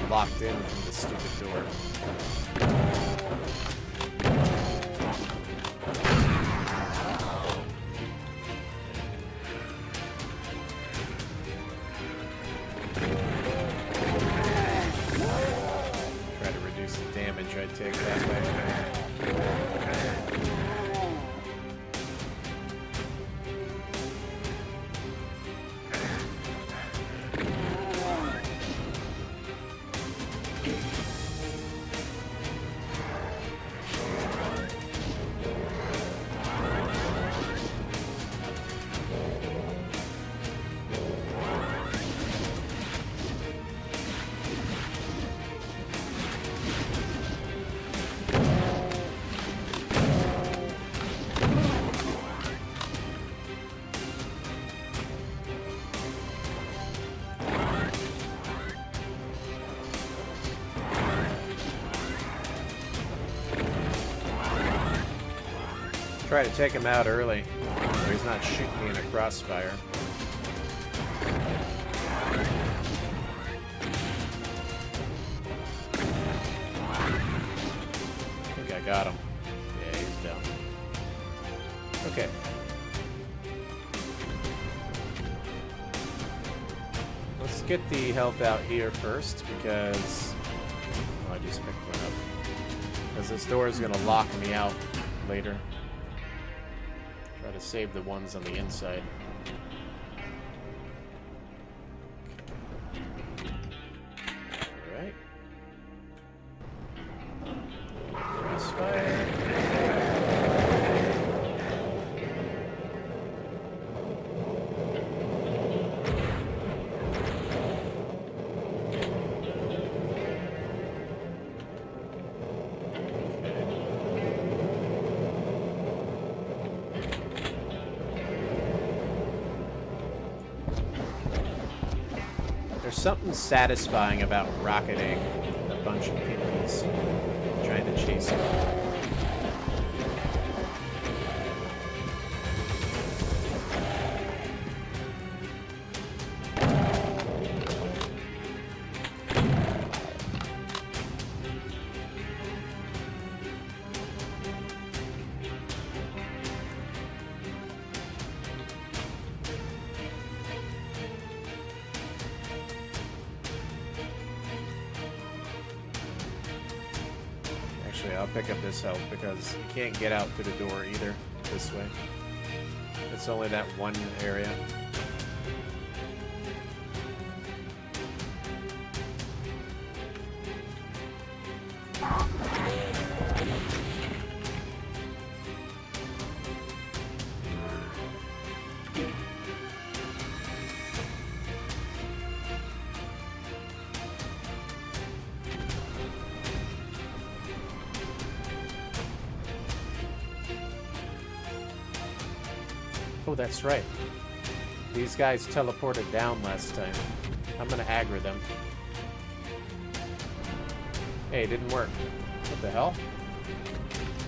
Locked in from the stupid door. Try to reduce the damage I take that way. Try to take him out early, so he's not shooting me in a crossfire. I think I got him. Yeah, he's down. Okay. Let's get the health out here first, because... Oh, I just picked one up. Because this door is going to lock me out later. Try Gotta save the ones on the inside. Alright. Crossfire. There's something satisfying about rocketing a bunch of pinkies trying to chase him. Actually, I'll pick up this help because you can't get out through the door either this way. It's only that one area. Oh, that's right. These guys teleported down last time. I'm gonna aggro them. Hey, it didn't work. What the hell?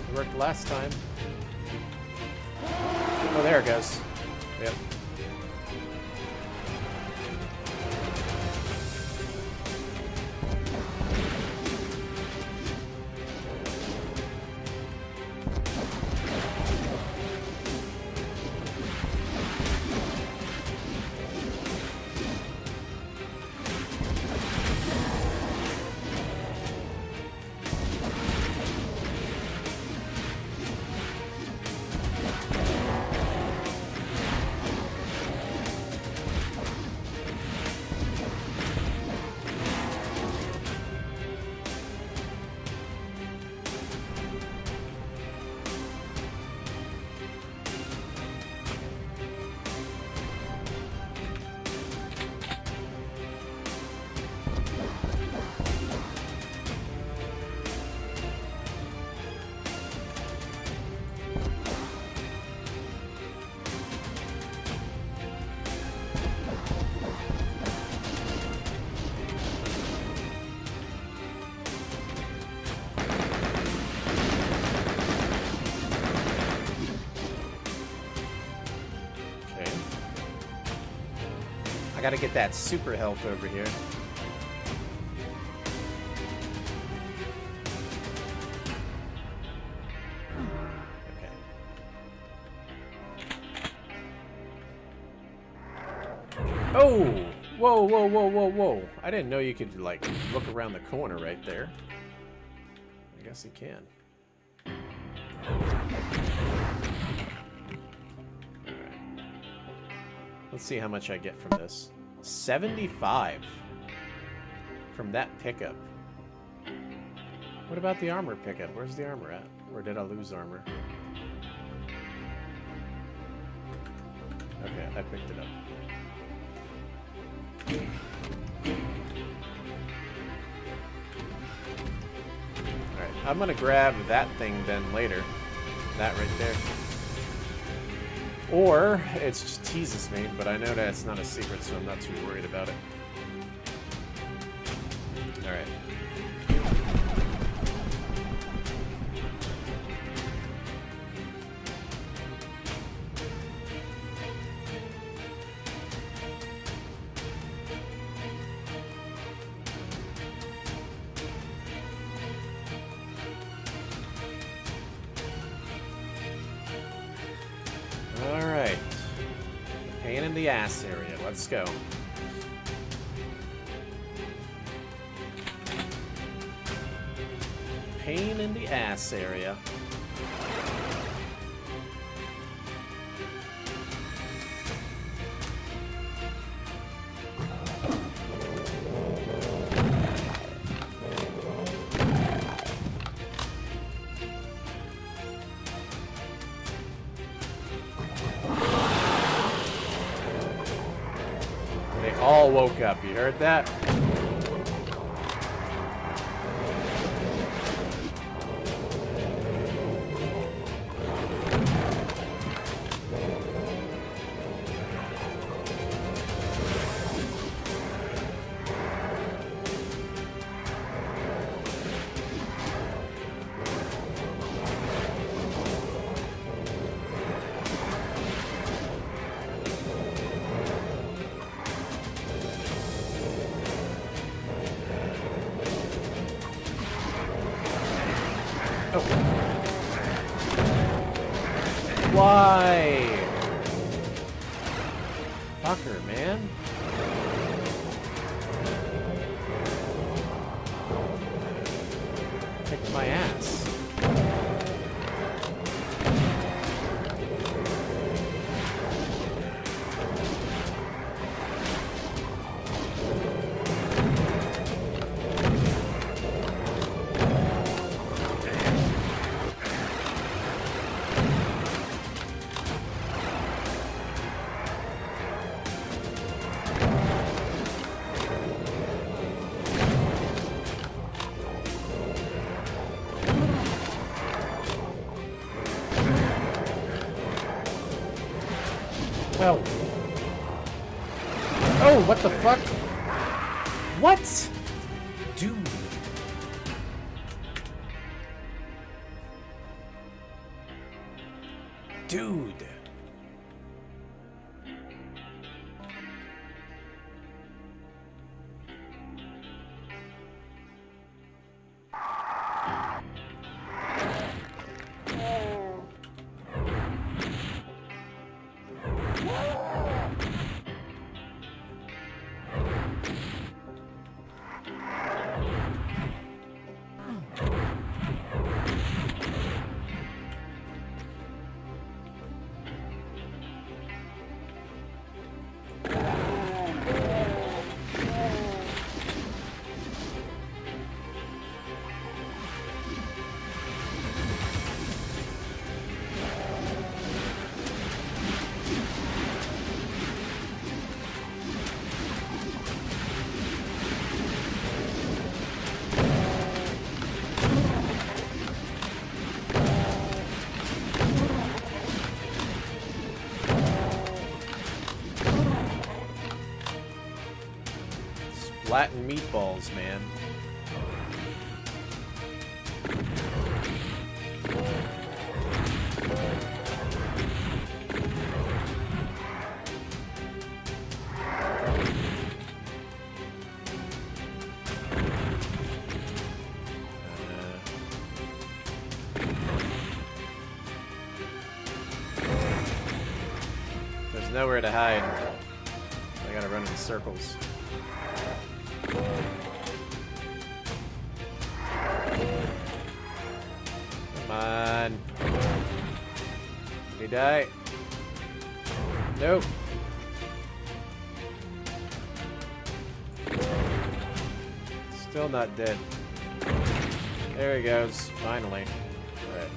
It worked last time. Oh, there it goes. Yep. Gotta get that super health over here. Okay. Oh! Whoa, whoa, whoa, whoa, whoa. I didn't know you could, like, look around the corner right there. I guess you can. Let's see how much I get from this. 75 from that pickup. What about the armor pickup? Where's the armor at? Or did I lose armor? Okay, I picked it up. Alright, I'm gonna grab that thing then later. That right there. Or, it just teases me, but I know that it's not a secret, so I'm not too worried about it. Alright. Alright. Pain in the ass area. Let's go. Pain in the ass area. all woke up. You heard that? Why? Fucker, man. Kicked my ass. Well. Oh, what the fuck? What? Dude. Dude. Latin meatballs, man. There's nowhere to hide. I gotta run in circles. Come on. Did he die? Nope. Still not dead. There he goes. Finally. All right.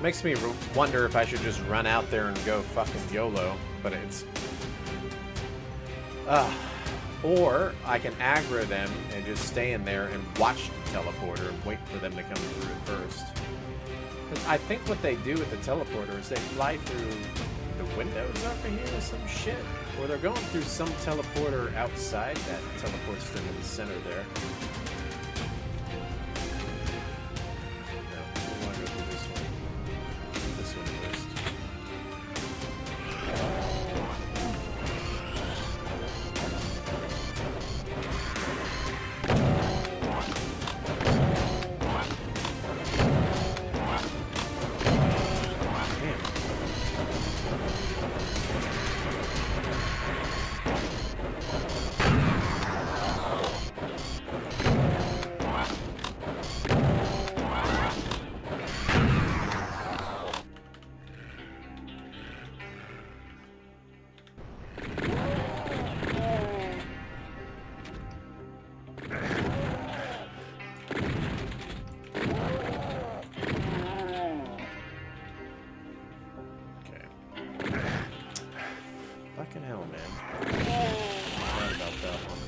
Makes me wonder if I should just run out there and go fucking YOLO, but it's... or I can aggro them and just stay in there and watch the teleporter and wait for them to come through first. Because I think what they do with the teleporter is they fly through the windows over here or some shit. Or they're going through some teleporter outside that teleports them in the center there. Fucking hell, man. Forgot about that one.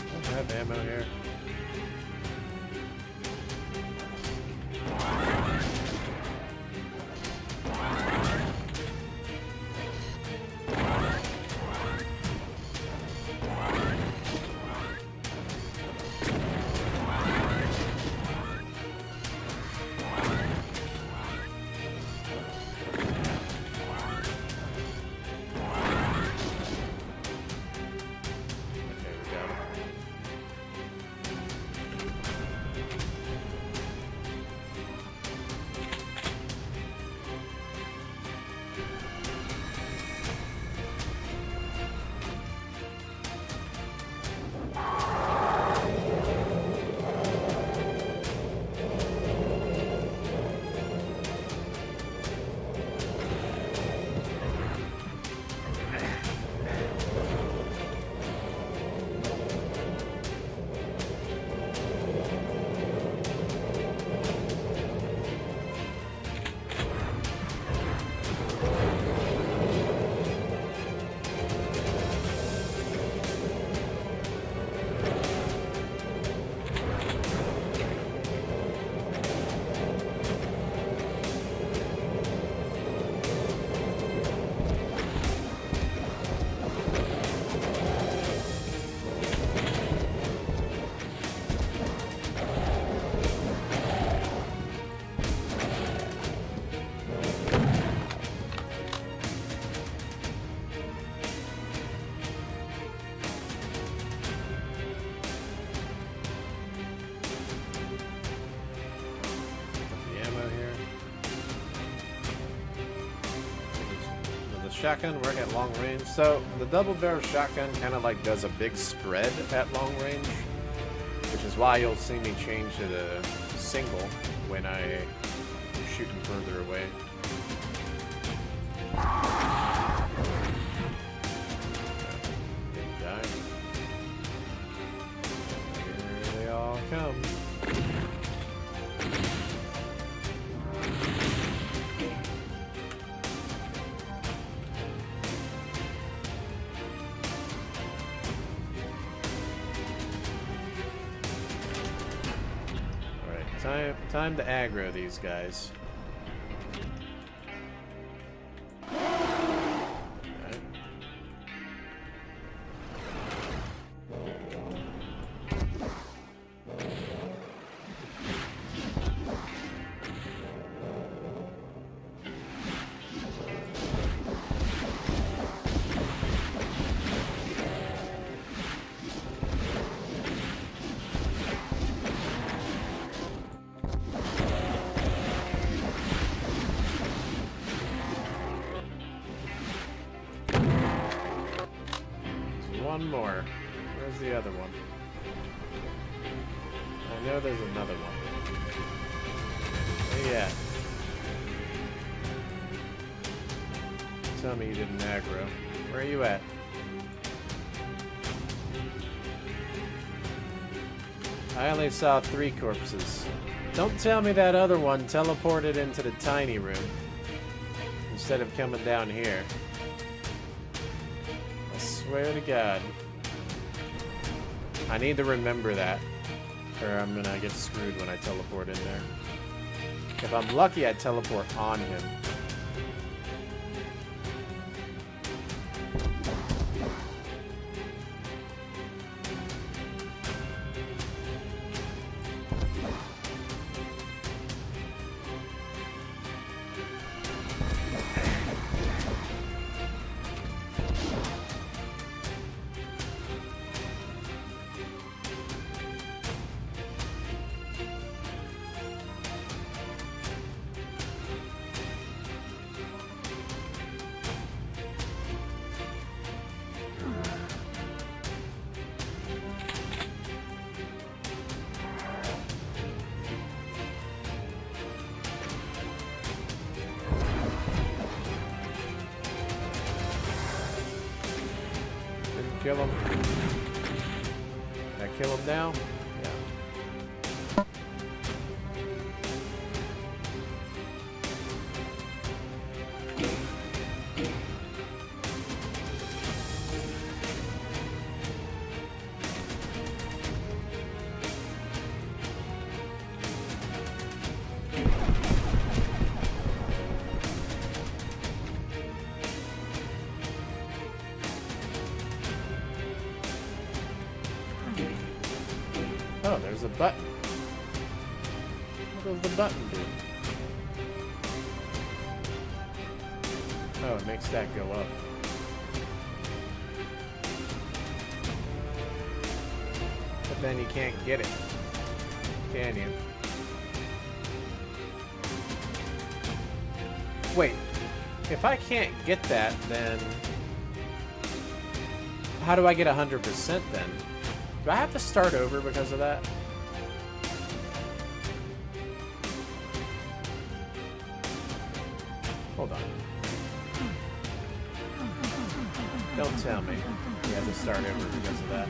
I don't have ammo here. Shotgun work at long range. So the double barrel shotgun kind of like does a big spread at long range, which is why you'll see me change to the single when I shoot him further away. Didn't die. Here they all come. Time to aggro these guys. One more. Where's the other one? I know there's another one. Where you at? Tell me you didn't aggro. Where are you at? I only saw 3 corpses. Don't tell me that other one teleported into the tiny room instead of coming down here. I swear to God. I need to remember that, or I'm gonna get screwed when I teleport in there. If I'm lucky, I teleport on him. kill him? Can I kill him now? Yeah. Oh, there's a button. What does the button do? Oh, it makes that go up. But then you can't get it, can you? Wait, if I can't get that, then how do I get 100% then? Do I have to start over because of that? Hold on. Don't tell me you have to start over because of that.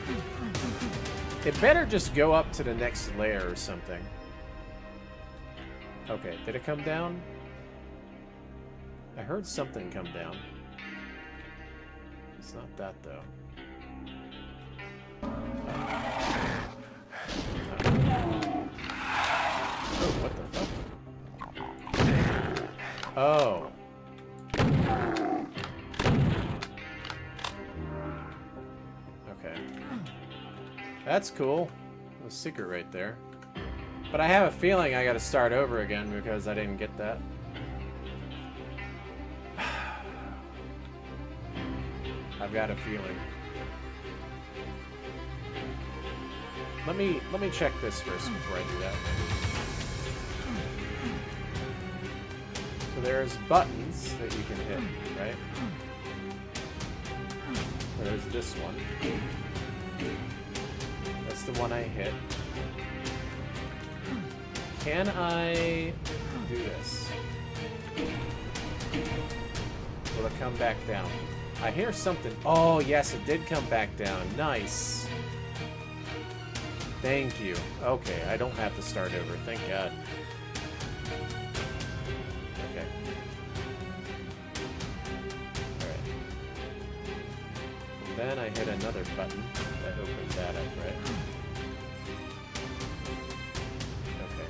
It better just go up to the next layer or something. Okay, did it come down? I heard something come down. It's not that though. Oh, what the fuck? Oh. Okay. That's cool. A secret right there. But I have a feeling I gotta start over again because I didn't get that. I've got a feeling. Let me check this first before I do that. So there's buttons that you can hit, right? There's this one. That's the one I hit. Can I do this? Will it come back down? I hear something. Oh, yes, it did come back down. Nice. Thank you. Okay, I don't have to start over. Thank God. Okay. Alright. And then I hit another button that opened that up, right? Okay.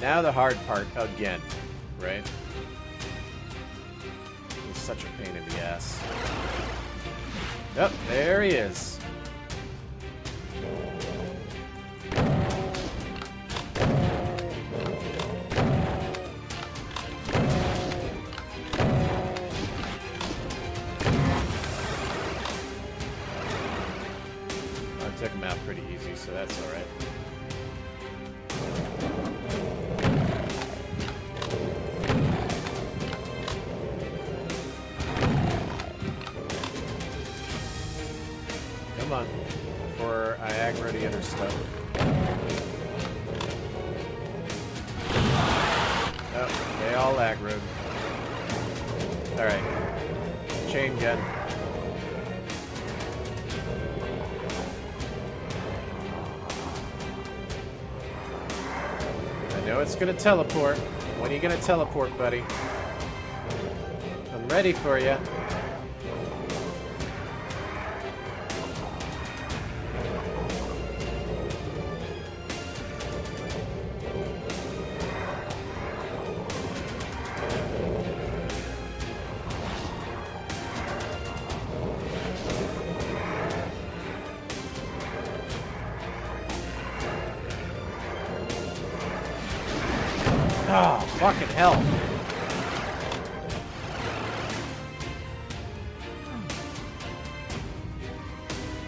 Now the hard part again, right? It's such a pain in the ass. Oh, there he is. I took him out pretty easy, so that's alright. Come on, before I aggro the other stuff. Oh, they all aggroed. Alright. Chain gun. I know it's gonna teleport. When are you gonna teleport, buddy? I'm ready for you. Oh, fucking hell.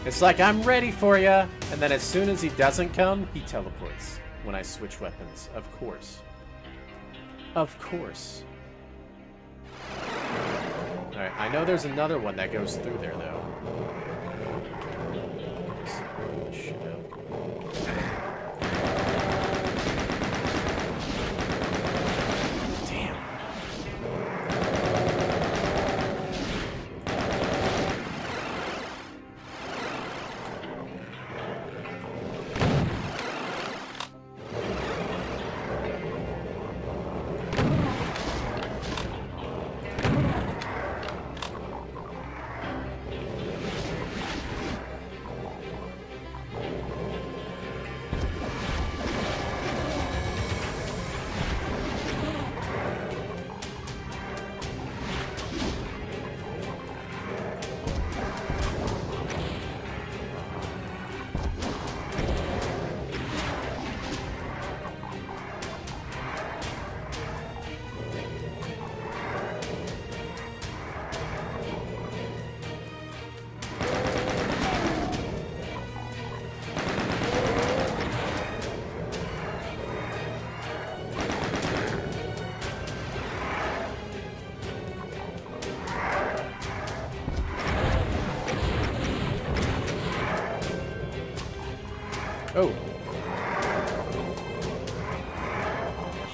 It's like, I'm ready for ya, and then as soon as he doesn't come, he teleports when I switch weapons. Of course. Of course. Alright, I know there's another one that goes through there, though. Just pull this shit out.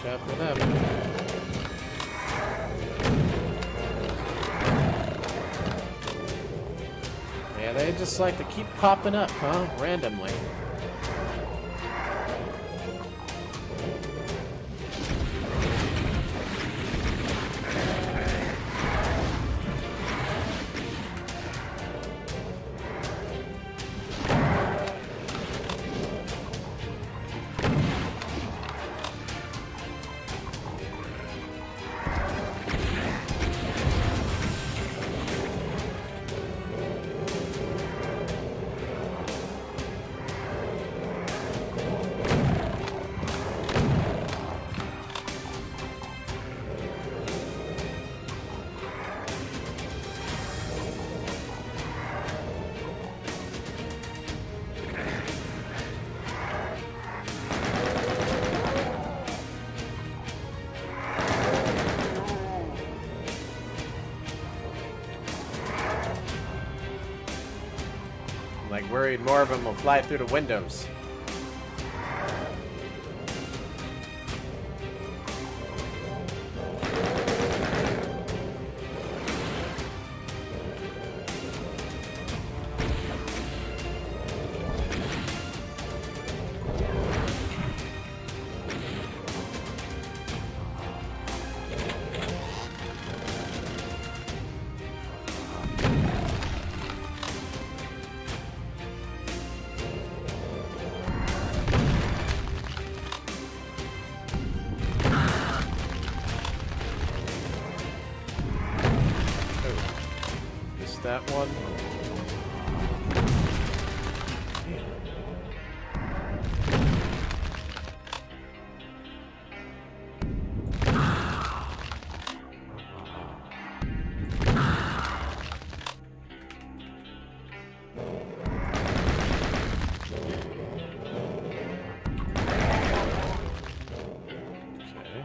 out for them. Yeah, they just like to keep popping up, huh? Randomly. Like, worried more of them will fly through the windows. That one. Okay.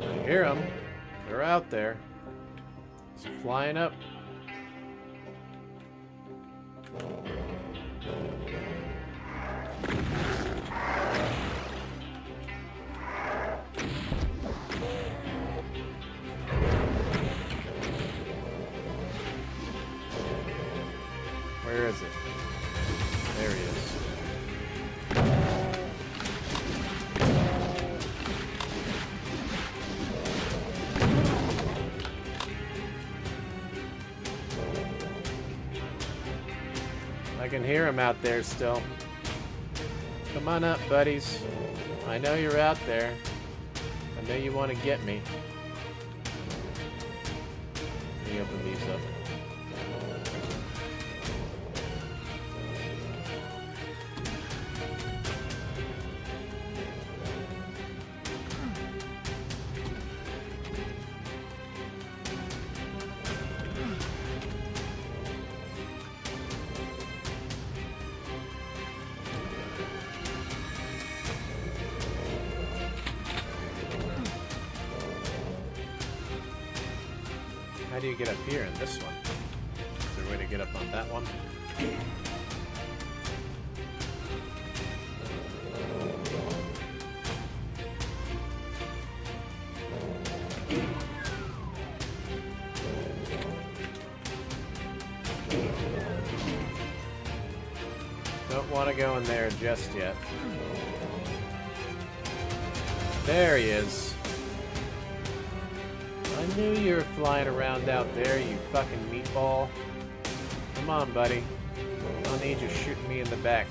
I hear them. They're out there. It's flying up. Where is it? There he is. I can hear him out there still. Come on up, buddies. I know you're out there. I know you want to get me. Let me open these up. How do you get up here in this one? Is there a way to get up on that one? Don't want to go in there just yet. There he is. I knew you were flying around out there, you fucking meatball. Come on, buddy. I don't need you shooting me in the back.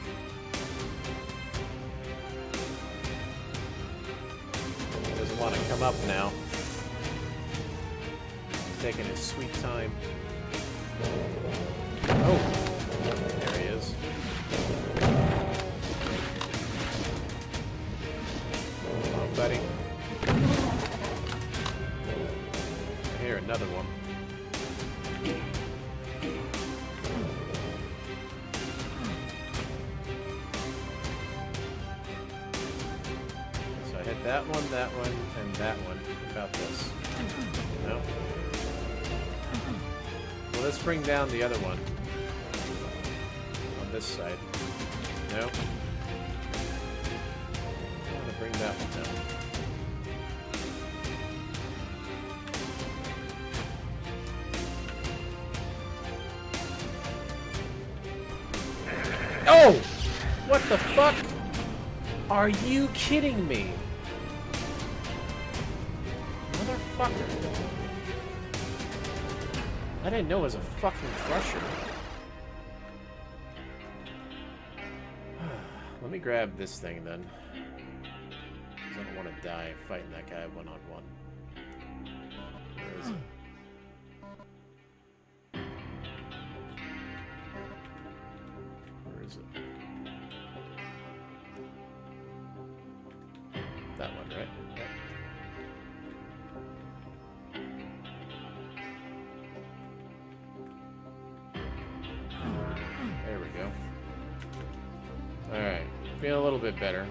He doesn't want to come up now. He's taking his sweet time. Oh, there he is. Come on, buddy. Here, another one. So I hit that one, and that one. What about this? No? Well, let's bring down the other one. On this side. No? Oh! What the fuck? Are you kidding me? Motherfucker. I didn't know it was a fucking crusher. Let me grab this thing then. 'Cause I don't want to die fighting that guy one-on-one. Where is it? Where is it? That one, right? Yep. There we go. Alright. Feel a little bit better.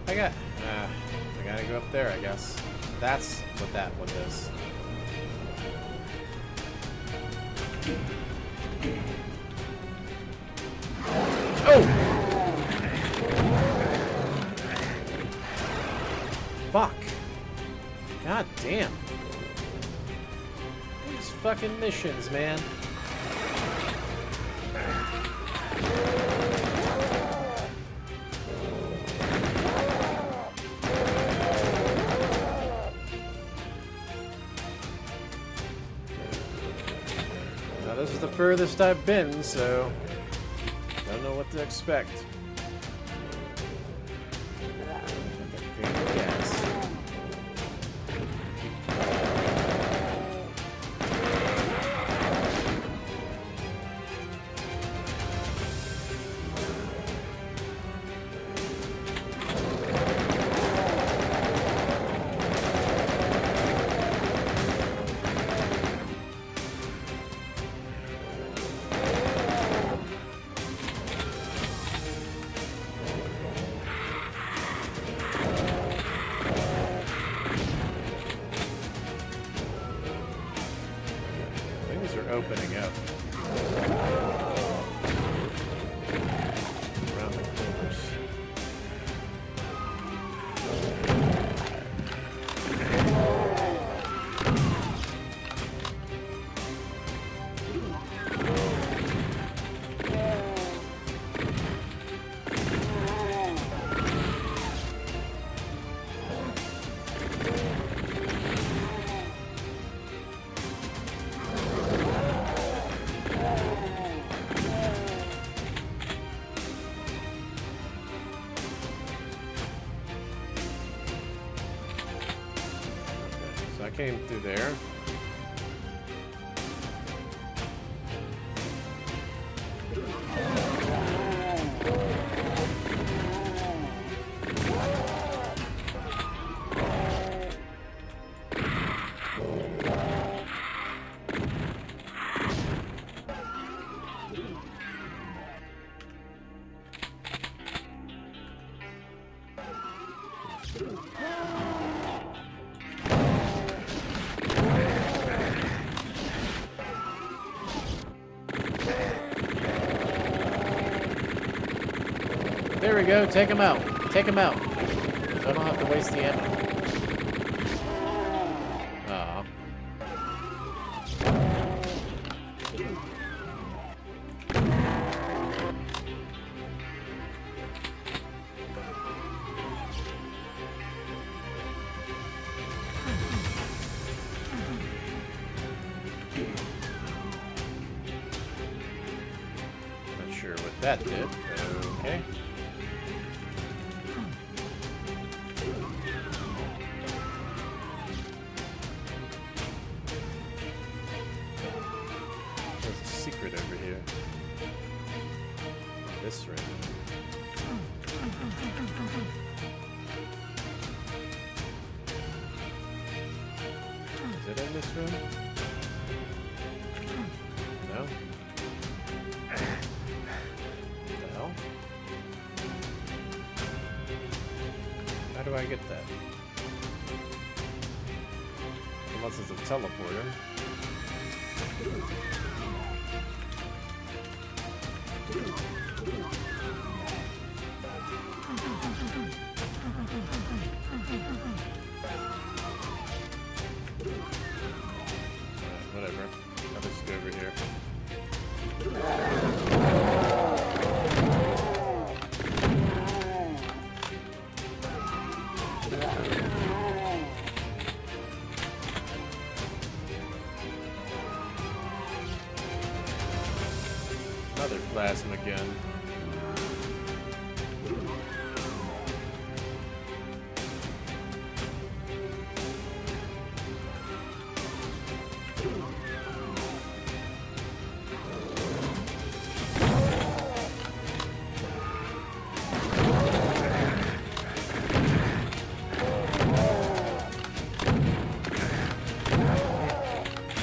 I gotta go up there, I guess. That's what that one does. Oh! Fuck. God damn. These fucking missions, man. This is the furthest I've been, so don't know what to expect. Yes. Opening up around the corners. I came through there. There we go. Take him out. Take him out. So I don't have to waste the ammo. Aw. Not sure what that did. Okay. There's a secret over here. This room. Is it in this room? do I get that? Unless it's a teleporter. Whatever. I'll just go over here. Another plasma gun.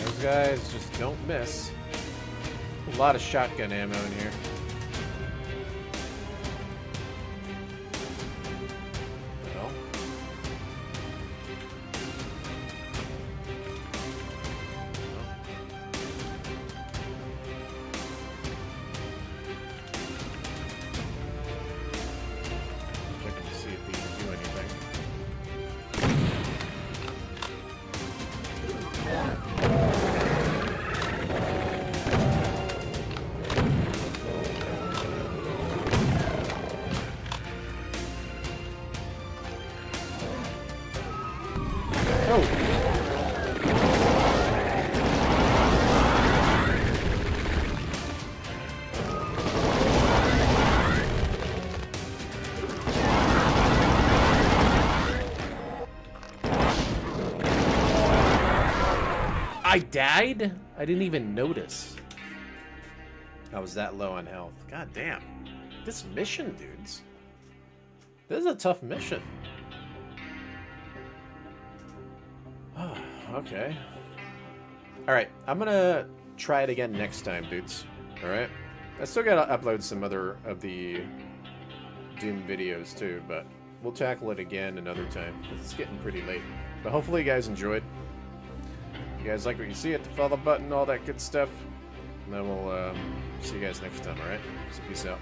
Those guys just don't miss. A lot of shotgun ammo in here. Well. Checking to see if these do anything. I died? I didn't even notice. I was that low on health. God damn. This mission, dudes. This is a tough mission. Okay. Alright, I'm gonna try it again next time, dudes. Alright? I still gotta upload some other of the Doom videos too, but we'll tackle it again another time. It's getting pretty late. But hopefully you guys enjoyed. If you guys like what you see, hit the follow button, all that good stuff. And then we'll see you guys next time, alright? So peace out.